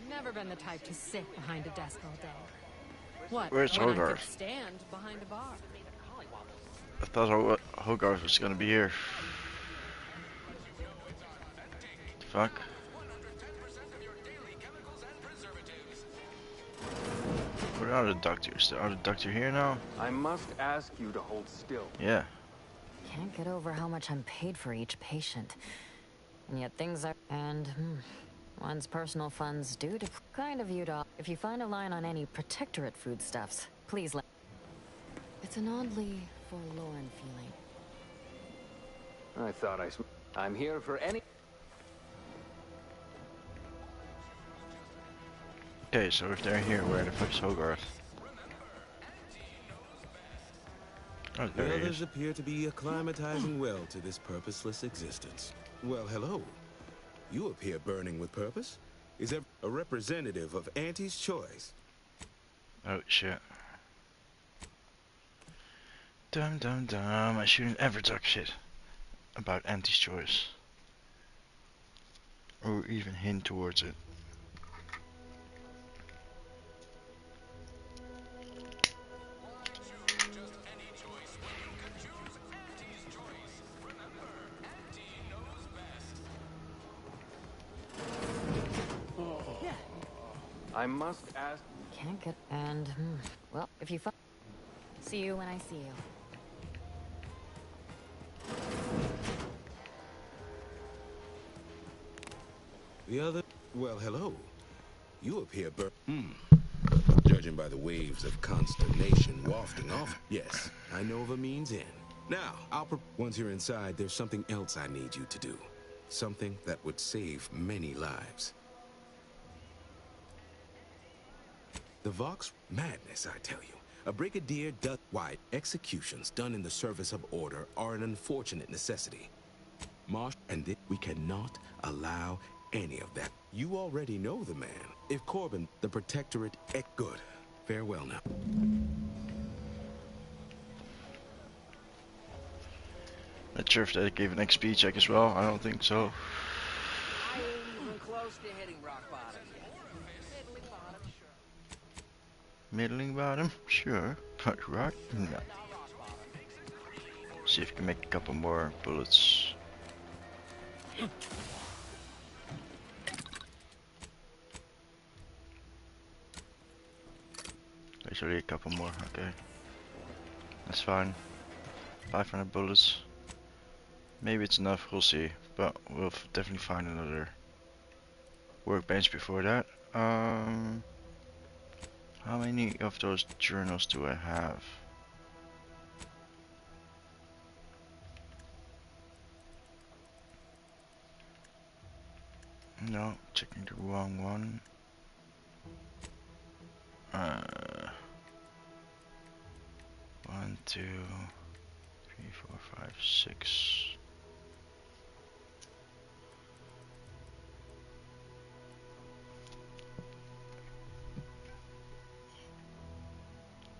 Never been the type to sit behind a desk all day. What? Where's when I Hogarth? could stand behind a bar. I thought Hogarth was gonna be here. Fuck. Where are the doctors? Are the doctor here now? I must ask you to hold still. Yeah. Can't get over how much I'm paid for each patient. And yet things are... And, one's personal funds due to... Kind of you to... If you find a line on any Protectorate foodstuffs, please let... It's an oddly forlorn feeling. I thought I'm here for any... Okay, so if they're here, where the fuck's Hogarth? Oh, there The he others is. appear to be acclimatizing well to this purposeless existence. Well, hello. You appear burning with purpose. Is that a representative of Aunties' choice? Oh shit. Dum dum dum. I shouldn't ever talk shit about Aunties' choice. Or even hint towards it. I must ask... Can't get... And, well, if you find... See you when I see you. The other... Well, hello. You appear Judging by the waves of consternation wafting off... Yes, I know of a means in. Now, once you're inside, there's something else I need you to do. Something that would save many lives. The Vox madness, I tell you. A brigadier does... Why, executions done in the service of order are an unfortunate necessity. And we cannot allow any of that. You already know the man. If Corbin, the Protectorate... Good. Farewell now. Not sure if they gave an XP check as well. I don't think so. I ain't even close to hitting rock bottom yet. middling about him, sure, but right? No. See if we can make a couple more bullets. There's already a couple more, okay. That's fine. 500 bullets. Maybe it's enough, we'll see. But we'll definitely find another workbench before that. How many of those journals do I have? No, checking the wrong one. 1, 2, 3, 4, 5, 6.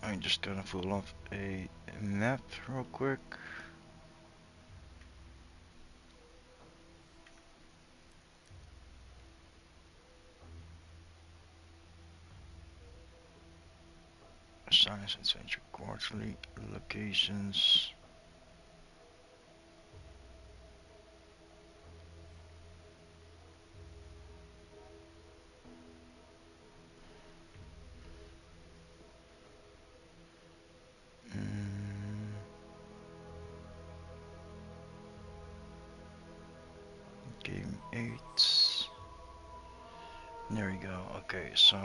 I'm just gonna pull off a map real quick. Science and Century Quarterly locations. Game 8. There we go. Okay, so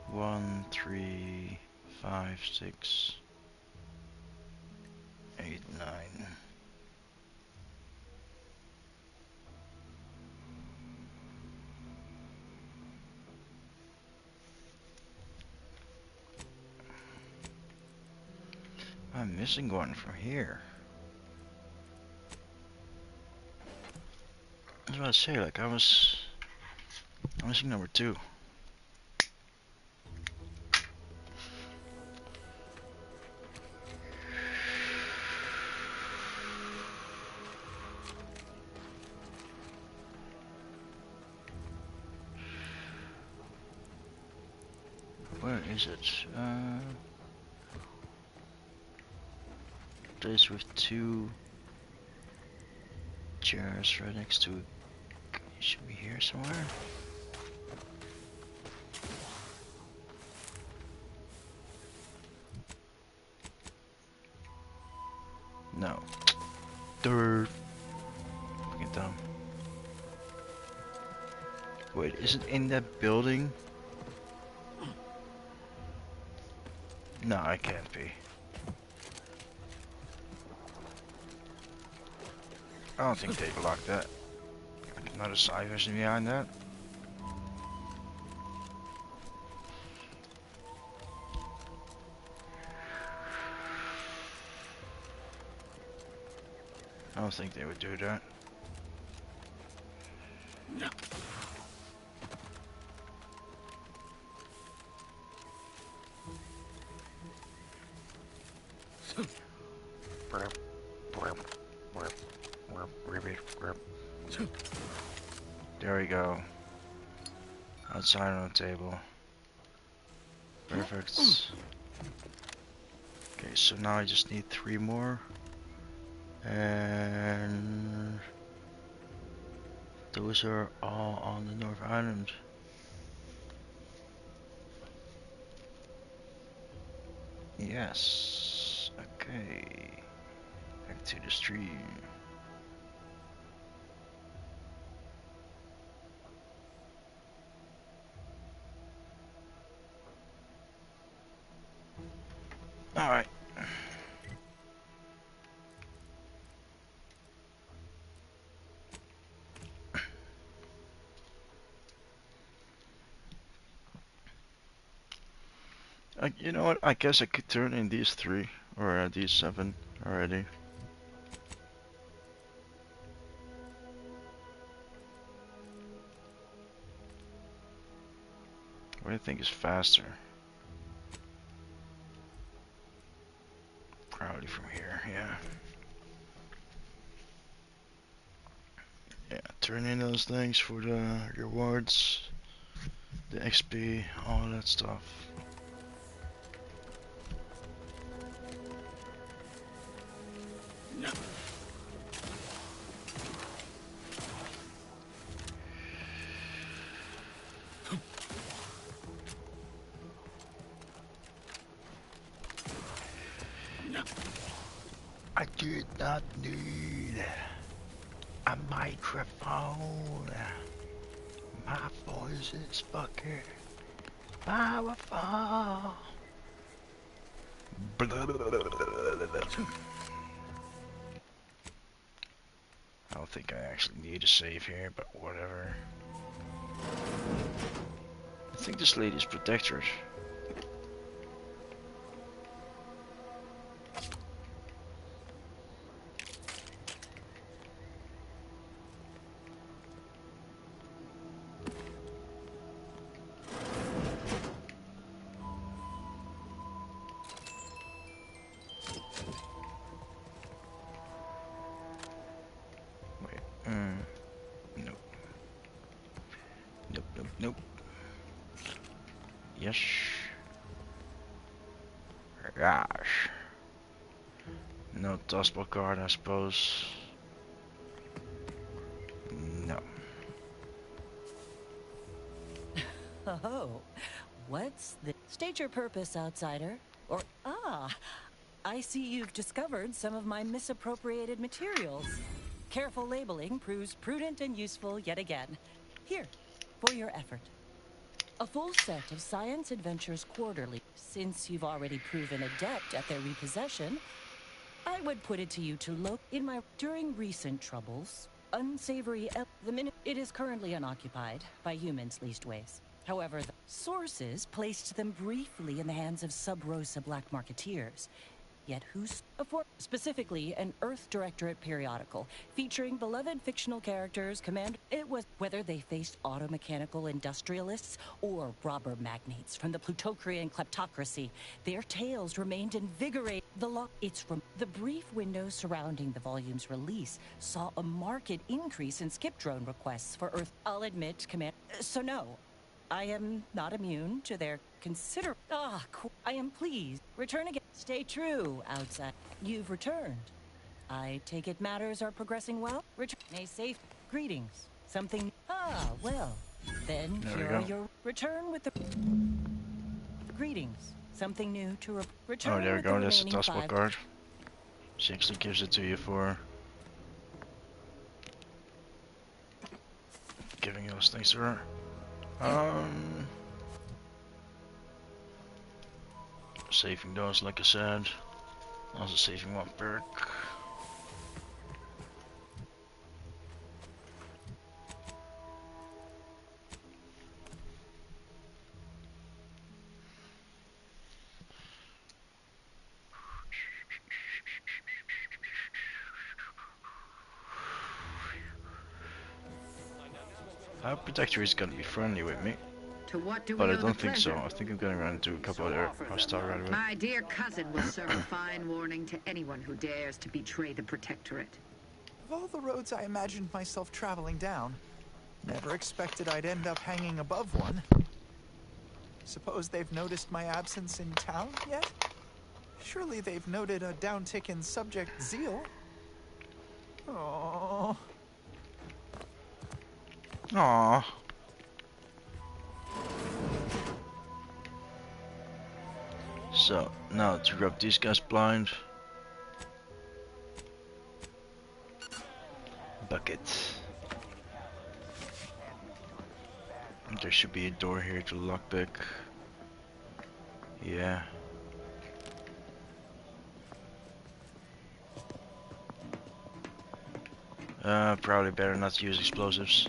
1, 3, 5, 6, 8, 9. I'm missing one from here. I was about to say, like, I'm missing number 2. Where is it? Place with 2 chairs right next to it. It should be here somewhere. No. Third. Fucking dumb. Wait, is it in that building? No, it can't be. I don't think they blocked that. Not a side mission behind that. I don't think they would do that. There we go. Outside on the table. Perfect. Okay, so now I just need 3 more. And those are all on the North Island. Yes. Okay. Back to the stream. Alright. You know what? I guess I could turn in these 3 or these 7 already. What do you think is faster? Probably from here, yeah. Yeah, turn in those things for the rewards, the XP, all that stuff. I did not need a microphone. My voice is fucking powerful. I don't think I actually need a save here, but whatever. I think this lady's protectorate. Nope. Nope, nope, nope. Yes. Gosh. No tossball card, I suppose. No. Oh, what's the... State your purpose, outsider. Or, I see you've discovered some of my misappropriated materials. Careful labeling proves prudent and useful yet again. Here, for your effort. A full set of Science Adventures Quarterly. Since you've already proven adept at their repossession, I would put it to you to look in my... During recent troubles, unsavory... The minute... It is currently unoccupied by humans leastways. However, the sources placed them briefly in the hands of Sub-Rosa black marketeers. Yet who's... Specifically, an Earth Directorate periodical, featuring beloved fictional characters, It was whether they faced automechanical industrialists or robber magnates from the Plutocrian kleptocracy. Their tales remained invigorating. It's from... The brief window surrounding the volume's release saw a marked increase in skip drone requests for Earth. I'll admit, So no, I am not immune to their I am pleased. Return again. Stay true, outside. You've returned. I take it matters are progressing well? A safe... Greetings. Something... well. Then There we here are go. your... Return with the... Greetings. Something new to... Return Oh, there we with the go. That's a remaining tossball 5... card. She actually gives it to you for giving those things to her. Saving those, like I said. Also saving one perk. Our protector is gonna be friendly with me. To what do But we I owe don't the think so. pleasure? I think I'm gonna run into a couple other hostile right away. My dear cousin will serve a fine warning to anyone who dares to betray the Protectorate. Of all the roads I imagined myself traveling down, never expected I'd end up hanging above one. Suppose they've noticed my absence in town yet? Surely they've noted a downtick in subject zeal. Oh. Aww. So, now to rub these guys blind. Bucket. There should be a door here to lockpick. Yeah. Probably better not to use explosives.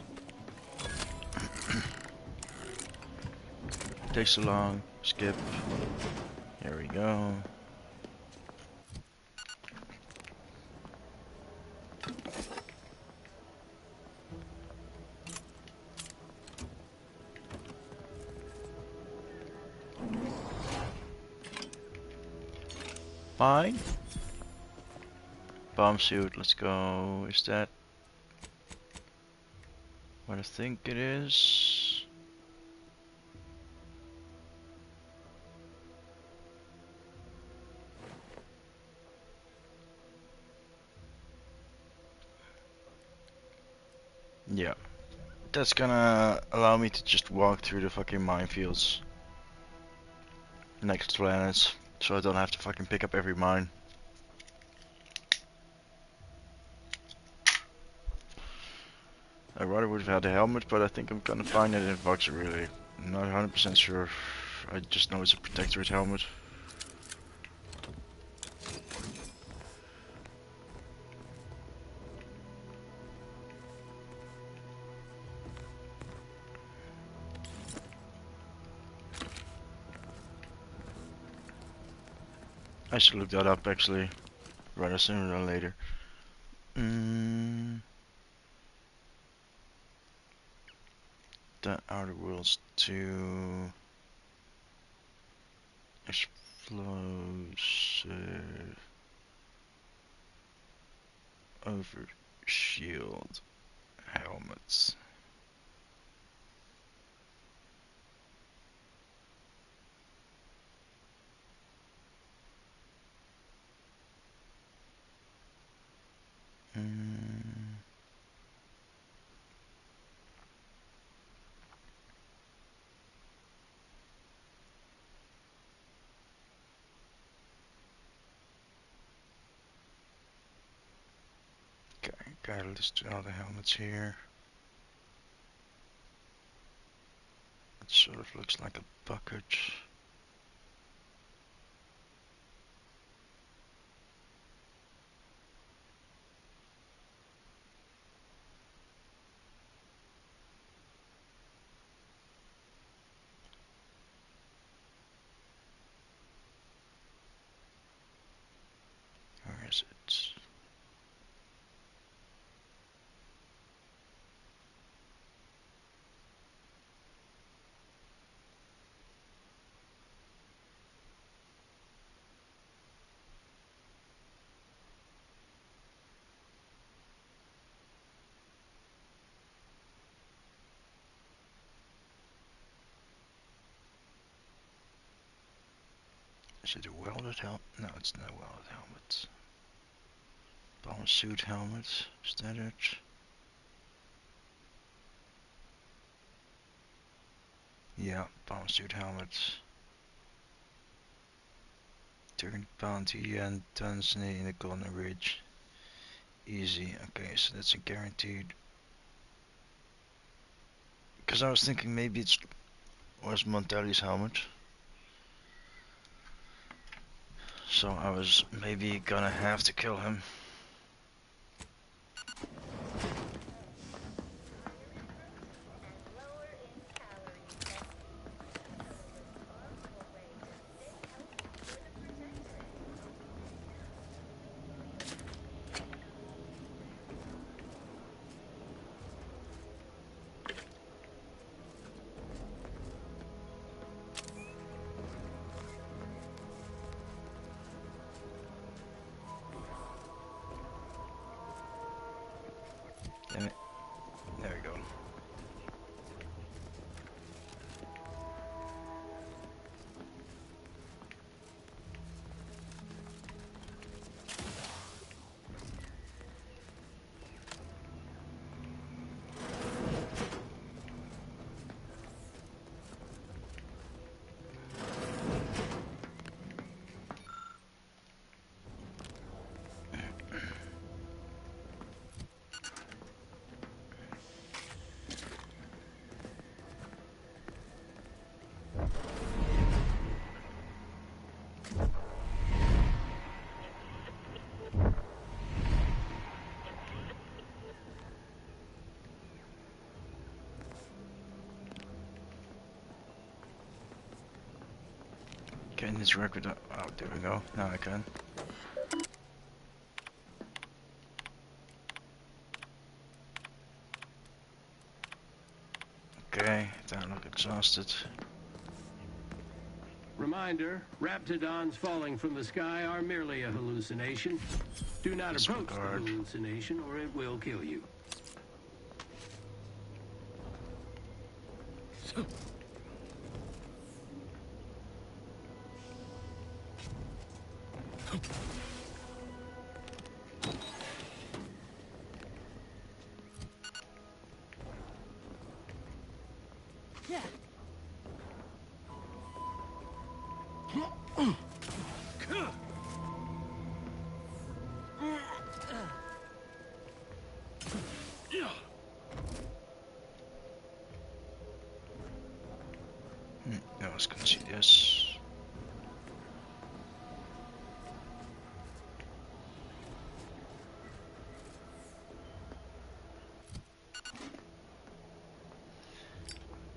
Takes so long. Skip. There we go. Fine. Bomb suit, let's go. Is that? what I think it is. Yeah. That's gonna allow me to just walk through the fucking minefields next to planets, so I don't have to fucking pick up every mine. I rather would have had a helmet, but I think I'm gonna find it in Vox really. I'm not 100% sure. I just know it's a protectorate helmet. I should look that up actually, rather sooner than later. The Outer Worlds 2 explosive overshield helmets. Okay, gotta list all the helmets here. It sort of looks like a bucket. Where is it? Is it a welded helmet? No, it's not a welded helmet. Bomb suit helmet. Is that it? Yeah, bomb suit helmet. Turn bounty and Dunsany in the Golden Ridge. Easy. Okay, so that's a guaranteed. Because I was thinking maybe it was Montelli's helmet. So I was maybe gonna have to kill him. Damn it. There we go. Getting this record up. Oh, there we go. Now I can. Okay, don't look exhausted. Reminder, raptidons falling from the sky are merely a hallucination. Do not approach the hallucination or it will kill you. I was gonna see this.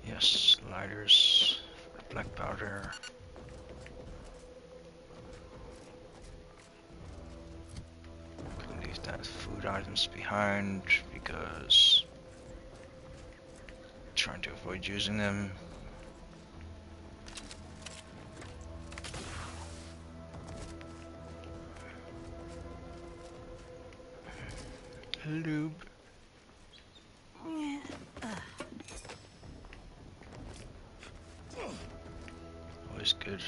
Yes, lighters, black powder. Gonna leave that food items behind because I'm trying to avoid using them. Lube. Always good.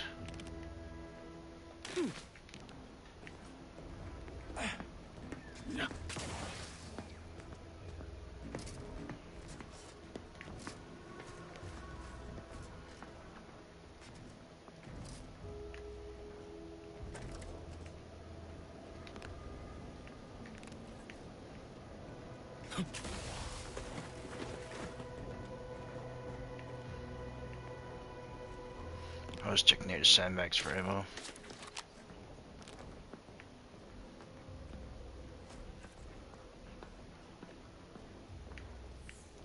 I was checking near the sandbags for ammo.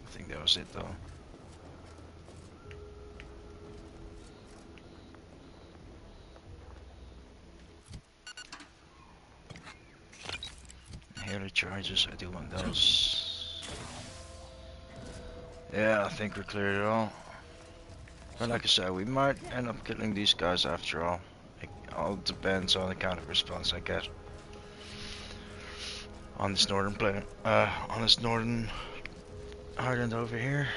I think that was it though. Halo charges, I do want those. Yeah, I think we cleared it all. But like I said, we might end up killing these guys after all. It all depends on the kind of response I get on this northern planet, on this northern island over here.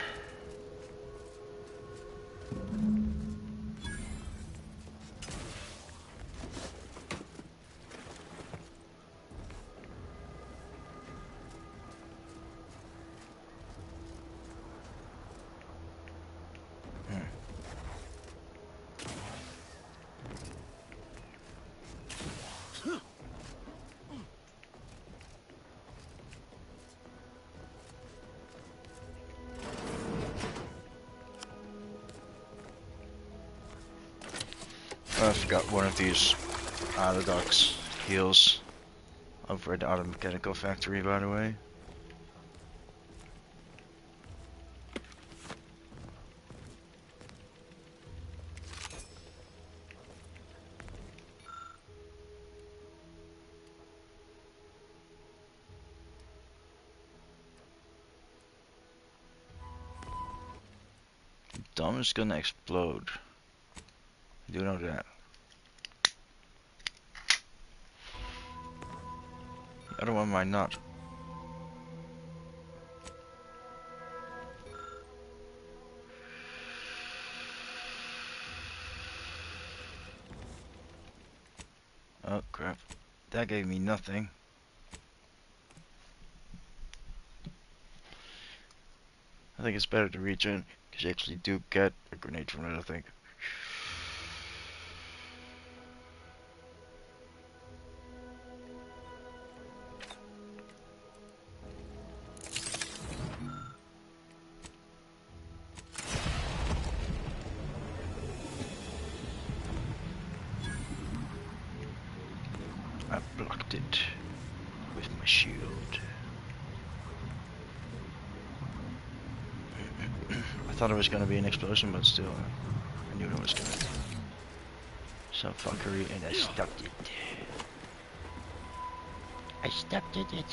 I forgot one of these Autodox heals over at the Auto Mechanical Factory, by the way. The dome is gonna explode. I do know that. The other one might not. Oh crap. That gave me nothing. I think it's better to reach in, because you actually do get a grenade from it, I think. I blocked it with my shield. I thought it was gonna be an explosion, but still, I knew it was gonna be some fuckery, and I stopped it. I stopped it.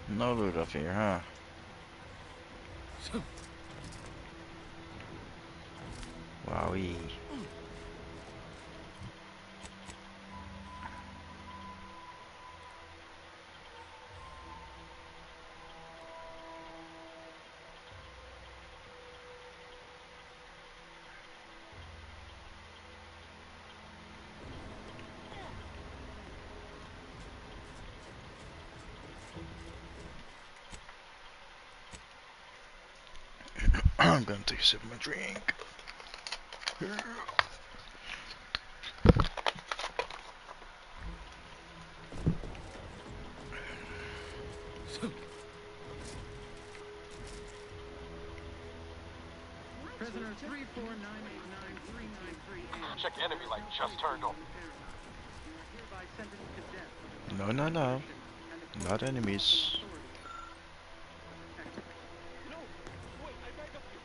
No loot up here, huh? Wowee. I'm gonna take a sip of my drink. Prisoner 349893938. Check enemy light just turned on. No, no, no. Not enemies. No, wait, I beg of you.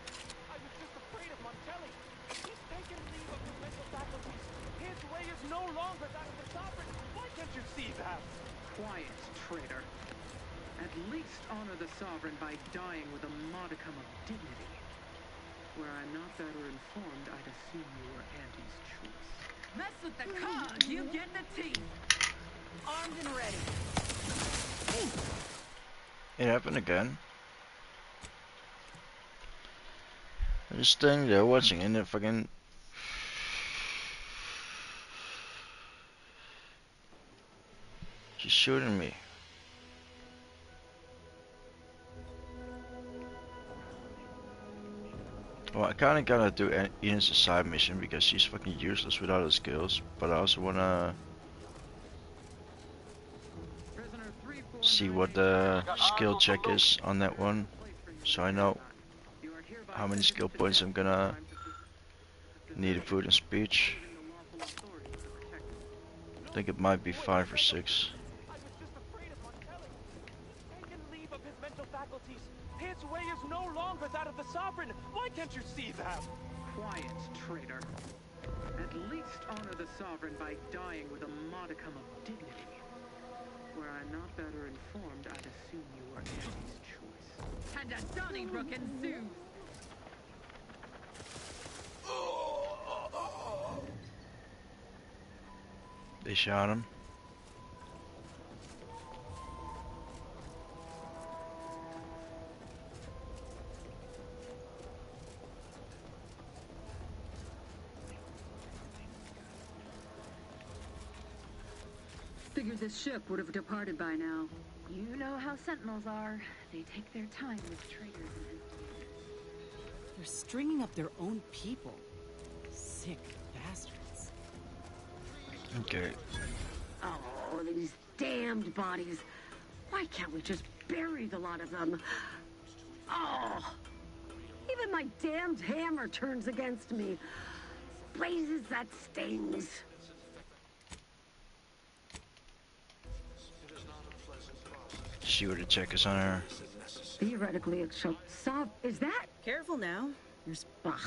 I was just afraid of Montelli. He's taken leave of his mental faculties. His way is no longer that of the sovereign. Why can't you see that? Quiet, traitor. At least honor the sovereign by dying with a modicum of dignity. Were I not better informed, I'd assume you were Aunties' choice. Mess with the cog, you get the teeth. Armed and ready. It happened again. I'm just standing there watching and it fucking... She's shooting me. Well, I kinda gotta do Enos' side mission because she's fucking useless without her skills, but I also wanna see what the skill check is on that one, so I know how many skill points I'm gonna need in food and speech. I think it might be 5 or 6. I was just afraid of Montelli. He's taken leave of his mental faculties. His way is no longer that of the sovereign. Why can't you see that? Quiet, traitor. At least honor the sovereign by dying with a modicum of dignity. Were I not better informed, I'd assume you were Aunties' choice. And a Donnybrook ensues. They shot him. Figured this ship would have departed by now. You know how Sentinels are. They take their time with traitors and instigators. They're stringing up their own people. Sick bastards. Okay. Oh, these damned bodies. Why can't we just bury the lot of them? Oh, even my damned hammer turns against me. Blazes, that stings. See what the check is on her. Theoretically, it shall solve. Is that? Careful now. Bah,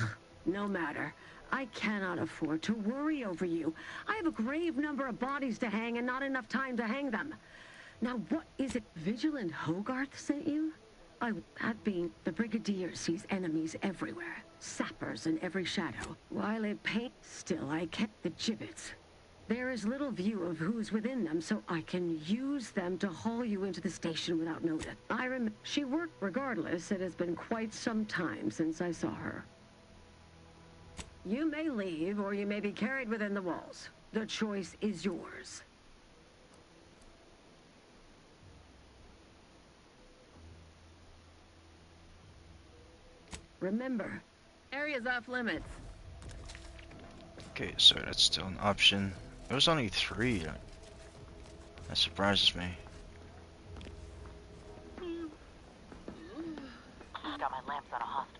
no matter. I cannot afford to worry over you. I have a grave number of bodies to hang and not enough time to hang them. Now, what is it? Vigilant Hogarth sent you? That being, the Brigadier sees enemies everywhere. Sappers in every shadow. While it paint, still I kept the gibbets. There is little view of who's within them, so I can use them to haul you into the station without notice. She worked regardless. It has been quite some time since I saw her. You may leave, or you may be carried within the walls. The choice is yours. Remember, area's off limits. Okay, so that's still an option. It was only 3. That surprises me. Got my lamps on a hostage.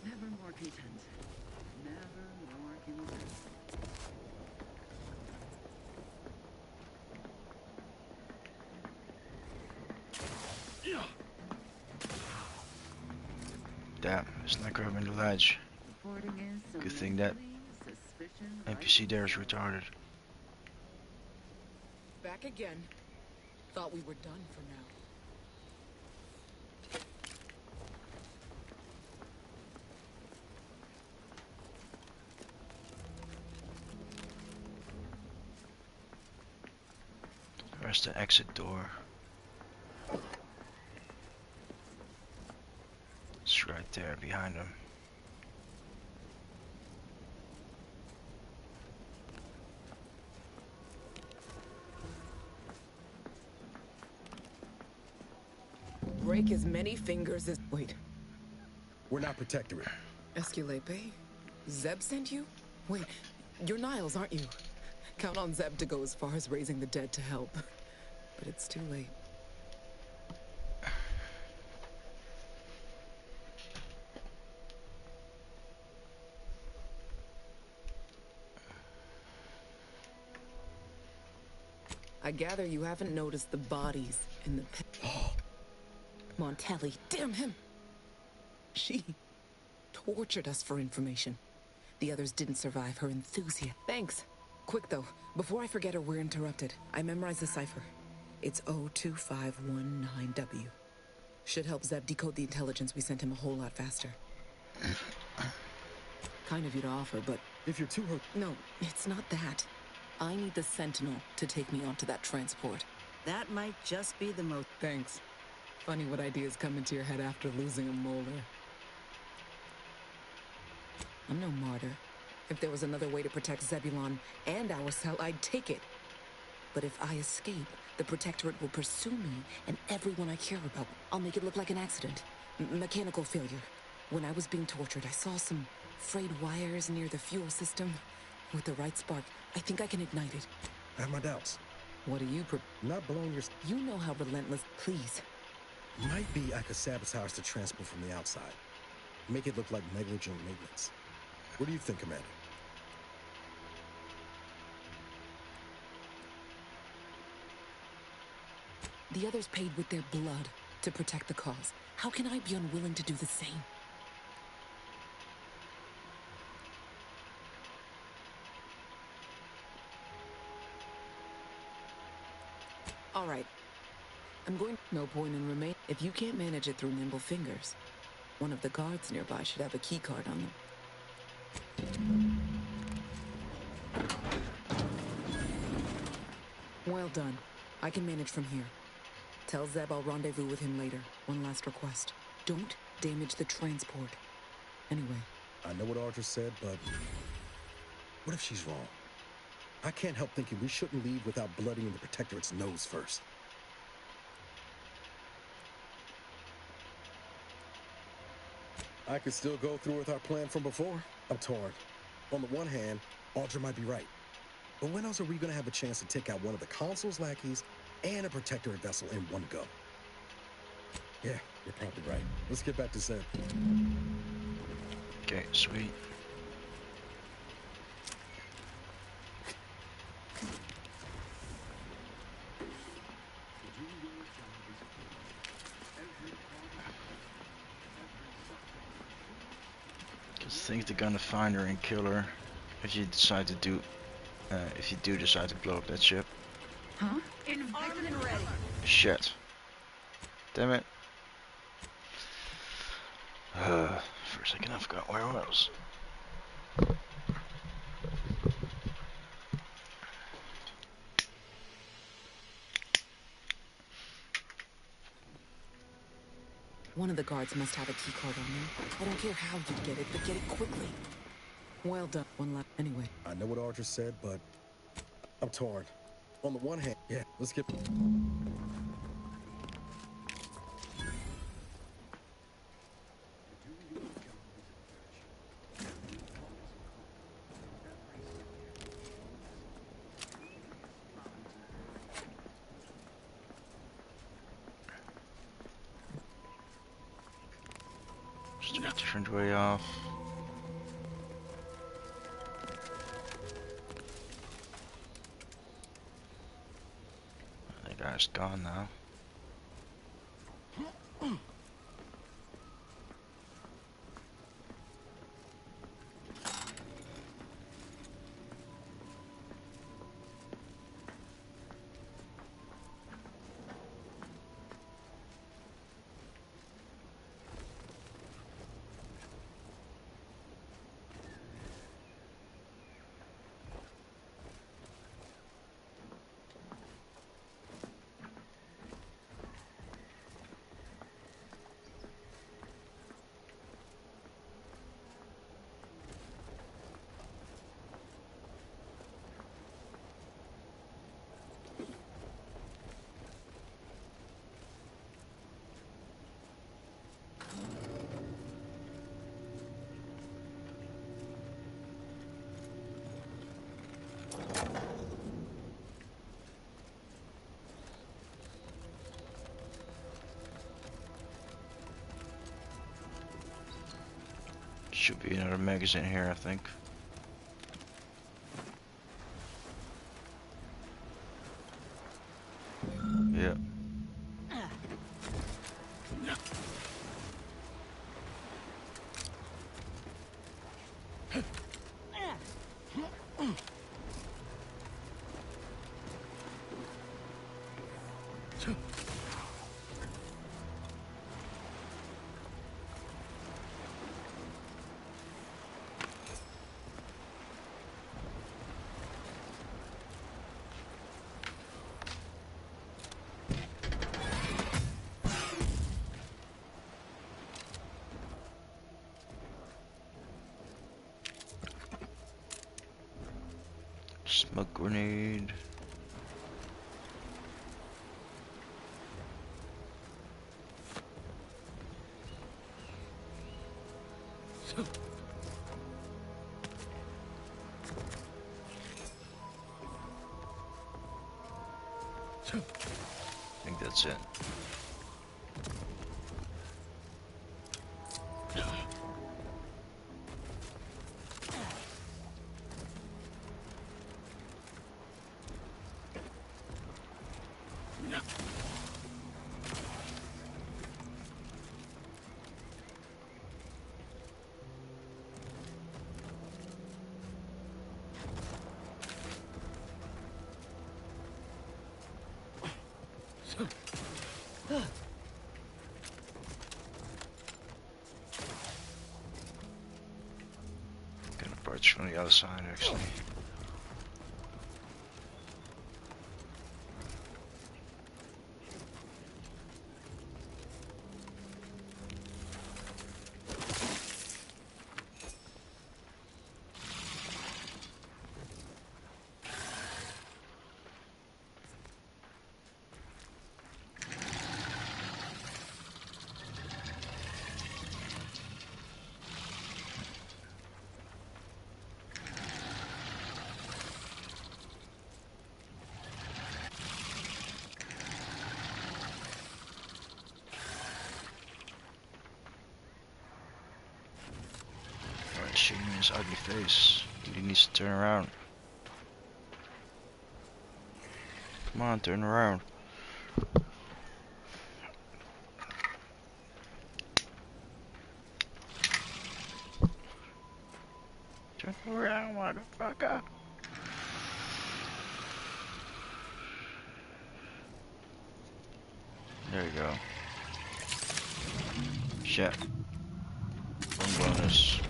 Never more content. Never more content. Damn, it's not grabbing the ledge. Good thing that NPC there is retarded. Back again. Thought we were done for now. Where's the exit door? It's right there behind him. Break as many fingers as... Wait. We're not Protectorate. Esculape? Zeb sent you? Wait, you're Niles, aren't you? Count on Zeb to go as far as raising the dead to help. But it's too late. I gather you haven't noticed the bodies in the pit. Montelli, damn him! She tortured us for information. The others didn't survive her enthusiasm. Thanks. Quick though, before I forget or we're interrupted, I memorized the cipher. It's O2519W. Should help Zeb decode the intelligence we sent him a whole lot faster. Kind of you to offer, but... If you're too hurt... No, it's not that. I need the Sentinel to take me onto that transport. That might just be the most... Thanks. Funny what ideas come into your head after losing a molar. I'm no martyr. If there was another way to protect Zebulon and our cell, I'd take it. But if I escape, the Protectorate will pursue me and everyone I care about. I'll make it look like an accident. Mechanical failure. When I was being tortured, I saw some frayed wires near the fuel system. With the right spark, I think I can ignite it. I have my doubts. What do you Not blowing your... You know how relentless... Please. Might be I could sabotage the transport from the outside. Make it look like negligent maintenance. What do you think, Commander? The others paid with their blood to protect the cause. How can I be unwilling to do the same? All right. I'm going... No point in remain... If you can't manage it through nimble fingers, one of the guards nearby should have a key card on them. Well done. I can manage from here. Tell Zeb I'll rendezvous with him later. One last request. Don't damage the transport. Anyway. I know what Audra said, but... What if she's wrong? I can't help thinking we shouldn't leave without bloodying the Protectorate's nose first. I could still go through with our plan from before. I'm torn. On the one hand, Audra might be right. But when else are we going to have a chance to take out one of the Consul's lackeys and a Protectorate vessel in one go? Yeah, you're probably right. Let's get back to Zeb. Okay, sweet. I think they're gonna find her and kill her if you decide to do, if you do decide to blow up that ship. Huh? Armed and ready. Shit. Damn it. For a second I forgot where I was. One of the guards must have a key card on them. I don't care how you get it, but get it quickly. Well done. One lap. Anyway. I know what Audra said, but I'm torn. On the one hand, yeah, let's get... Just a different way off. That guy's gone now. Should be another magazine here, I think. Yeah. Smoke grenade. I think that's it. Gonna approach from the other side, actually. Alright, shooting his ugly face. He needs to turn around. Come on, turn around. Turn around, motherfucker. There you go. Shit. One bonus.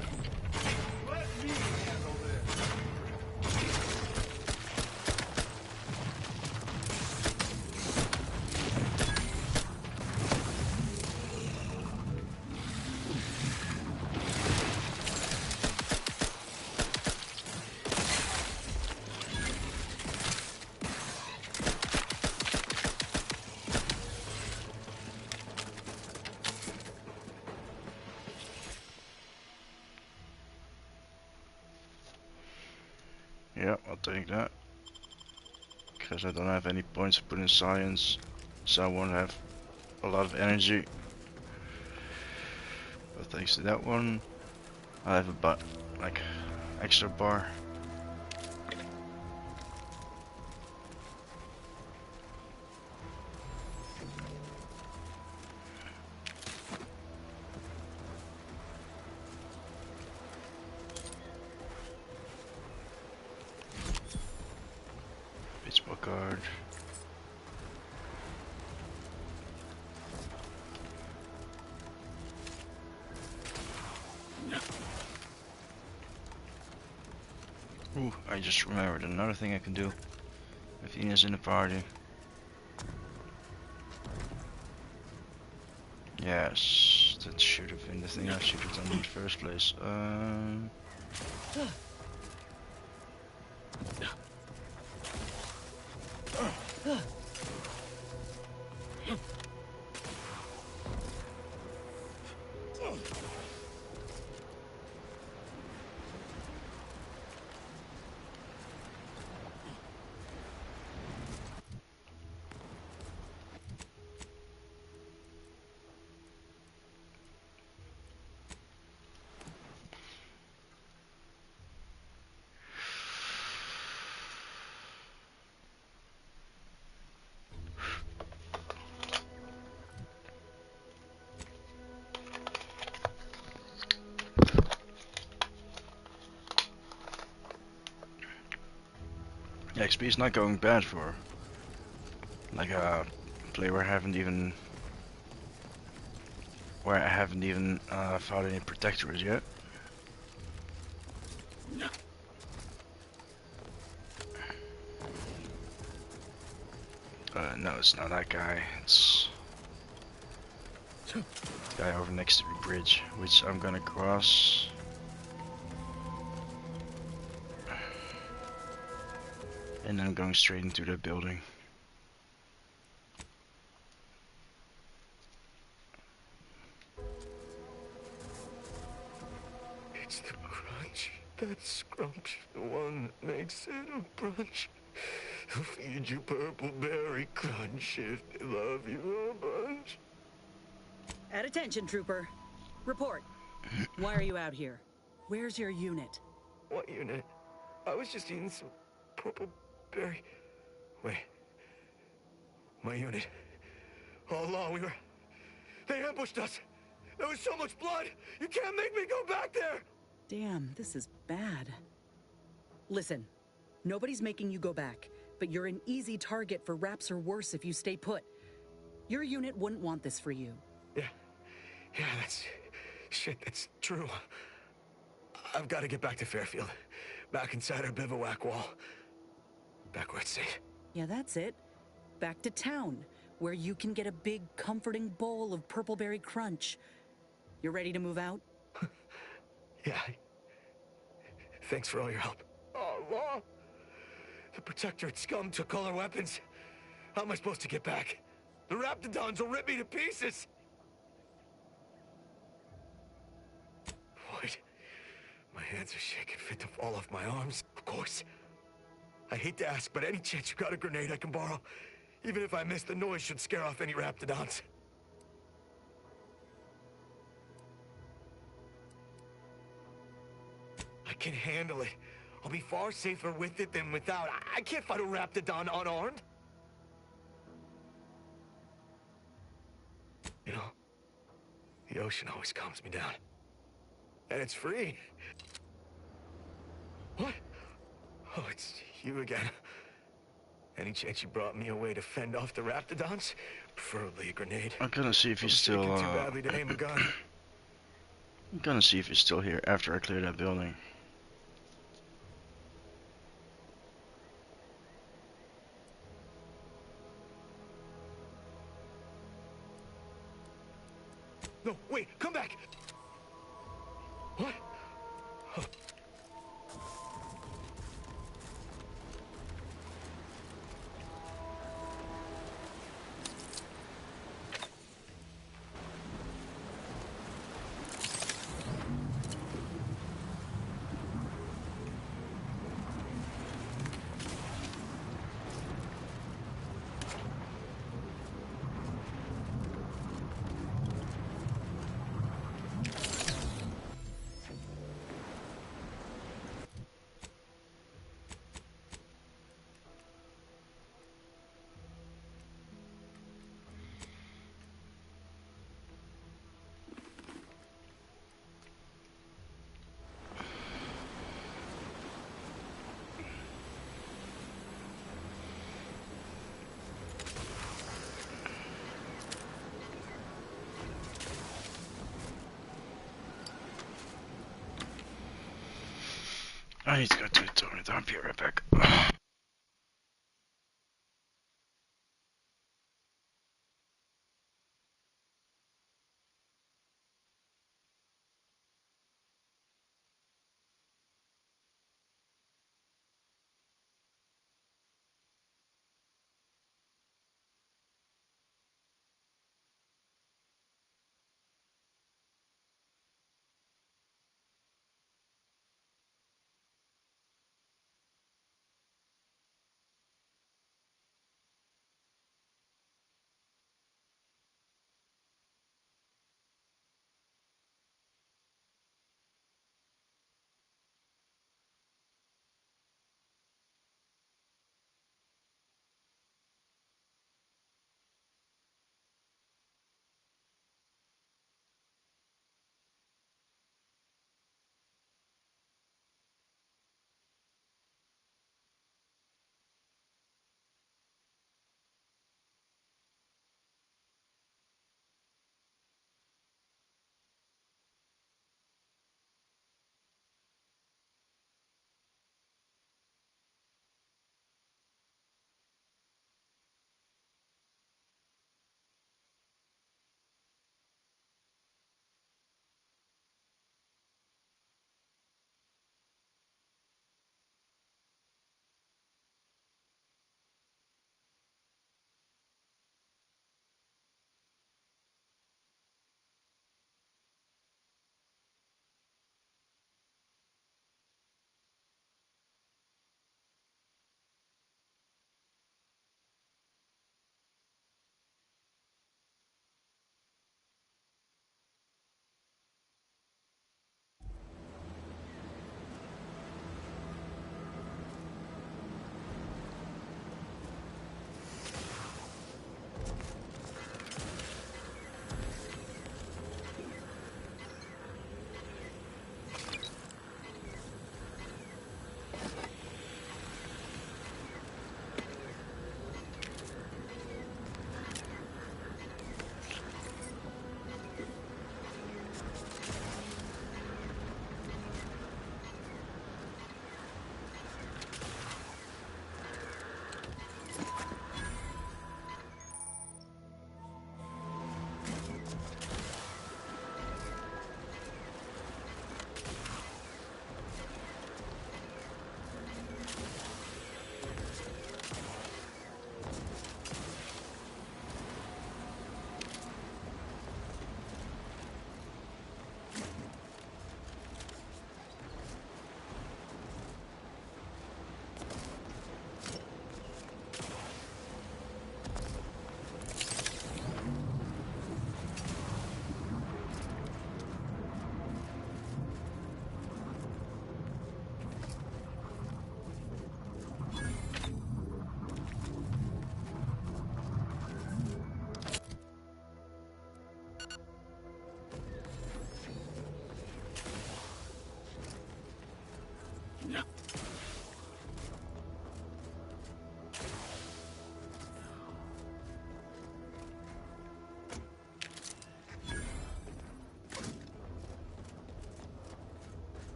Yeah, I'll take that. Because I don't have any points to put in science, so I won't have a lot of energy. But thanks to that one, I have a like extra bar. Baseball card. Ooh, I just remembered another thing I can do if Ina's in the party. Yes, that should have been the thing I should have done in the first place. XP is not going bad for like a player where I haven't even found any protectors yet. No, it's not that guy. It's the guy over next to the bridge, which I'm gonna cross. And then I'm going straight into that building. It's the crunch. That scrunch, the one that makes it a brunch. They'll feed you purple berry crunch if they love you a bunch. At attention, Trooper. Report. Why are you out here? Where's your unit? What unit? I was just eating some purple berry. Wait. My unit. All along, They ambushed us. There was so much blood. You can't make me go back there. Damn, this is bad. Listen, nobody's making you go back, but you're an easy target for raps or worse if you stay put. Your unit wouldn't want this for you. Yeah, that's true. I've got to get back to Fairfield. Back inside our bivouac wall. Back where it's safe. Yeah, that's it. Back to town, where you can get a big, comforting bowl of purpleberry crunch. You ready to move out? Yeah. Thanks for all your help. Oh, Law! The Protectorate scum took all our weapons. How am I supposed to get back? The Raptidons will rip me to pieces! Wait. My hands are shaking fit to fall off my arms. Of course. I hate to ask, but any chance you got a grenade I can borrow? Even if I miss, the noise should scare off any Raptidons. I can handle it. I'll be far safer with it than without. I can't fight a Raptidon unarmed. You know, the ocean always calms me down. And it's free. What? Oh, it's you again. Any chance you brought me a way to fend off the Raptidons? Preferably a grenade. I'm gonna see if he's I'm still. shaking too badly to aim a gun. I'm gonna see if he's still here after I clear that building. No, wait, come back! What? Oh. I need to go to the toilet. I'll be right back.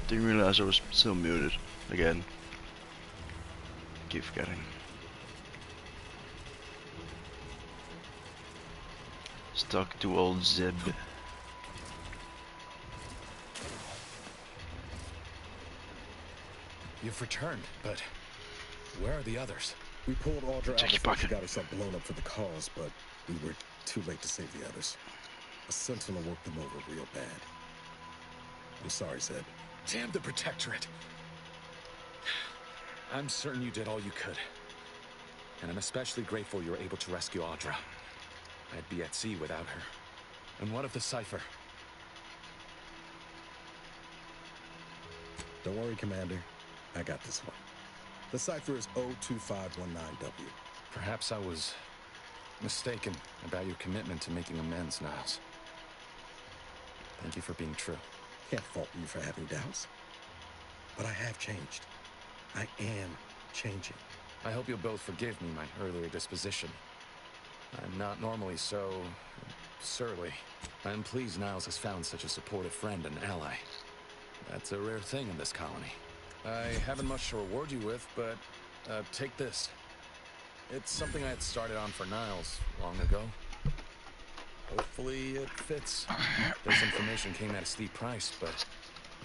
Didn't realize I was still muted again. Keep forgetting. Stuck to old Zib. You've returned, but where are the others? We pulled Audra out before she got herself blown up for the cause, but we were too late to save the others. A sentinel worked them over real bad. I'm sorry, Zeb. Damn the Protectorate! I'm certain you did all you could. And I'm especially grateful you were able to rescue Audra. I'd be at sea without her. And what of the cipher? Don't worry, Commander. I got this one. The cipher is O2519W. Perhaps I was mistaken about your commitment to making amends, Niles. Thank you for being true. Can't fault you for having doubts. But I have changed. I am changing. I hope you'll both forgive me my earlier disposition. I'm not normally so surly. I'm pleased Niles has found such a supportive friend and ally. That's a rare thing in this colony. I haven't much to reward you with, but take this. It's something I had started on for Niles long ago. Hopefully it fits. This information came at a steep price, but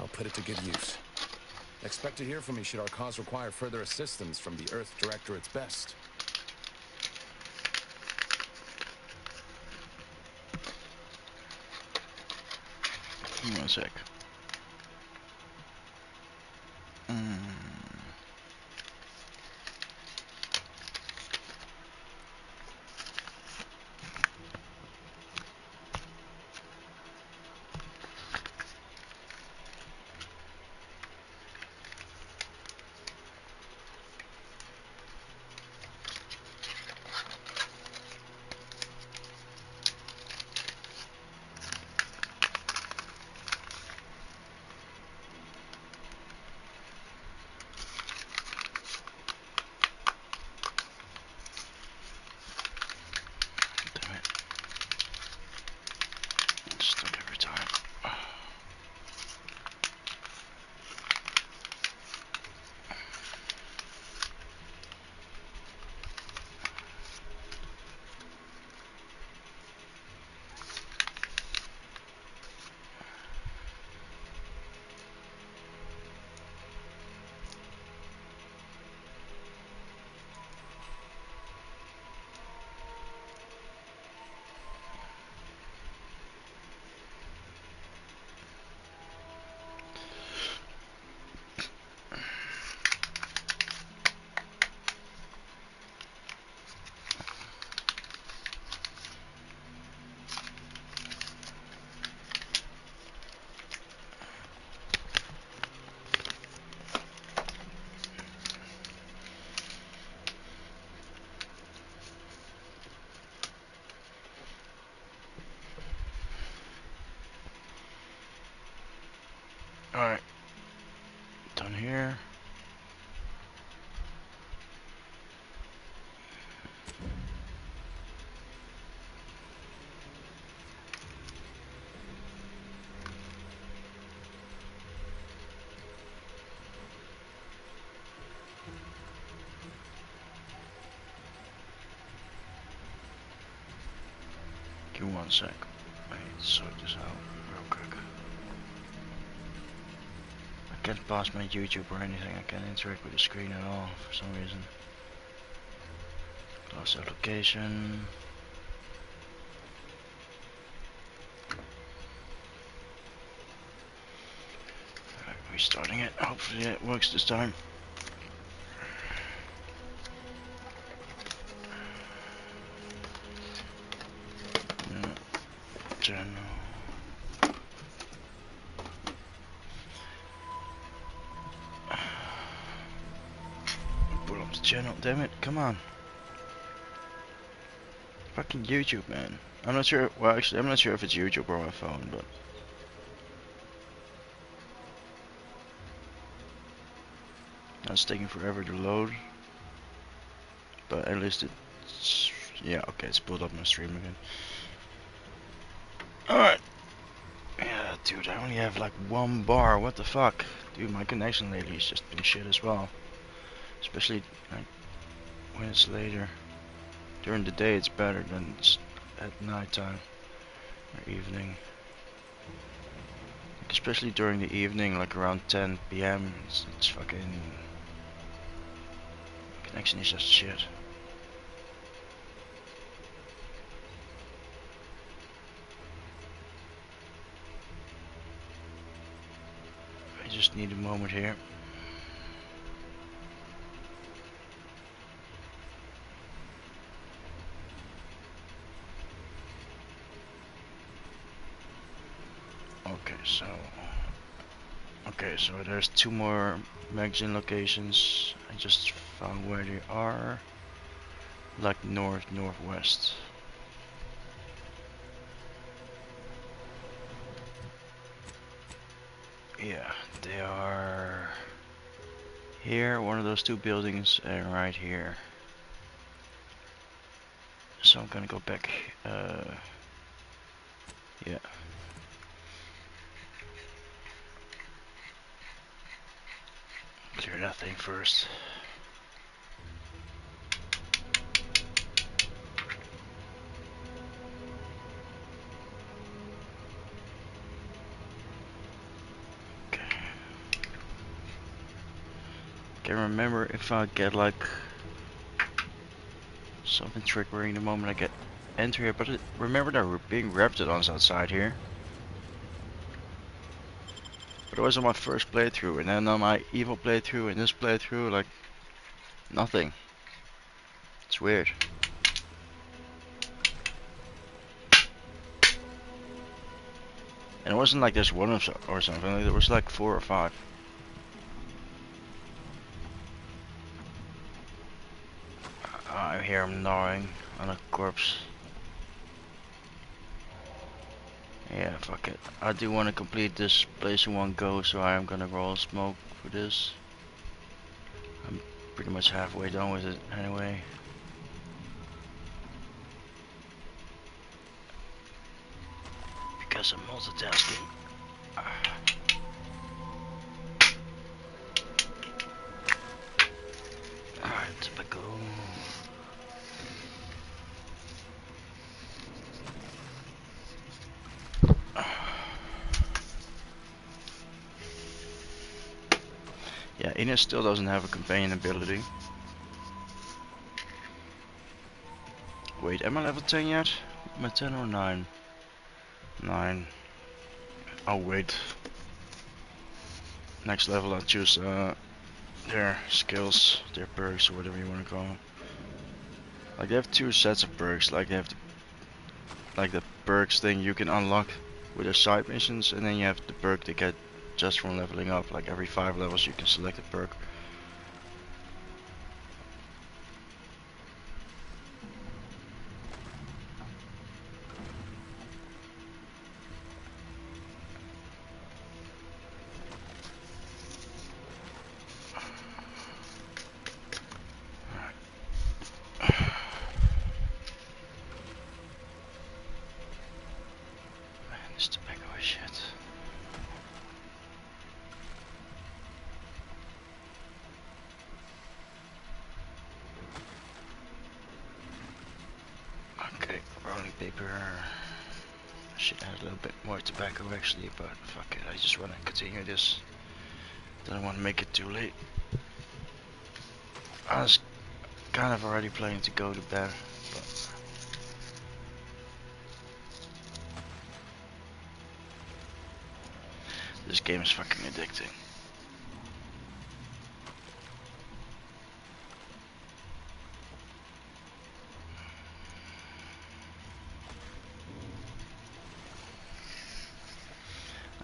I'll put it to good use. Expect to hear from me should our cause require further assistance from the Earth Directorate's best. One sec. Alright. Done here. Give me 1 sec. I need to sort this out real quick. I can't pass my YouTube or anything. I can't interact with the screen at all for some reason. Close application. Alright, restarting it. Hopefully it works this time. damn it, come on. Fucking YouTube, man. I'm not sure, well actually I'm not sure if it's YouTube or my phone, but... It's taking forever to load. But at least it's... Yeah, okay, it's pulled up my stream again. Alright. Yeah, dude, I only have like 1 bar, what the fuck? Dude, my connection lately is just been shit as well. Especially like when it's later. During the day it's better than it's at nighttime or evening. Like, especially during the evening, like around 10 PM, it's fucking... Connection is just shit. I just need a moment here. Okay, so there's 2 more magazine locations. I just found where they are. Like northwest. Yeah, they are here, one of those 2 buildings, and right here. So I'm gonna go back. Yeah. Clear that thing first. Can't remember if I get like something triggering the moment I get enter here, but remember there were being Raptidons outside here. But it was on my first playthrough, and then on my evil playthrough and this playthrough, like nothing. It's weird. And it wasn't like there's 1 or something, like there was like 4 or 5. I hear him gnawing on a corpse. Yeah, fuck it. I do want to complete this place in 1 go, so I am gonna roll smoke for this. I'm pretty much halfway done with it anyway. Because I'm multitasking. Alright, tobacco. Yeah, Ines still doesn't have a companion ability. Wait, am I level 10 yet? Am I 10 or 9? 9. Oh wait. Next level I'll choose their skills, their perks, or whatever you want to call them. Like they have 2 sets of perks, like they have the perks thing you can unlock with their side missions, and then you have the perk they get just from leveling up. Like every 5 levels you can select a perk. This tobacco is shit. Okay, rolling paper. I should add a little bit more tobacco actually, but fuck it, I just want to continue this. Don't want to make it too late. I was kind of already planning to go to bed, but this game is fucking addicting.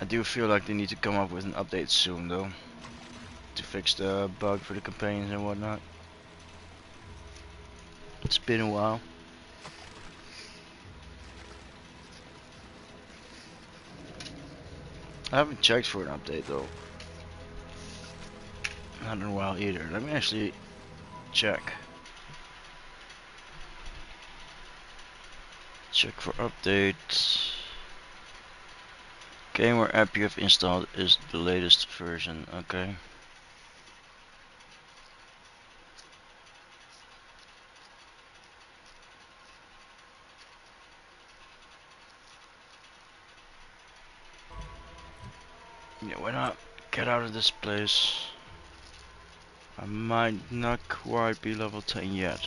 I do feel like they need to come up with an update soon though, to fix the bug for the companions and whatnot. It's been a while. I haven't checked for an update though. Not in a while either. Let me actually check. Check for updates. Game or app you have installed is the latest version. Okay. Yeah, why not get out of this place? I might not quite be level 10 yet.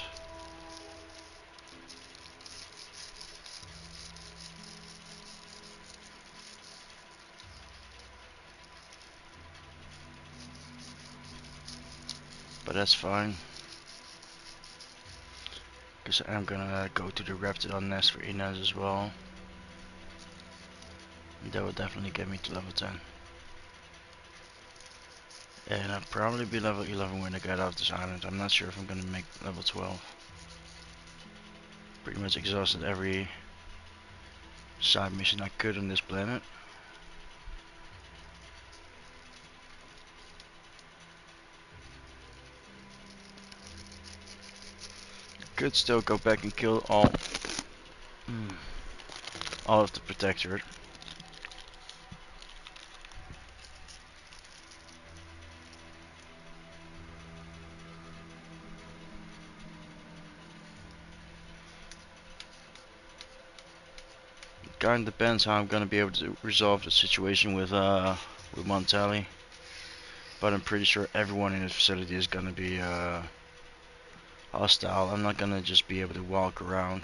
But that's fine. Because I'm gonna go to the Raptidon nest for Inez as well. That will definitely get me to level 10. And I'll probably be level 11 when I get off this island. I'm not sure if I'm gonna make level 12. Pretty much exhausted every side mission I could on this planet. Could still go back and kill all of the Protectorate. Kinda depends how I'm gonna be able to resolve the situation with Montelli. But I'm pretty sure everyone in this facility is gonna be hostile. I'm not gonna just be able to walk around.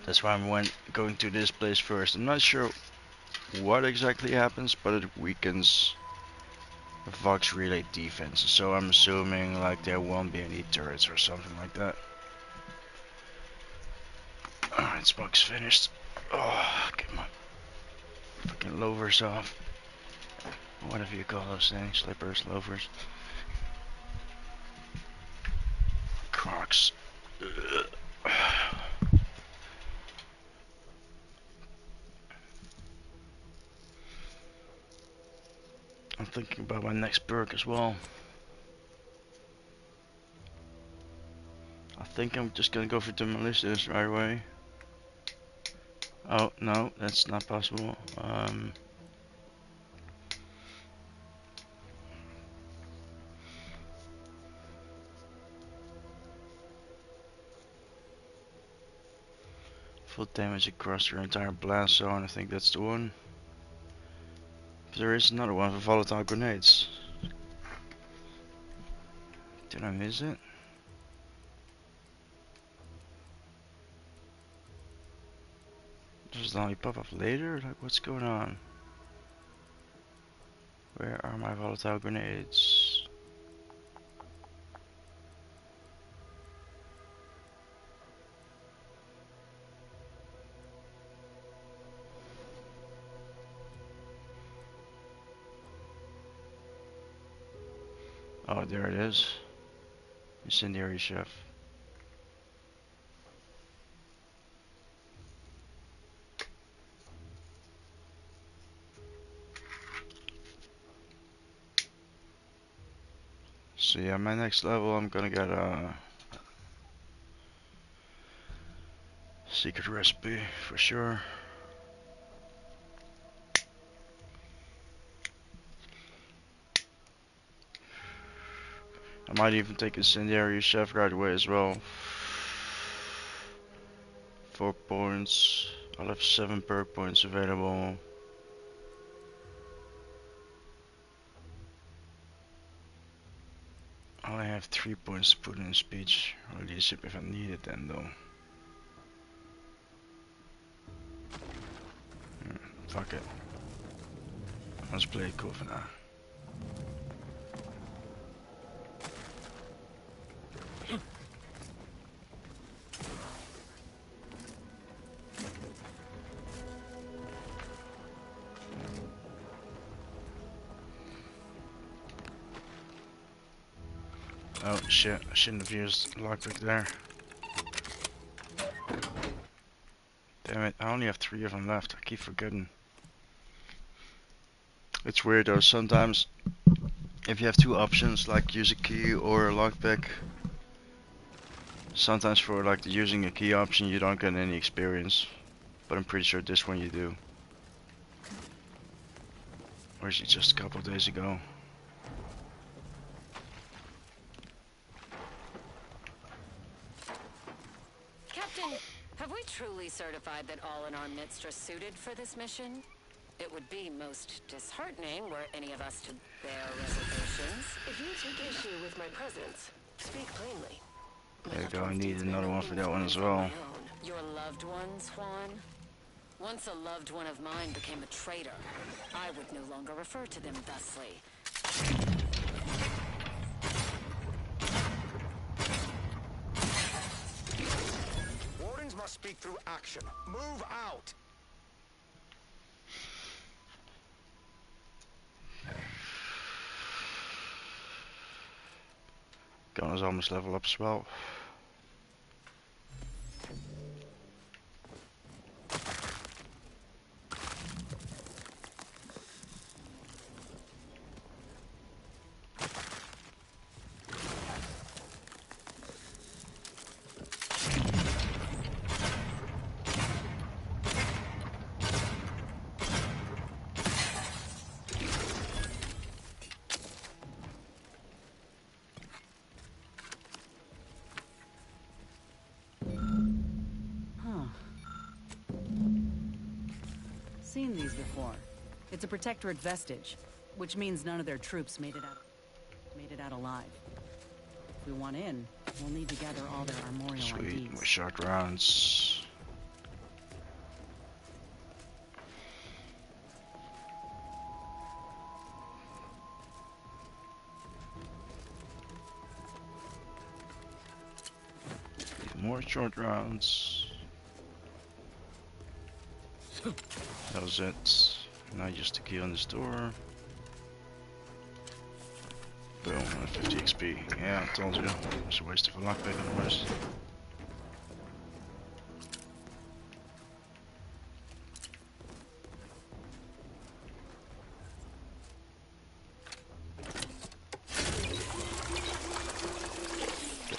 That's why I'm going to this place first. I'm not sure what exactly happens, but it weakens the Vox relay defense. So I'm assuming like there won't be any turrets or something like that. Alright, smoke's finished. Oh, get my fucking loafers off. Whatever you call those things, slippers, loafers. Crocs. I'm thinking about my next perk as well. I think I'm just gonna go for Demolitionist right away. Oh, no, that's not possible. Full damage across your entire blast zone, I think that's the one. But there is another one for volatile grenades. Did I miss it? Does it only pop up later? Like, what's going on? Where are my volatile grenades? Oh, there it is. Incendiary chef. So yeah, my next level I'm gonna get a secret recipe for sure. I might even take Incendiary Chef right away as well. 4 points. I'll have 7 perk points available. I only have 3 points to put in speech or leadership if I need it then though. Fuck it. Let's play it cool for now. Oh shit, I shouldn't have used lockpick there. Damn it, I only have 3 of them left. I keep forgetting. It's weird though, sometimes if you have 2 options like use a key or a lockpick, sometimes for like using a key option you don't get any experience. But I'm pretty sure this one you do. Or is it just a couple of days ago? Captain, have we truly certified that all in our midst are suited for this mission? It would be most disheartening were any of us to bear reservations. If you take issue with my presence, speak plainly. There you go, I need another one for that one as well. Your loved ones, Juan? Once a loved one of mine became a traitor, I would no longer refer to them thusly. Wardens must speak through action. Move out! Gunners almost level up as well. Seen these before. It's a Protectorate vestige, which means none of their troops made it out alive. If we want in, we'll need to gather all their armorial Sweet, IDs. more short rounds. More short rounds. That was it. Now just the key on this door. Boom, 50 XP. Yeah, I told you. It's a waste of a lockpick otherwise.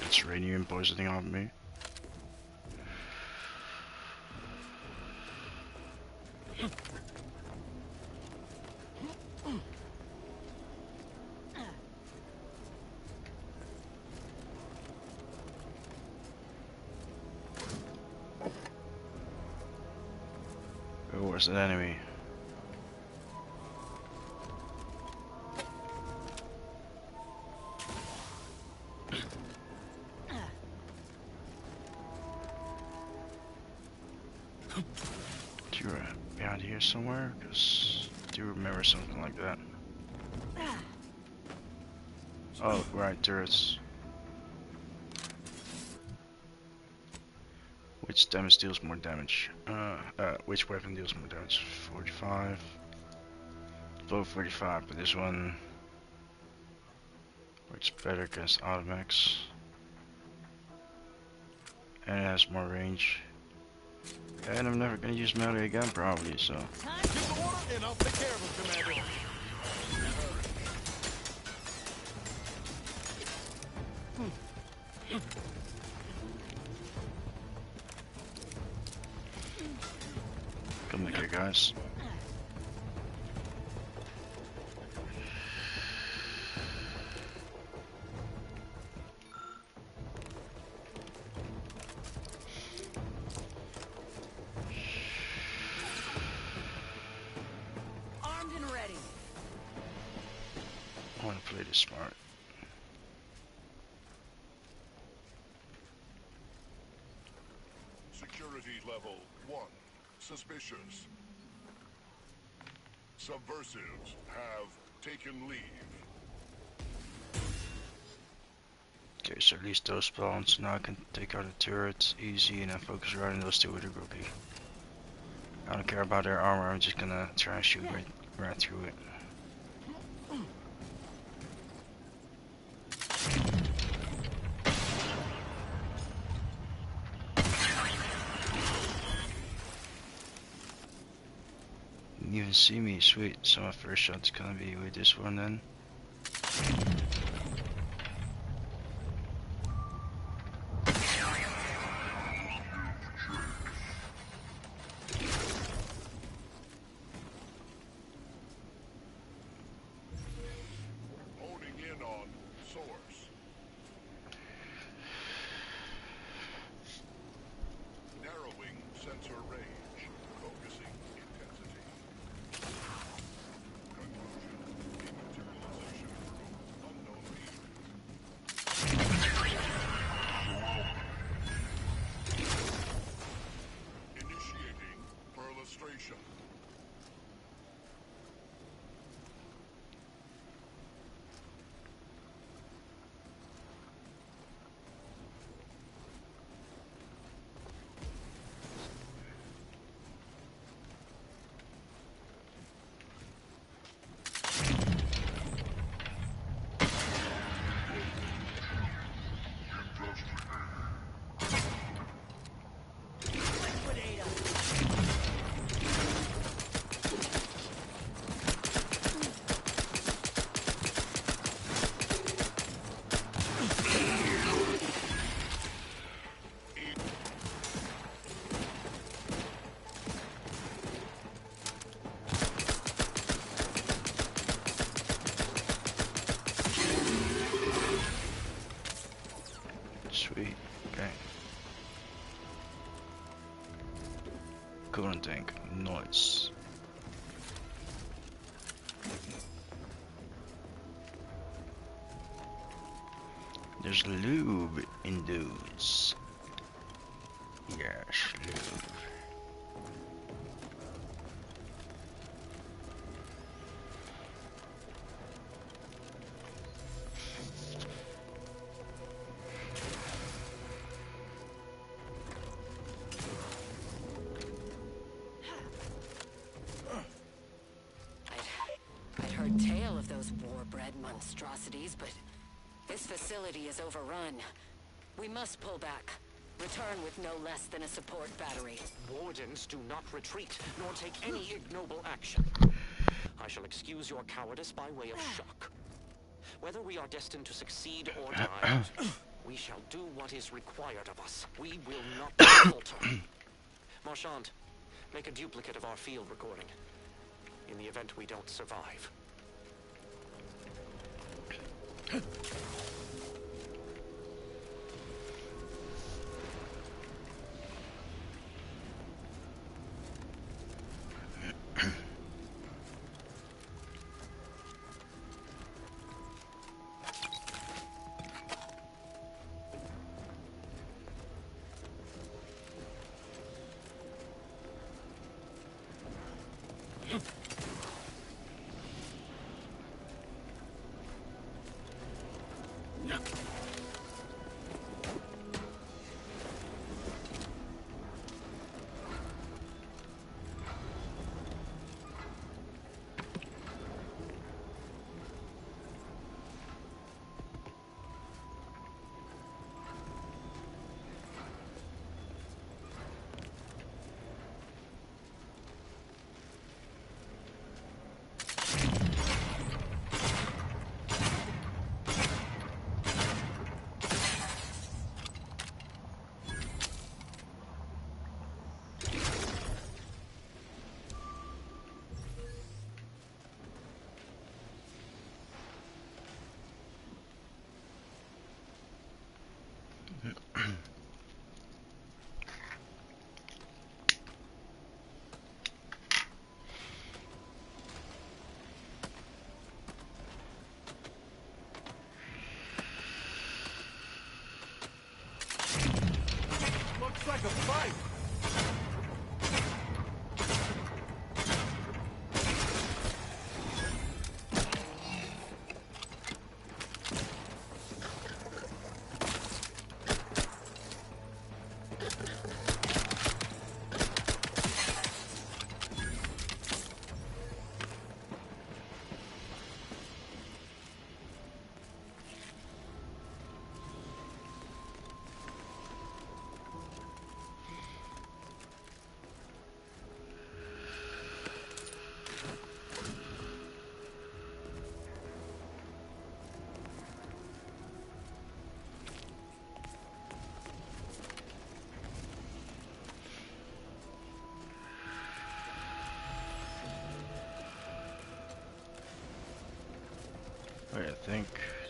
It's radium poisoning on me. Oh, where's that enemy? Do you behind here somewhere? Because I do remember something like that. Oh, right, turrets. Which damage deals more damage? Which weapon deals more damage? 45. Both 45, but this one works better against automatics. And it has more range. And I'm never gonna use melee again, probably, so. Give the order and I'll take care of him, Commander. Come back here, guys. Armed and ready. I want to play this smart. Security level 1. Suspicious. Subversives have taken leave. Okay, so at least those spawns. Now I can take out the turrets easy and then focus right on those two with the rookie. I don't care about their armor, I'm just gonna try and shoot right through it. even see me. Sweet. So my first shot's gonna be with this one then. Honing in on source. Narrowing sensor range. Focusing intensity. Conclusion. Dematerialization through unknown means. Initiating perlustration. Sweet. Okay. Coolant tank. Nice. There's lube in those. Yes, lube. I'd heard tale of those war-bred monstrosities, but this facility is overrun. We must pull back. Return with no less than a support battery. Wardens do not retreat, nor take any ignoble action. I shall excuse your cowardice by way of shock. Whether we are destined to succeed or die, we shall do what is required of us. We will not falter. Marchand, make a duplicate of our field recording. In the event we don't survive. Looks like a fight.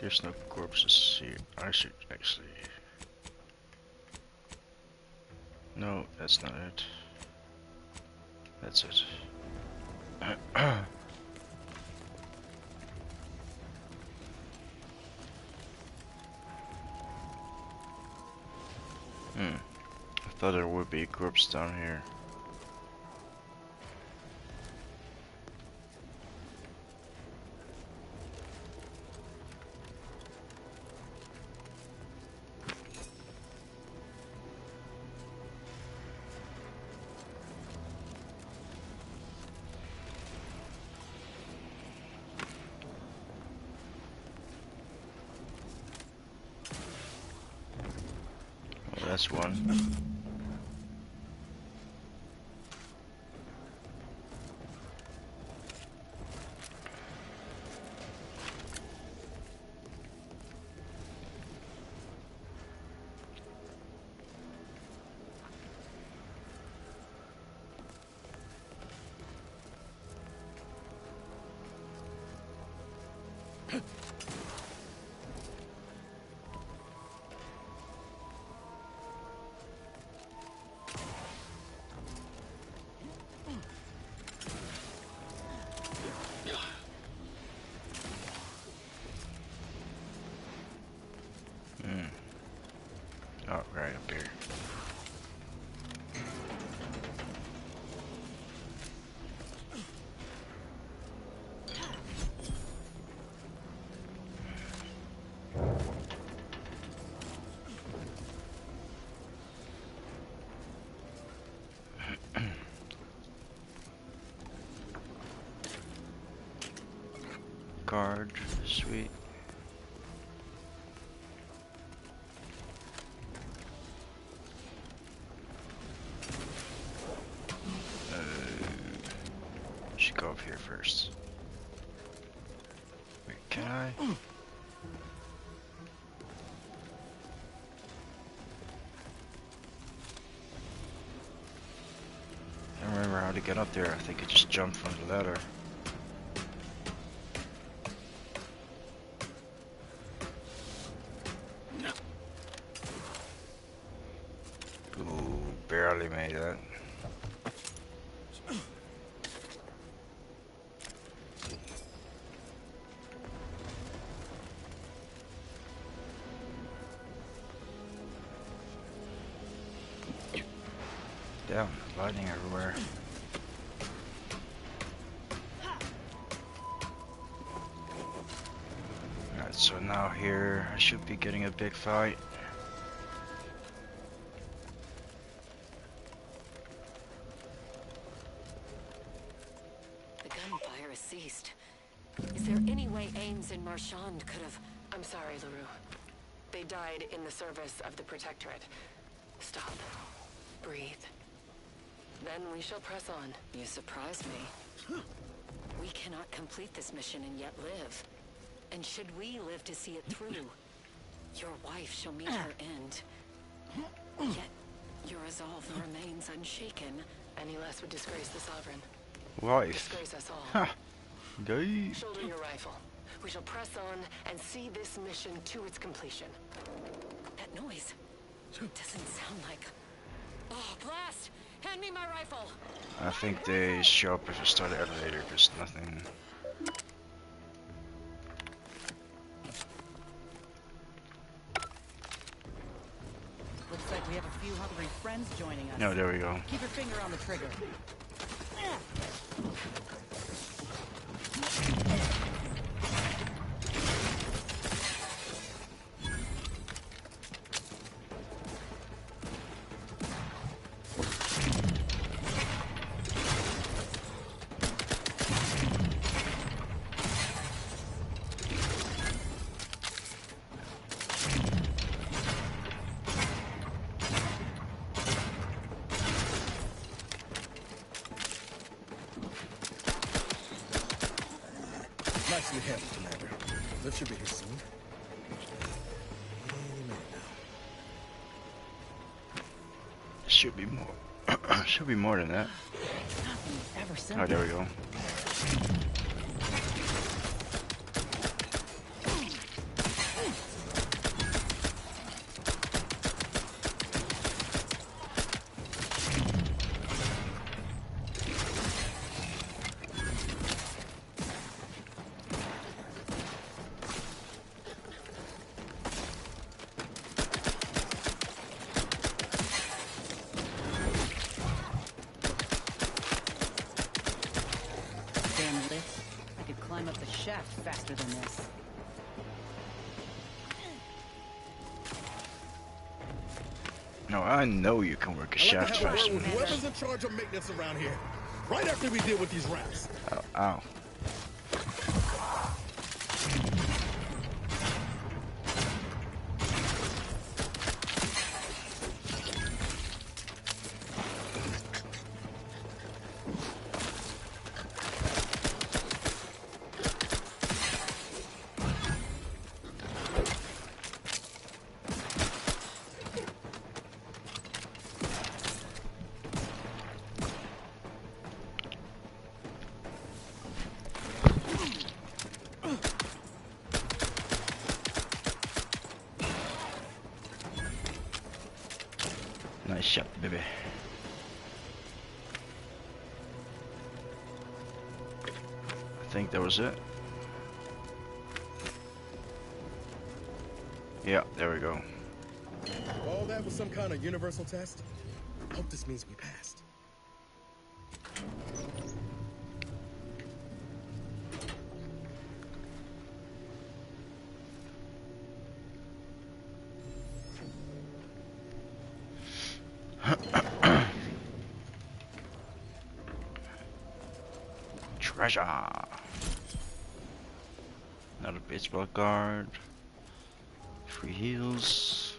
There's no corpses here. I should actually... No, that's not it. That's it. I thought there would be a corpse down here. Oh, that's one. Oh, right up here. Guard, sweet. Should go up here first. Wait, can I? I don't remember how to get up there. I think I just jumped from the ladder. Ooh, barely made that. Damn, lightning everywhere. Alright, so now here I should be getting a big fight. The gunfire has ceased. Is there any way Ames and Marchand could have... I'm sorry, LaRue. They died in the service of the Protectorate. Stop. Breathe. Then we shall press on. You surprise me. We cannot complete this mission and yet live. And should we live to see it through, your wife shall meet her end. Yet your resolve remains unshaken. Any less would disgrace the Sovereign. Wife. Disgrace us all. Ha! Gay. Shoulder your rifle. We shall press on and see this mission to its completion. That noise doesn't sound like... Oh, blast! Hand me my rifle! I think they show up if you start the elevator, because nothing... Looks like we have a few hungry friends joining us. No, there we go. Keep your finger on the trigger. Nicely handled, Commander. Lift should be here soon. Any minute now. Should be more. Should be more than that. Oh, there we go. faster than this. No, I know you can work a I'd like shaft to have a faster word than with this. whoever's in charge of maintenance around here. Right after we deal with these rats. Oh, ow. Nice shot, baby. I think that was it. Yeah, there we go. All that was some kind of universal test? Hope this means we passed. Treasure. Another baseball card. 3 heals.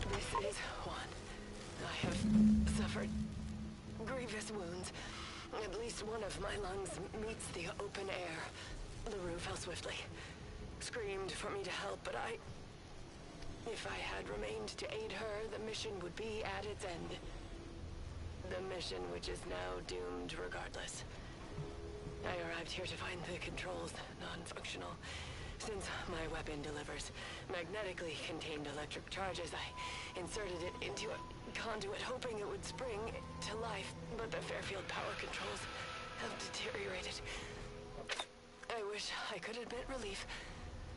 This is one. I have suffered grievous wounds. At least one of my lungs meets the open air. The roof fell swiftly. Screamed for me to help, but if I had remained to aid her, the mission would be at its end. The mission which is now doomed regardless. I arrived here to find the controls non-functional. Since my weapon delivers magnetically contained electric charges, I inserted it into a conduit, hoping it would spring to life, but the Fairfield power controls have deteriorated. I wish I could admit relief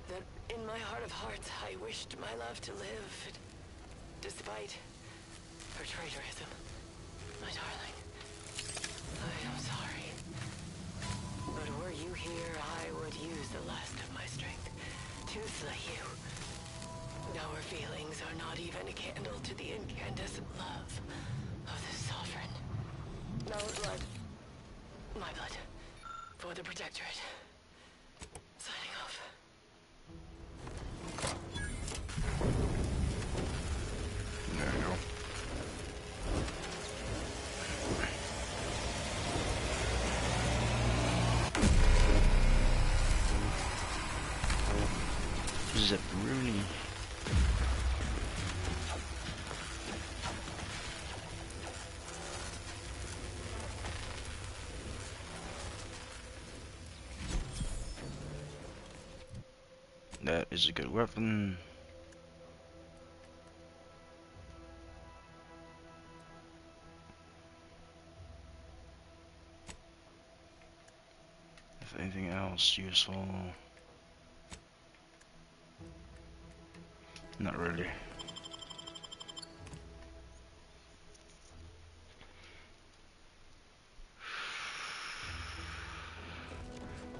that in my heart of hearts I wished my love to live, despite her traitorism. My darling, I am sorry. But were you here, I would use the last of my strength to slay you. Our feelings are not even a candle to the incandescent love of the sovereign. Our blood, my blood, for the Protectorate. Signing off. There we go. Zipperoonie. That is a good weapon. If anything else useful, not really.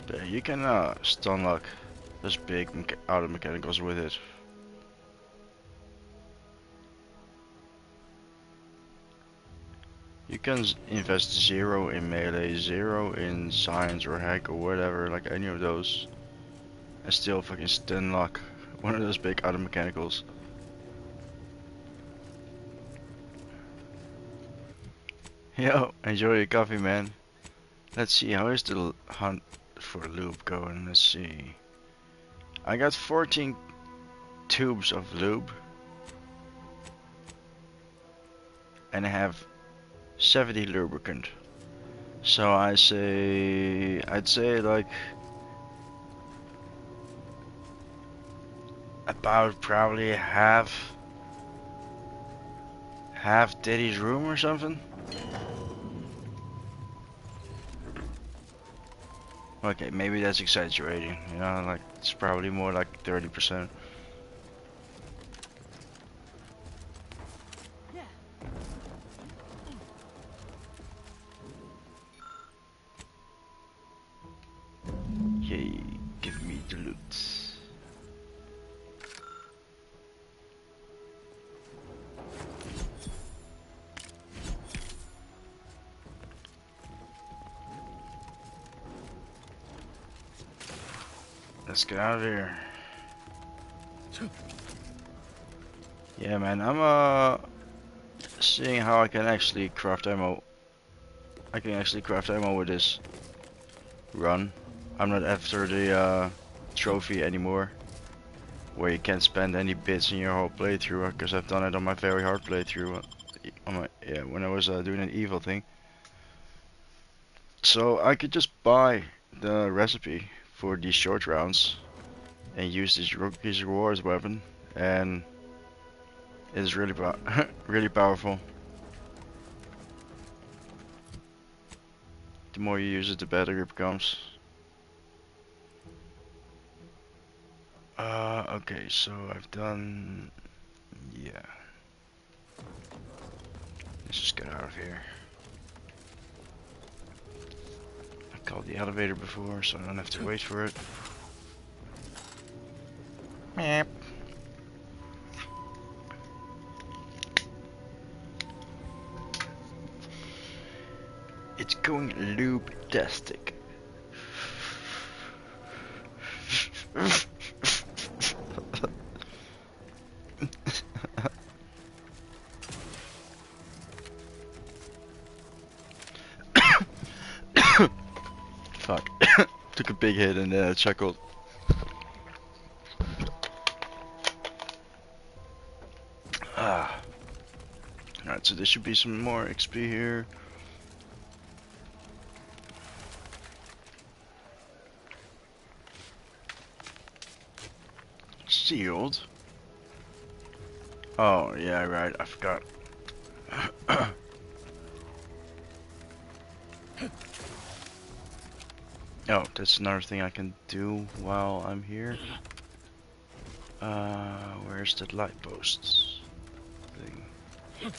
There, you can stun lock those big auto mechanicals with it. You can invest 0 in melee, 0 in science or hack or whatever, like any of those, and still fucking stun lock one of those big auto mechanicals. Yo, enjoy your coffee, man. Let's see, how is the hunt for lube going? Let's see. I got 14 tubes of lube, and I have 70 lubricant. So I'd say like about probably half Diddy's room or something. Okay, maybe that's exaggerating. You know, like it's probably more like 30%. Okay, give me the loot. Let's get out of here. Yeah, man, I'm seeing how I can actually craft ammo. I can actually craft ammo with this run. I'm not after the trophy anymore, where you can't spend any bits in your whole playthrough, because I've done it on my very hard playthrough. On my, yeah, when I was doing an evil thing. So I could just buy the recipe for these short rounds and use this rewards weapon, and it's really really powerful. The more you use it, the better it becomes. Okay, so I've done, yeah. Let's just get out of here. I called the elevator before, so I don't have to wait for it. Meep. It's going lube-tastic. Fuck. Took a big hit and chuckled. Ah. Alright, so there should be some more XP here. Sealed. Oh, yeah, right, I forgot. Oh, that's another thing I can do while I'm here. Where's that light post thing?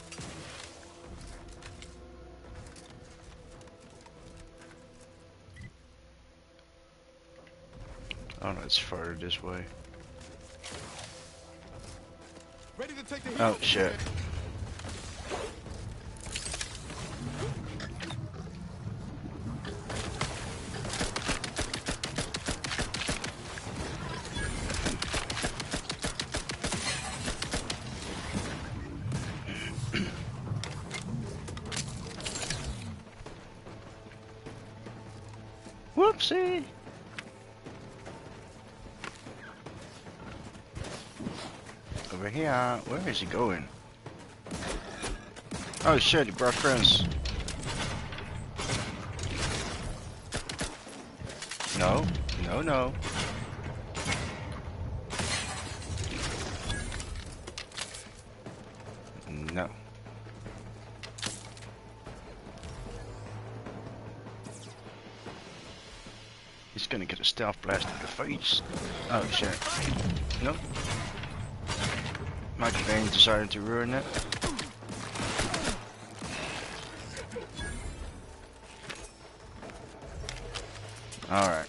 Oh no, it's farther this way. Ready to take the heat. Oh shit. Whoopsie! Over here. Where is he going? Oh shit, he brought friends. No, no, no. No. He's gonna get a stealth blast in the face. Oh shit. Nope. Michael Vane decided to ruin it. Alright.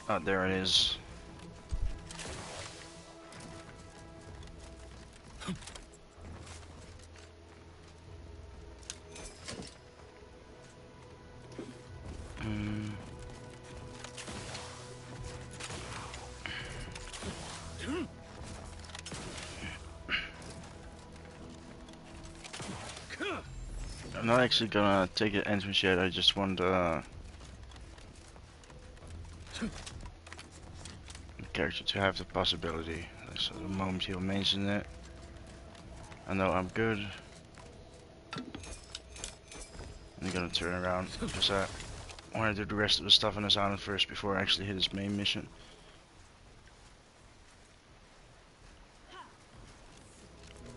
Oh, there it is. I'm not actually gonna take an entrance yet, I just want the character to have the possibility. So the moment he'll mention it, I know I'm good. I'm gonna turn around because I want to do the rest of the stuff on this island first before I actually hit his main mission.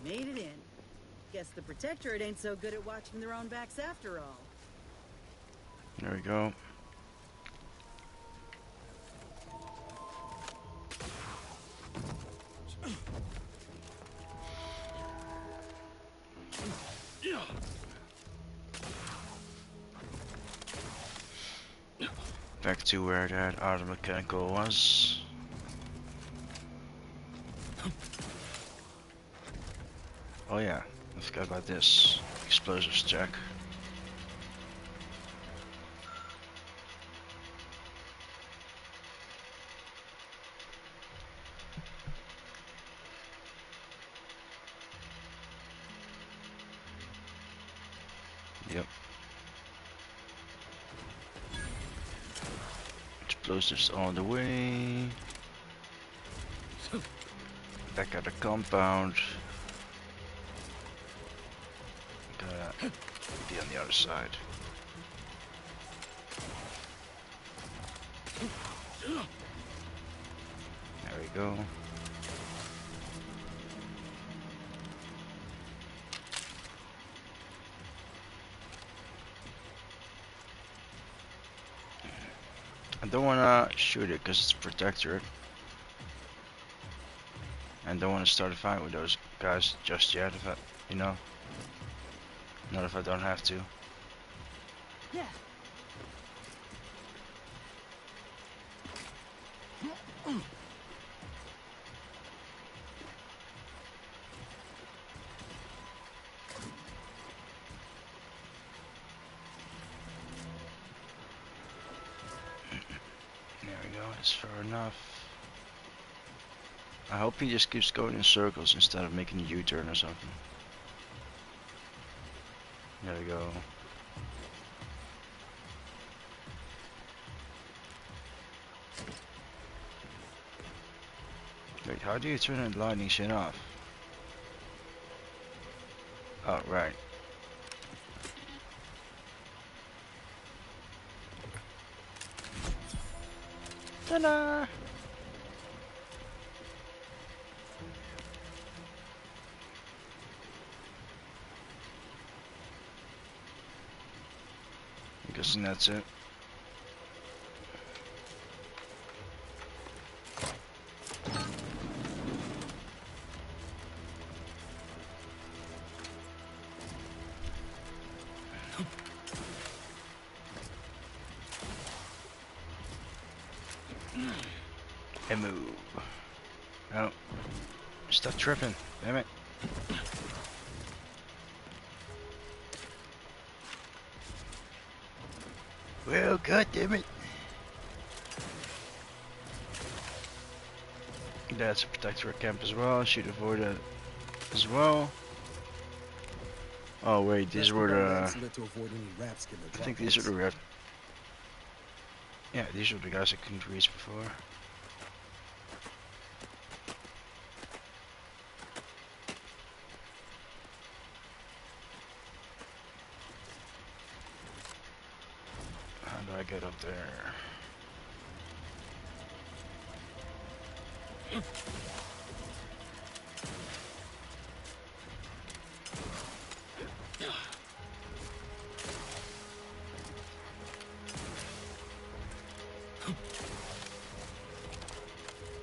Made it in. Guess the Protectorate ain't so good at watching their own backs after all. There we go. Back to where that auto mechanical was. Oh yeah, I forgot about this. Explosives check. Yep. Explosives on the way. Back at the compound. Gotta be on the other side. There we go. I don't wanna shoot it because it's protectorate. And don't want to start a fight with those guys just yet, if I, you know. Not if I don't have to. Yeah. There we go, that's fair enough. I hope he just keeps going in circles instead of making a U-turn or something. There we go. Wait, how do you turn that lightning shit off? Oh, right. Ta-da! I'm guessing that's it. And move. Oh. Stop tripping. Damn it. Well, god damn it. That's a protectorate camp as well. Should avoid that as well. Oh wait, these were the... I think these are the red... Yeah, these were the guys I couldn't reach before. How do I get up there?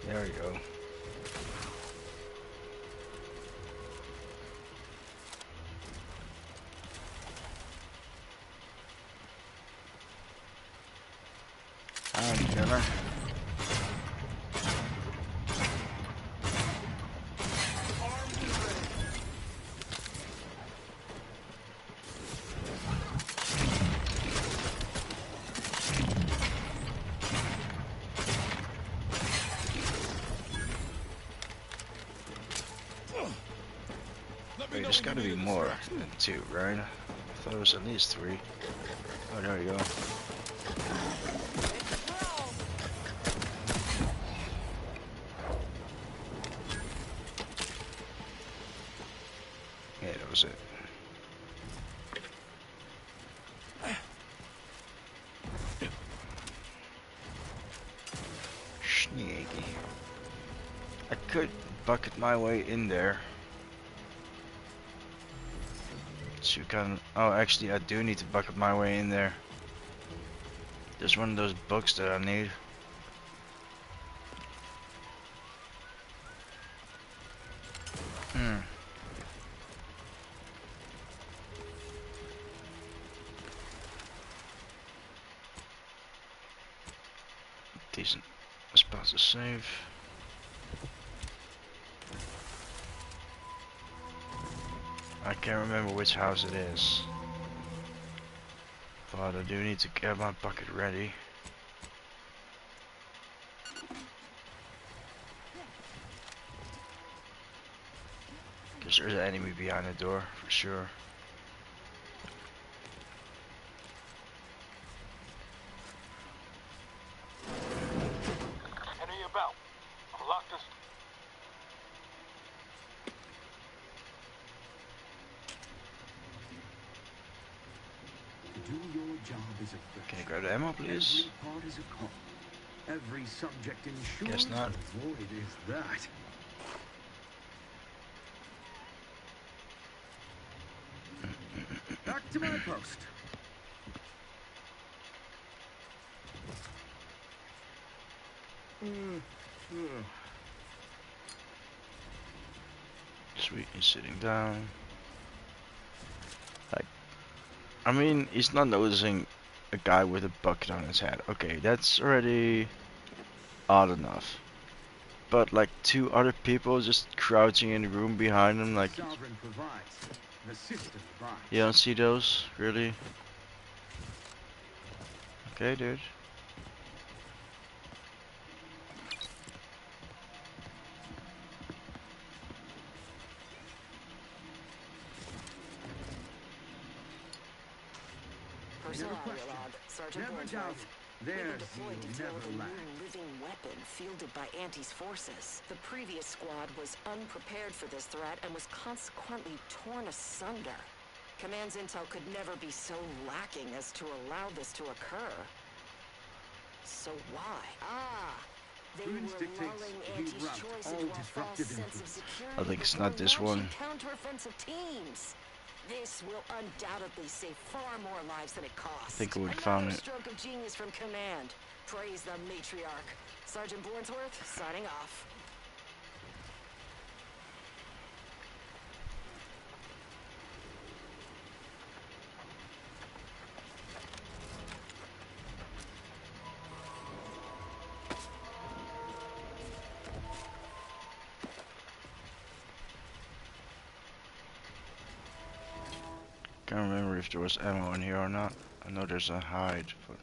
There we go. I'm gonna... Wait, there's gotta be more than 2, right? I thought it was at least 3. Oh, there we go. Yeah, that was it. Sneaky. I could bucket my way in there. So you can... Oh, actually, I do need to bucket my way in there. There's one of those books that I need. Hmm. Decent spot to save. I can't remember which house it is, but I do need to get my bucket ready. Because there's an enemy behind the door, for sure. Enemy about. Lock this. To do your job is a threat. Can you grab the ammo, please? Every part is a call. Every subject ensures Guess not. the void is that. Back to my post. Sweet, he's sitting down. Like, I mean, he's not noticing a guy with a bucket on his head. Okay, that's already odd enough. But like two other people just crouching in the room behind him, like, Sovereign provides. The system buys. you don't see those, really? Okay, dude. Personal Never audio question. log. Sergeant Never Bourneworth. doubt. We were There's deployed to you deal with a never lack. new living weapon fielded by Aunties forces. The previous squad was unprepared for this threat and was consequently torn asunder. Command's intel could never be so lacking as to allow this to occur. So why? They Prudence were dictates lulling we Aunties' rout choice all into a false disruptive sense of influence. security I think it's before not this launching one. counteroffensive teams. This will undoubtedly save far more lives than it costs. I think we Another found it. stroke of genius from command. Praise the matriarch. Sergeant Bourneworth, signing off. Can't remember if there was ammo in here or not. I know there's a hide, but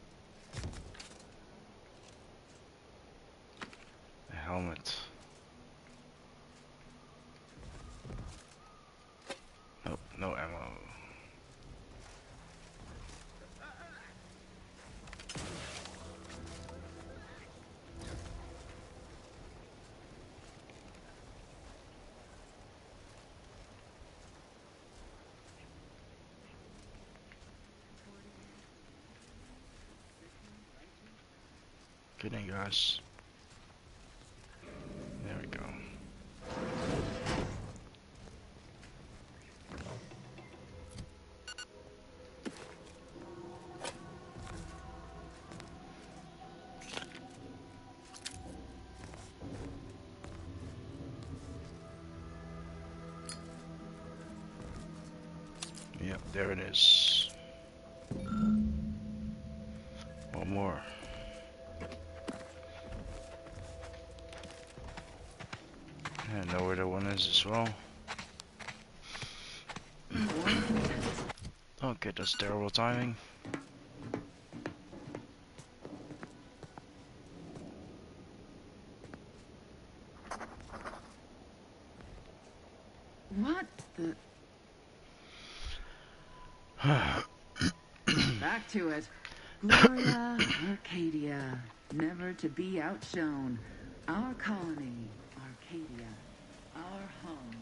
a helmet. Nope, no ammo. Good day, guys. There we go. Yep, there it is. One more. I know where the one is as well. Okay, that's terrible timing. What the? Back to it. Gloria, Arcadia, never to be outshone. Our colony, Arcadia, our home.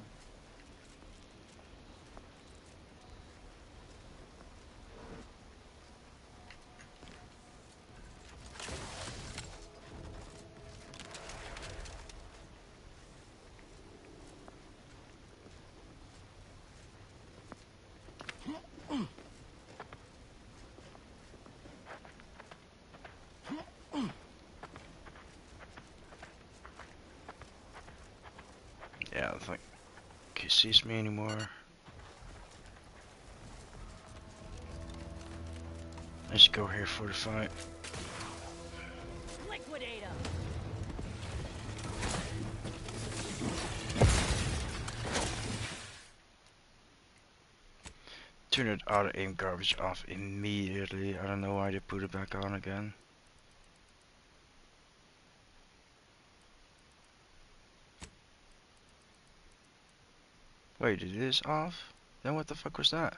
don't think he sees me anymore. Let's go here for the fight. Liquidate 'em. Turn that auto aim garbage off immediately. I don't know why they put it back on again. Wait, it is off? Then what the fuck was that?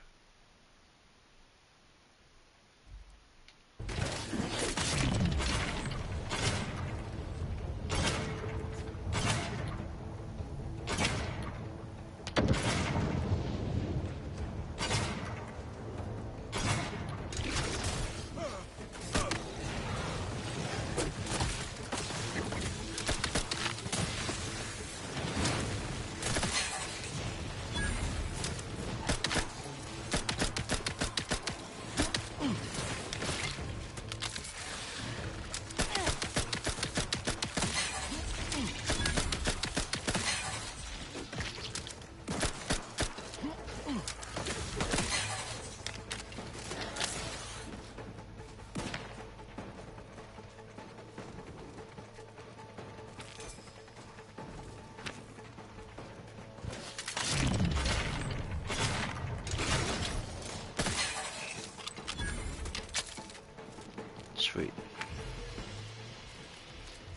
Sweet.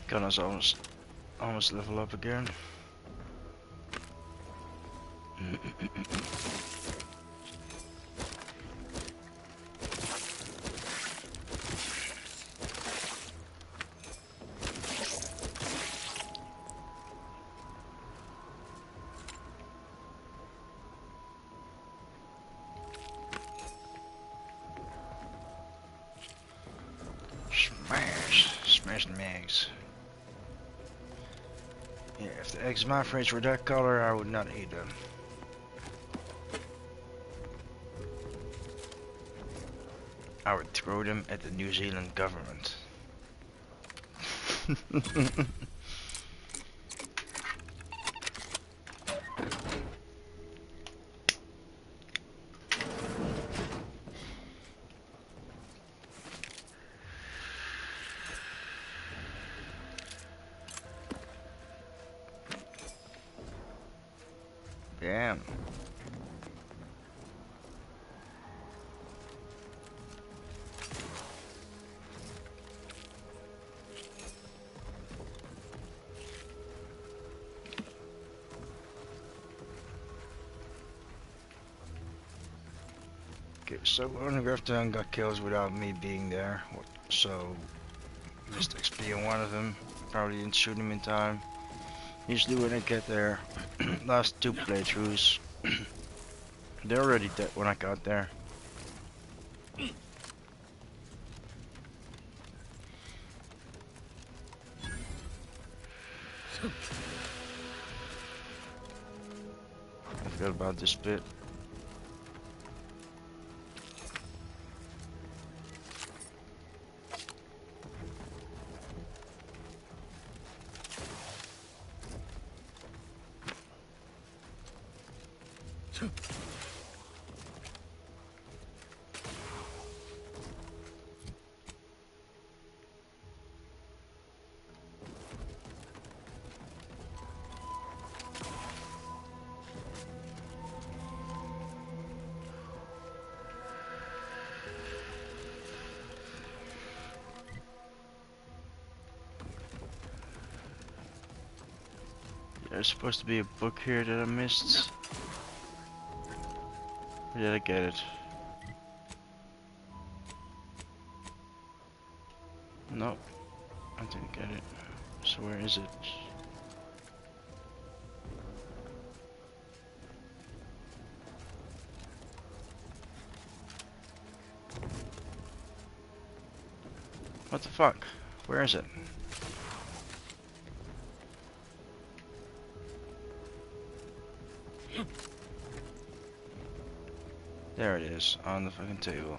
Gun is almost level up again. Smash the eggs. Yeah, if the eggs in my fridge were that color, I would not eat them. I would throw them at the New Zealand government. Damn. Okay, so only Grafton got kills without me being there, so missed XP on one of them. Probably didn't shoot him in time. Usually when I get there, last two playthroughs, they're already dead when I got there. I forgot about this bit. There's supposed to be a book here that I missed. Or did I get it? No, I didn't get it. So where is it? What the fuck? Where is it? There it is, on the fucking table.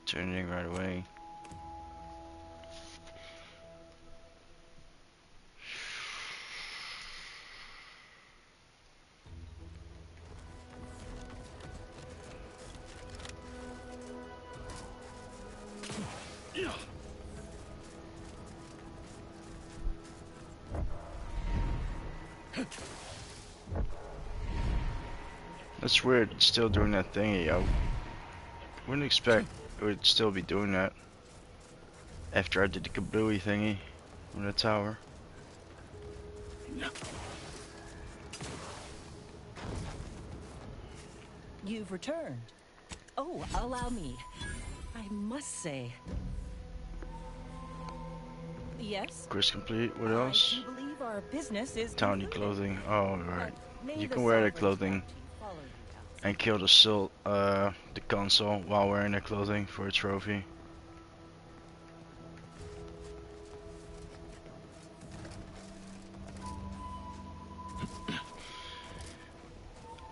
Turning right away. That's weird, it's still doing that thingy. I wouldn't expect it would still be doing that after I did the kablooey thingy on the tower. You've returned. Oh, allow me. I must say. Yes? Quest complete. What else? I do believe our business is Townie concluded. clothing. Oh, right. May You the can wear the sovereigns clothing grant you follow you. and kill the console while wearing the clothing for a trophy.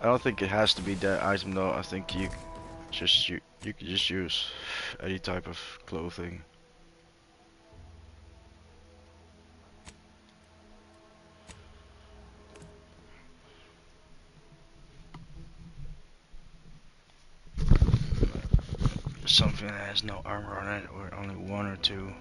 I don't think it has to be that item though. I think you could just use any type of clothing. Something that has no armor on it, or only one or two.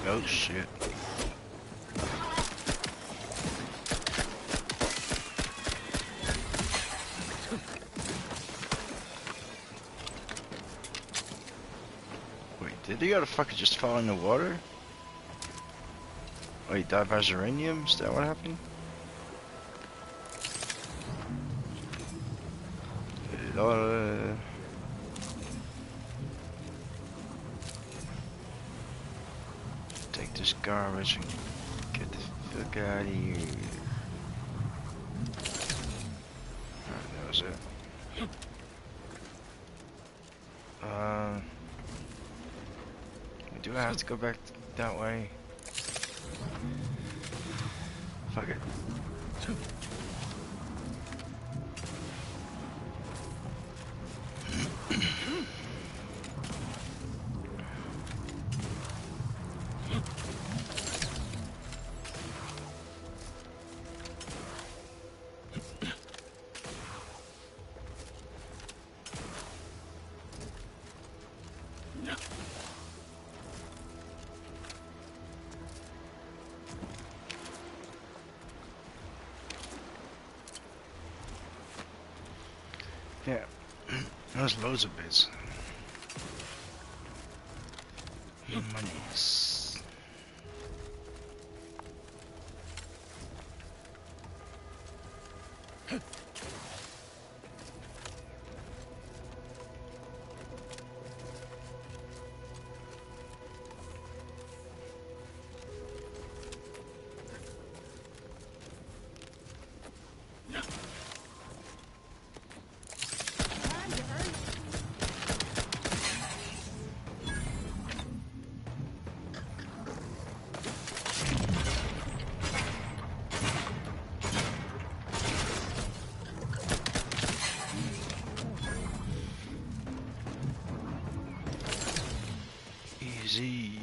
Oh shit. Wait, did the other fucker just fall in the water? Wait, died by uranium? Is that what happened? Take this garbage and get the fuck out of here. Alright, that was it. Do I have to go back that way? Fuck it. Yeah, there's loads of bits. Monies. Easy.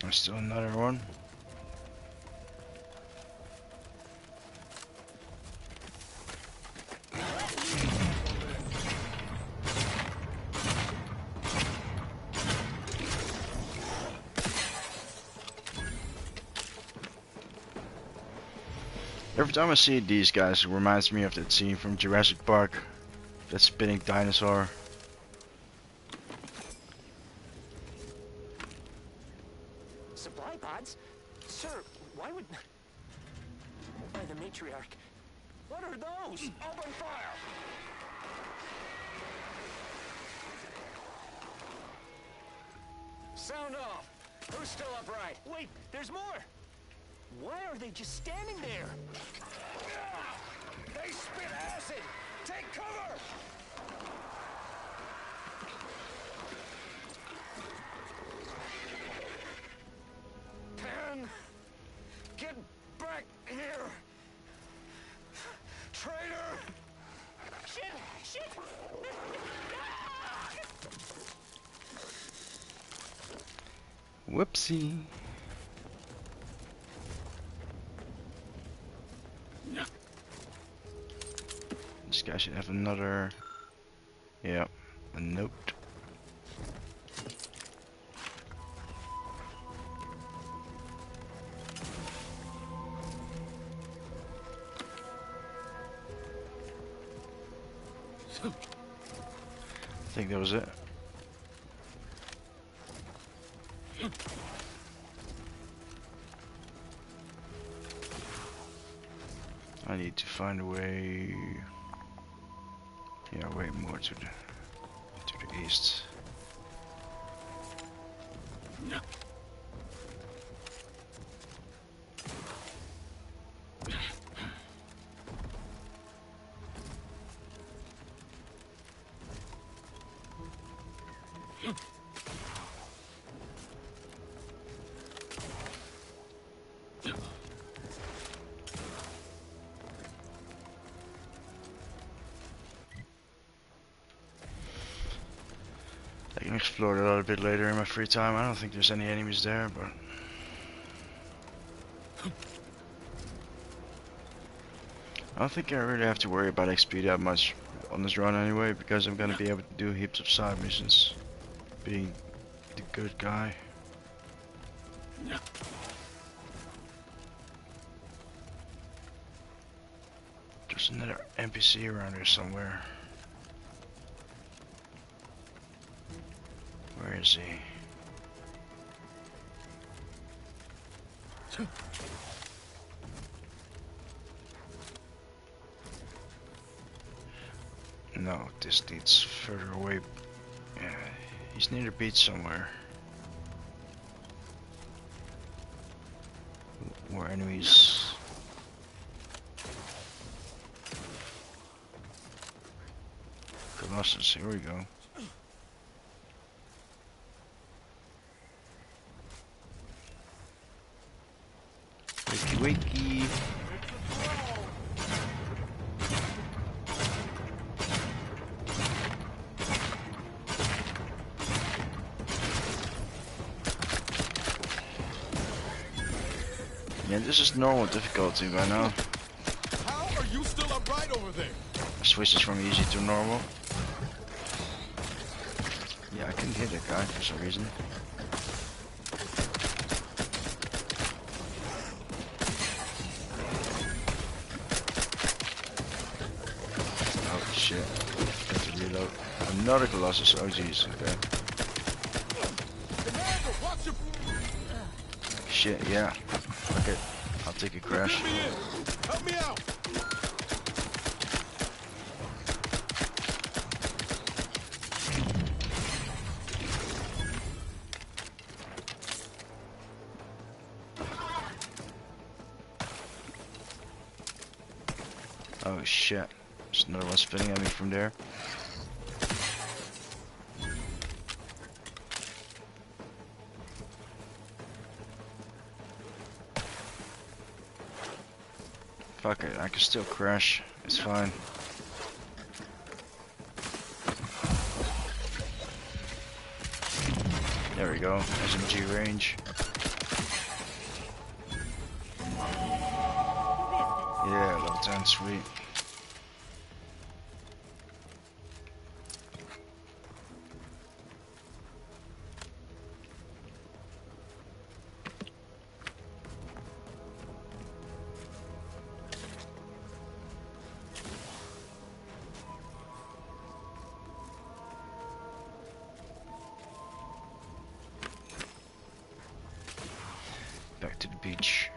There's still another one. Every time I see these guys, it reminds me of that scene from Jurassic Park. That spinning dinosaur. Supply pods? Sir, why would... By the matriarch. What are those? Open fire! Sound off! Who's still upright? Wait, there's more! Why are they just standing there? They spit acid! Take cover! Pan! Get back here! Traitor! Shit! Shit! Whoopsie. This guy should have another... Yeah, a note. I think that was it. I need to find a way... Yeah, way more to the east. I can explore it a little bit later in my free time. I don't think there's any enemies there, but I don't think I really have to worry about XP that much on this run anyway, because I'm gonna be able to do heaps of side missions, being the good guy. There's another NPC around here somewhere. Where is he? No, this needs further away. Yeah, he's near the beach somewhere. More enemies. Colossus, here we go. Wakey wakey. Yeah, this is normal difficulty by now. How are you still upright over there? I switched from easy to normal. Yeah, I couldn't hit that guy for some reason. Oh shit. Got to reload. Another Colossus. Oh jeez, okay. Shit, yeah. Fuck it. I'll take a crash. Help me out. Oh shit. There's another one spinning at me from there. Fuck it, I can still crash. It's fine. There we go. SMG range. Yeah, level 10, sweet. Back to the beach.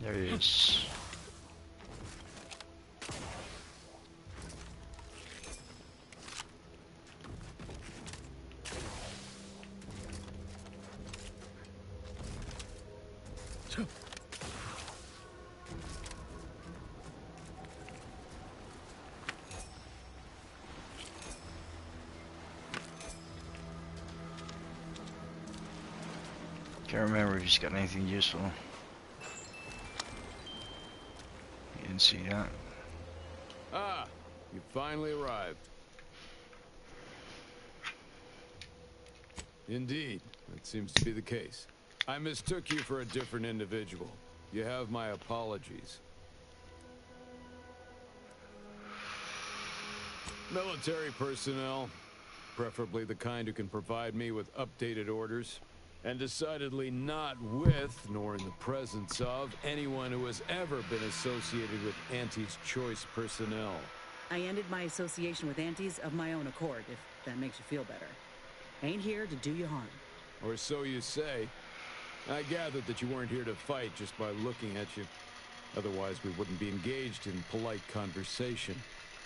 There he is. Can't remember if he's got anything useful. You didn't see that. Ah, you finally arrived. Indeed, that seems to be the case. I mistook you for a different individual. You have my apologies. Military personnel, preferably the kind who can provide me with updated orders. And decidedly not with, nor in the presence of, anyone who has ever been associated with Aunties' choice personnel. I ended my association with Aunties of my own accord, if that makes you feel better. Ain't here to do you harm. Or so you say. I gathered that you weren't here to fight just by looking at you. Otherwise, we wouldn't be engaged in polite conversation.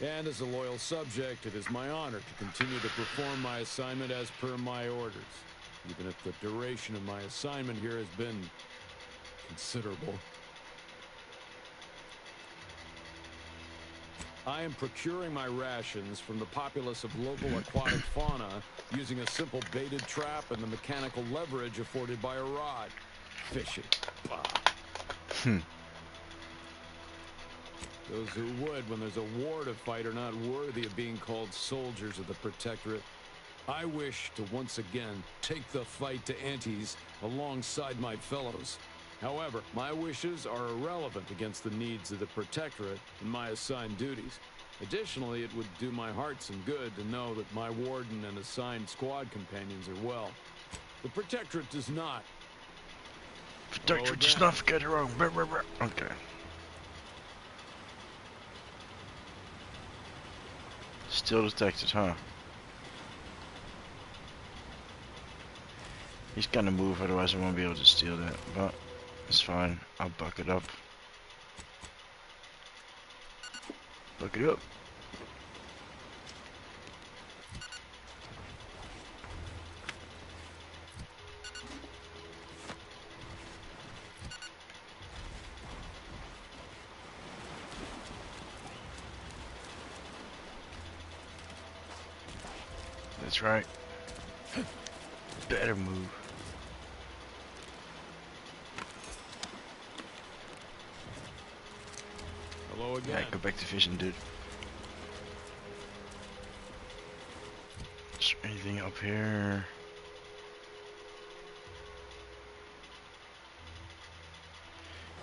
And as a loyal subject, it is my honor to continue to perform my assignment as per my orders. Even if the duration of my assignment here has been considerable. I am procuring my rations from the populace of local aquatic fauna using a simple baited trap and the mechanical leverage afforded by a rod. Fishing. Bah. Those who would, when there's a war to fight, are not worthy of being called soldiers of the Protectorate. I wish to once again take the fight to Aunties alongside my fellows. However, my wishes are irrelevant against the needs of the Protectorate and my assigned duties. Additionally, it would do my heart some good to know that my warden and assigned squad companions are well. The Protectorate does not. Protectorate does not forget her own. Okay. Still detected, huh? He's gonna move, otherwise I won't be able to steal that, but it's fine. I'll buck it up. Buck it up. That's right. Better move. Hello again. Yeah, go back to fishing, dude. Is there anything up here?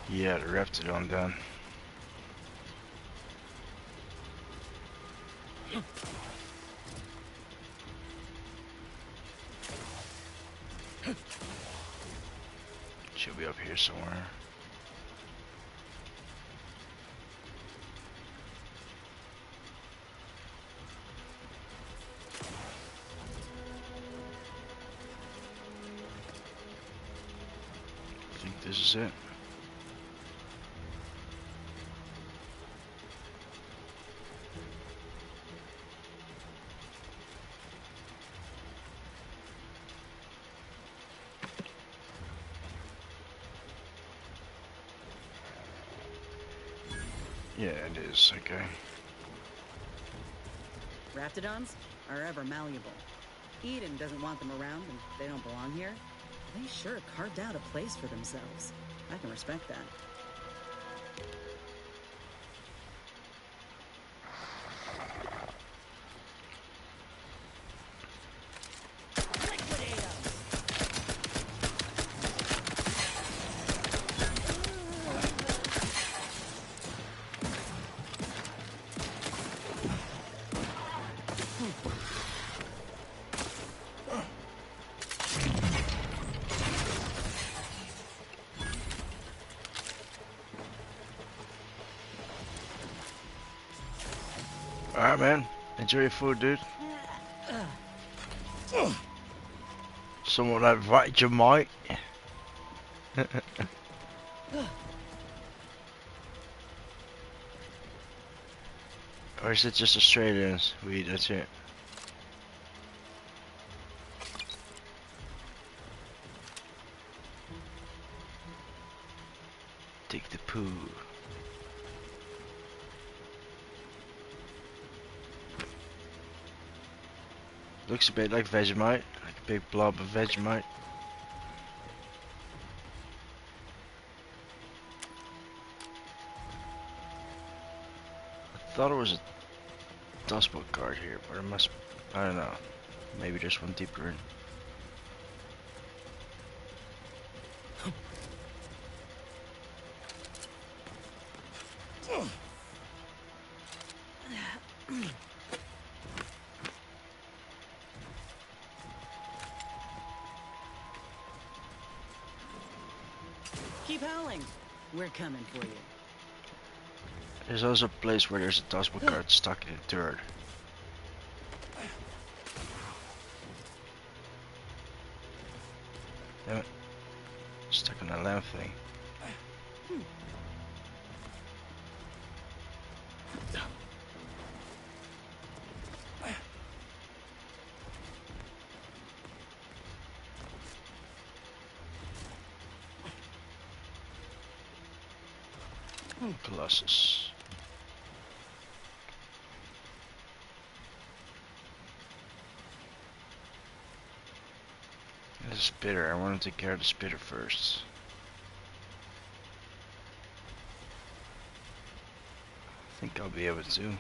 Yeah, the Raptidon done. She'll be up here somewhere. I think this is it. Yeah, it is. Okay. Raptidons are ever malleable. Eden doesn't want them around and they don't belong here. They sure carved out a place for themselves. I can respect that. Alright, man. Enjoy your food, dude. Someone invite you, mate. Or is it just Australians? We eat, that's it. Take the poo. Looks a bit like Vegemite, like a big blob of Vegemite. I thought it was a Dustbolt card here, but it must, I don't know. Maybe there's one deeper in. Keep howling. We're coming for you. There's also a place where there's a dustbin cart stuck in dirt. Damn it. Stuck on that lamp thing. Colossus. There's a spitter. I want to take care of the spitter first. I think I'll be able to.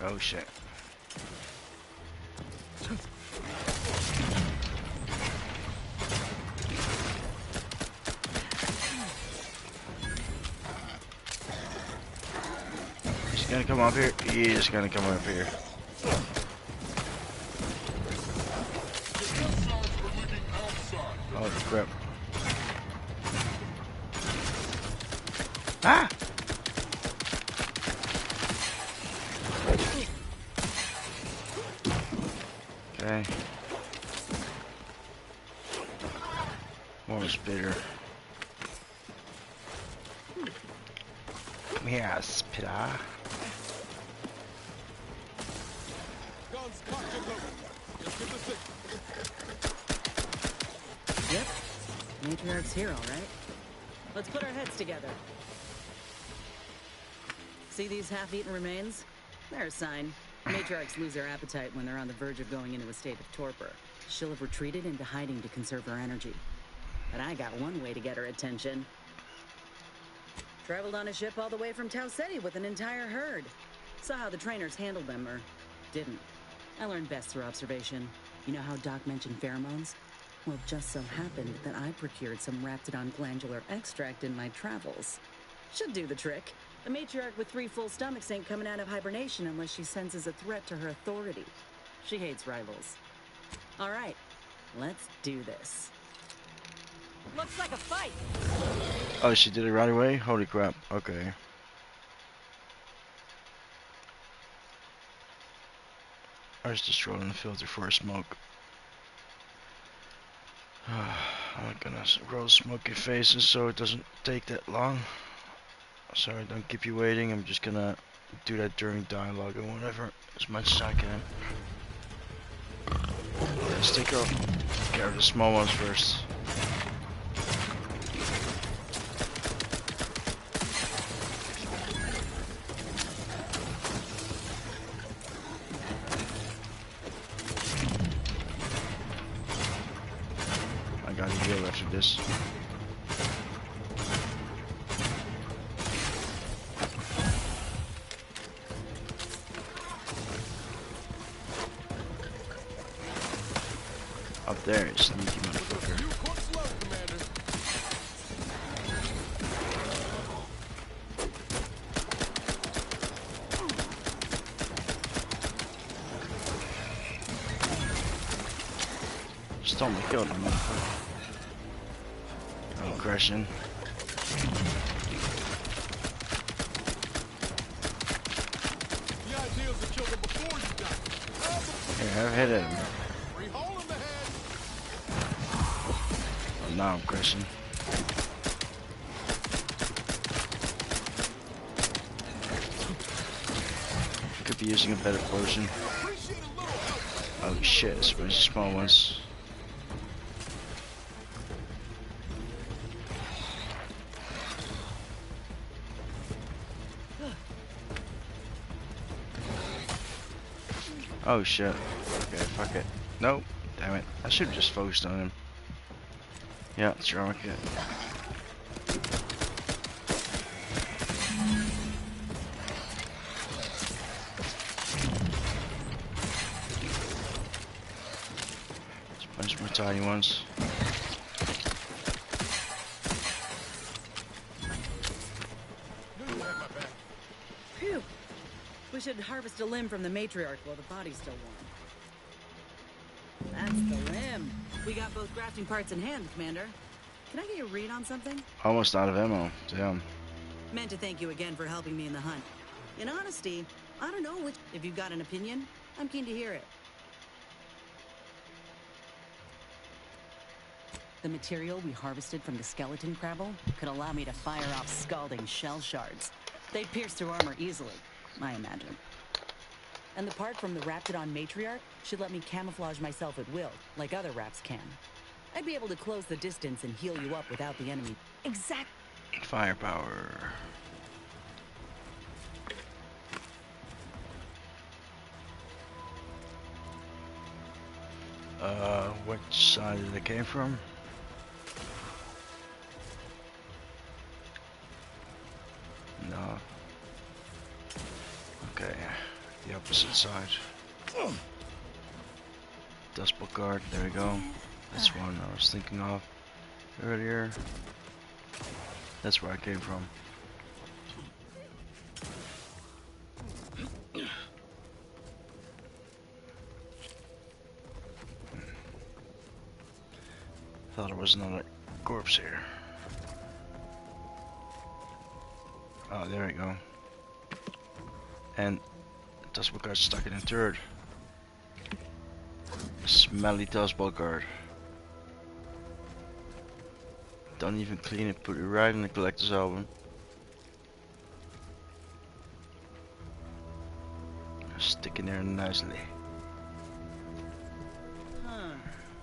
Oh shit. He's gonna come up here. He is gonna come up here. Oh crap. Ah! Okay. More spitter. Come here, spitter. Guns cocked and loaded. Just give the signal. Yep. Matriarch's here, all right. Let's put our heads together. See these half-eaten remains? They're a sign. Matriarchs lose their appetite when they're on the verge of going into a state of torpor. She'll have retreated into hiding to conserve her energy. But I got one way to get her attention. Traveled on a ship all the way from Tau Ceti with an entire herd. Saw how the trainers handled them, or didn't. I learned best through observation. You know how Doc mentioned pheromones? Well, it just so happened that I procured some Raptidon glandular extract in my travels. Should do the trick. A matriarch with 3 full stomachs ain't coming out of hibernation unless she senses a threat to her authority. She hates rivals. All right, let's do this. Looks like a fight. Oh, she did it right away? Holy crap. Okay. I was just rolling the filter for a smoke. I'm gonna roll smoky faces so it doesn't take that long. Sorry, don't keep you waiting. I'm just gonna do that during dialogue or whatever, as much as I can. Let's take care of the small ones first. I gotta heal after this. Up there, sneaky motherfucker. Just almost killed him, motherfucker. Oh, aggression. The idea is to kill them before you die. Here, have a hit at him. Oh, now I'm crashing. Could be using a better potion. Oh shit, it's a bunch of small ones. Oh shit. Okay, fuck it. Nope. Damn it. I should have just focused on him. Yeah, it's your market. There's a bunch more tiny ones. Phew. We should harvest a limb from the matriarch while the body's still warm. That's the limb. We got both grafting parts in hand, Commander. Can I get a read on something? Almost out of ammo. Damn. Meant to thank you again for helping me in the hunt. In honesty, I don't know which... If you've got an opinion, I'm keen to hear it. The material we harvested from the skeleton crabble could allow me to fire off scalding shell shards. They'd pierce through armor easily, I imagine. And the part from the Raptidon matriarch should let me camouflage myself at will, like other Raps can. I'd be able to close the distance and heal you up without the enemy. Firepower. Which side did it came from? No. Okay, the opposite side. Dustbolt guard, there we go. This one I was thinking of earlier. That's where I came from. Thought there was another corpse here. Oh, there we go. And Dustbolt guard stuck it in third. Smelly Dustbolt guard. Don't even clean it, put it right in the collector's album. Stick in there nicely. Huh.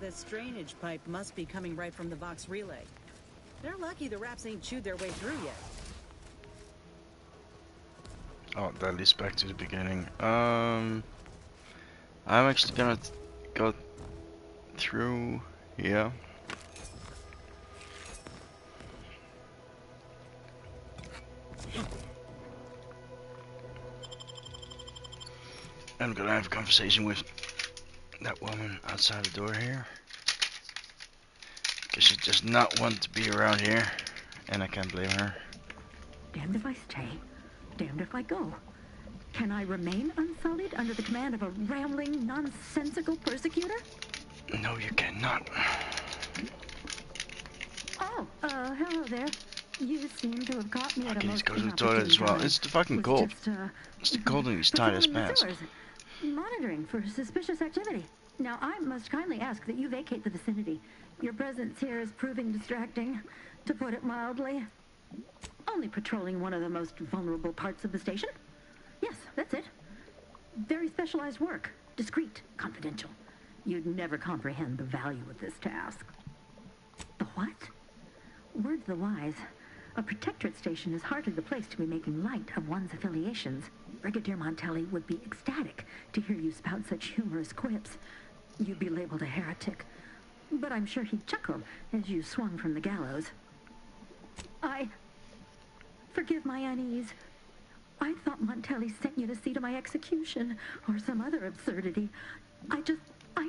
This drainage pipe must be coming right from the Vox relay. They're lucky the Raps ain't chewed their way through yet. Oh, that leads back to the beginning. I'm actually gonna go through, yeah. I'm gonna have a conversation with that woman outside the door here. Because she does not want to be around here, and I can't blame her. Damned if I stay, damned if I go. Can I remain unsullied under the command of a rambling, nonsensical persecutor? No, you cannot. Oh, hello there. You seem to have caught me at a I need to most go to the toilet as well. inopportune It's the fucking Was cold. just, It's the cold in these tight ass patrolling the pants. sewers, monitoring for suspicious activity. Now, I must kindly ask that you vacate the vicinity. Your presence here is proving distracting, to put it mildly. Only patrolling one of the most vulnerable parts of the station? Yes, that's it. Very specialized work. Discreet, confidential. You'd never comprehend the value of this task. The what? Word to the wise. A protectorate station is hardly the place to be making light of one's affiliations. Brigadier Montelli would be ecstatic to hear you spout such humorous quips. You'd be labeled a heretic. But I'm sure he'd chuckle as you swung from the gallows. Forgive my unease. I thought Montelli sent you to see to my execution, or some other absurdity. I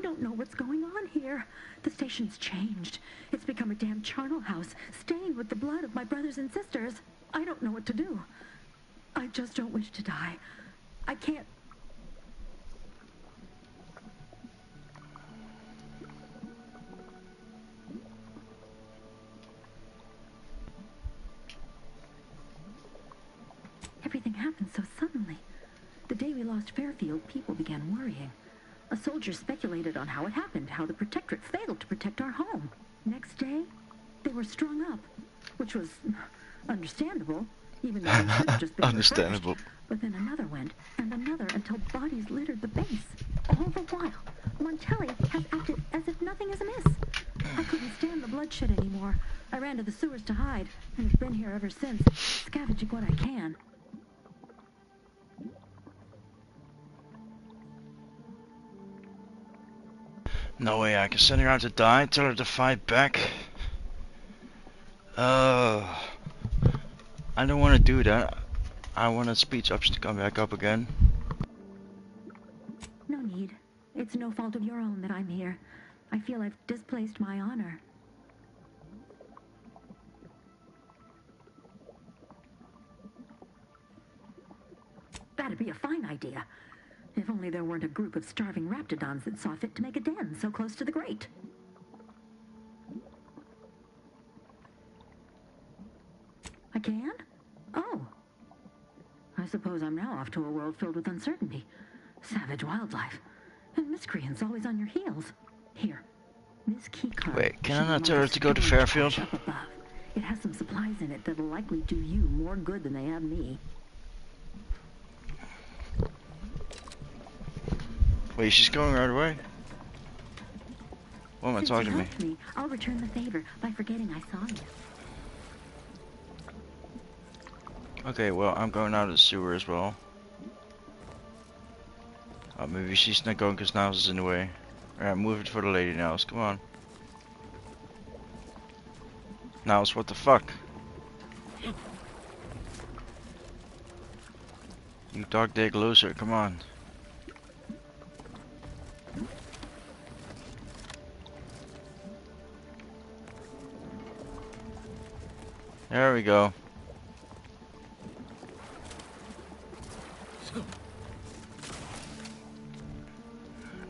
don't know what's going on here. The station's changed. It's become a damn charnel house, stained with the blood of my brothers and sisters. I don't know what to do. I just don't wish to die. I can't... Everything happened so suddenly. The day we lost Fairfield, people began worrying. A soldier speculated on how it happened, how the Protectorate failed to protect our home. Next day, they were strung up, which was understandable, even though they should have just been Understandable. refreshed. But then another went, and another, until bodies littered the base. All the while, Montelli has acted as if nothing is amiss. I couldn't stand the bloodshed anymore. I ran to the sewers to hide, and have been here ever since, scavenging what I can. No way I can send her out to die, tell her to fight back. I don't want to do that. I want a speech option to come back up again. No need. It's no fault of your own that I'm here. I feel I've displaced my honor. That'd be a fine idea. If only there weren't a group of starving raptidons that saw fit to make a den so close to the grate. I can? Oh. I suppose I'm now off to a world filled with uncertainty. Savage wildlife. And miscreants always on your heels. Here. This key card. Wait, can I not tell her to go to Fairfield? Up above. It has some supplies in it that'll likely do you more good than they have me. Wait, she's going right away? What am I Since talking you to me? helped me, I'll return the favor by forgetting I saw you. Okay, well, I'm going out of the sewer as well. Maybe she's not going because Niles is in the way. Alright, move it for the lady, Niles. Come on. Niles, what the fuck? You dog dick loser, come on. There we go.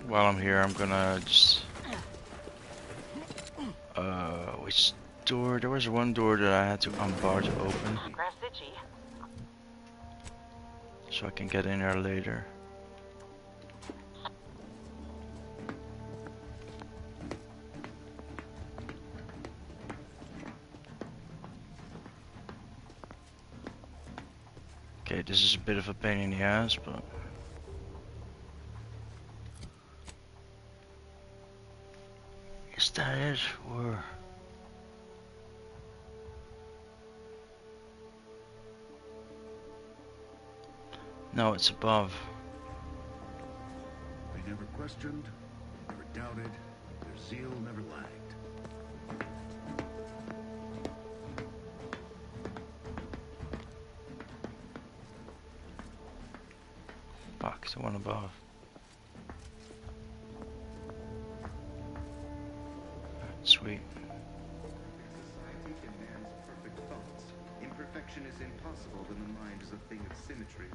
While I'm here, I'm gonna just... which door? There was one door that I had to unbar to open. So I can get in there later. Okay, this is a bit of a pain in the ass, but... Is that it? Or... No, it's above. They never questioned, never doubted, their zeal never lagged. Fuck, the one above. Sweet. Society demands perfect thoughts. Imperfection is impossible when the mind is a thing of symmetry.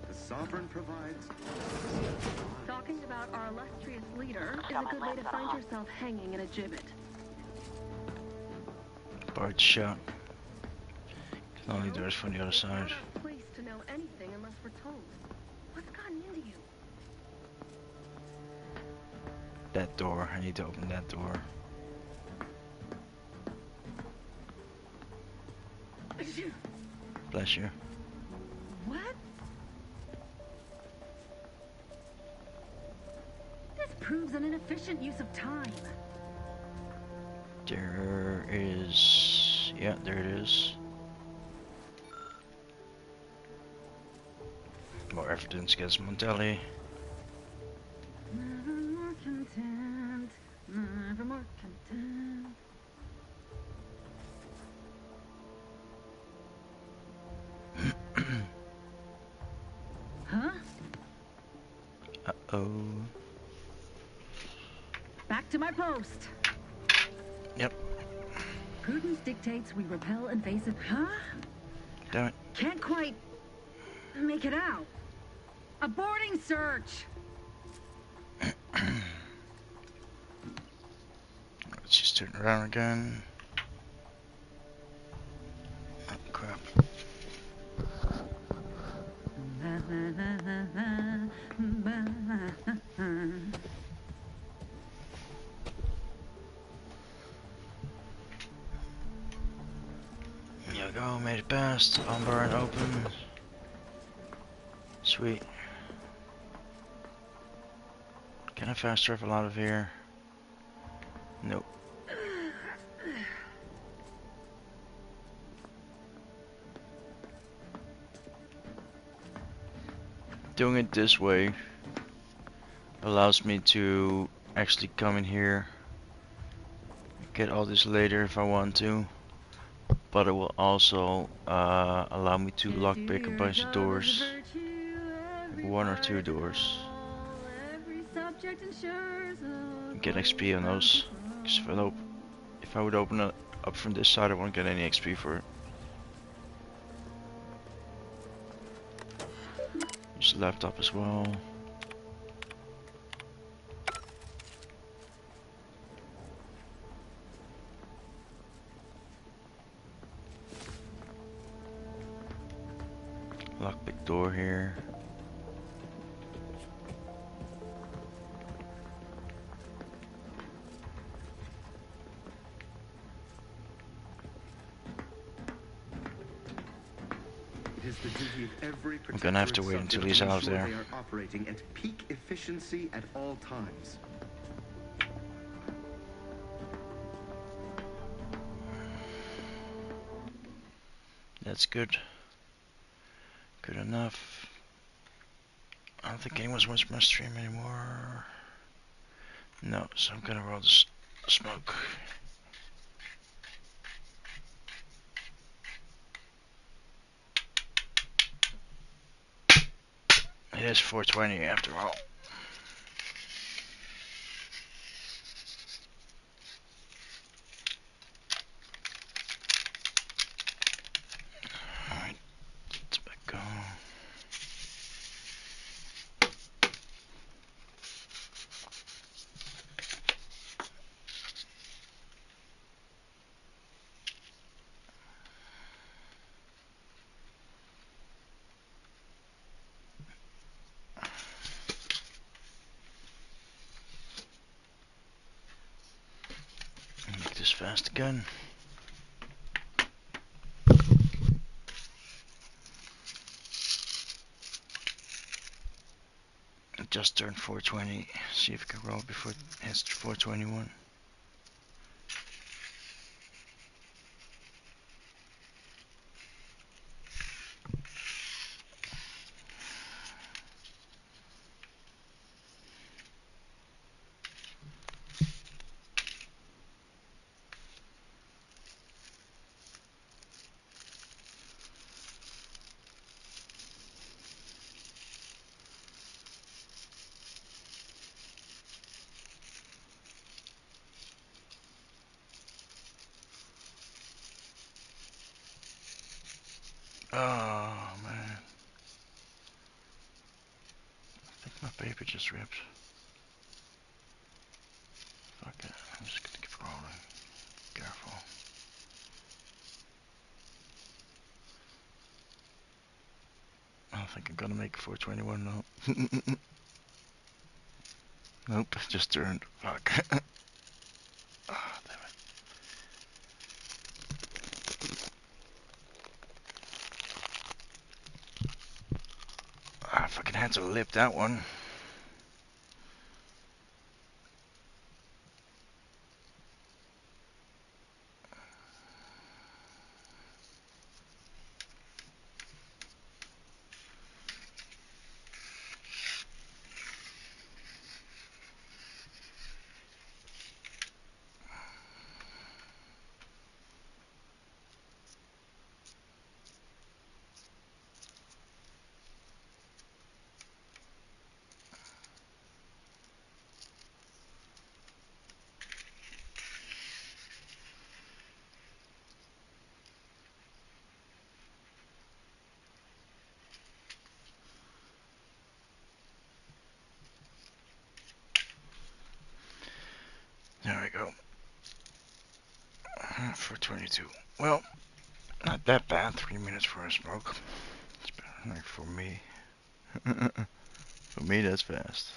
The sovereign provides. Talking about our illustrious leader is a good way to find yourself hanging in a gibbet. Bart shot. Can only do it from the other side. We're not placed to know anything unless we're told. What's gotten into you? That door. I need to open that door. Bless you. What? This proves an inefficient use of time. There is... Yeah, there it is. More evidence against Montelli. Never more content, never more content. Huh? Uh-oh. Back to my post. Yep. Prudence dictates we repel invasive... Huh? Damn it. Can't quite make it out. Aborting search. Let's just turn around again. Oh, crap. There we go, made it past. Unbar and open. Sweet. Can I fast travel out of here? Nope. Doing it this way allows me to actually come in here, get all this later if I want to, but it will also allow me to lockpick a bunch of doors, like 1 or 2 doors. Subject ensures. Get XP on those. Because if I would open it up from this side, I won't get any XP for it. Use the laptop as well. Lockpick door here. It is the duty of every I'm gonna have to wait until he's out of there. they are operating at peak efficiency at all times. That's good. Good enough. I don't think anyone's watching my stream anymore. No, so I'm gonna roll this smoke. It is 420 after all. Alright, tobacco. Make this fast again. It just turned 420. See if I can roll before it hits 421. Oh man. I think my paper just ripped. Fuck it. I'm just gonna keep rolling. Careful. I don't think I'm gonna make 421 now. Nope, it just turned. Fuck. Ah, damn it. I fucking had to lip that one. There we go. 422. Well, not that bad. 3 minutes for a smoke. It's better, like for me. For me, that's fast.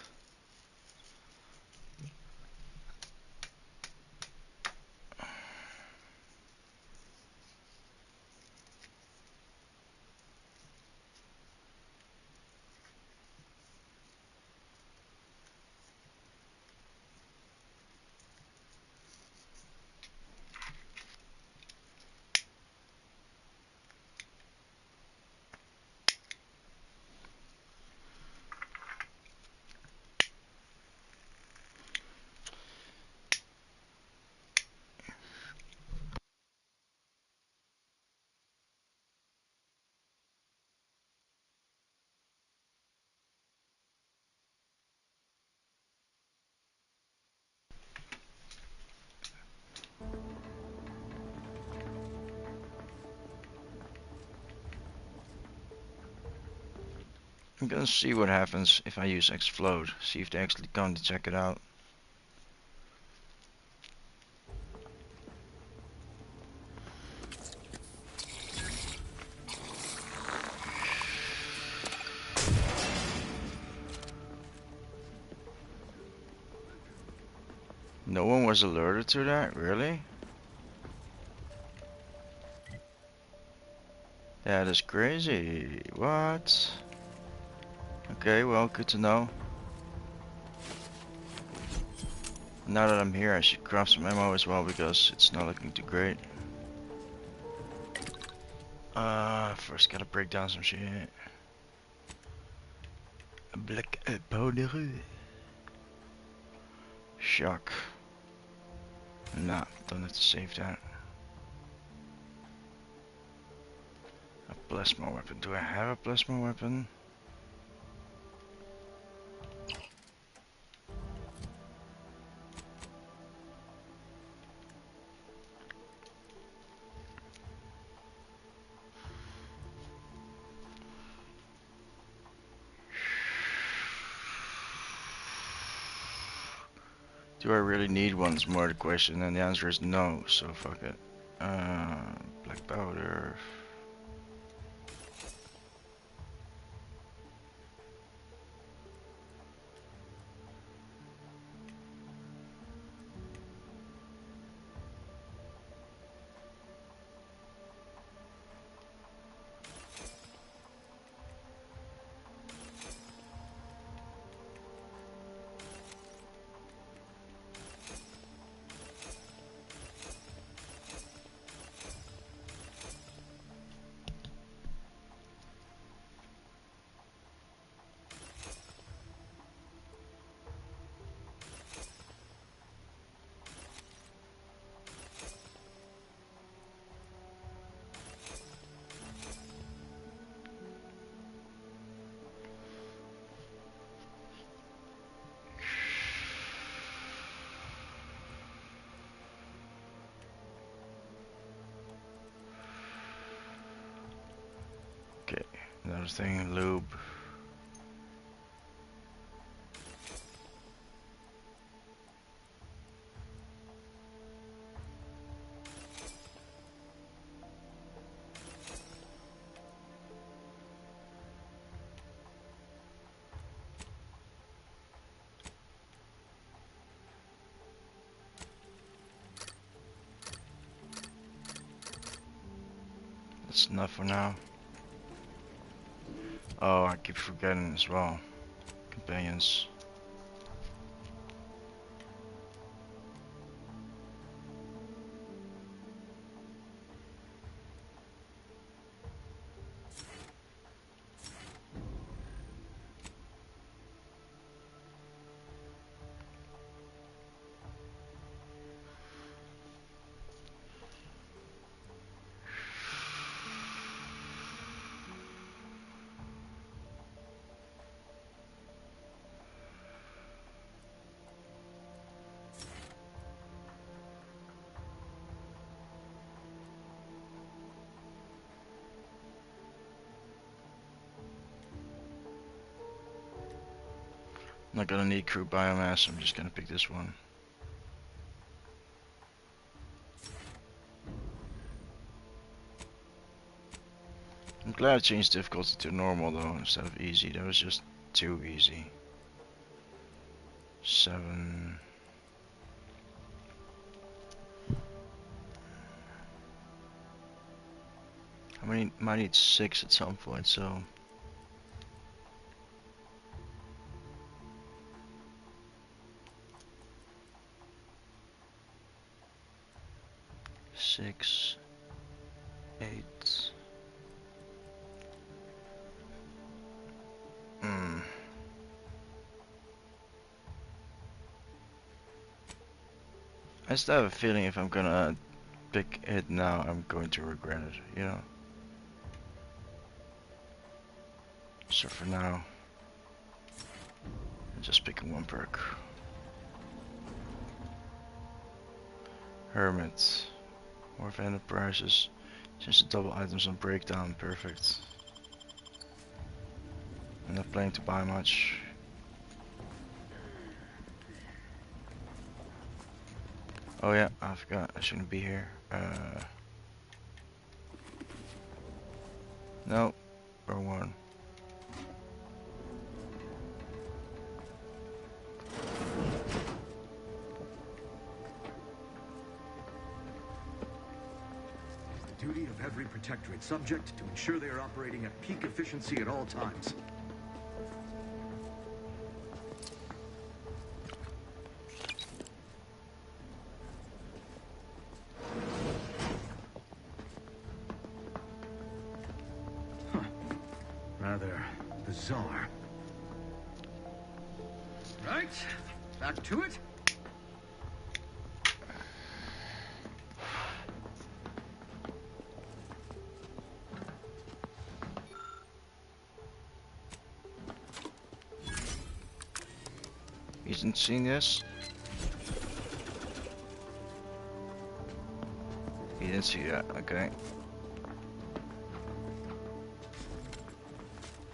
I'm gonna see what happens if I use explode. See if they actually come to check it out. No one was alerted to that, really? That is crazy. What? Okay, well, good to know. Now that I'm here, I should grab some ammo as well because it's not looking too great. First gotta break down some shit. Black powder. Shock. Nah, don't have to save that. A plasma weapon. Do I have a plasma weapon? Do I really need one is more the question, and the answer is no, so fuck it. Black powder. Okay, another thing, lube. That's enough for now. Oh, I keep forgetting as well. Companions. I'm not gonna need crew biomass, I'm just gonna pick this one. I'm glad I changed difficulty to normal though instead of easy. That was just too easy. 7. I might need 6 at some point, so 6, 8. I just have a feeling if I'm gonna pick it now, I'm going to regret it, you know? So for now, I'm just picking one perk. Hermit. More vendor prices. Change the double items on breakdown. Perfect. not planning to buy much. Oh yeah, I forgot. I shouldn't be here. No, wrong one. The duty of every protectorate subject to ensure they are operating at peak efficiency at all times. Rather bizarre. Right, back to it. You didn't see this? You didn't see that, okay.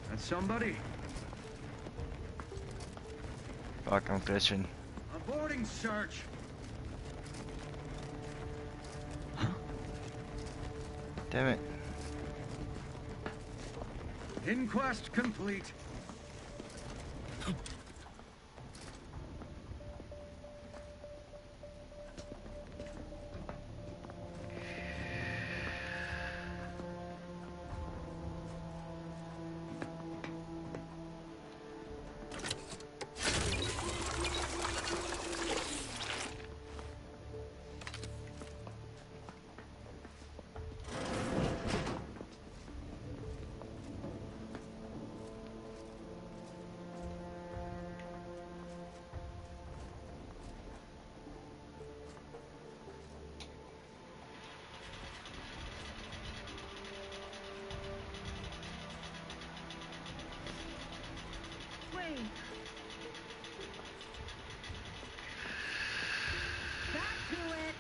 That's somebody. Fuck, I'm glitching. A boarding search. Damn it. Inquest complete. Wait. Back to it.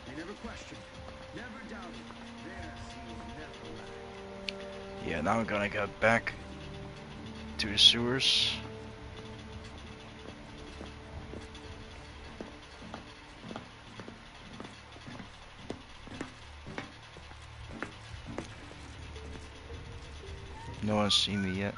They never questioned, never doubted. Their zeal never lacked. Yeah, now I'm gonna go back to the sewers. No one's seen me yet.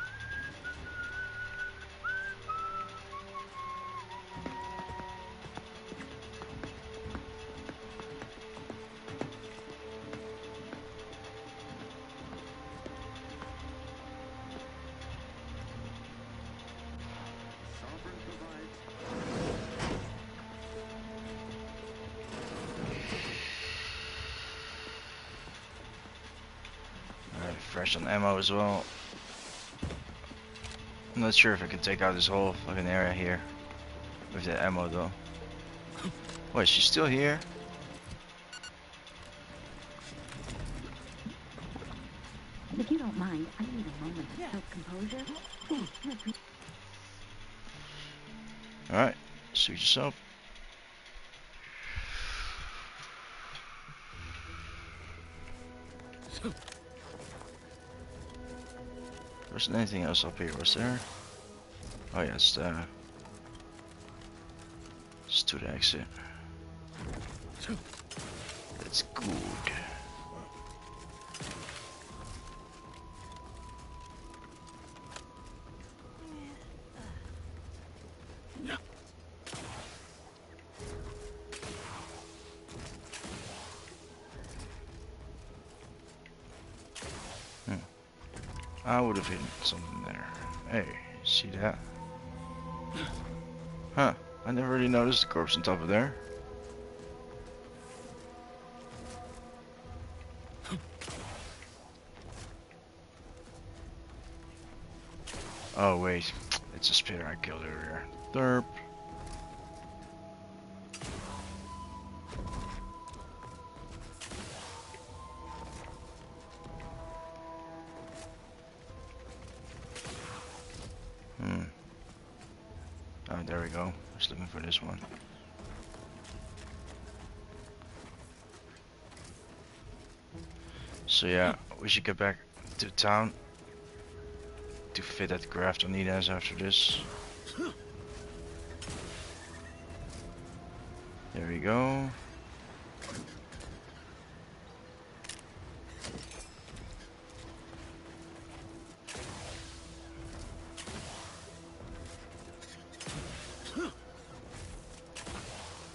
Sovereign provides. Alright, fresh on ammo as well. I'm not sure if I can take out this whole fucking area here with the ammo though. Wait, she's still here? If you don't mind, I need a moment of self-composure. Alright, suit yourself. There wasn't anything else up here, was there? Oh yeah, it's to the exit. That's good. I would have hidden something there. Hey, see that? Huh, I never really noticed the corpse on top of there. Oh wait, it's a spitter I killed earlier. Derp. Oh, there we go. I was looking for this one. So yeah, we should get back to town to fit that graft on Inez after this. There we go.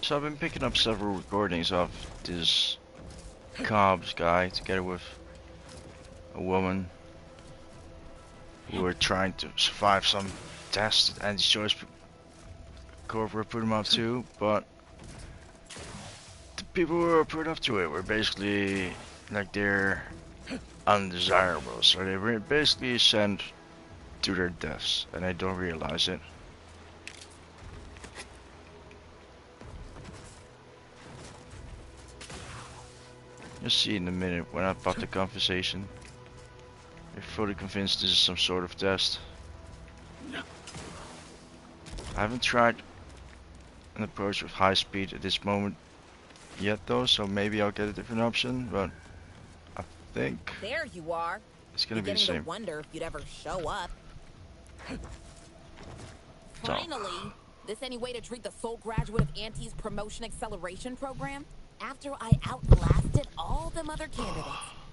So I've been picking up several recordings of this Cobbs guy together with a woman who were trying to survive some test that Anti-Choice Corporate put them up to, but the people who were put up to it were basically like they're undesirable, so they were basically sent to their deaths and they don't realize it. You'll see in a minute when I pop the conversation. They're fully convinced this is some sort of test. I haven't tried an approach with high speed at this moment yet though, so maybe I'll get a different option, but I think There you are. it's gonna be the Beginning same. to wonder if you'd ever show up. Finally! This any way to treat the sole graduate of Aunties Promotion Acceleration Program? After I outlasted all them other candidates,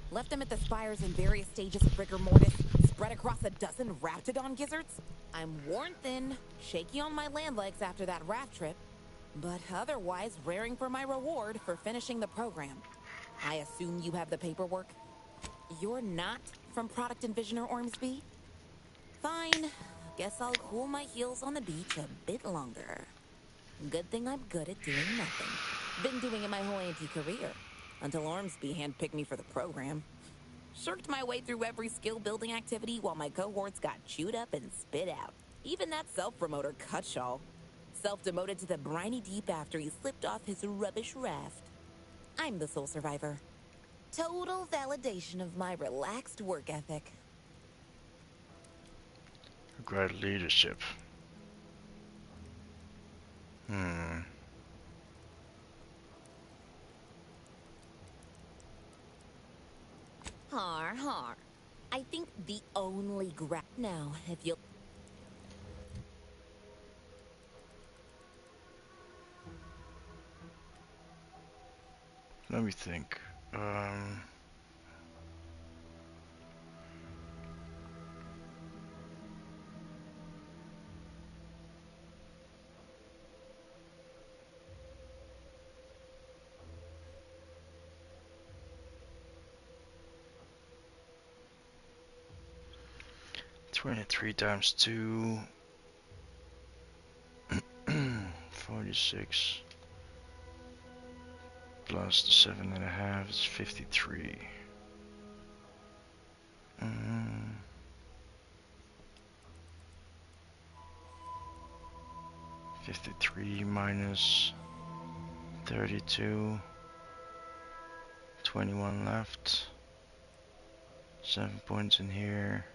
left them at the spires in various stages of rigor mortis, spread across a dozen raptidon gizzards, I'm worn thin, shaky on my land legs after that raft trip, but otherwise raring for my reward for finishing the program. I assume you have the paperwork? You're not from Product Envisioner Ormsby? Fine. Guess I'll cool my heels on the beach a bit longer. Good thing I'm good at doing nothing. Been doing it my whole anti-career. Until Ormsby handpicked me for the program. Shirked my way through every skill-building activity while my cohorts got chewed up and spit out. Even that self-promoter Cutshall. Self-demoted to the briny deep after he slipped off his rubbish raft. I'm the sole survivor. Total validation of my relaxed work ethic. Great leadership. Har har. I think the only now, if you'll... Let me think. $23 times 2, 46, plus the 7.5 is 53. 53 minus 32, 21 left, 7 points in here.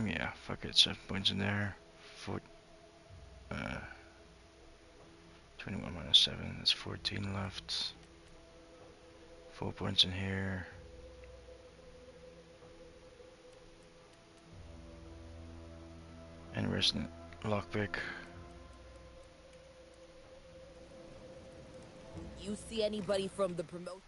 Yeah, fuck it, 7 points in there. 21 minus 7, that's 14 left. 4 points in here. And where's the lockpick? You see anybody from the promote?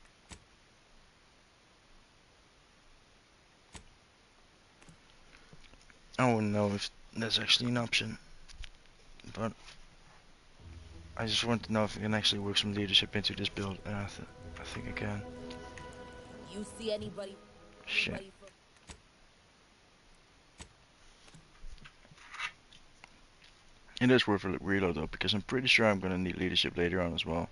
I wouldn't know if that's actually an option, but I just want to know if I can actually work some leadership into this build, and I think I can. You see anybody? Shit. It is worth a reload though, because I'm pretty sure I'm gonna need leadership later on as well.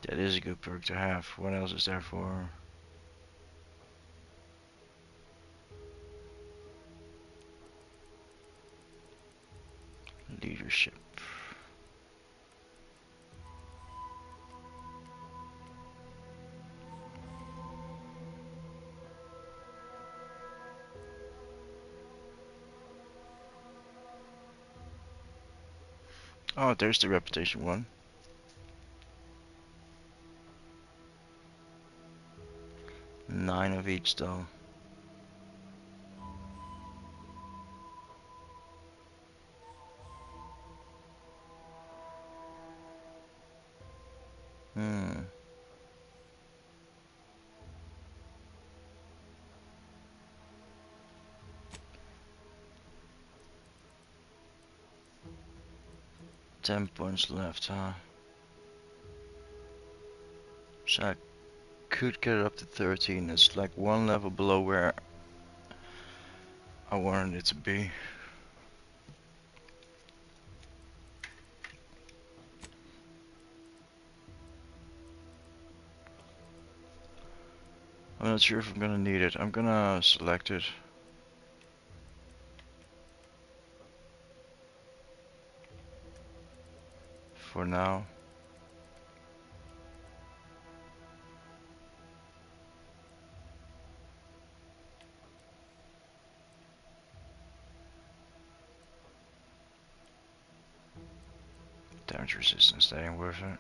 That is a good perk to have. What else is there for? Leadership. Oh, there's the reputation one. Nine of each though. Hmm. Ten points left, huh? So I could get it up to 13. It's like one level below where I wanted it to be. I'm not sure if I'm gonna need it. I'm gonna select it. For now. Damage resistance, that ain't worth it.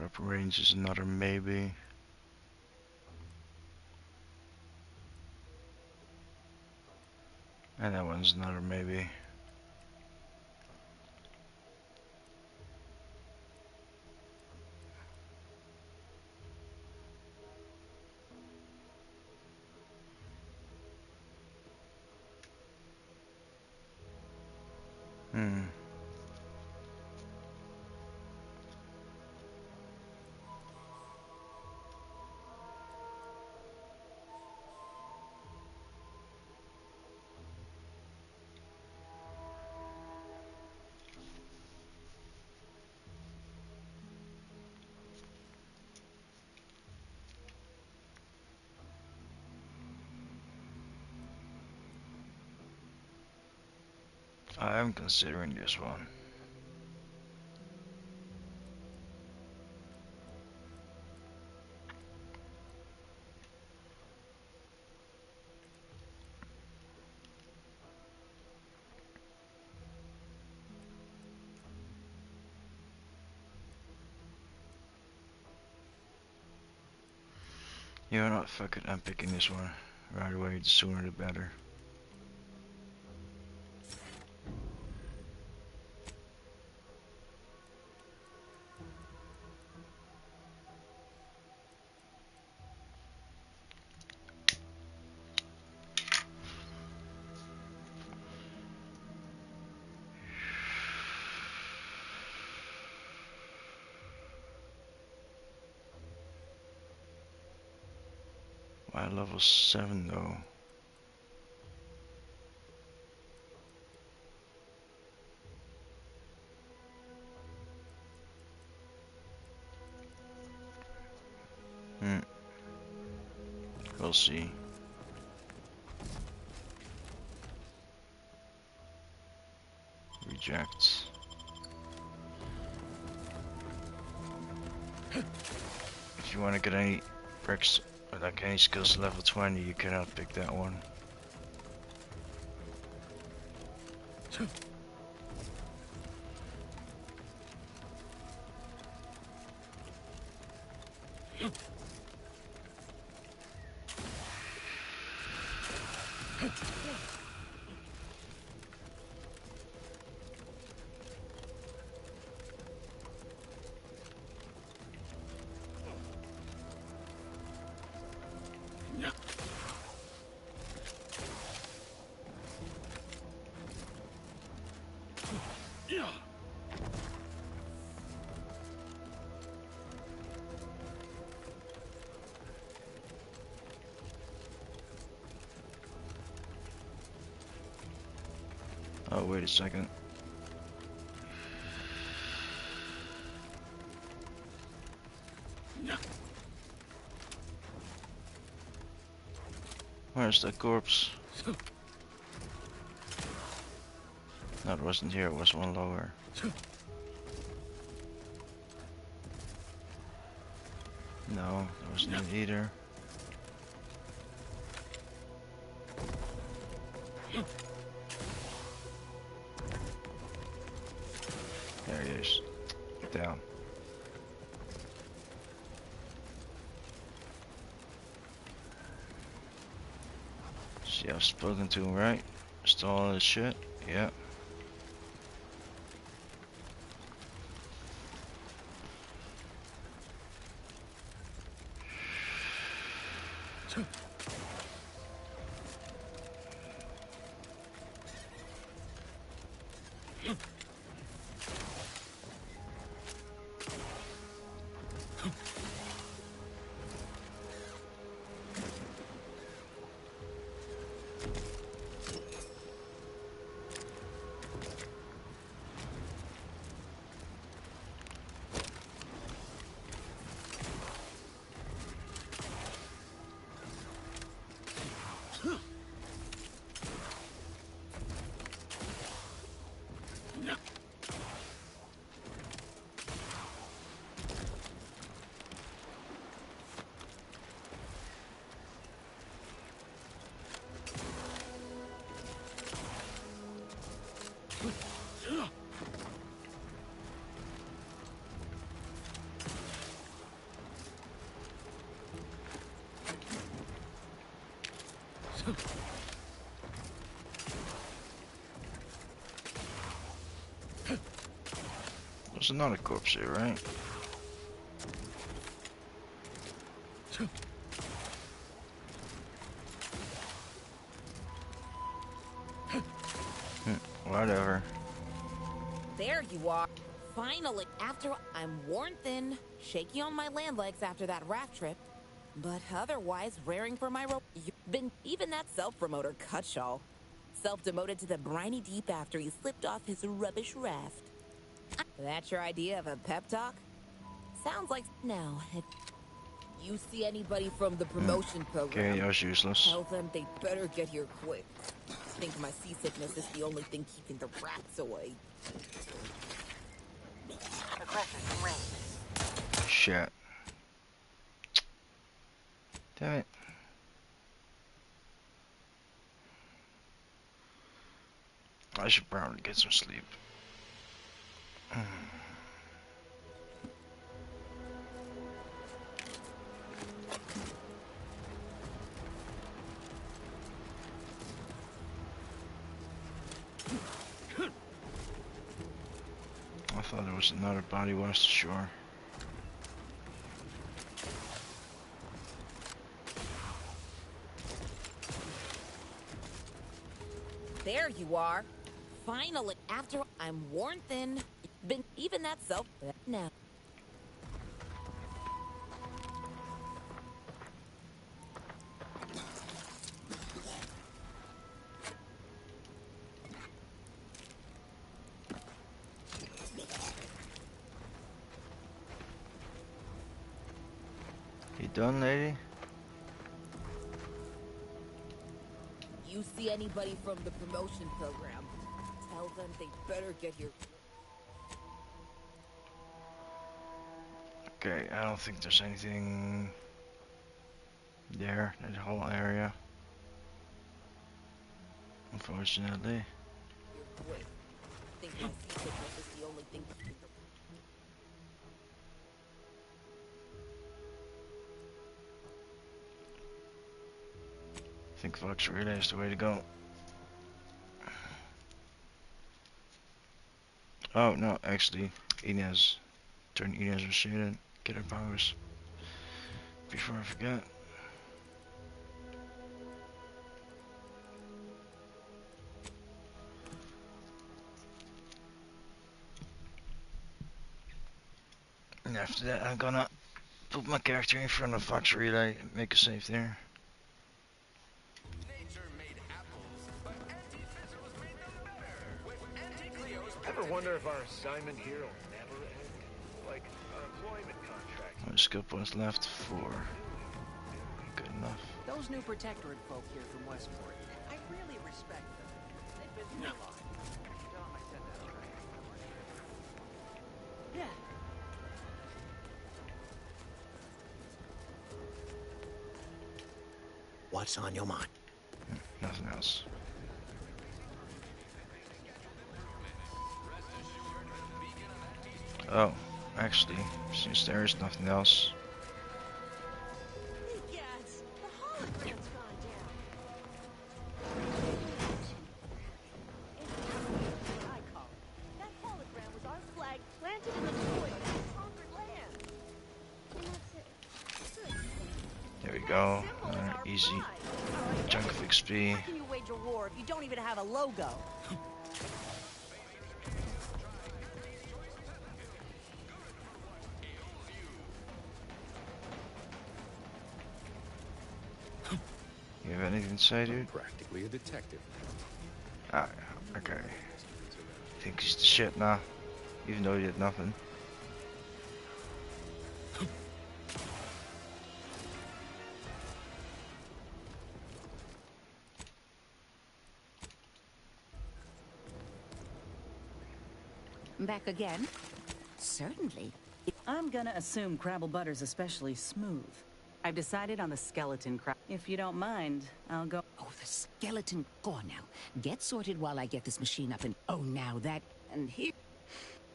Weapon range is another maybe. And that one's another maybe. Hmm. I am considering this one. You know what, fuck it, I'm picking this one. Right away, the sooner the better. Why level 7 though? Hmm. We'll see. Reject. If you want to get any perks, like any skills level 20, you cannot pick that one. Oh, wait a second. Where's the corpse? No, it wasn't here, it was one lower. No, that wasn't it either. There he is. Get down. See, I've spoken to him, right? Stole all his shit? Yeah. There's another corpse here, right? Whatever. There you are. Finally, after I'm worn thin, shaky on my land legs after that raft trip, but otherwise raring for my rope. You've been even that self-promoter Cutshaw. Self-demoted to the briny deep after he slipped off his rubbish raft. That's your idea of a pep talk? Sounds like now. If you see anybody from the promotion program, Okay, that was useless. tell them they better get here quick. Think my seasickness is the only thing keeping the rats away. Shit. Damn it. I should probably get some sleep. I thought there was another body west ashore. There you are. Finally, after I'm worn thin, been even that self now. You done, lady? You see anybody from the promotion program, tell them they better get here. Okay, I don't think there's anything there, that whole area. Unfortunately. Wait, think my seasickness is the only thing keeping the... I think Fox Relay is the way to go. Oh, no, actually, Inez. Turn Inez Rashida, get her powers. Before I forget. And after that, I'm gonna put my character in front of Fox Relay and make a save there. Ever wonder if our assignment here will never end? Like our employment contract. My skill points left, 4. Good enough. Those new protectorate folk here from Westport, I really respect them. They've been through a lot. Tell them I said that, all right? Yeah. What's on your mind? Nothing else. Oh, actually, since there is nothing else. Yes, the hologram's gone down. I call it. That hologram was our flag planted in the soil of conquered land. There we go. Easy. Chunk of XP. How can you wage a war if you don't even have a logo? You have anything to say, dude? Practically a detective. Ah, okay. Think he's the shit now, even though he did nothing. Back again? Certainly. I'm gonna assume Crabble Butter's especially smooth. I've decided on the skeleton crab. If you don't mind, I'll go. Oh, the skeleton. Go on now. Get sorted while I get this machine up and... Oh, now that... And here...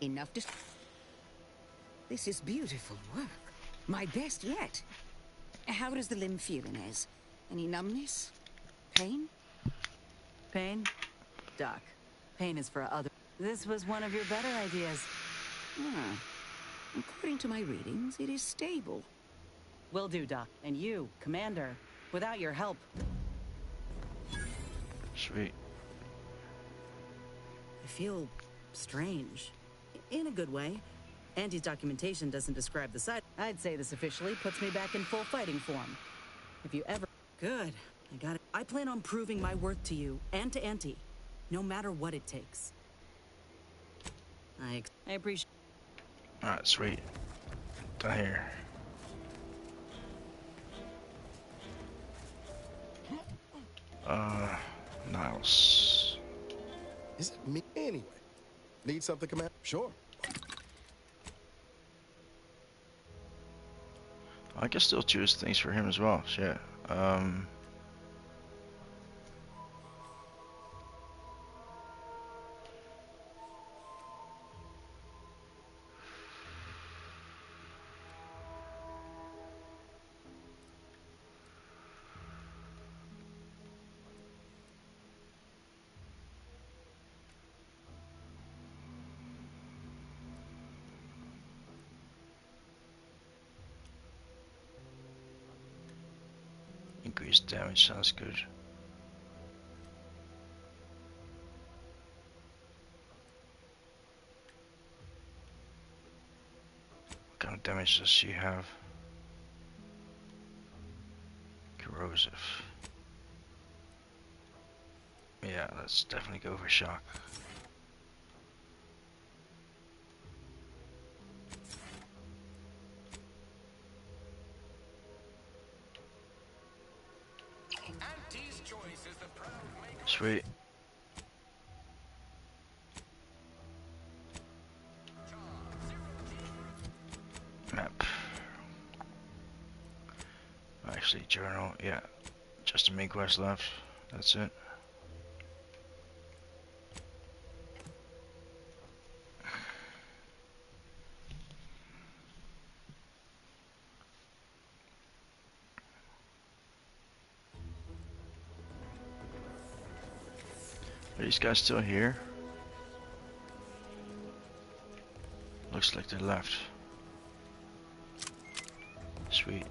Enough to... This is beautiful work. My best yet. How does the limb feel, Inez? Any numbness? Pain? Pain? Doc, pain is for other... This was one of your better ideas. Ah. According to my readings, it is stable. Will do, Doc. And you, Commander, without your help... Sweet. I feel strange. In a good way. Auntie's documentation doesn't describe the site. I'd say this officially puts me back in full fighting form. If you ever... Good. I got it. I plan on proving my worth to you and to Auntie, no matter what it takes. I appreciate... Alright, sweet. Done here. Niles. Is it me anyway? Need something, Commander? Sure. I can still choose things for him as well. Shit. Increased damage sounds good. What kind of damage does she have? Corrosive. Yeah, let's definitely go for shock. Sweet. Map. Actually, journal. Yeah, just a main quest left. That's it. Are these guys still here? Looks like they left. Sweet.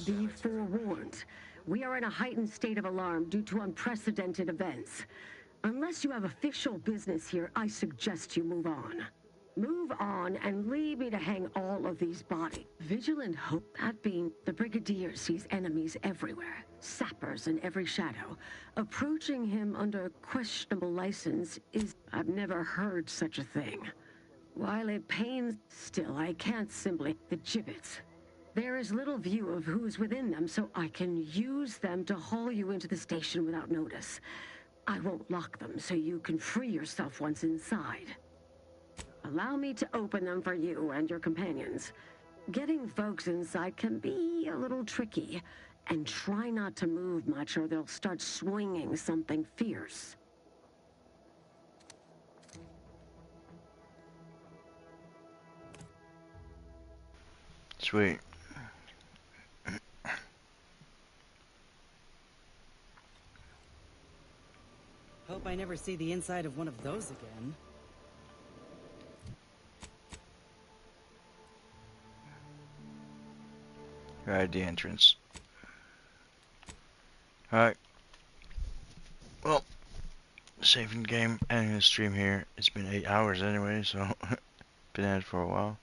Be forewarned. We are in a heightened state of alarm due to unprecedented events. Unless you have official business here, I suggest you move on. Move on and leave me to hang all of these bodies. Vigilant Hope, that being the Brigadier sees enemies everywhere. Sappers in every shadow. Approaching him under questionable license is... I've never heard such a thing. While it pains, still I can't simply... The gibbets. There is little view of who's within them, so I can use them to haul you into the station without notice. I won't lock them, so you can free yourself once inside. Allow me to open them for you and your companions. Getting folks inside can be a little tricky, and try not to move much or they'll start swinging something fierce. Sweet. Hope I never see the inside of one of those again. Right at the entrance. Alright. Well, saving game, ending the stream here. It's been 8 hours anyway, so been at it for a while.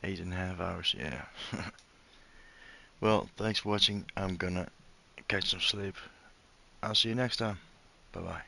8.5 hours, yeah. Well, thanks for watching. I'm gonna catch some sleep. I'll see you next time. Bye bye.